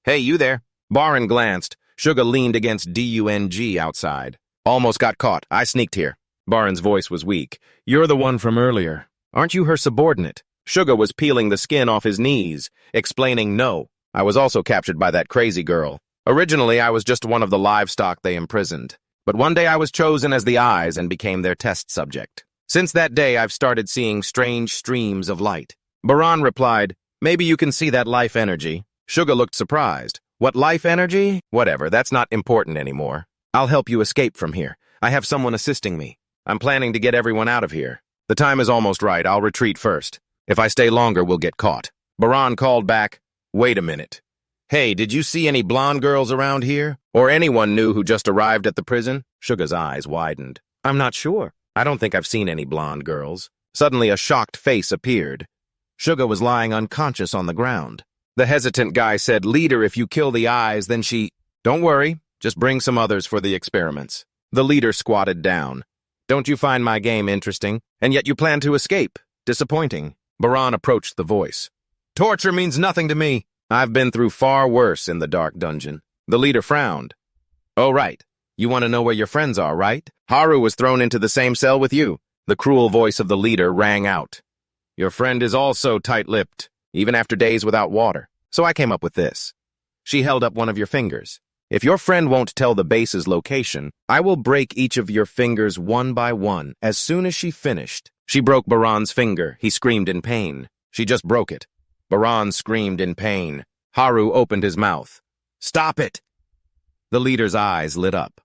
A: "Hey, you there?" Baran glanced. Suga leaned against Dung outside. "Almost got caught. I sneaked here." Baran's voice was weak. "You're the one from earlier. Aren't you her subordinate?" Suga was peeling the skin off his knees, explaining, "No, I was also captured by that crazy girl. Originally, I was just one of the livestock they imprisoned. But one day I was chosen as the eyes and became their test subject. Since that day, I've started seeing strange streams of light." Baran replied, "Maybe you can see that life energy." Suga looked surprised. "What life energy? Whatever, that's not important anymore. I'll help you escape from here. I have someone assisting me. I'm planning to get everyone out of here. The time is almost right. I'll retreat first. If I stay longer, we'll get caught." Baran called back, "Wait a minute. Hey, did you see any blonde girls around here? Or anyone new who just arrived at the prison?" Suga's eyes widened. "I'm not sure. I don't think I've seen any blonde girls." Suddenly, a shocked face appeared. Suga was lying unconscious on the ground. The hesitant guy said, "Leader, if you kill the eyes, then she—" "Don't worry, just bring some others for the experiments." The leader squatted down. "Don't you find my game interesting? And yet you plan to escape. Disappointing." Baran approached the voice. "Torture means nothing to me. I've been through far worse in the dark dungeon." The leader frowned. "Oh, right. You want to know where your friends are, right? Haru was thrown into the same cell with you." The cruel voice of the leader rang out. "Your friend is also tight-lipped, even after days without water. So I came up with this." She held up one of your fingers. "If your friend won't tell the base's location, I will break each of your fingers one by one as soon as she finished." She broke Baran's finger. He screamed in pain. She just broke it. Baran screamed in pain. Haru opened his mouth. "Stop it!" The leader's eyes lit up.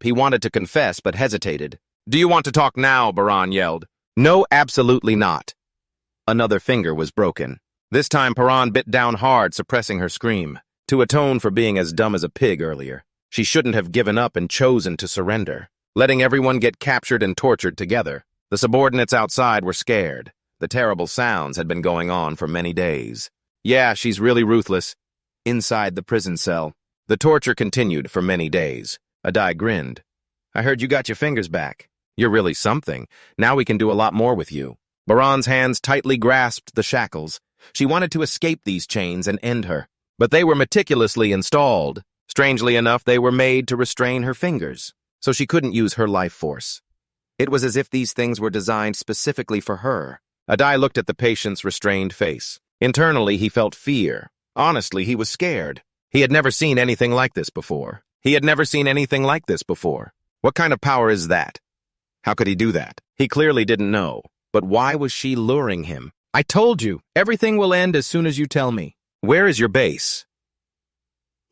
A: He wanted to confess, but hesitated. "Do you want to talk now?" Baran yelled. "No, absolutely not." Another finger was broken. This time, Paran bit down hard, suppressing her scream. To atone for being as dumb as a pig earlier, she shouldn't have given up and chosen to surrender, letting everyone get captured and tortured together. The subordinates outside were scared. The terrible sounds had been going on for many days. "Yeah, she's really ruthless." Inside the prison cell, the torture continued for many days. Adai grinned. "I heard you got your fingers back. You're really something. Now we can do a lot more with you." Baran's hands tightly grasped the shackles. She wanted to escape these chains and end her, but they were meticulously installed. Strangely enough, they were made to restrain her fingers, so she couldn't use her life force. It was as if these things were designed specifically for her. Adai looked at the patient's restrained face. Internally, he felt fear. Honestly, he was scared. He had never seen anything like this before. What kind of power is that? How could he do that? He clearly didn't know. But why was she luring him? "I told you, everything will end as soon as you tell me." "Where is your base?"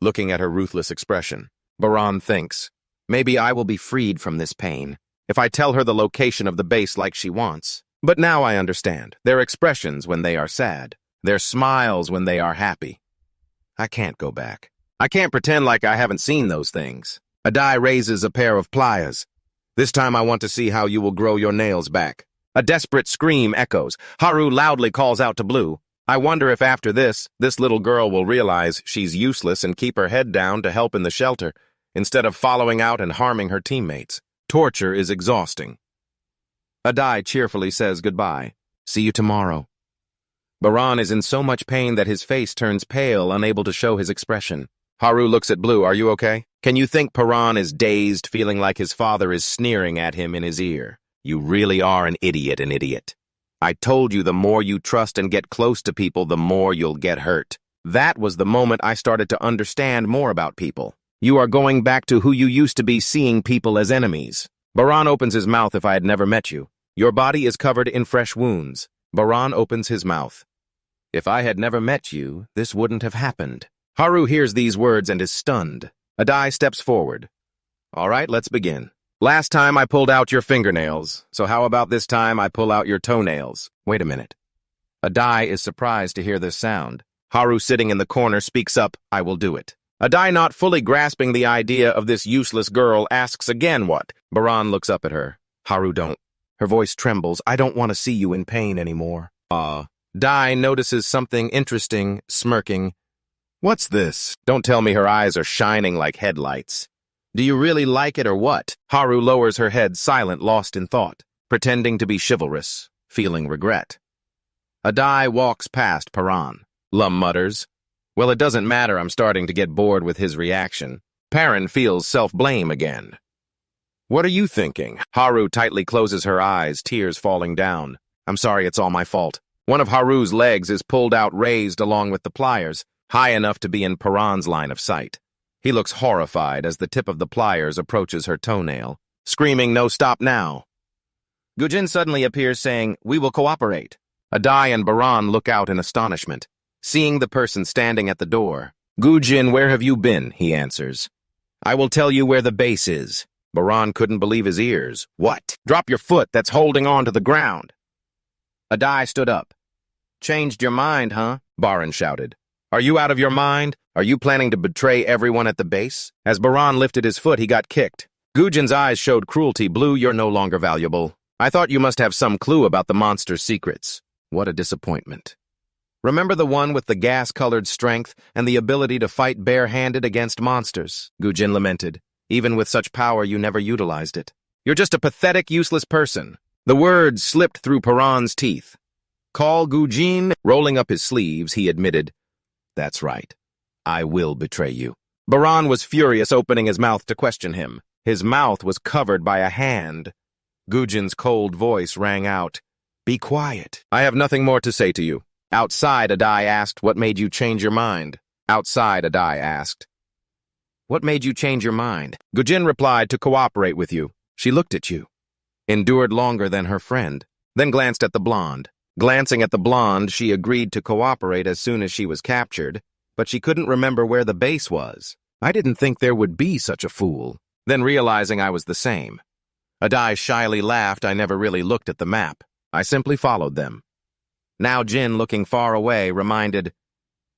A: Looking at her ruthless expression, Baran thinks, "Maybe I will be freed from this pain if I tell her the location of the base like she wants." But now I understand. Their expressions when they are sad. Their smiles when they are happy. I can't go back. I can't pretend like I haven't seen those things. Adai raises a pair of pliers. This time I want to see how you will grow your nails back. A desperate scream echoes. Haru loudly calls out to Blue. I wonder if after this little girl will realize she's useless and keep her head down to help in the shelter, instead of following out and harming her teammates. Torture is exhausting. Adai cheerfully says goodbye. See you tomorrow. Baran is in so much pain that his face turns pale, unable to show his expression. Haru looks at Blue. Are you okay? Can you think Paran is dazed, feeling like his father is sneering at him in his ear? You really are an idiot. I told you the more you trust and get close to people, the more you'll get hurt. That was the moment I started to understand more about people. You are going back to who you used to be, seeing people as enemies. Baran opens his mouth. If I had never met you. Your body is covered in fresh wounds. Baran opens his mouth. If I had never met you, this wouldn't have happened. Haru hears these words and is stunned. Adai steps forward. All right, let's begin. Last time I pulled out your fingernails, so how about this time I pull out your toenails? Wait a minute. Adai is surprised to hear this sound. Haru, sitting in the corner, speaks up. I will do it. Adai, not fully grasping the idea of this useless girl, asks again what? Baran looks up at her. Haru, don't. Her voice trembles. I don't want to see you in pain anymore. Dai notices something interesting, smirking. What's this? Don't tell me her eyes are shining like headlights. Do you really like it or what? Haru lowers her head, silent, lost in thought, pretending to be chivalrous, feeling regret. Adai walks past Paran. Lum mutters. Well, it doesn't matter. I'm starting to get bored with his reaction. Paran feels self-blame again. What are you thinking? Haru tightly closes her eyes, tears falling down. I'm sorry, it's all my fault. One of Haru's legs is pulled out, raised along with the pliers, high enough to be in Paran's line of sight. He looks horrified as the tip of the pliers approaches her toenail, screaming, no, stop now. Gujin suddenly appears, saying, we will cooperate. Adai and Baran look out in astonishment, seeing the person standing at the door. Gujin, where have you been? He answers. I will tell you where the base is. Baran couldn't believe his ears. What? Drop your foot that's holding on to the ground. Adai stood up. Changed your mind, huh? Baran shouted. Are you out of your mind? Are you planning to betray everyone at the base? As Baran lifted his foot, he got kicked. Gujin's eyes showed cruelty. Blue, you're no longer valuable. I thought you must have some clue about the monster's secrets. What a disappointment. Remember the one with the gas-colored strength and the ability to fight bare-handed against monsters? Gujin lamented. Even with such power, you never utilized it. You're just a pathetic, useless person. The words slipped through Paran's teeth. Call Gujin. Rolling up his sleeves, he admitted, that's right. I will betray you. Baran was furious, opening his mouth to question him. His mouth was covered by a hand. Gujin's cold voice rang out. Be quiet. I have nothing more to say to you. Outside, Adai asked, what made you change your mind? Outside, Adai asked. What made you change your mind? Gujin replied, to cooperate with you. She looked at you. Endured longer than her friend. Then glanced at the blonde. Glancing at the blonde, she agreed to cooperate as soon as she was captured, but she couldn't remember where the base was. I didn't think there would be such a fool. Then realizing I was the same. Adai shyly laughed. I never really looked at the map. I simply followed them. Now Jin, looking far away, reminded,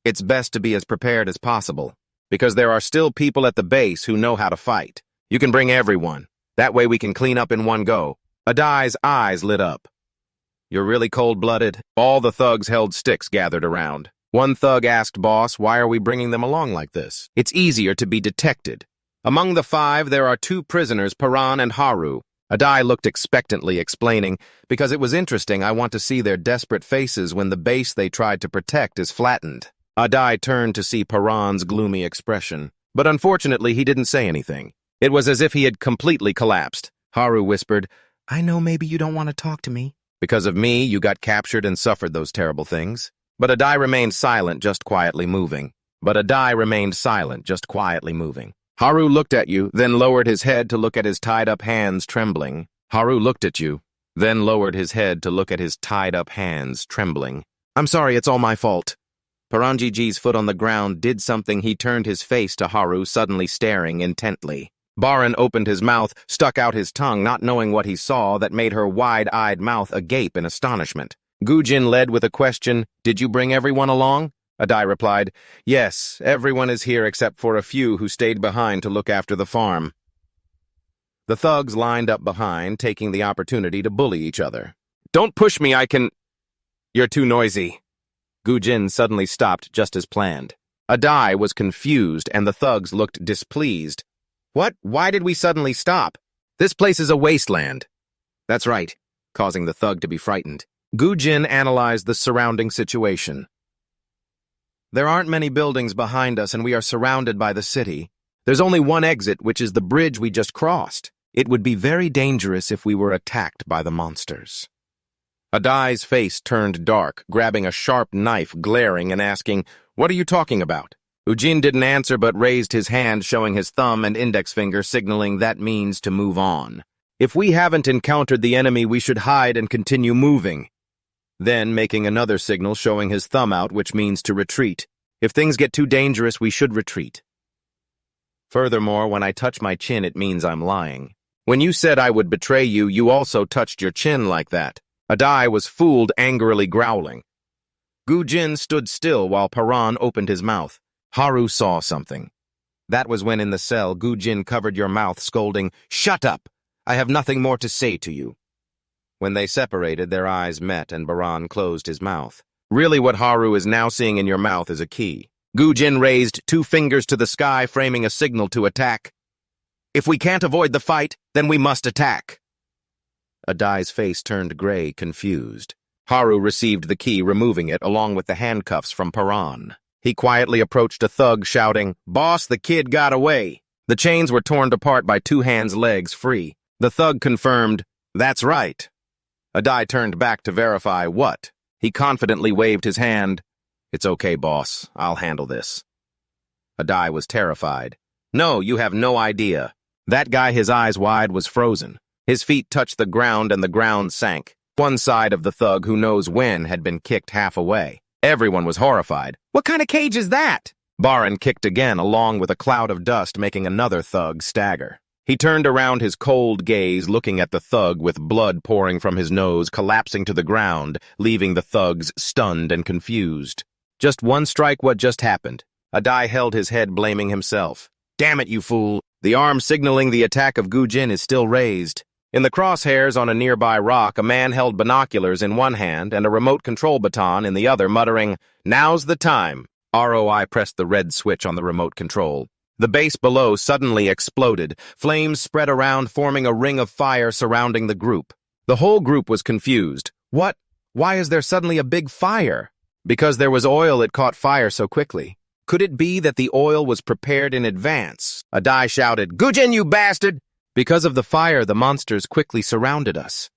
A: it's best to be as prepared as possible, because there are still people at the base who know how to fight. You can bring everyone. That way we can clean up in one go. Adai's eyes lit up. You're really cold-blooded. All the thugs held sticks gathered around. One thug asked boss, why are we bringing them along like this? It's easier to be detected. Among the 5, there are 2 prisoners, Paran and Haru. Adai looked expectantly, explaining, because it was interesting, I want to see their desperate faces when the base they tried to protect is flattened. Adai turned to see Paran's gloomy expression, but unfortunately he didn't say anything. It was as if he had completely collapsed. Haru whispered, I know maybe you don't want to talk to me. Because of me, you got captured and suffered those terrible things. But Adai remained silent, just quietly moving. Haru looked at you, then lowered his head to look at his tied-up hands trembling. I'm sorry, it's all my fault. Paranjiji's foot on the ground did something. He turned his face to Haru, suddenly staring intently. Baran opened his mouth, stuck out his tongue, not knowing what he saw, that made her wide-eyed mouth agape in astonishment. Gujin led with a question, did you bring everyone along? Adai replied. Yes, everyone is here except for a few who stayed behind to look after the farm. The thugs lined up behind, taking the opportunity to bully each other. Don't push me, I can... You're too noisy. Gu-jin suddenly stopped just as planned. Adai was confused and the thugs looked displeased. What? Why did we suddenly stop? This place is a wasteland. That's right, causing the thug to be frightened. Gu-jin analyzed the surrounding situation. There aren't many buildings behind us and we are surrounded by the city. There's only one exit, which is the bridge we just crossed. It would be very dangerous if we were attacked by the monsters. Adai's face turned dark, grabbing a sharp knife, glaring and asking, What are you talking about? Ujin didn't answer but raised his hand, showing his thumb and index finger, signaling that means to move on. If we haven't encountered the enemy, we should hide and continue moving. Then making another signal, showing his thumb out, which means to retreat. If things get too dangerous, we should retreat. Furthermore, when I touch my chin, it means I'm lying. When you said I would betray you, you also touched your chin like that. Adai was fooled, angrily growling. Gu-jin stood still while Paran opened his mouth. Haru saw something. That was when in the cell, Gu-jin covered your mouth, scolding, Shut up! I have nothing more to say to you. When they separated, their eyes met and Paran closed his mouth. Really what Haru is now seeing in your mouth is a key. Gu-jin raised 2 fingers to the sky, framing a signal to attack. If we can't avoid the fight, then we must attack. Adai's face turned gray, confused. Haru received the key, removing it along with the handcuffs from Paran. He quietly approached a thug, shouting, Boss, the kid got away. The chains were torn apart by 2 hands' legs free. The thug confirmed, That's right. Adai turned back to verify what. He confidently waved his hand. It's okay, boss. I'll handle this. Adai was terrified. No, you have no idea. That guy, his eyes wide, was frozen. His feet touched the ground and the ground sank. One side of the thug, who knows when, had been kicked half away. Everyone was horrified. What kind of cage is that? Baran kicked again, along with a cloud of dust, making another thug stagger. He turned around, his cold gaze looking at the thug with blood pouring from his nose, collapsing to the ground, leaving the thugs stunned and confused. Just one strike, what just happened? Adai held his head, blaming himself. Damn it, you fool! The arm signaling the attack of Gu-jin is still raised. In the crosshairs on a nearby rock, a man held binoculars in one hand and a remote control baton in the other, muttering, Now's the time. ROI pressed the red switch on the remote control. The base below suddenly exploded. Flames spread around, forming a ring of fire surrounding the group. The whole group was confused. What? Why is there suddenly a big fire? Because there was oil, it caught fire so quickly. Could it be that the oil was prepared in advance? Adai shouted, Gu-jin, you bastard! Because of the fire, the monsters quickly surrounded us.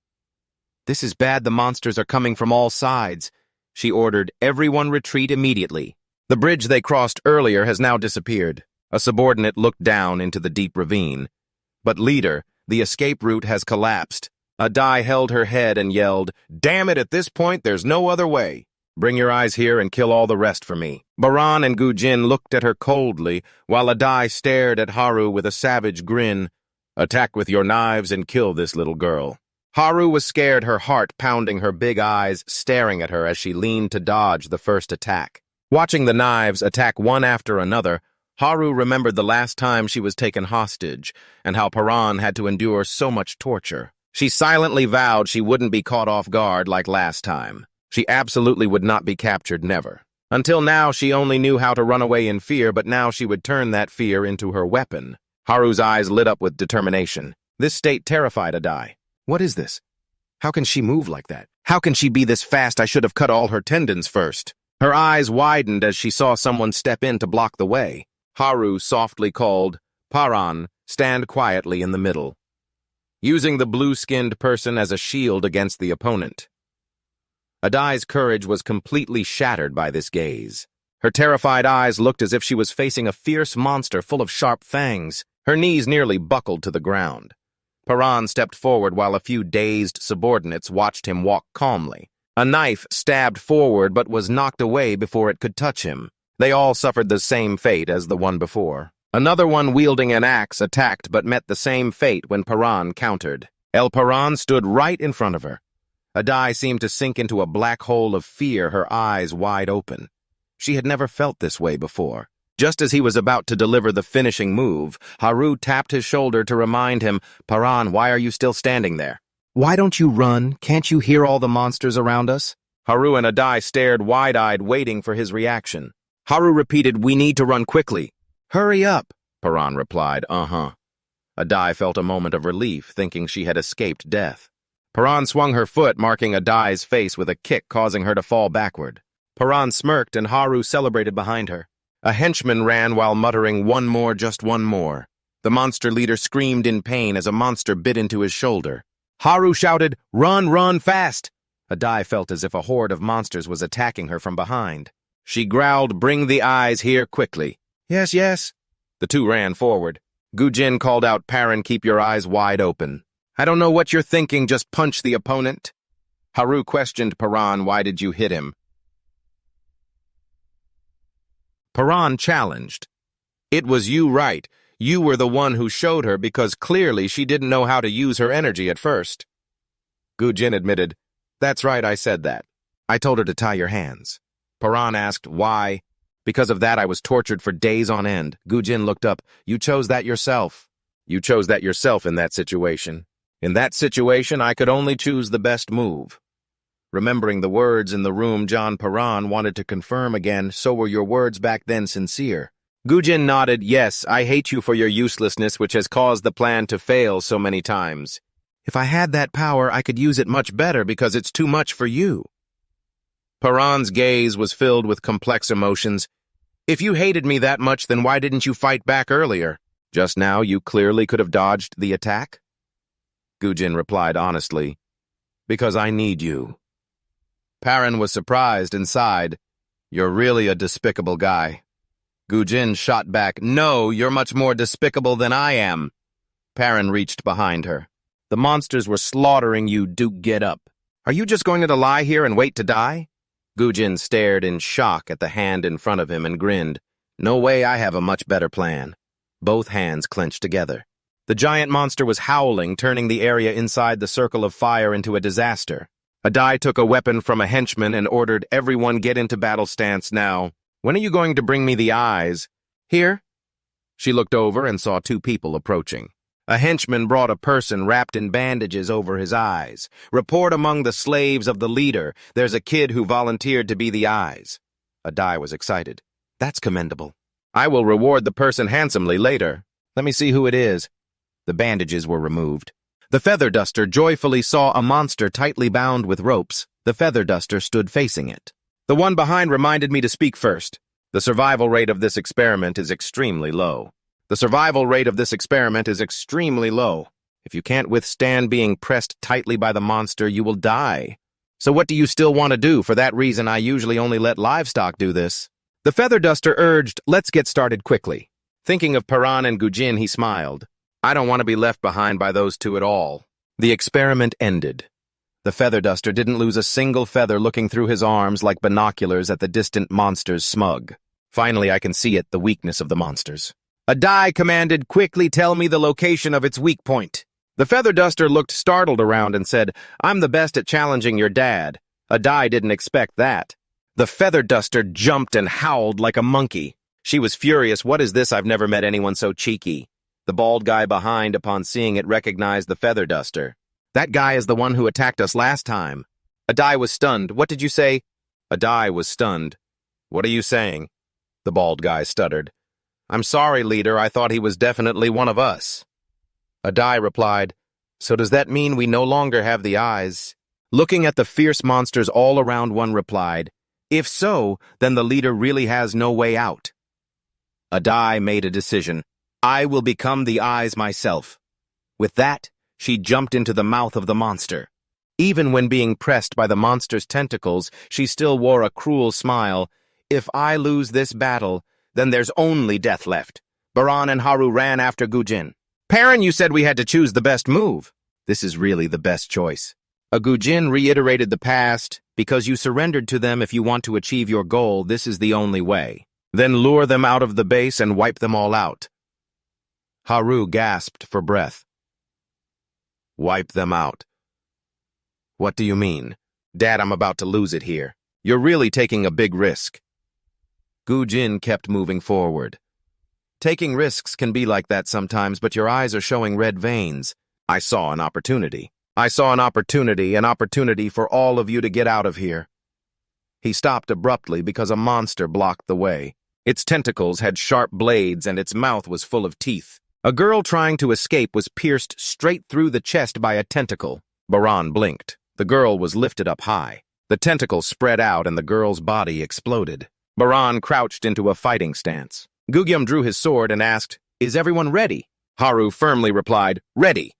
A: This is bad, the monsters are coming from all sides. She ordered, everyone retreat immediately. The bridge they crossed earlier has now disappeared. A subordinate looked down into the deep ravine. But leader, the escape route has collapsed. Adai held her head and yelled, Damn it, at this point, there's no other way. Bring your eyes here and kill all the rest for me. Baran and Gu-jin looked at her coldly, while Adai stared at Haru with a savage grin. Attack with your knives and kill this little girl. Haru was scared, her heart pounding, her big eyes staring at her as she leaned to dodge the first attack. Watching the knives attack one after another, Haru remembered the last time she was taken hostage and how Paran had to endure so much torture. She silently vowed she wouldn't be caught off guard like last time. She absolutely would not be captured, never. Until now, she only knew how to run away in fear, but now she would turn that fear into her weapon. Haru's eyes lit up with determination. This state terrified Adai. What is this? How can she move like that? How can she be this fast? I should have cut all her tendons first. Her eyes widened as she saw someone step in to block the way. Haru softly called, Paran, stand quietly in the middle, using the blue-skinned person as a shield against the opponent. Adai's courage was completely shattered by this gaze. Her terrified eyes looked as if she was facing a fierce monster full of sharp fangs. Her knees nearly buckled to the ground. Paran stepped forward while a few dazed subordinates watched him walk calmly. A knife stabbed forward but was knocked away before it could touch him. They all suffered the same fate as the one before. Another one wielding an axe attacked but met the same fate when Paran countered. El Paran stood right in front of her. Adai seemed to sink into a black hole of fear, her eyes wide open. She had never felt this way before. Just as he was about to deliver the finishing move, Haru tapped his shoulder to remind him, "Paran, why are you still standing there? Why don't you run? Can't you hear all the monsters around us?" Haru and Adai stared wide-eyed, waiting for his reaction. Haru repeated, "We need to run quickly." "Hurry up," Paran replied, "Uh-huh." Adai felt a moment of relief, thinking she had escaped death. Paran swung her foot, marking Adai's face with a kick, causing her to fall backward. Paran smirked, and Haru celebrated behind her. A henchman ran while muttering, "One more, just one more." The monster leader screamed in pain as a monster bit into his shoulder. Haru shouted, "Run, run, fast!" Adai felt as if a horde of monsters was attacking her from behind. She growled, "Bring the eyes here quickly." "Yes, yes." The two ran forward. Gujin called out, "Paran, keep your eyes wide open." "I don't know what you're thinking, just punch the opponent." Haru questioned Paran, "Why did you hit him?" Paran challenged. "It was you, right? You were the one who showed her because clearly she didn't know how to use her energy at first." Gujin admitted, "That's right, I said that. I told her to tie your hands." Paran asked, "Why?" "Because of that, I was tortured for days on end." Gujin looked up. "You chose that yourself." "You chose that yourself in that situation." "In that situation, I could only choose the best move." Remembering the words in the room, John Paran wanted to confirm again, "So were your words back then sincere?" Gujin nodded, "Yes, I hate you for your uselessness, which has caused the plan to fail so many times. If I had that power, I could use it much better because it's too much for you." Paran's gaze was filled with complex emotions. "If you hated me that much, then why didn't you fight back earlier? Just now, you clearly could have dodged the attack." Gujin replied honestly, "Because I need you." Paran was surprised and sighed, "You're really a despicable guy." Gujin shot back, "No, you're much more despicable than I am." Paran reached behind her. "The monsters were slaughtering you, Duke, get up. Are you just going to lie here and wait to die?" Gujin stared in shock at the hand in front of him and grinned. "No way, I have a much better plan." Both hands clenched together. The giant monster was howling, turning the area inside the circle of fire into a disaster. Adai took a weapon from a henchman and ordered, "Everyone get into battle stance now. When are you going to bring me the eyes?" "Here." She looked over and saw two people approaching. A henchman brought a person wrapped in bandages over his eyes. "Report among the slaves of the leader. There's a kid who volunteered to be the eyes." Adai was excited. "That's commendable. I will reward the person handsomely later. Let me see who it is." The bandages were removed. The feather duster joyfully saw a monster tightly bound with ropes. The feather duster stood facing it. "The one behind reminded me to speak first. The survival rate of this experiment is extremely low. The survival rate of this experiment is extremely low. If you can't withstand being pressed tightly by the monster, you will die. So what do you still want to do? For that reason, I usually only let livestock do this." The feather duster urged, "Let's get started quickly." Thinking of Paran and Gujin, he smiled. "I don't want to be left behind by those two at all." The experiment ended. The feather duster didn't lose a single feather, looking through his arms like binoculars at the distant monster's smug. "Finally, I can see it, the weakness of the monsters." Adai commanded, "Quickly tell me the location of its weak point." The feather duster looked startled around and said, "I'm the best at challenging your dad." Adai didn't expect that. The feather duster jumped and howled like a monkey. She was furious. "What is this? I've never met anyone so cheeky." The bald guy behind, upon seeing it, recognized the feather duster. "That guy is the one who attacked us last time." Adai was stunned. "What did you say?" Adai was stunned. "What are you saying?" The bald guy stuttered. "I'm sorry, leader. I thought he was definitely one of us." Adai replied, "So does that mean we no longer have the eyes?" Looking at the fierce monsters all around, one replied, "If so, then the leader really has no way out." Adai made a decision. "I will become the eyes myself." With that, she jumped into the mouth of the monster. Even when being pressed by the monster's tentacles, she still wore a cruel smile. "If I lose this battle, then there's only death left." Baran and Haru ran after Gujin. "Paran, you said we had to choose the best move." "This is really the best choice." Gujin reiterated the past, "Because you surrendered to them. If you want to achieve your goal, this is the only way. Then lure them out of the base and wipe them all out." Haru gasped for breath. "Wipe them out? What do you mean? Dad, I'm about to lose it here. You're really taking a big risk." Gu-jin kept moving forward. Taking risks can be like that sometimes, but your eyes are showing red veins. I saw an opportunity. I saw an opportunity for all of you to get out of here. He stopped abruptly because a monster blocked the way. Its tentacles had sharp blades and its mouth was full of teeth. A girl trying to escape was pierced straight through the chest by a tentacle. Baran blinked. The girl was lifted up high. The tentacle spread out and the girl's body exploded. Baran crouched into a fighting stance. Gugyum drew his sword and asked, "Is everyone ready?" Haru firmly replied, "Ready."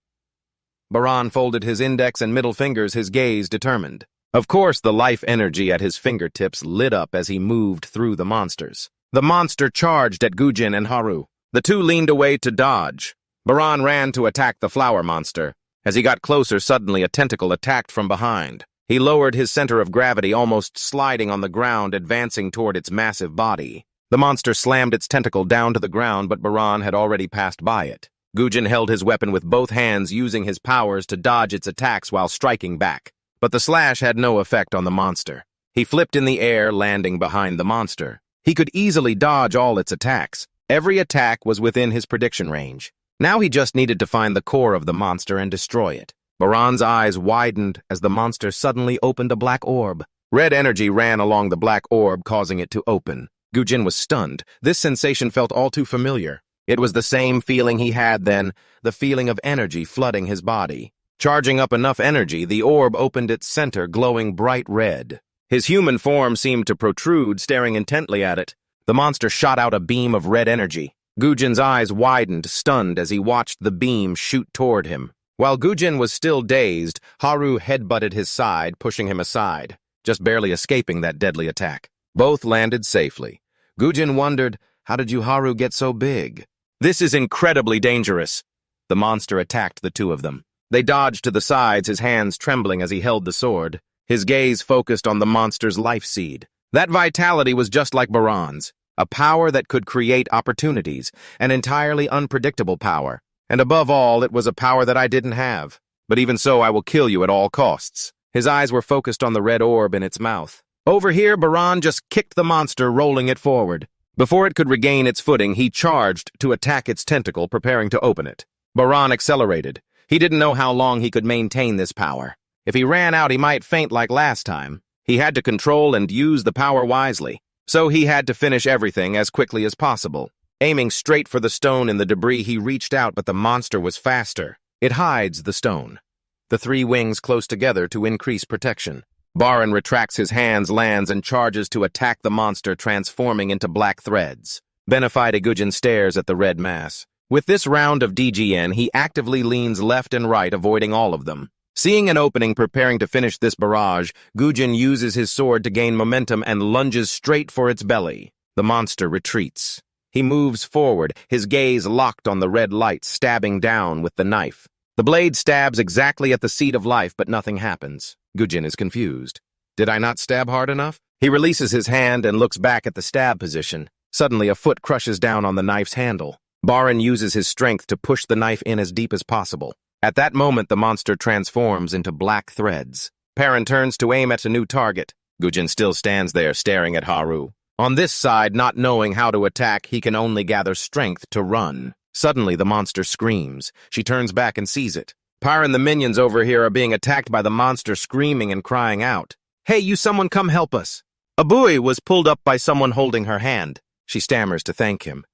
A: Baran folded his index and middle fingers, his gaze determined. Of course, the life energy at his fingertips lit up as he moved through the monsters. The monster charged at Gujin and Haru. The two leaned away to dodge. Baran ran to attack the flower monster. As he got closer, suddenly a tentacle attacked from behind. He lowered his center of gravity, almost sliding on the ground, advancing toward its massive body. The monster slammed its tentacle down to the ground, but Baran had already passed by it. Gujin held his weapon with both hands, using his powers to dodge its attacks while striking back. But the slash had no effect on the monster. He flipped in the air, landing behind the monster. He could easily dodge all its attacks. Every attack was within his prediction range. Now he just needed to find the core of the monster and destroy it. Baran's eyes widened as the monster suddenly opened a black orb. Red energy ran along the black orb, causing it to open. Gujin was stunned. This sensation felt all too familiar. It was the same feeling he had then, the feeling of energy flooding his body. Charging up enough energy, the orb opened its center, glowing bright red. His human form seemed to protrude, staring intently at it. The monster shot out a beam of red energy. Gujin's eyes widened, stunned, as he watched the beam shoot toward him. While Gujin was still dazed, Haru headbutted his side, pushing him aside, just barely escaping that deadly attack. Both landed safely. Gujin wondered, how did you, Haru, get so big? This is incredibly dangerous. The monster attacked the two of them. They dodged to the sides, his hands trembling as he held the sword. His gaze focused on the monster's life seed. That vitality was just like Baran's, a power that could create opportunities, an entirely unpredictable power. And above all, it was a power that I didn't have. But even so, I will kill you at all costs. His eyes were focused on the red orb in its mouth. Over here, Baran just kicked the monster, rolling it forward. Before it could regain its footing, he charged to attack its tentacle, preparing to open it. Baran accelerated. He didn't know how long he could maintain this power. If he ran out, he might faint like last time. He had to control and use the power wisely. So he had to finish everything as quickly as possible. Aiming straight for the stone in the debris, he reached out, but the monster was faster. It hides the stone. The three wings close together to increase protection. Baran retracts his hands, lands, and charges to attack the monster, transforming into black threads. Benefied Gujin stares at the red mass. With this round of DGN, he actively leans left and right, avoiding all of them. Seeing an opening, preparing to finish this barrage, Gujin uses his sword to gain momentum and lunges straight for its belly. The monster retreats. He moves forward, his gaze locked on the red light, stabbing down with the knife. The blade stabs exactly at the seed of life, but nothing happens. Gujin is confused. Did I not stab hard enough? He releases his hand and looks back at the stab position. Suddenly, a foot crushes down on the knife's handle. Baran uses his strength to push the knife in as deep as possible. At that moment, the monster transforms into black threads. Perrin turns to aim at a new target. Gujin still stands there, staring at Haru. On this side, not knowing how to attack, he can only gather strength to run. Suddenly, the monster screams. She turns back and sees it. Perrin and the minions over here are being attacked by the monster, screaming and crying out. "Hey, you someone come help us." A buoy was pulled up by someone holding her hand. She stammers to thank him.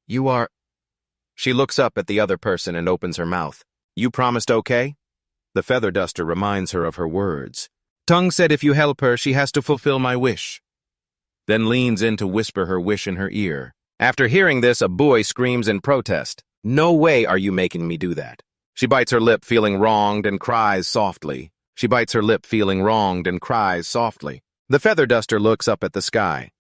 A: "You are..." She looks up at the other person and opens her mouth. "You promised okay?" The feather duster reminds her of her words. "Tung said if you help her, she has to fulfill my wish." Then leans in to whisper her wish in her ear. After hearing this, a boy screams in protest. "No way are you making me do that." She bites her lip, feeling wronged, and cries softly. She bites her lip, feeling wronged, and cries softly. The feather duster looks up at the sky.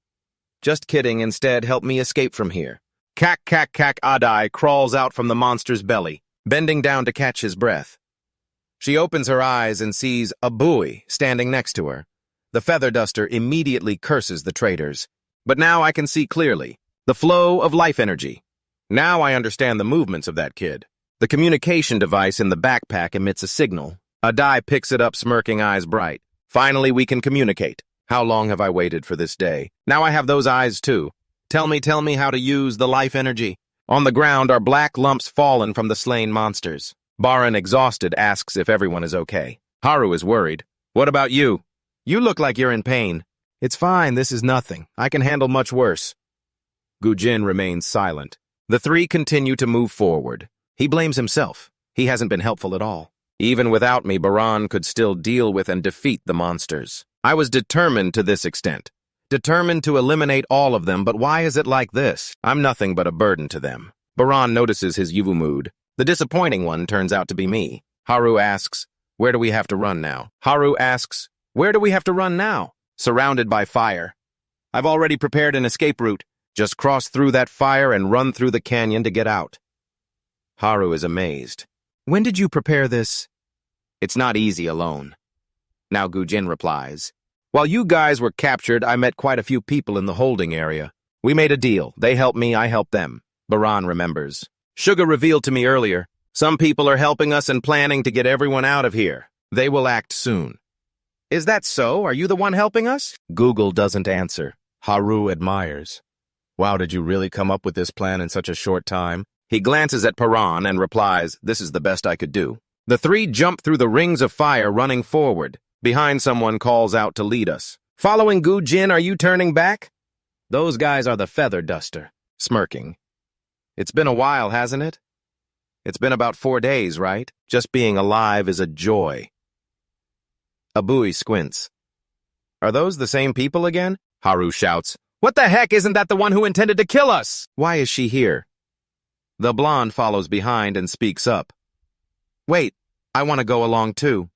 A: "Just kidding, instead help me escape from here." Kak Kak Kak Adai crawls out from the monster's belly, bending down to catch his breath. She opens her eyes and sees a buoy standing next to her. The feather duster immediately curses the traitors. But now I can see clearly. The flow of life energy. Now I understand the movements of that kid. The communication device in the backpack emits a signal. Adai picks it up, smirking, eyes bright. Finally, we can communicate. How long have I waited for this day? Now I have those eyes too. Tell me how to use the life energy. On the ground are black lumps fallen from the slain monsters. Baran, exhausted, asks if everyone is okay. Haru is worried. What about you? You look like you're in pain. It's fine, this is nothing. I can handle much worse. Gujin remains silent. The three continue to move forward. He blames himself. He hasn't been helpful at all. Even without me, Baran could still deal with and defeat the monsters. I was determined to this extent. Determined to eliminate all of them, but why is it like this? I'm nothing but a burden to them. Baran notices his Yuvu mood. The disappointing one turns out to be me. Haru asks, where do we have to run now? Haru asks, where do we have to run now? Surrounded by fire. I've already prepared an escape route. Just cross through that fire and run through the canyon to get out. Haru is amazed. When did you prepare this? It's not easy alone. Now Gujin replies, while you guys were captured, I met quite a few people in the holding area. We made a deal. They helped me, I helped them. Baran remembers. Suga revealed to me earlier, some people are helping us and planning to get everyone out of here. They will act soon. Is that so? Are you the one helping us? Google doesn't answer. Haru admires. Wow, did you really come up with this plan in such a short time? He glances at Paran and replies, this is the best I could do. The three jump through the rings of fire, running forward. Behind, someone calls out to lead us. Following Gujin, are you turning back? Those guys are the feather duster, smirking. It's been a while, hasn't it? It's been about 4 days, right? Just being alive is a joy. Abui squints. Are those the same people again? Haru shouts. What the heck, isn't that the one who intended to kill us? Why is she here? The blonde follows behind and speaks up. Wait, I want to go along too.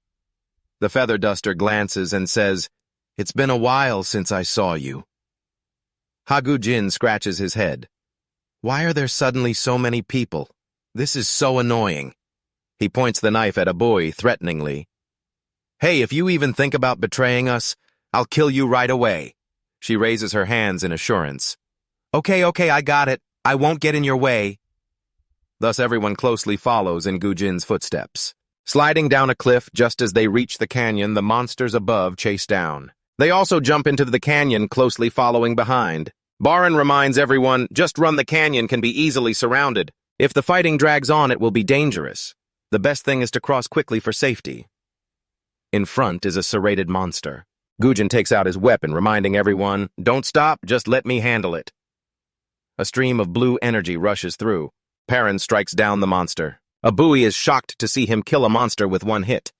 A: The feather duster glances and says, it's been a while since I saw you. Hagujin scratches his head. Why are there suddenly so many people? This is so annoying. He points the knife at Abui threateningly. Hey, if you even think about betraying us, I'll kill you right away. She raises her hands in assurance. Okay, I got it. I won't get in your way. Thus everyone closely follows in Gujin's footsteps. Sliding down a cliff just as they reach the canyon, the monsters above chase down. They also jump into the canyon, closely following behind. Baran reminds everyone, just run, the canyon can be easily surrounded. If the fighting drags on, it will be dangerous. The best thing is to cross quickly for safety. In front is a serrated monster. Gujin takes out his weapon, reminding everyone, don't stop, just let me handle it. A stream of blue energy rushes through. Perrin strikes down the monster. Abui is shocked to see him kill a monster with one hit.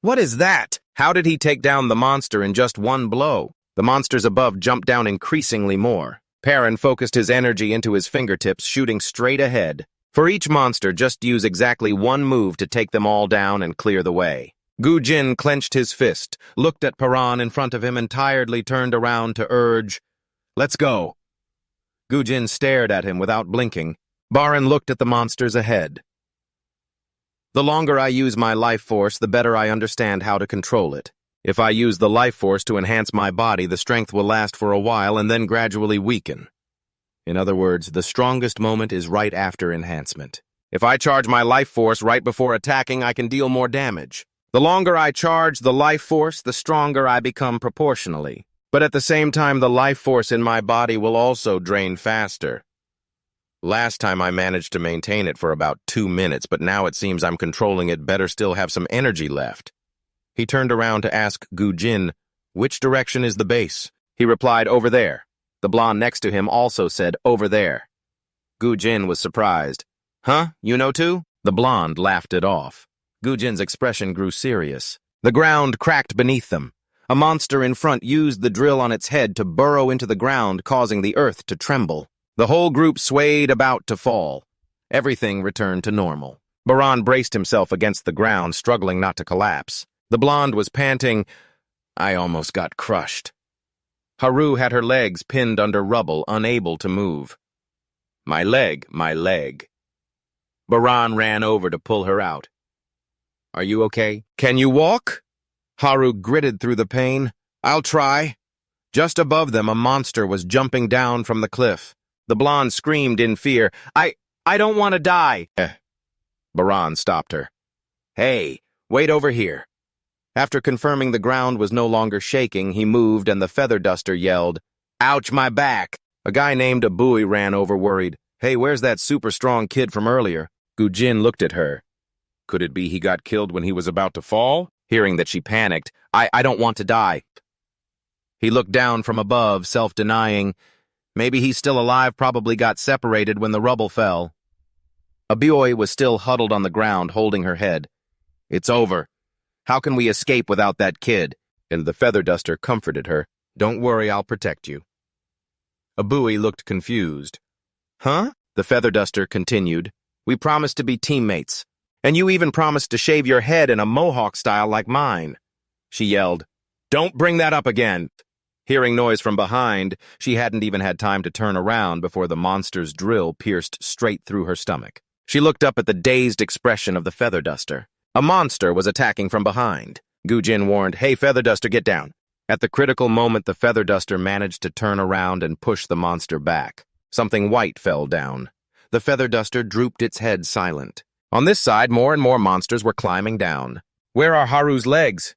A: What is that? How did he take down the monster in just one blow? The monsters above jump down increasingly more. Perrin focused his energy into his fingertips, shooting straight ahead. For each monster, just use exactly one move to take them all down and clear the way. Gujin clenched his fist, looked at Paran in front of him, and tiredly turned around to urge, let's go. Gujin stared at him without blinking. Baran looked at the monsters ahead. The longer I use my life force, the better I understand how to control it. If I use the life force to enhance my body, the strength will last for a while and then gradually weaken. In other words, the strongest moment is right after enhancement. If I charge my life force right before attacking, I can deal more damage. The longer I charge the life force, the stronger I become proportionally. But at the same time, the life force in my body will also drain faster. Last time I managed to maintain it for about 2 minutes, but now it seems I'm controlling it better, still have some energy left. He turned around to ask Gujin, which direction is the base? He replied, over there. The blonde next to him also said, over there. Gujin was surprised. Huh? You know too? The blonde laughed it off. Gujin's expression grew serious. The ground cracked beneath them. A monster in front used the drill on its head to burrow into the ground, causing the earth to tremble. The whole group swayed about to fall. Everything returned to normal. Baran braced himself against the ground, struggling not to collapse. The blonde was panting, I almost got crushed. Haru had her legs pinned under rubble, unable to move. My leg, my leg. Baran ran over to pull her out. Are you okay? Can you walk? Haru gritted through the pain. I'll try. Just above them, a monster was jumping down from the cliff. The blonde screamed in fear, I don't want to die. Baran stopped her. Hey, wait over here. After confirming the ground was no longer shaking, he moved and the feather duster yelled, ouch, my back. A guy named Abui ran over worried. Hey, where's that super strong kid from earlier? Gujin looked at her. Could it be he got killed when he was about to fall? Hearing that she panicked, I don't want to die. He looked down from above, self-denying. Maybe he's still alive, probably got separated when the rubble fell. Abui was still huddled on the ground, holding her head. It's over. How can we escape without that kid? And the feather duster comforted her. Don't worry, I'll protect you. Abui looked confused. Huh? The feather duster continued. We promised to be teammates. And you even promised to shave your head in a mohawk style like mine. She yelled. Don't bring that up again. Hearing noise from behind, she hadn't even had time to turn around before the monster's drill pierced straight through her stomach. She looked up at the dazed expression of the feather duster. A monster was attacking from behind. Gujin warned, Hey, feather duster, get down. At the critical moment, the feather duster managed to turn around and push the monster back. Something white fell down. The feather duster drooped its head silent. On this side, more and more monsters were climbing down. Where are Haru's legs?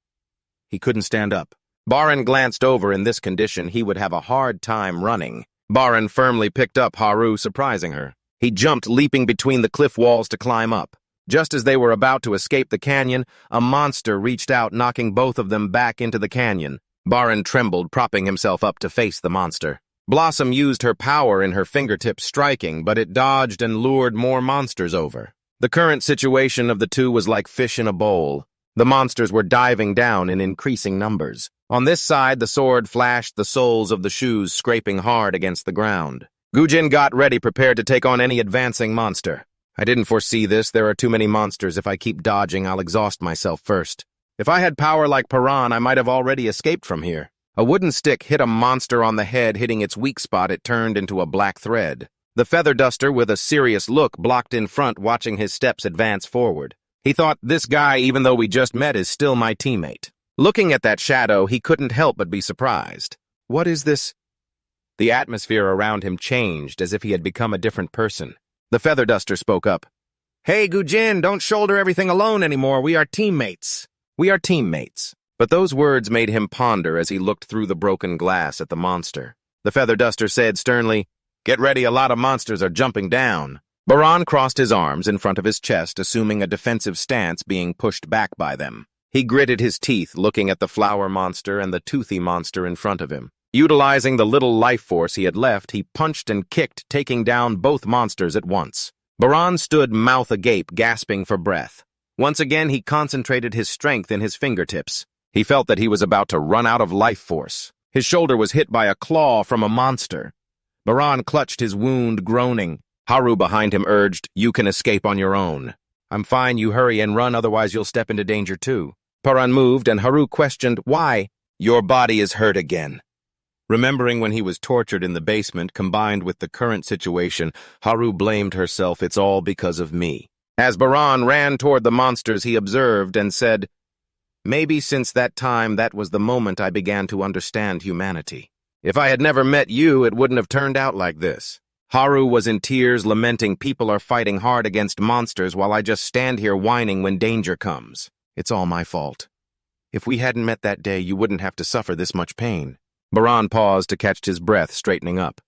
A: He couldn't stand up. Baran glanced over. In this condition, he would have a hard time running. Baran firmly picked up Haru, surprising her. He jumped, leaping between the cliff walls to climb up. Just as they were about to escape the canyon, a monster reached out, knocking both of them back into the canyon. Baran trembled, propping himself up to face the monster. Blossom used her power in her fingertips, striking, but it dodged and lured more monsters over. The current situation of the two was like fish in a bowl. The monsters were diving down in increasing numbers. On this side, the sword flashed, the soles of the shoes scraping hard against the ground. Gujin got ready, prepared to take on any advancing monster. I didn't foresee this. There are too many monsters. If I keep dodging, I'll exhaust myself first. If I had power like Paran, I might have already escaped from here. A wooden stick hit a monster on the head, hitting its weak spot. It turned into a black thread. The feather duster, with a serious look, blocked in front, watching his steps advance forward. He thought, this guy, even though we just met, is still my teammate. Looking at that shadow, he couldn't help but be surprised. What is this? The atmosphere around him changed, as if he had become a different person. The feather duster spoke up. Hey, Gujin, don't shoulder everything alone anymore. We are teammates. We are teammates. But those words made him ponder as he looked through the broken glass at the monster. The feather duster said sternly, Get ready, a lot of monsters are jumping down. Baran crossed his arms in front of his chest, assuming a defensive stance, being pushed back by them. He gritted his teeth, looking at the flower monster and the toothy monster in front of him. Utilizing the little life force he had left, he punched and kicked, taking down both monsters at once. Baran stood mouth agape, gasping for breath. Once again, he concentrated his strength in his fingertips. He felt that he was about to run out of life force. His shoulder was hit by a claw from a monster. Baran clutched his wound, groaning. Haru behind him urged, You can escape on your own. I'm fine, you hurry and run, otherwise you'll step into danger too. Paran moved, and Haru questioned, Why? Your body is hurt again. Remembering when he was tortured in the basement, combined with the current situation, Haru blamed herself. It's all because of me. As Baran ran toward the monsters, he observed and said, Maybe since that time, that was the moment I began to understand humanity. If I had never met you, it wouldn't have turned out like this. Haru was in tears, lamenting, People are fighting hard against monsters while I just stand here whining when danger comes. It's all my fault. If we hadn't met that day, you wouldn't have to suffer this much pain. Baran paused to catch his breath, straightening up.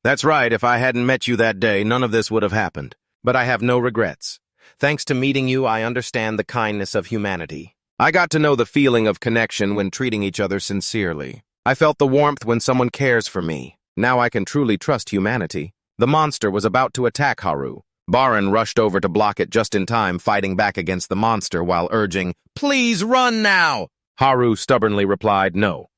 A: That's right, if I hadn't met you that day, none of this would have happened. But I have no regrets. Thanks to meeting you, I understand the kindness of humanity. I got to know the feeling of connection when treating each other sincerely. I felt the warmth when someone cares for me. Now I can truly trust humanity. The monster was about to attack Haru. Baran rushed over to block it just in time, fighting back against the monster while urging, Please run now! Haru stubbornly replied, No.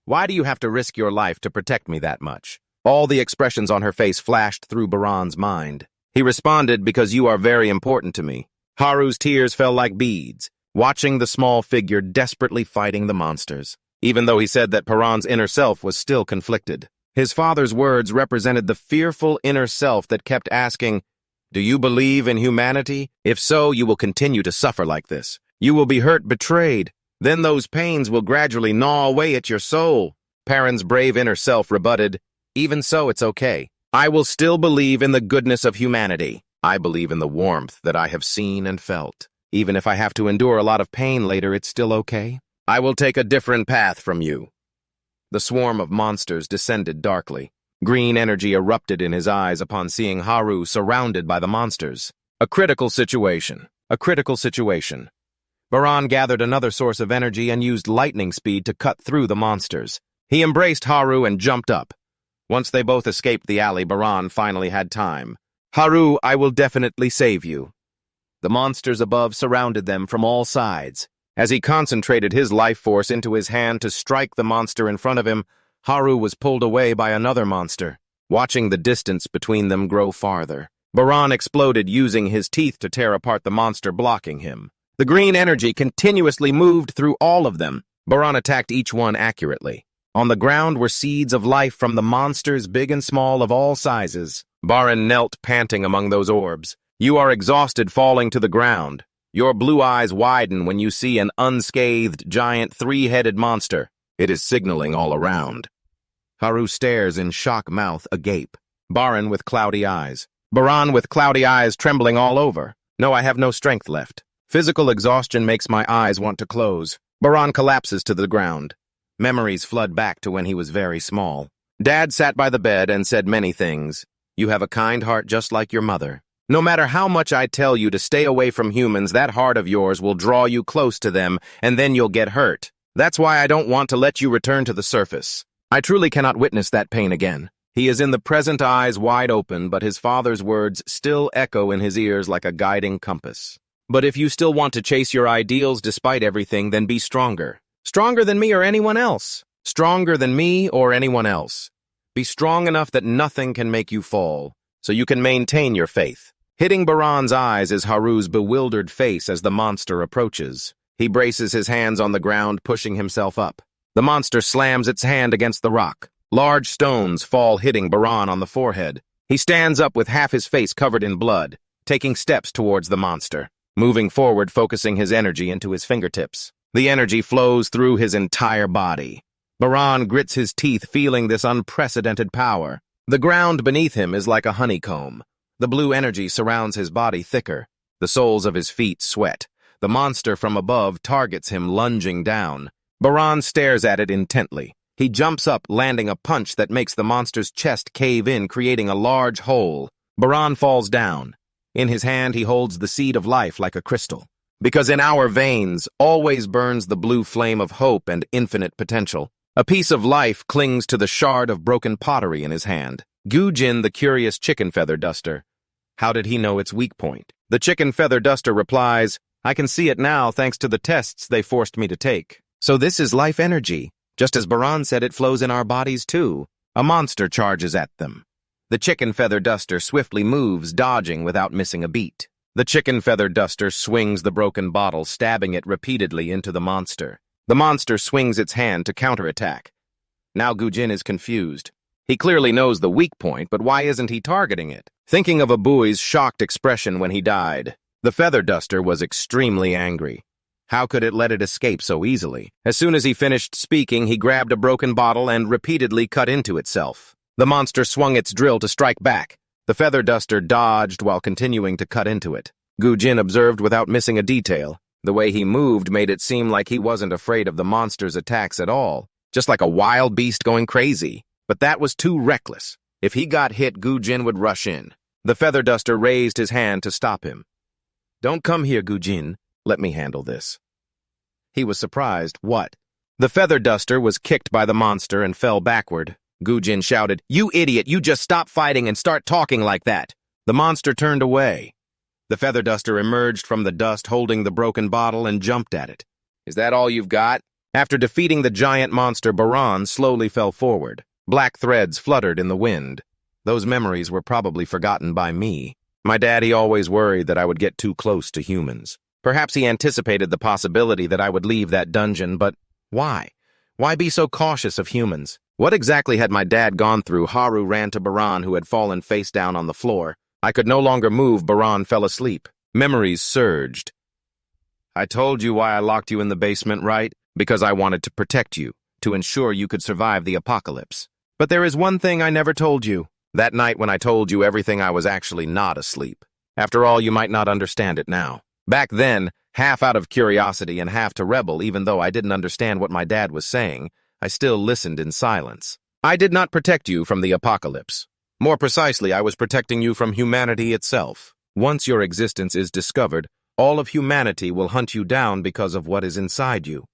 A: Why do you have to risk your life to protect me that much? All the expressions on her face flashed through Baran's mind. He responded, Because you are very important to me. Haru's tears fell like beads, watching the small figure desperately fighting the monsters, even though he said that Baran's inner self was still conflicted. His father's words represented the fearful inner self that kept asking, Do you believe in humanity? If so, you will continue to suffer like this. You will be hurt, betrayed. Then those pains will gradually gnaw away at your soul. Paran's brave inner self rebutted, Even so, it's okay. I will still believe in the goodness of humanity. I believe in the warmth that I have seen and felt. Even if I have to endure a lot of pain later, it's still okay. I will take a different path from you. The swarm of monsters descended darkly. Green energy erupted in his eyes upon seeing Haru surrounded by the monsters. A critical situation. A critical situation. Baran gathered another source of energy and used lightning speed to cut through the monsters. He embraced Haru and jumped up. Once they both escaped the alley, Baran finally had time. "Haru, I will definitely save you." The monsters above surrounded them from all sides. As he concentrated his life force into his hand to strike the monster in front of him, Haru was pulled away by another monster, watching the distance between them grow farther. Baran exploded, using his teeth to tear apart the monster blocking him. The green energy continuously moved through all of them. Baran attacked each one accurately. On the ground were seeds of life from the monsters, big and small, of all sizes. Baran knelt panting among those orbs. "You are exhausted, falling to the ground. Your blue eyes widen when you see an unscathed, giant, three-headed monster. It is signaling all around." Haru stares in shock, mouth agape. Baran with cloudy eyes. Baran with cloudy eyes trembling all over. "No, I have no strength left. Physical exhaustion makes my eyes want to close." Baran collapses to the ground. Memories flood back to when he was very small. Dad sat by the bed and said many things. "You have a kind heart just like your mother. No matter how much I tell you to stay away from humans, that heart of yours will draw you close to them, and then you'll get hurt. That's why I don't want to let you return to the surface. I truly cannot witness that pain again." He is in the present, eyes wide open, but his father's words still echo in his ears like a guiding compass. "But if you still want to chase your ideals despite everything, then be stronger. Stronger than me or anyone else. Stronger than me or anyone else. Be strong enough that nothing can make you fall, so you can maintain your faith." Hitting Baran's eyes is Haru's bewildered face as the monster approaches. He braces his hands on the ground, pushing himself up. The monster slams its hand against the rock. Large stones fall, hitting Baran on the forehead. He stands up with half his face covered in blood, taking steps towards the monster, moving forward, focusing his energy into his fingertips. The energy flows through his entire body. Baran grits his teeth, feeling this unprecedented power. The ground beneath him is like a honeycomb. The blue energy surrounds his body thicker. The soles of his feet sweat. The monster from above targets him, lunging down. Baran stares at it intently. He jumps up, landing a punch that makes the monster's chest cave in, creating a large hole. Baran falls down. In his hand, he holds the seed of life like a crystal. Because in our veins always burns the blue flame of hope and infinite potential. A piece of life clings to the shard of broken pottery in his hand. Gujin, the curious chicken feather duster. How did he know its weak point? The chicken feather duster replies, "I can see it now thanks to the tests they forced me to take. So this is life energy. Just as Baran said, it flows in our bodies too." A monster charges at them. The chicken feather duster swiftly moves, dodging without missing a beat. The chicken feather duster swings the broken bottle, stabbing it repeatedly into the monster. The monster swings its hand to counterattack. Now Gujin is confused. He clearly knows the weak point, but why isn't he targeting it? Thinking of Abui's shocked expression when he died, the feather duster was extremely angry. How could it let it escape so easily? As soon as he finished speaking, he grabbed a broken bottle and repeatedly cut into itself. The monster swung its drill to strike back. The feather duster dodged while continuing to cut into it. Gujin observed without missing a detail. The way he moved made it seem like he wasn't afraid of the monster's attacks at all, just like a wild beast going crazy. But that was too reckless. If he got hit, Gujin would rush in. The feather duster raised his hand to stop him. "Don't come here, Gujin. Let me handle this." He was surprised. What? The feather duster was kicked by the monster and fell backward. Gujin shouted, "You idiot, you just stop fighting and start talking like that." The monster turned away. The feather duster emerged from the dust holding the broken bottle and jumped at it. "Is that all you've got?" After defeating the giant monster, Baran slowly fell forward. Black threads fluttered in the wind. Those memories were probably forgotten by me. My daddy always worried that I would get too close to humans. Perhaps he anticipated the possibility that I would leave that dungeon, but why? Why be so cautious of humans? What exactly had my dad gone through? Haru ran to Baran, who had fallen face down on the floor. I could no longer move. Baran fell asleep. Memories surged. "I told you why I locked you in the basement, right? Because I wanted to protect you, to ensure you could survive the apocalypse. But there is one thing I never told you. That night when I told you everything, I was actually not asleep. After all, you might not understand it now. Back then, half out of curiosity and half to rebel, even though I didn't understand what my dad was saying, I still listened in silence. I did not protect you from the apocalypse. More precisely, I was protecting you from humanity itself. Once your existence is discovered, all of humanity will hunt you down because of what is inside you.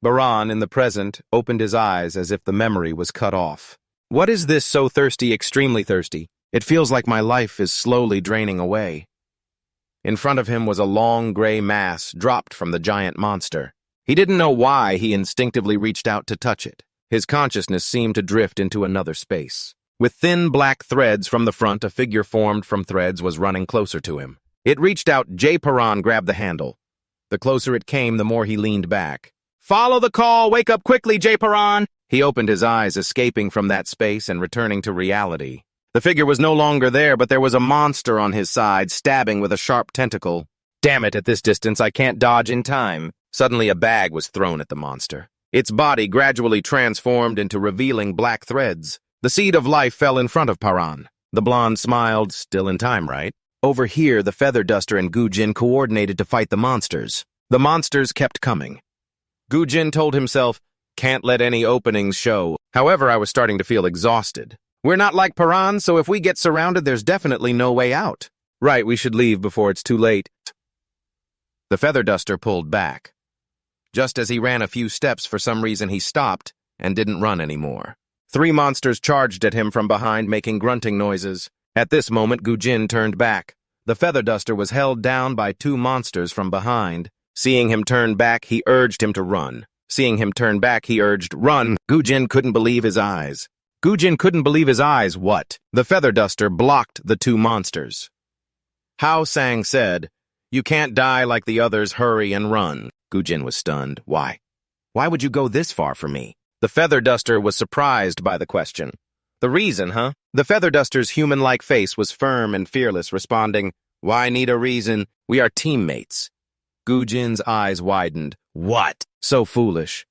A: Baran, in the present, opened his eyes as if the memory was cut off. What is this so thirsty, extremely thirsty? It feels like my life is slowly draining away. In front of him was a long gray mass dropped from the giant monster. He didn't know why he instinctively reached out to touch it. His consciousness seemed to drift into another space. With thin black threads from the front, a figure formed from threads was running closer to him. It reached out. Jay Paran grabbed the handle. The closer it came, the more he leaned back. "Follow the call! Wake up quickly, Jay Paran!" He opened his eyes, escaping from that space and returning to reality. The figure was no longer there, but there was a monster on his side, stabbing with a sharp tentacle. Damn it, at this distance, I can't dodge in time. Suddenly, a bag was thrown at the monster. Its body gradually transformed into revealing black threads. The seed of life fell in front of Paran. The blonde smiled, still in time, right? Over here, the Feather Duster and Gujin coordinated to fight the monsters. The monsters kept coming. Gujin told himself, can't let any openings show. However, I was starting to feel exhausted. We're not like Paran, so if we get surrounded, there's definitely no way out. Right, we should leave before it's too late. The Feather Duster pulled back. Just as he ran a few steps, for some reason he stopped and didn't run anymore. 3 monsters charged at him from behind, making grunting noises. At this moment, Gujin turned back. The Feather Duster was held down by 2 monsters from behind. Seeing him turn back, he urged him to run. Seeing him turn back, he urged, "Run!" Gujin couldn't believe his eyes. What? The Feather Duster blocked the 2 monsters. Hao Sang said, "You can't die like the others, hurry and run." Gujin was stunned. Why? Why would you go this far for me? The Feather Duster was surprised by the question. The reason, huh? The Feather Duster's human-like face was firm and fearless, responding, "Why need a reason? We are teammates." Gujin's eyes widened. What? So foolish.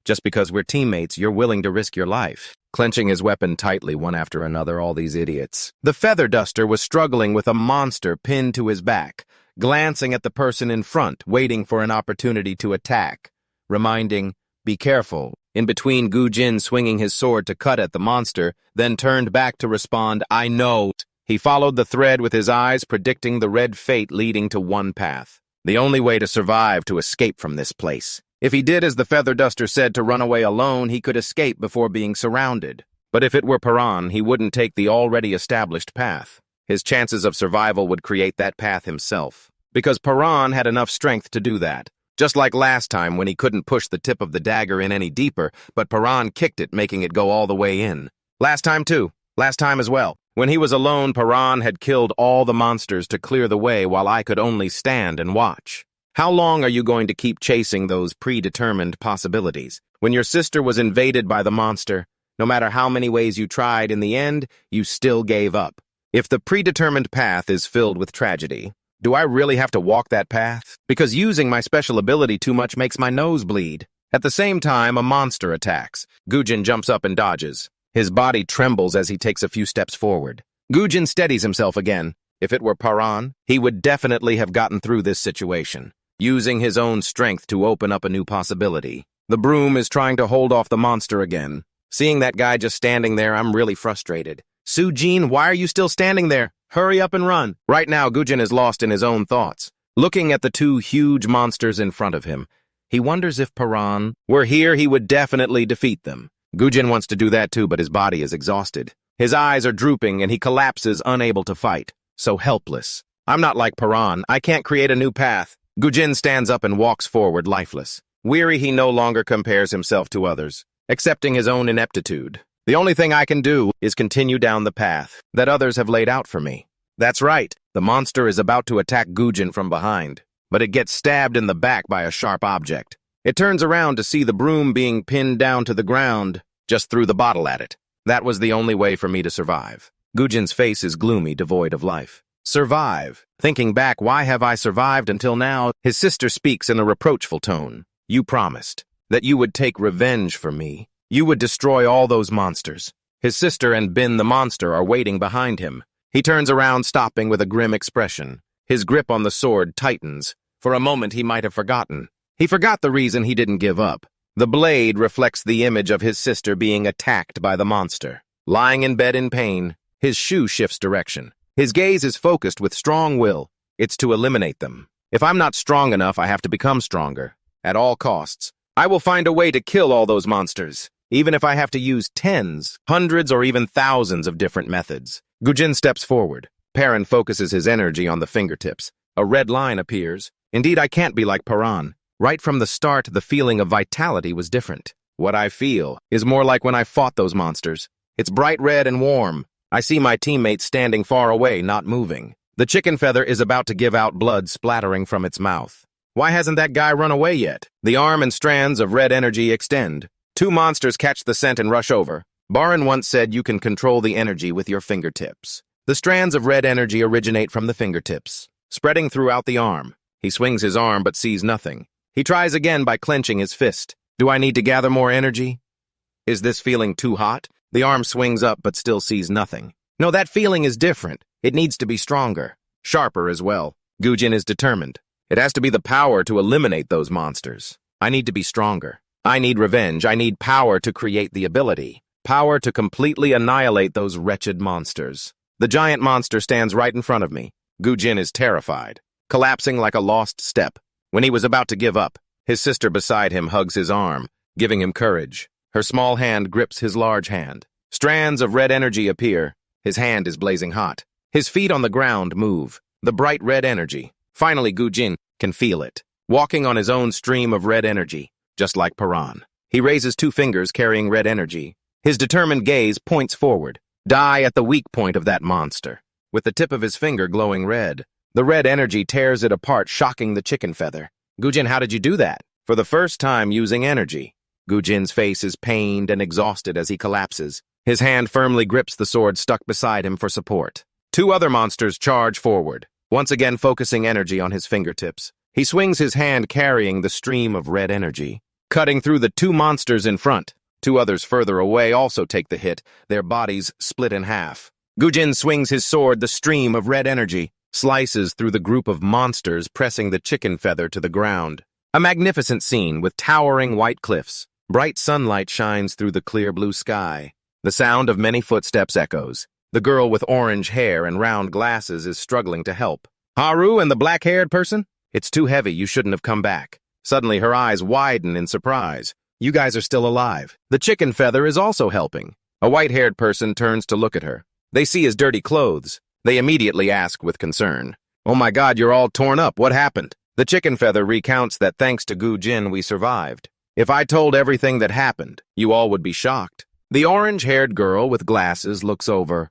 A: Just because we're teammates, you're willing to risk your life. Clenching his weapon tightly one after another, all these idiots. The Feather Duster was struggling with a monster pinned to his back, glancing at the person in front, waiting for an opportunity to attack, reminding, "Be careful," in between Gujin swinging his sword to cut at the monster, then turned back to respond, "I know." He followed the thread with his eyes, predicting the red fate leading to one path. The only way to survive, to escape from this place. If he did as the Feather Duster said, to run away alone, he could escape before being surrounded. But if it were Paran, he wouldn't take the already established path. His chances of survival would create that path himself. Because Paran had enough strength to do that. Just like last time when he couldn't push the tip of the dagger in any deeper, but Paran kicked it, making it go all the way in. Last time too. Last time as well. When he was alone, Paran had killed all the monsters to clear the way while I could only stand and watch. How long are you going to keep chasing those predetermined possibilities? When your sister was invaded by the monster, no matter how many ways you tried, in the end, you still gave up. If the predetermined path is filled with tragedy, do I really have to walk that path? Because using my special ability too much makes my nose bleed. At the same time, a monster attacks. Gujin jumps up and dodges. His body trembles as he takes a few steps forward. Gujin steadies himself again. If it were Paran, he would definitely have gotten through this situation, using his own strength to open up a new possibility. The broom is trying to hold off the monster again. Seeing that guy just standing there, I'm really frustrated. Sujin, why are you still standing there? Hurry up and run. Right now, Gujin is lost in his own thoughts. Looking at the 2 huge monsters in front of him, he wonders if Paran were here, he would definitely defeat them. Gujin wants to do that too, but his body is exhausted. His eyes are drooping and he collapses, unable to fight. So helpless. I'm not like Paran. I can't create a new path. Gujin stands up and walks forward, lifeless. Weary, he no longer compares himself to others, accepting his own ineptitude. The only thing I can do is continue down the path that others have laid out for me. That's right. The monster is about to attack Gujin from behind, but it gets stabbed in the back by a sharp object. It turns around to see the broom being pinned down to the ground, just threw the bottle at it. That was the only way for me to survive. Gujin's face is gloomy, devoid of life. Survive. Thinking back, why have I survived until now? His sister speaks in a reproachful tone. You promised that you would take revenge for me. You would destroy all those monsters. His sister and Bin the monster are waiting behind him. He turns around, stopping with a grim expression. His grip on the sword tightens. For a moment, he might have forgotten. He forgot the reason he didn't give up. The blade reflects the image of his sister being attacked by the monster. Lying in bed in pain, his shoe shifts direction. His gaze is focused with strong will. It's to eliminate them. If I'm not strong enough, I have to become stronger. At all costs. I will find a way to kill all those monsters, even if I have to use tens, hundreds, or even thousands of different methods. Gujin steps forward. Perrin focuses his energy on the fingertips. A red line appears. Indeed, I can't be like Paran. Right from the start, the feeling of vitality was different. What I feel is more like when I fought those monsters. It's bright red and warm. I see my teammates standing far away, not moving. The chicken feather is about to give out blood splattering from its mouth. Why hasn't that guy run away yet? The arm and strands of red energy extend. Two monsters catch the scent and rush over. Baran once said you can control the energy with your fingertips. The strands of red energy originate from the fingertips, spreading throughout the arm. He swings his arm but sees nothing. He tries again by clenching his fist. Do I need to gather more energy? Is this feeling too hot? The arm swings up but still sees nothing. No, that feeling is different. It needs to be stronger, sharper as well. Gujin is determined. It has to be the power to eliminate those monsters. I need to be stronger. I need revenge. I need power to create the ability. Power to completely annihilate those wretched monsters. The giant monster stands right in front of me. Gujin is terrified, collapsing like a lost step. When he was about to give up, his sister beside him hugs his arm, giving him courage. Her small hand grips his large hand. Strands of red energy appear. His hand is blazing hot. His feet on the ground move. The bright red energy. Finally, Gujin can feel it, walking on his own stream of red energy, just like Paran. He raises two fingers carrying red energy. His determined gaze points forward. Die at the weak point of that monster. With the tip of his finger glowing red, the red energy tears it apart, shocking the chicken feather. Gujin, how did you do that? For the first time using energy. Gujin's face is pained and exhausted as he collapses. His hand firmly grips the sword stuck beside him for support. Two other monsters charge forward, once again focusing energy on his fingertips. He swings his hand carrying the stream of red energy, cutting through the two monsters in front. Two others further away also take the hit, their bodies split in half. Gujin swings his sword, the stream of red energy slices through the group of monsters, pressing the chicken feather to the ground. A magnificent scene with towering white cliffs. Bright sunlight shines through the clear blue sky. The sound of many footsteps echoes. The girl with orange hair and round glasses is struggling to help. Haru and the black-haired person? It's too heavy, you shouldn't have come back. Suddenly her eyes widen in surprise. You guys are still alive. The chicken feather is also helping. A white-haired person turns to look at her. They see his dirty clothes. They immediately ask with concern. Oh my God, you're all torn up. What happened? The chicken feather recounts that thanks to Gujin we survived. If I told everything that happened, you all would be shocked. The orange-haired girl with glasses looks over.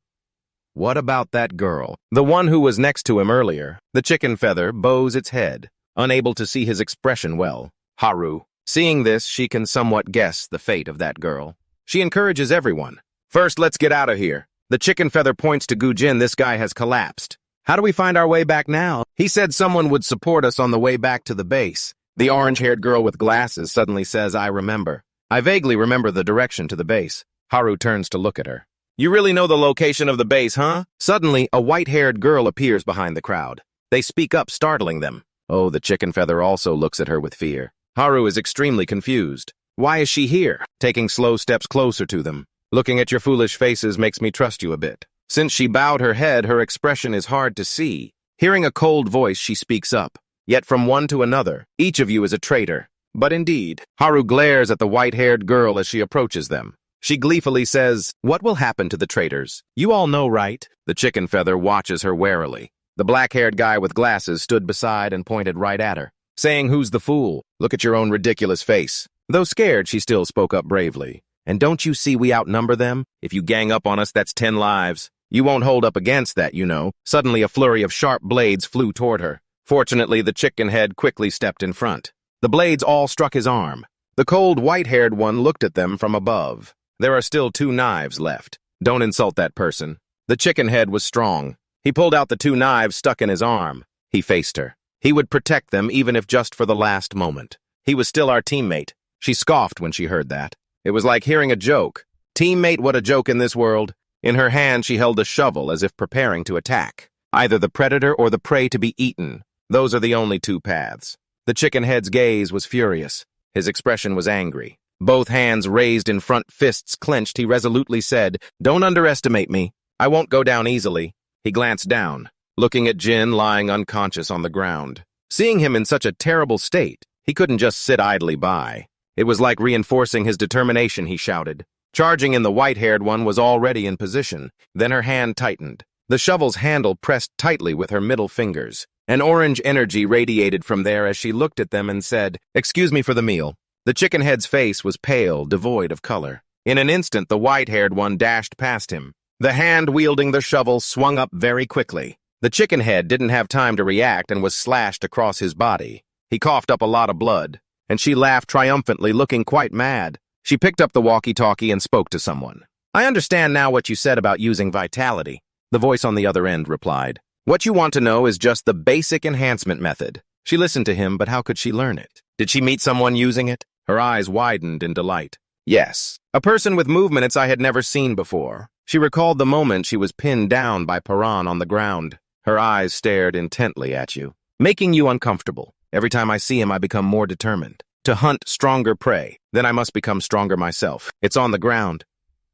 A: What about that girl? The one who was next to him earlier. The chicken feather bows its head, unable to see his expression well. Haru. Seeing this, she can somewhat guess the fate of that girl. She encourages everyone. First, let's get out of here. The chicken feather points to Gujin. This guy has collapsed. How do we find our way back now? He said someone would support us on the way back to the base. The orange-haired girl with glasses suddenly says, I remember. I vaguely remember the direction to the base. Haru turns to look at her. You really know the location of the base, huh? Suddenly, a white-haired girl appears behind the crowd. They speak up, startling them. Oh, the chicken feather also looks at her with fear. Haru is extremely confused. Why is she here? Taking slow steps closer to them. Looking at your foolish faces makes me trust you a bit. Since she bowed her head, her expression is hard to see. Hearing a cold voice, she speaks up. Yet from one to another, each of you is a traitor. But indeed, Haru glares at the white-haired girl as she approaches them. She gleefully says, what will happen to the traitors? You all know, right? The chicken feather watches her warily. The black-haired guy with glasses stood beside and pointed right at her, saying, who's the fool? Look at your own ridiculous face. Though scared, she still spoke up bravely. And don't you see we outnumber them? If you gang up on us, that's 10 lives. You won't hold up against that, you know. Suddenly, a flurry of sharp blades flew toward her. Fortunately, the chicken head quickly stepped in front. The blades all struck his arm. The cold, white-haired one looked at them from above. There are still 2 knives left. Don't insult that person. The chicken head was strong. He pulled out the 2 knives stuck in his arm. He faced her. He would protect them even if just for the last moment. He was still our teammate. She scoffed when she heard that. It was like hearing a joke. Teammate, what a joke in this world. In her hand, she held a shovel as if preparing to attack. Either the predator or the prey to be eaten. Those are the only 2 paths. The chicken head's gaze was furious. His expression was angry. Both hands raised in front, fists clenched, he resolutely said, "Don't underestimate me. I won't go down easily." He glanced down, looking at Jin lying unconscious on the ground. Seeing him in such a terrible state, he couldn't just sit idly by. It was like reinforcing his determination, he shouted. Charging in, the white-haired one was already in position. Then her hand tightened. The shovel's handle pressed tightly with her middle fingers. An orange energy radiated from there as she looked at them and said, "Excuse me for the meal." The chicken-head's face was pale, devoid of color. In an instant, the white-haired one dashed past him. The hand wielding the shovel swung up very quickly. The chicken-head didn't have time to react and was slashed across his body. He coughed up a lot of blood, and she laughed triumphantly, looking quite mad. She picked up the walkie-talkie and spoke to someone. "I understand now what you said about using vitality," the voice on the other end replied. "What you want to know is just the basic enhancement method." She listened to him, but how could she learn it? Did she meet someone using it? Her eyes widened in delight. Yes, a person with movements I had never seen before. She recalled the moment she was pinned down by Paran on the ground. Her eyes stared intently at you, making you uncomfortable. Every time I see him, I become more determined. To hunt stronger prey, then I must become stronger myself. It's on the ground.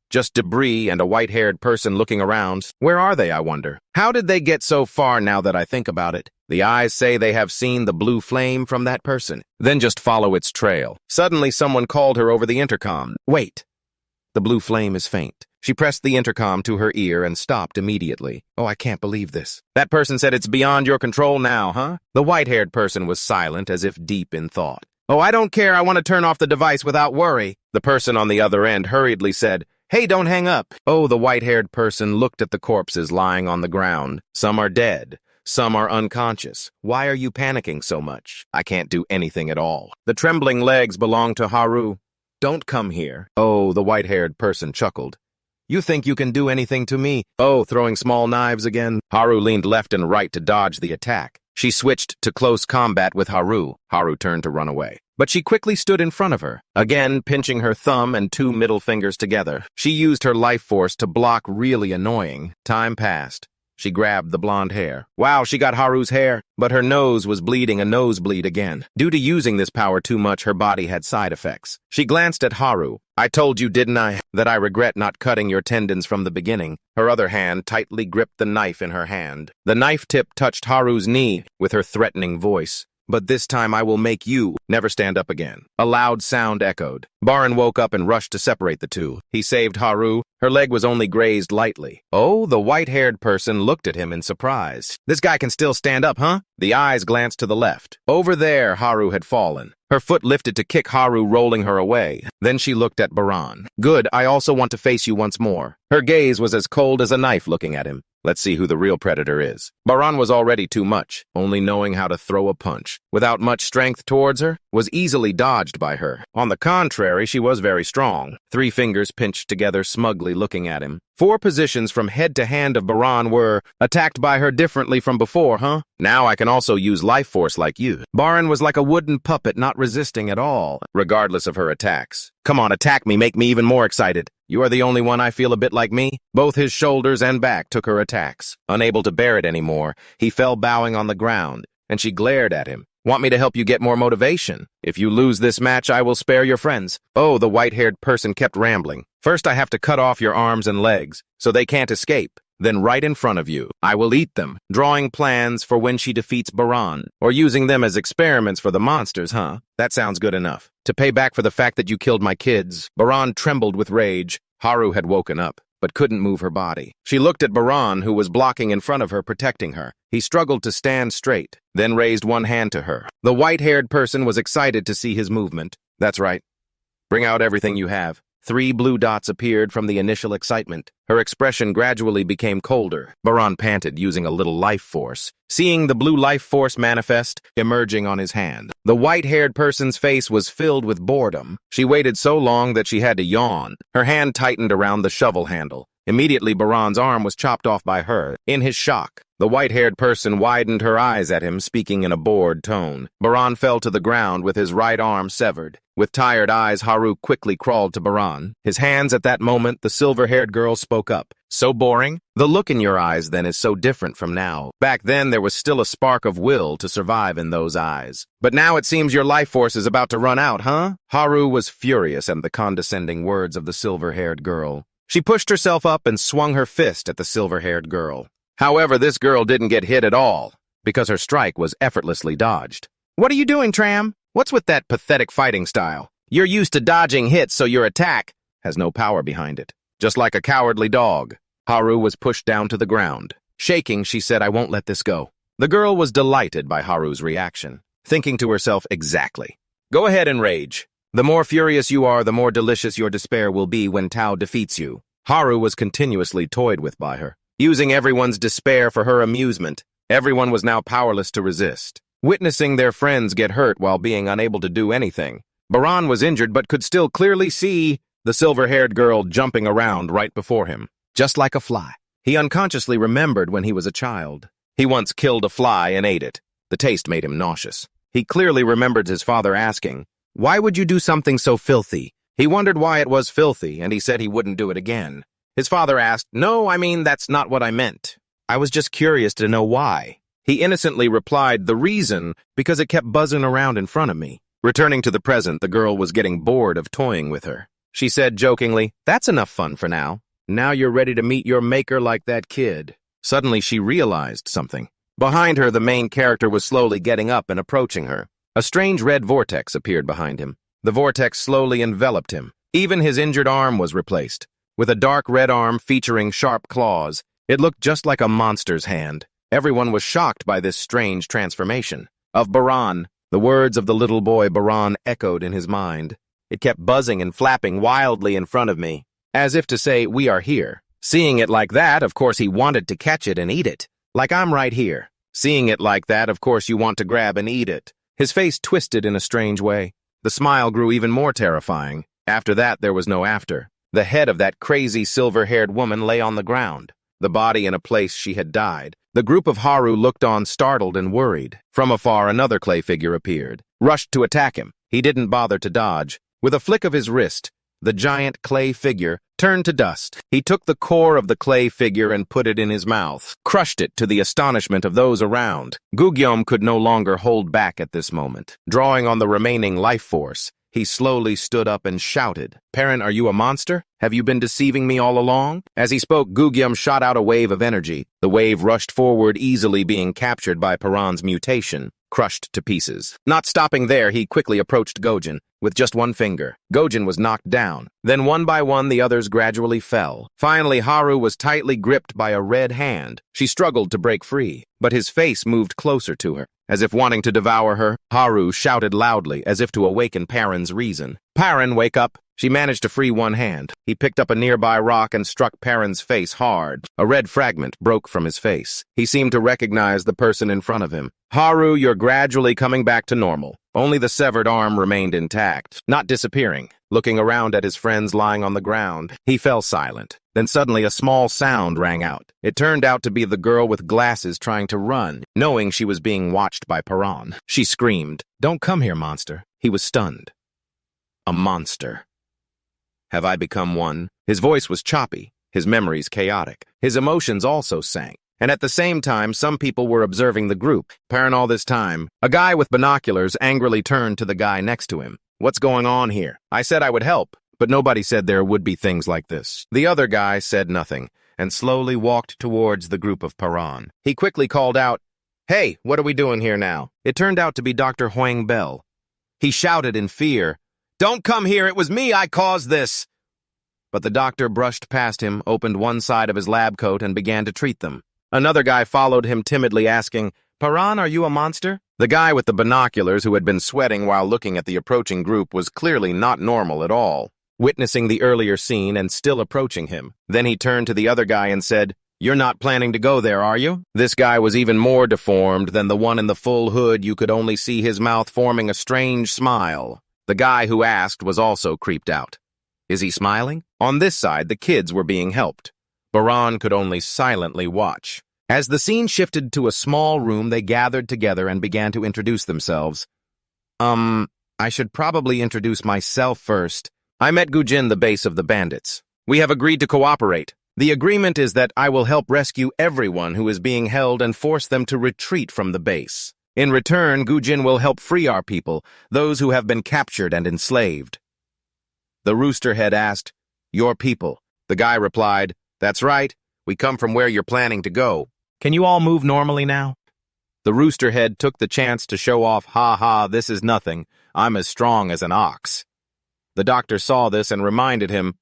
A: Just debris and a white-haired person looking around. Where are they, I wonder? How did they get so far now that I think about it? The eyes say they have seen the blue flame from that person. Then just follow its trail. Suddenly someone called her over the intercom. Wait. The blue flame is faint. She pressed the intercom to her ear and stopped immediately. Oh, I can't believe this. That person said it's beyond your control now, huh? The white-haired person was silent, as if deep in thought. Oh, I don't care. I want to turn off the device without worry. The person on the other end hurriedly said, "Hey, don't hang up." Oh, the white-haired person looked at the corpses lying on the ground. Some are dead. Some are unconscious. Why are you panicking so much? I can't do anything at all. The trembling legs belong to Haru. Don't come here. Oh, the white-haired person chuckled. You think you can do anything to me? Oh, throwing small knives again? Haru leaned left and right to dodge the attack. She switched to close combat with Haru. Haru turned to run away. But she quickly stood in front of her, again pinching her thumb and two middle fingers together. She used her life force to block really annoying. Time passed. She grabbed the blonde hair. Wow, she got Haru's hair, but her nose was bleeding a nosebleed again. Due to using this power too much, her body had side effects. She glanced at Haru. I told you, didn't I, that I regret not cutting your tendons from the beginning. Her other hand tightly gripped the knife in her hand. The knife tip touched Haru's knee with her threatening voice. But this time I will make you never stand up again. A loud sound echoed. Baran woke up and rushed to separate the two. He saved Haru. Her leg was only grazed lightly. Oh, the white-haired person looked at him in surprise. This guy can still stand up, huh? The eyes glanced to the left. Over there, Haru had fallen. Her foot lifted to kick Haru, rolling her away. Then she looked at Baran. Good, I also want to face you once more. Her gaze was as cold as a knife looking at him. Let's see who the real predator is. Baran was already too much, only knowing how to throw a punch. Without much strength towards her, was easily dodged by her. On the contrary, she was very strong. 3 fingers pinched together, smugly looking at him. 4 positions from head to hand of Baran were attacked by her differently from before, huh? Now I can also use life force like you. Baran was like a wooden puppet, not resisting at all, regardless of her attacks. Come on, attack me, make me even more excited. You are the only one I feel a bit like me. Both his shoulders and back took her attacks. Unable to bear it anymore, he fell bowing on the ground, and she glared at him. Want me to help you get more motivation? If you lose this match, I will spare your friends. Oh, the white-haired person kept rambling. First, I have to cut off your arms and legs, so they can't escape. Then right in front of you, I will eat them, drawing plans for when she defeats Baran, or using them as experiments for the monsters, huh? That sounds good enough. To pay back for the fact that you killed my kids. Baran trembled with rage. Haru had woken up, but couldn't move her body. She looked at Baran, who was blocking in front of her, protecting her. He struggled to stand straight, then raised one hand to her. The white-haired person was excited to see his movement. That's right. Bring out everything you have. 3 blue dots appeared from the initial excitement. Her expression gradually became colder. Baran panted, using a little life force, seeing the blue life force manifest, emerging on his hand. The white-haired person's face was filled with boredom. She waited so long that she had to yawn. Her hand tightened around the shovel handle. Immediately, Baran's arm was chopped off by her. In his shock, The white-haired person widened her eyes at him, speaking in a bored tone. Baran fell to the ground with his right arm severed. With tired eyes, Haru quickly crawled to Baran. His hands at that moment, the silver-haired girl spoke up. So boring? The look in your eyes then is so different from now. Back then, there was still a spark of will to survive in those eyes. But now it seems your life force is about to run out, huh? Haru was furious at the condescending words of the silver-haired girl. She pushed herself up and swung her fist at the silver-haired girl. However, this girl didn't get hit at all, because her strike was effortlessly dodged. What are you doing, Tram? What's with that pathetic fighting style? You're used to dodging hits, so your attack has no power behind it. Just like a cowardly dog. Haru was pushed down to the ground. Shaking, she said, I won't let this go. The girl was delighted by Haru's reaction, thinking to herself exactly. Go ahead and rage. The more furious you are, the more delicious your despair will be when Tao defeats you. Haru was continuously toyed with by her, using everyone's despair for her amusement. Everyone was now powerless to resist, witnessing their friends get hurt while being unable to do anything. Baran was injured but could still clearly see the silver-haired girl jumping around right before him, just like a fly. He unconsciously remembered when he was a child. He once killed a fly and ate it. The taste made him nauseous. He clearly remembered his father asking, "Why would you do something so filthy?" He wondered why it was filthy, and he said he wouldn't do it again. His father asked, "No, I mean, that's not what I meant. I was just curious to know why." He innocently replied, "The reason, because it kept buzzing around in front of me." Returning to the present, the girl was getting bored of toying with her. She said jokingly, "That's enough fun for now. Now you're ready to meet your maker like that kid." Suddenly she realized something. Behind her, the main character was slowly getting up and approaching her. A strange red vortex appeared behind him. The vortex slowly enveloped him. Even his injured arm was replaced. With a dark red arm featuring sharp claws, it looked just like a monster's hand. Everyone was shocked by this strange transformation. Of Baran, the words of the little boy Baran echoed in his mind. It kept buzzing and flapping wildly in front of me, as if to say, "We are here." Seeing it like that, of course he wanted to catch it and eat it. Like I'm right here. Seeing it like that, of course you want to grab and eat it. His face twisted in a strange way. The smile grew even more terrifying. After that, there was no after. The head of that crazy silver-haired woman lay on the ground, the body in a place she had died. The group of Haru looked on, startled and worried. From afar, another clay figure appeared, rushed to attack him. He didn't bother to dodge. With a flick of his wrist, the giant clay figure turned to dust. He took the core of the clay figure and put it in his mouth, crushed it to the astonishment of those around. Gugyom could no longer hold back at this moment. Drawing on the remaining life force, he slowly stood up and shouted, "Parent, are you a monster? Have you been deceiving me all along?" As he spoke, Gugyom shot out a wave of energy. The wave rushed forward, easily being captured by Paran's mutation, crushed to pieces. Not stopping there, he quickly approached Gojin with just one finger. Gojin was knocked down. Then one by one, the others gradually fell. Finally, Haru was tightly gripped by a red hand. She struggled to break free, but his face moved closer to her, as if wanting to devour her. Haru shouted loudly, as if to awaken Paran's reason. "Paran, wake up!" She managed to free one hand. He picked up a nearby rock and struck Paran's face hard. A red fragment broke from his face. He seemed to recognize the person in front of him. "Haru, you're gradually coming back to normal." Only the severed arm remained intact, not disappearing. Looking around at his friends lying on the ground, he fell silent. Then suddenly a small sound rang out. It turned out to be the girl with glasses trying to run, knowing she was being watched by Paran. She screamed, "Don't come here, monster." He was stunned. A monster. Have I become one? His voice was choppy, his memories chaotic. His emotions also sank. And at the same time, some people were observing the group. Paran all this time, a guy with binoculars angrily turned to the guy next to him. "What's going on here? I said I would help, but nobody said there would be things like this." The other guy said nothing, and slowly walked towards the group of Paran. He quickly called out, "Hey, what are we doing here now?" It turned out to be Dr. Huang Bell. He shouted in fear, "Don't come here, it was me, I caused this!" But the doctor brushed past him, opened one side of his lab coat, and began to treat them. Another guy followed him timidly, asking, "Paran, are you a monster?" The guy with the binoculars, who had been sweating while looking at the approaching group, was clearly not normal at all, witnessing the earlier scene and still approaching him. Then he turned to the other guy and said, "You're not planning to go there, are you?" This guy was even more deformed than the one in the full hood. You could only see his mouth forming a strange smile. The guy who asked was also creeped out. Is he smiling? On this side, the kids were being helped. Baran could only silently watch. As the scene shifted to a small room, they gathered together and began to introduce themselves. I should probably introduce myself first. I'm at Gujin, the base of the bandits. We have agreed to cooperate. The agreement is that I will help rescue everyone who is being held and force them to retreat from the base. In return, Gujin will help free our people, those who have been captured and enslaved. The rooster head asked, "Your people?" The guy replied, "That's right. We come from where you're planning to go. Can you all move normally now?" The rooster head took the chance to show off, "Ha ha, this is nothing. I'm as strong as an ox." The doctor saw this and reminded him,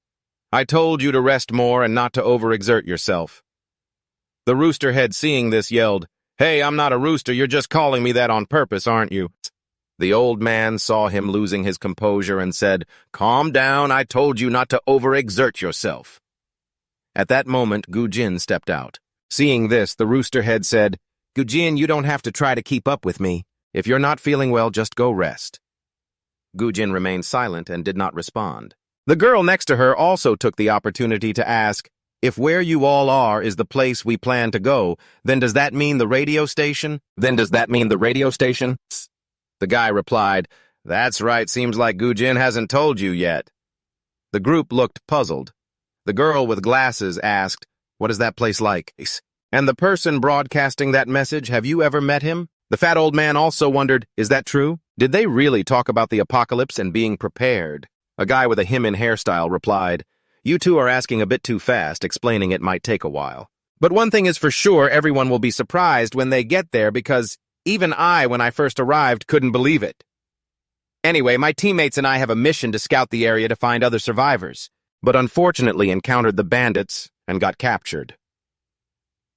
A: "I told you to rest more and not to overexert yourself." The rooster head, seeing this, yelled, "Hey, I'm not a rooster, you're just calling me that on purpose, aren't you?" The old man saw him losing his composure and said, "Calm down, I told you not to overexert yourself." At that moment, Gujin stepped out. Seeing this, the rooster head said, "Gujin, you don't have to try to keep up with me. If you're not feeling well, just go rest." Gujin remained silent and did not respond. The girl next to her also took the opportunity to ask, "If where you all are is the place we plan to go, then does that mean the radio station? The guy replied, "That's right, seems like Gujin hasn't told you yet." The group looked puzzled. The girl with glasses asked, "What is that place like? And the person broadcasting that message, have you ever met him?" The fat old man also wondered, "Is that true? Did they really talk about the apocalypse and being prepared?" A guy with a him-in hairstyle replied, "You two are asking a bit too fast, explaining it might take a while. But one thing is for sure, everyone will be surprised when they get there because even I, when I first arrived, couldn't believe it. Anyway, my teammates and I have a mission to scout the area to find other survivors, but unfortunately encountered the bandits and got captured."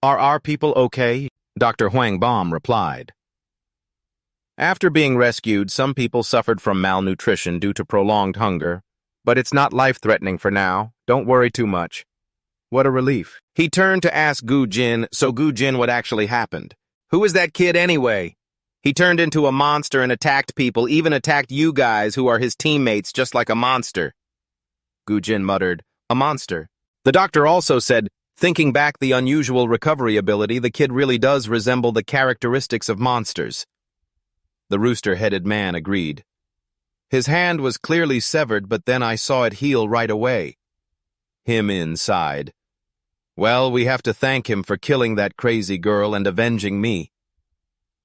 A: "Are our people okay?" Dr. Huang Bom replied. "After being rescued, some people suffered from malnutrition due to prolonged hunger, but it's not life-threatening for now. Don't worry too much." What a relief. He turned to ask Gujin, so Gujin what actually happened. "Who is that kid anyway? He turned into a monster and attacked people, even attacked you guys who are his teammates just like a monster." Gujin muttered, "A monster?" The doctor also said, "Thinking back the unusual recovery ability, the kid really does resemble the characteristics of monsters." The rooster-headed man agreed. "His hand was clearly severed, but then I saw it heal right away." Him sighed. "Well, we have to thank him for killing that crazy girl and avenging me."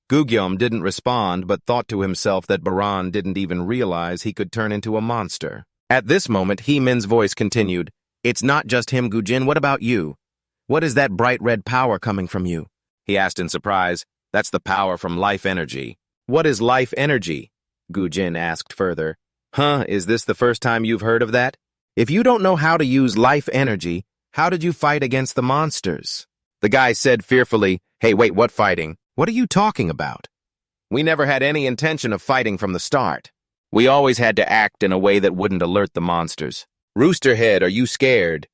A: Gugyom didn't respond, but thought to himself that Baran didn't even realize he could turn into a monster. At this moment, He-Min's voice continued, "It's not just him, Gujin. What about you? What is that bright red power coming from you?" He asked in surprise. "That's the power from life energy." "What is life energy?" Gujin asked further. "Huh, is this the first time you've heard of that? If you don't know how to use life energy, how did you fight against the monsters?" The guy said fearfully, "Hey, wait, what fighting? What are you talking about? We never had any intention of fighting from the start. We always had to act in a way that wouldn't alert the monsters. Roosterhead, are you scared?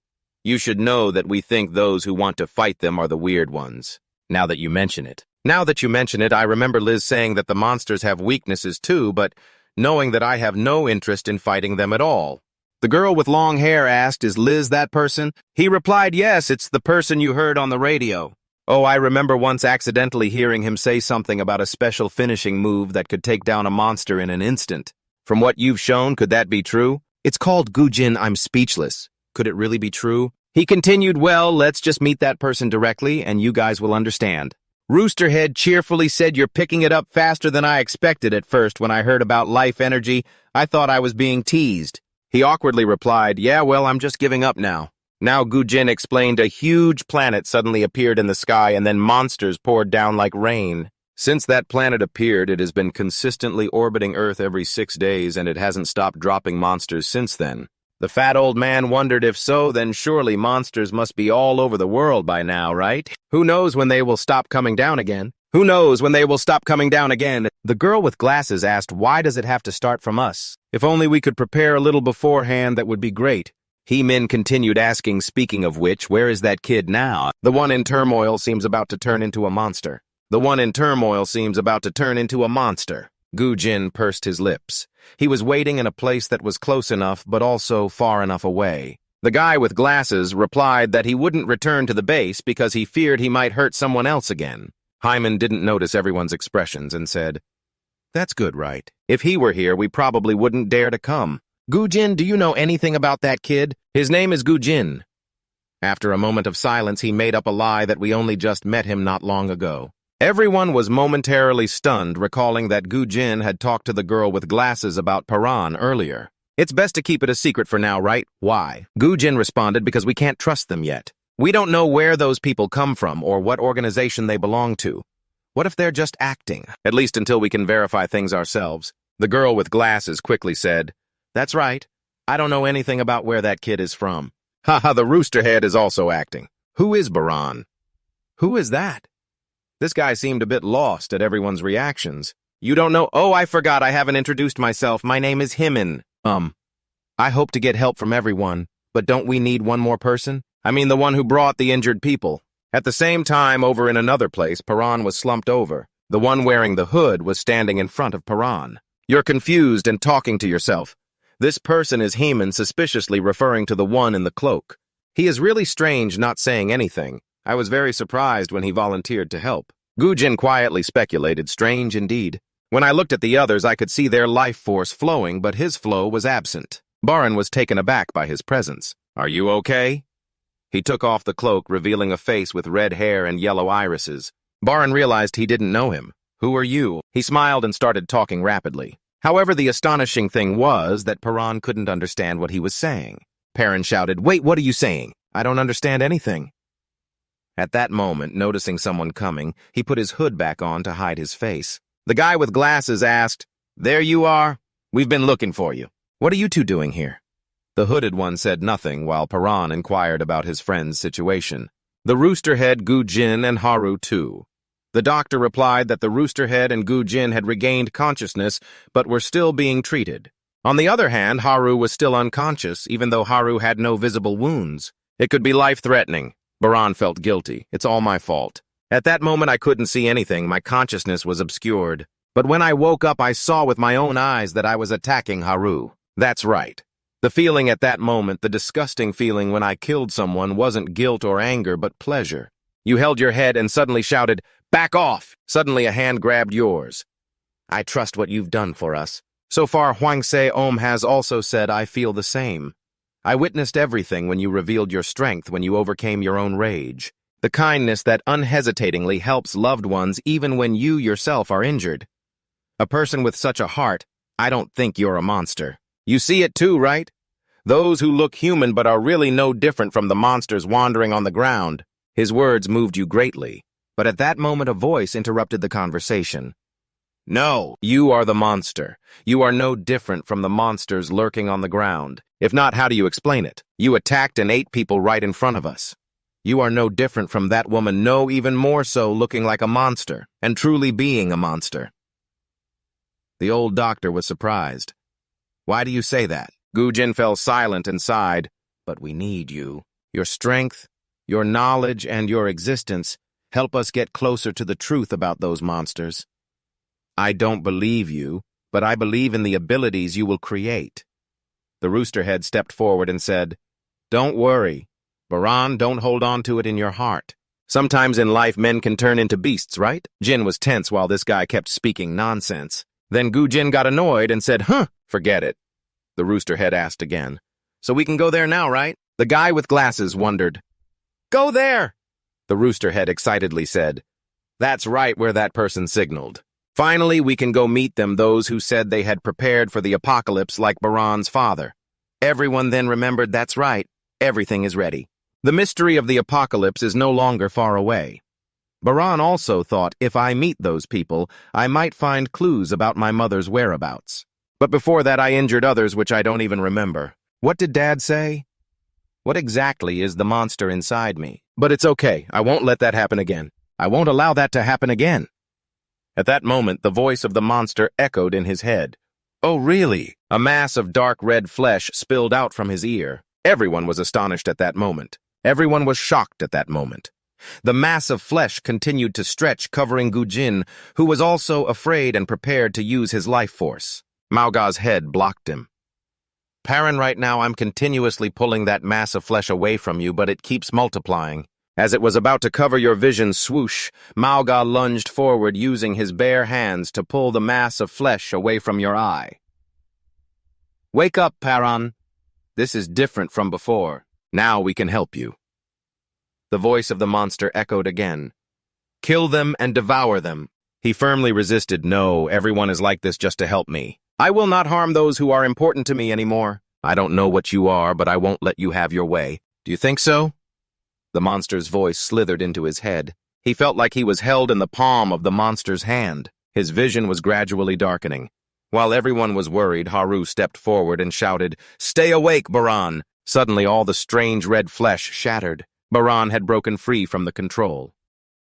A: You should know that we think those who want to fight them are the weird ones. Now that you mention it, I remember Liz saying that the monsters have weaknesses too, but knowing that I have no interest in fighting them at all." The girl with long hair asked, "Is Liz that person?" He replied, "Yes, it's the person you heard on the radio." "Oh, I remember once accidentally hearing him say something about a special finishing move that could take down a monster in an instant. From what you've shown, could that be true?" "It's called Gujin, I'm speechless. Could it really be true?" He continued, "Well, let's just meet that person directly, and you guys will understand." Roosterhead cheerfully said, "You're picking it up faster than I expected at first. When I heard about life energy, I thought I was being teased." He awkwardly replied, "Yeah, well, I'm just giving up now." Now Gujin explained a huge planet suddenly appeared in the sky and then monsters poured down like rain. Since that planet appeared, it has been consistently orbiting Earth every 6 days and it hasn't stopped dropping monsters since then. The fat old man wondered if so, then surely monsters must be all over the world by now, right? Who knows when they will stop coming down again? The girl with glasses asked, "Why does it have to start from us? If only we could prepare a little beforehand, that would be great." He-Min continued asking, "Speaking of which, where is that kid now? The one in turmoil seems about to turn into a monster." Gujin pursed his lips. He was waiting in a place that was close enough, but also far enough away. The guy with glasses replied that he wouldn't return to the base because he feared he might hurt someone else again. Hyman didn't notice everyone's expressions and said, "That's good, right? If he were here, we probably wouldn't dare to come. Gujin, do you know anything about that kid? His name is Gujin." After a moment of silence, he made up a lie that we only just met him not long ago. Everyone was momentarily stunned, recalling that Gujin had talked to the girl with glasses about Paran earlier. "It's best to keep it a secret for now, right? Why?" Gujin responded, "Because we can't trust them yet. We don't know where those people come from or what organization they belong to. What if they're just acting? At least until we can verify things ourselves." The girl with glasses quickly said, "That's right. I don't know anything about where that kid is from." Haha, the roosterhead is also acting. Who is Baran? Who is that? This guy seemed a bit lost at everyone's reactions. "You don't know? Oh, I forgot I haven't introduced myself. My name is Himin. I hope to get help from everyone, but don't we need one more person? I mean the one who brought the injured people." At the same time, over in another place, Paran was slumped over. The one wearing the hood was standing in front of Paran. "You're confused and talking to yourself. This person is Heman, suspiciously referring to the one in the cloak. He is really strange not saying anything. I was very surprised when he volunteered to help." Gujin quietly speculated, "Strange indeed. When I looked at the others, I could see their life force flowing, but his flow was absent." Baran was taken aback by his presence. "Are you okay?" He took off the cloak, revealing a face with red hair and yellow irises. Baran realized he didn't know him. "Who are you?" He smiled and started talking rapidly. However, the astonishing thing was that Paran couldn't understand what he was saying. Paran shouted, "Wait, what are you saying? I don't understand anything." At that moment, noticing someone coming, he put his hood back on to hide his face. The guy with glasses asked, "There you are? We've been looking for you. What are you two doing here?" The hooded one said nothing while Paran inquired about his friend's situation. The roosterhead, Gujin, and Haru too. The doctor replied that the roosterhead and Gujin had regained consciousness but were still being treated. On the other hand, Haru was still unconscious, even though Haru had no visible wounds. It could be life-threatening. Baran felt guilty. "It's all my fault. At that moment I couldn't see anything. My consciousness was obscured. But when I woke up, I saw with my own eyes that I was attacking Haru." That's right. The feeling at that moment, the disgusting feeling when I killed someone, wasn't guilt or anger, but pleasure. You held your head and suddenly shouted, "Back off!" Suddenly a hand grabbed yours. "I trust what you've done for us." So far, Hwangse Om has also said, "I feel the same. I witnessed everything when you revealed your strength, when you overcame your own rage. The kindness that unhesitatingly helps loved ones even when you yourself are injured. A person with such a heart, I don't think you're a monster. You see it too, right? Those who look human but are really no different from the monsters wandering on the ground." His words moved you greatly. But at that moment a voice interrupted the conversation. "No, you are the monster. You are no different from the monsters lurking on the ground. If not, how do you explain it? You attacked and ate people right in front of us. You are no different from that woman, no, even more so, looking like a monster, and truly being a monster." The old doctor was surprised. "Why do you say that?" Gujin fell silent and sighed. "But we need you. Your strength, your knowledge, and your existence help us get closer to the truth about those monsters. I don't believe you, but I believe in the abilities you will create." The roosterhead stepped forward and said, "Don't worry. Baran, don't hold on to it in your heart. Sometimes in life men can turn into beasts, right?" Jin was tense while this guy kept speaking nonsense. Then Gujin got annoyed and said, "Forget it." The roosterhead asked again, "So we can go there now, right?" The guy with glasses wondered. "Go there!" The roosterhead excitedly said, "That's right where that person signaled. Finally, we can go meet them, those who said they had prepared for the apocalypse like Baran's father." Everyone then remembered, that's right, everything is ready. The mystery of the apocalypse is no longer far away. Baran also thought if I meet those people, I might find clues about my mother's whereabouts. But before that I injured others which I don't even remember. What did Dad say? What exactly is the monster inside me? But it's okay, I won't let that happen again. I won't allow that to happen again. At that moment, the voice of the monster echoed in his head. "Oh, really?" A mass of dark red flesh spilled out from his ear. Everyone was astonished at that moment. Everyone was shocked at that moment. The mass of flesh continued to stretch, covering Gujin, who was also afraid and prepared to use his life force. Maoga's head blocked him. Perrin, right now I'm continuously pulling that mass of flesh away from you, but it keeps multiplying. As it was about to cover your vision, swoosh, Mauga lunged forward using his bare hands to pull the mass of flesh away from your eye. Wake up, Perrin. This is different from before. Now we can help you. The voice of the monster echoed again. Kill them and devour them. He firmly resisted. No, everyone is like this just to help me. I will not harm those who are important to me anymore. I don't know what you are, but I won't let you have your way. Do you think so? The monster's voice slithered into his head. He felt like he was held in the palm of the monster's hand. His vision was gradually darkening. While everyone was worried, Haru stepped forward and shouted, "Stay awake, Baran!" Suddenly all the strange red flesh shattered. Baran had broken free from the control.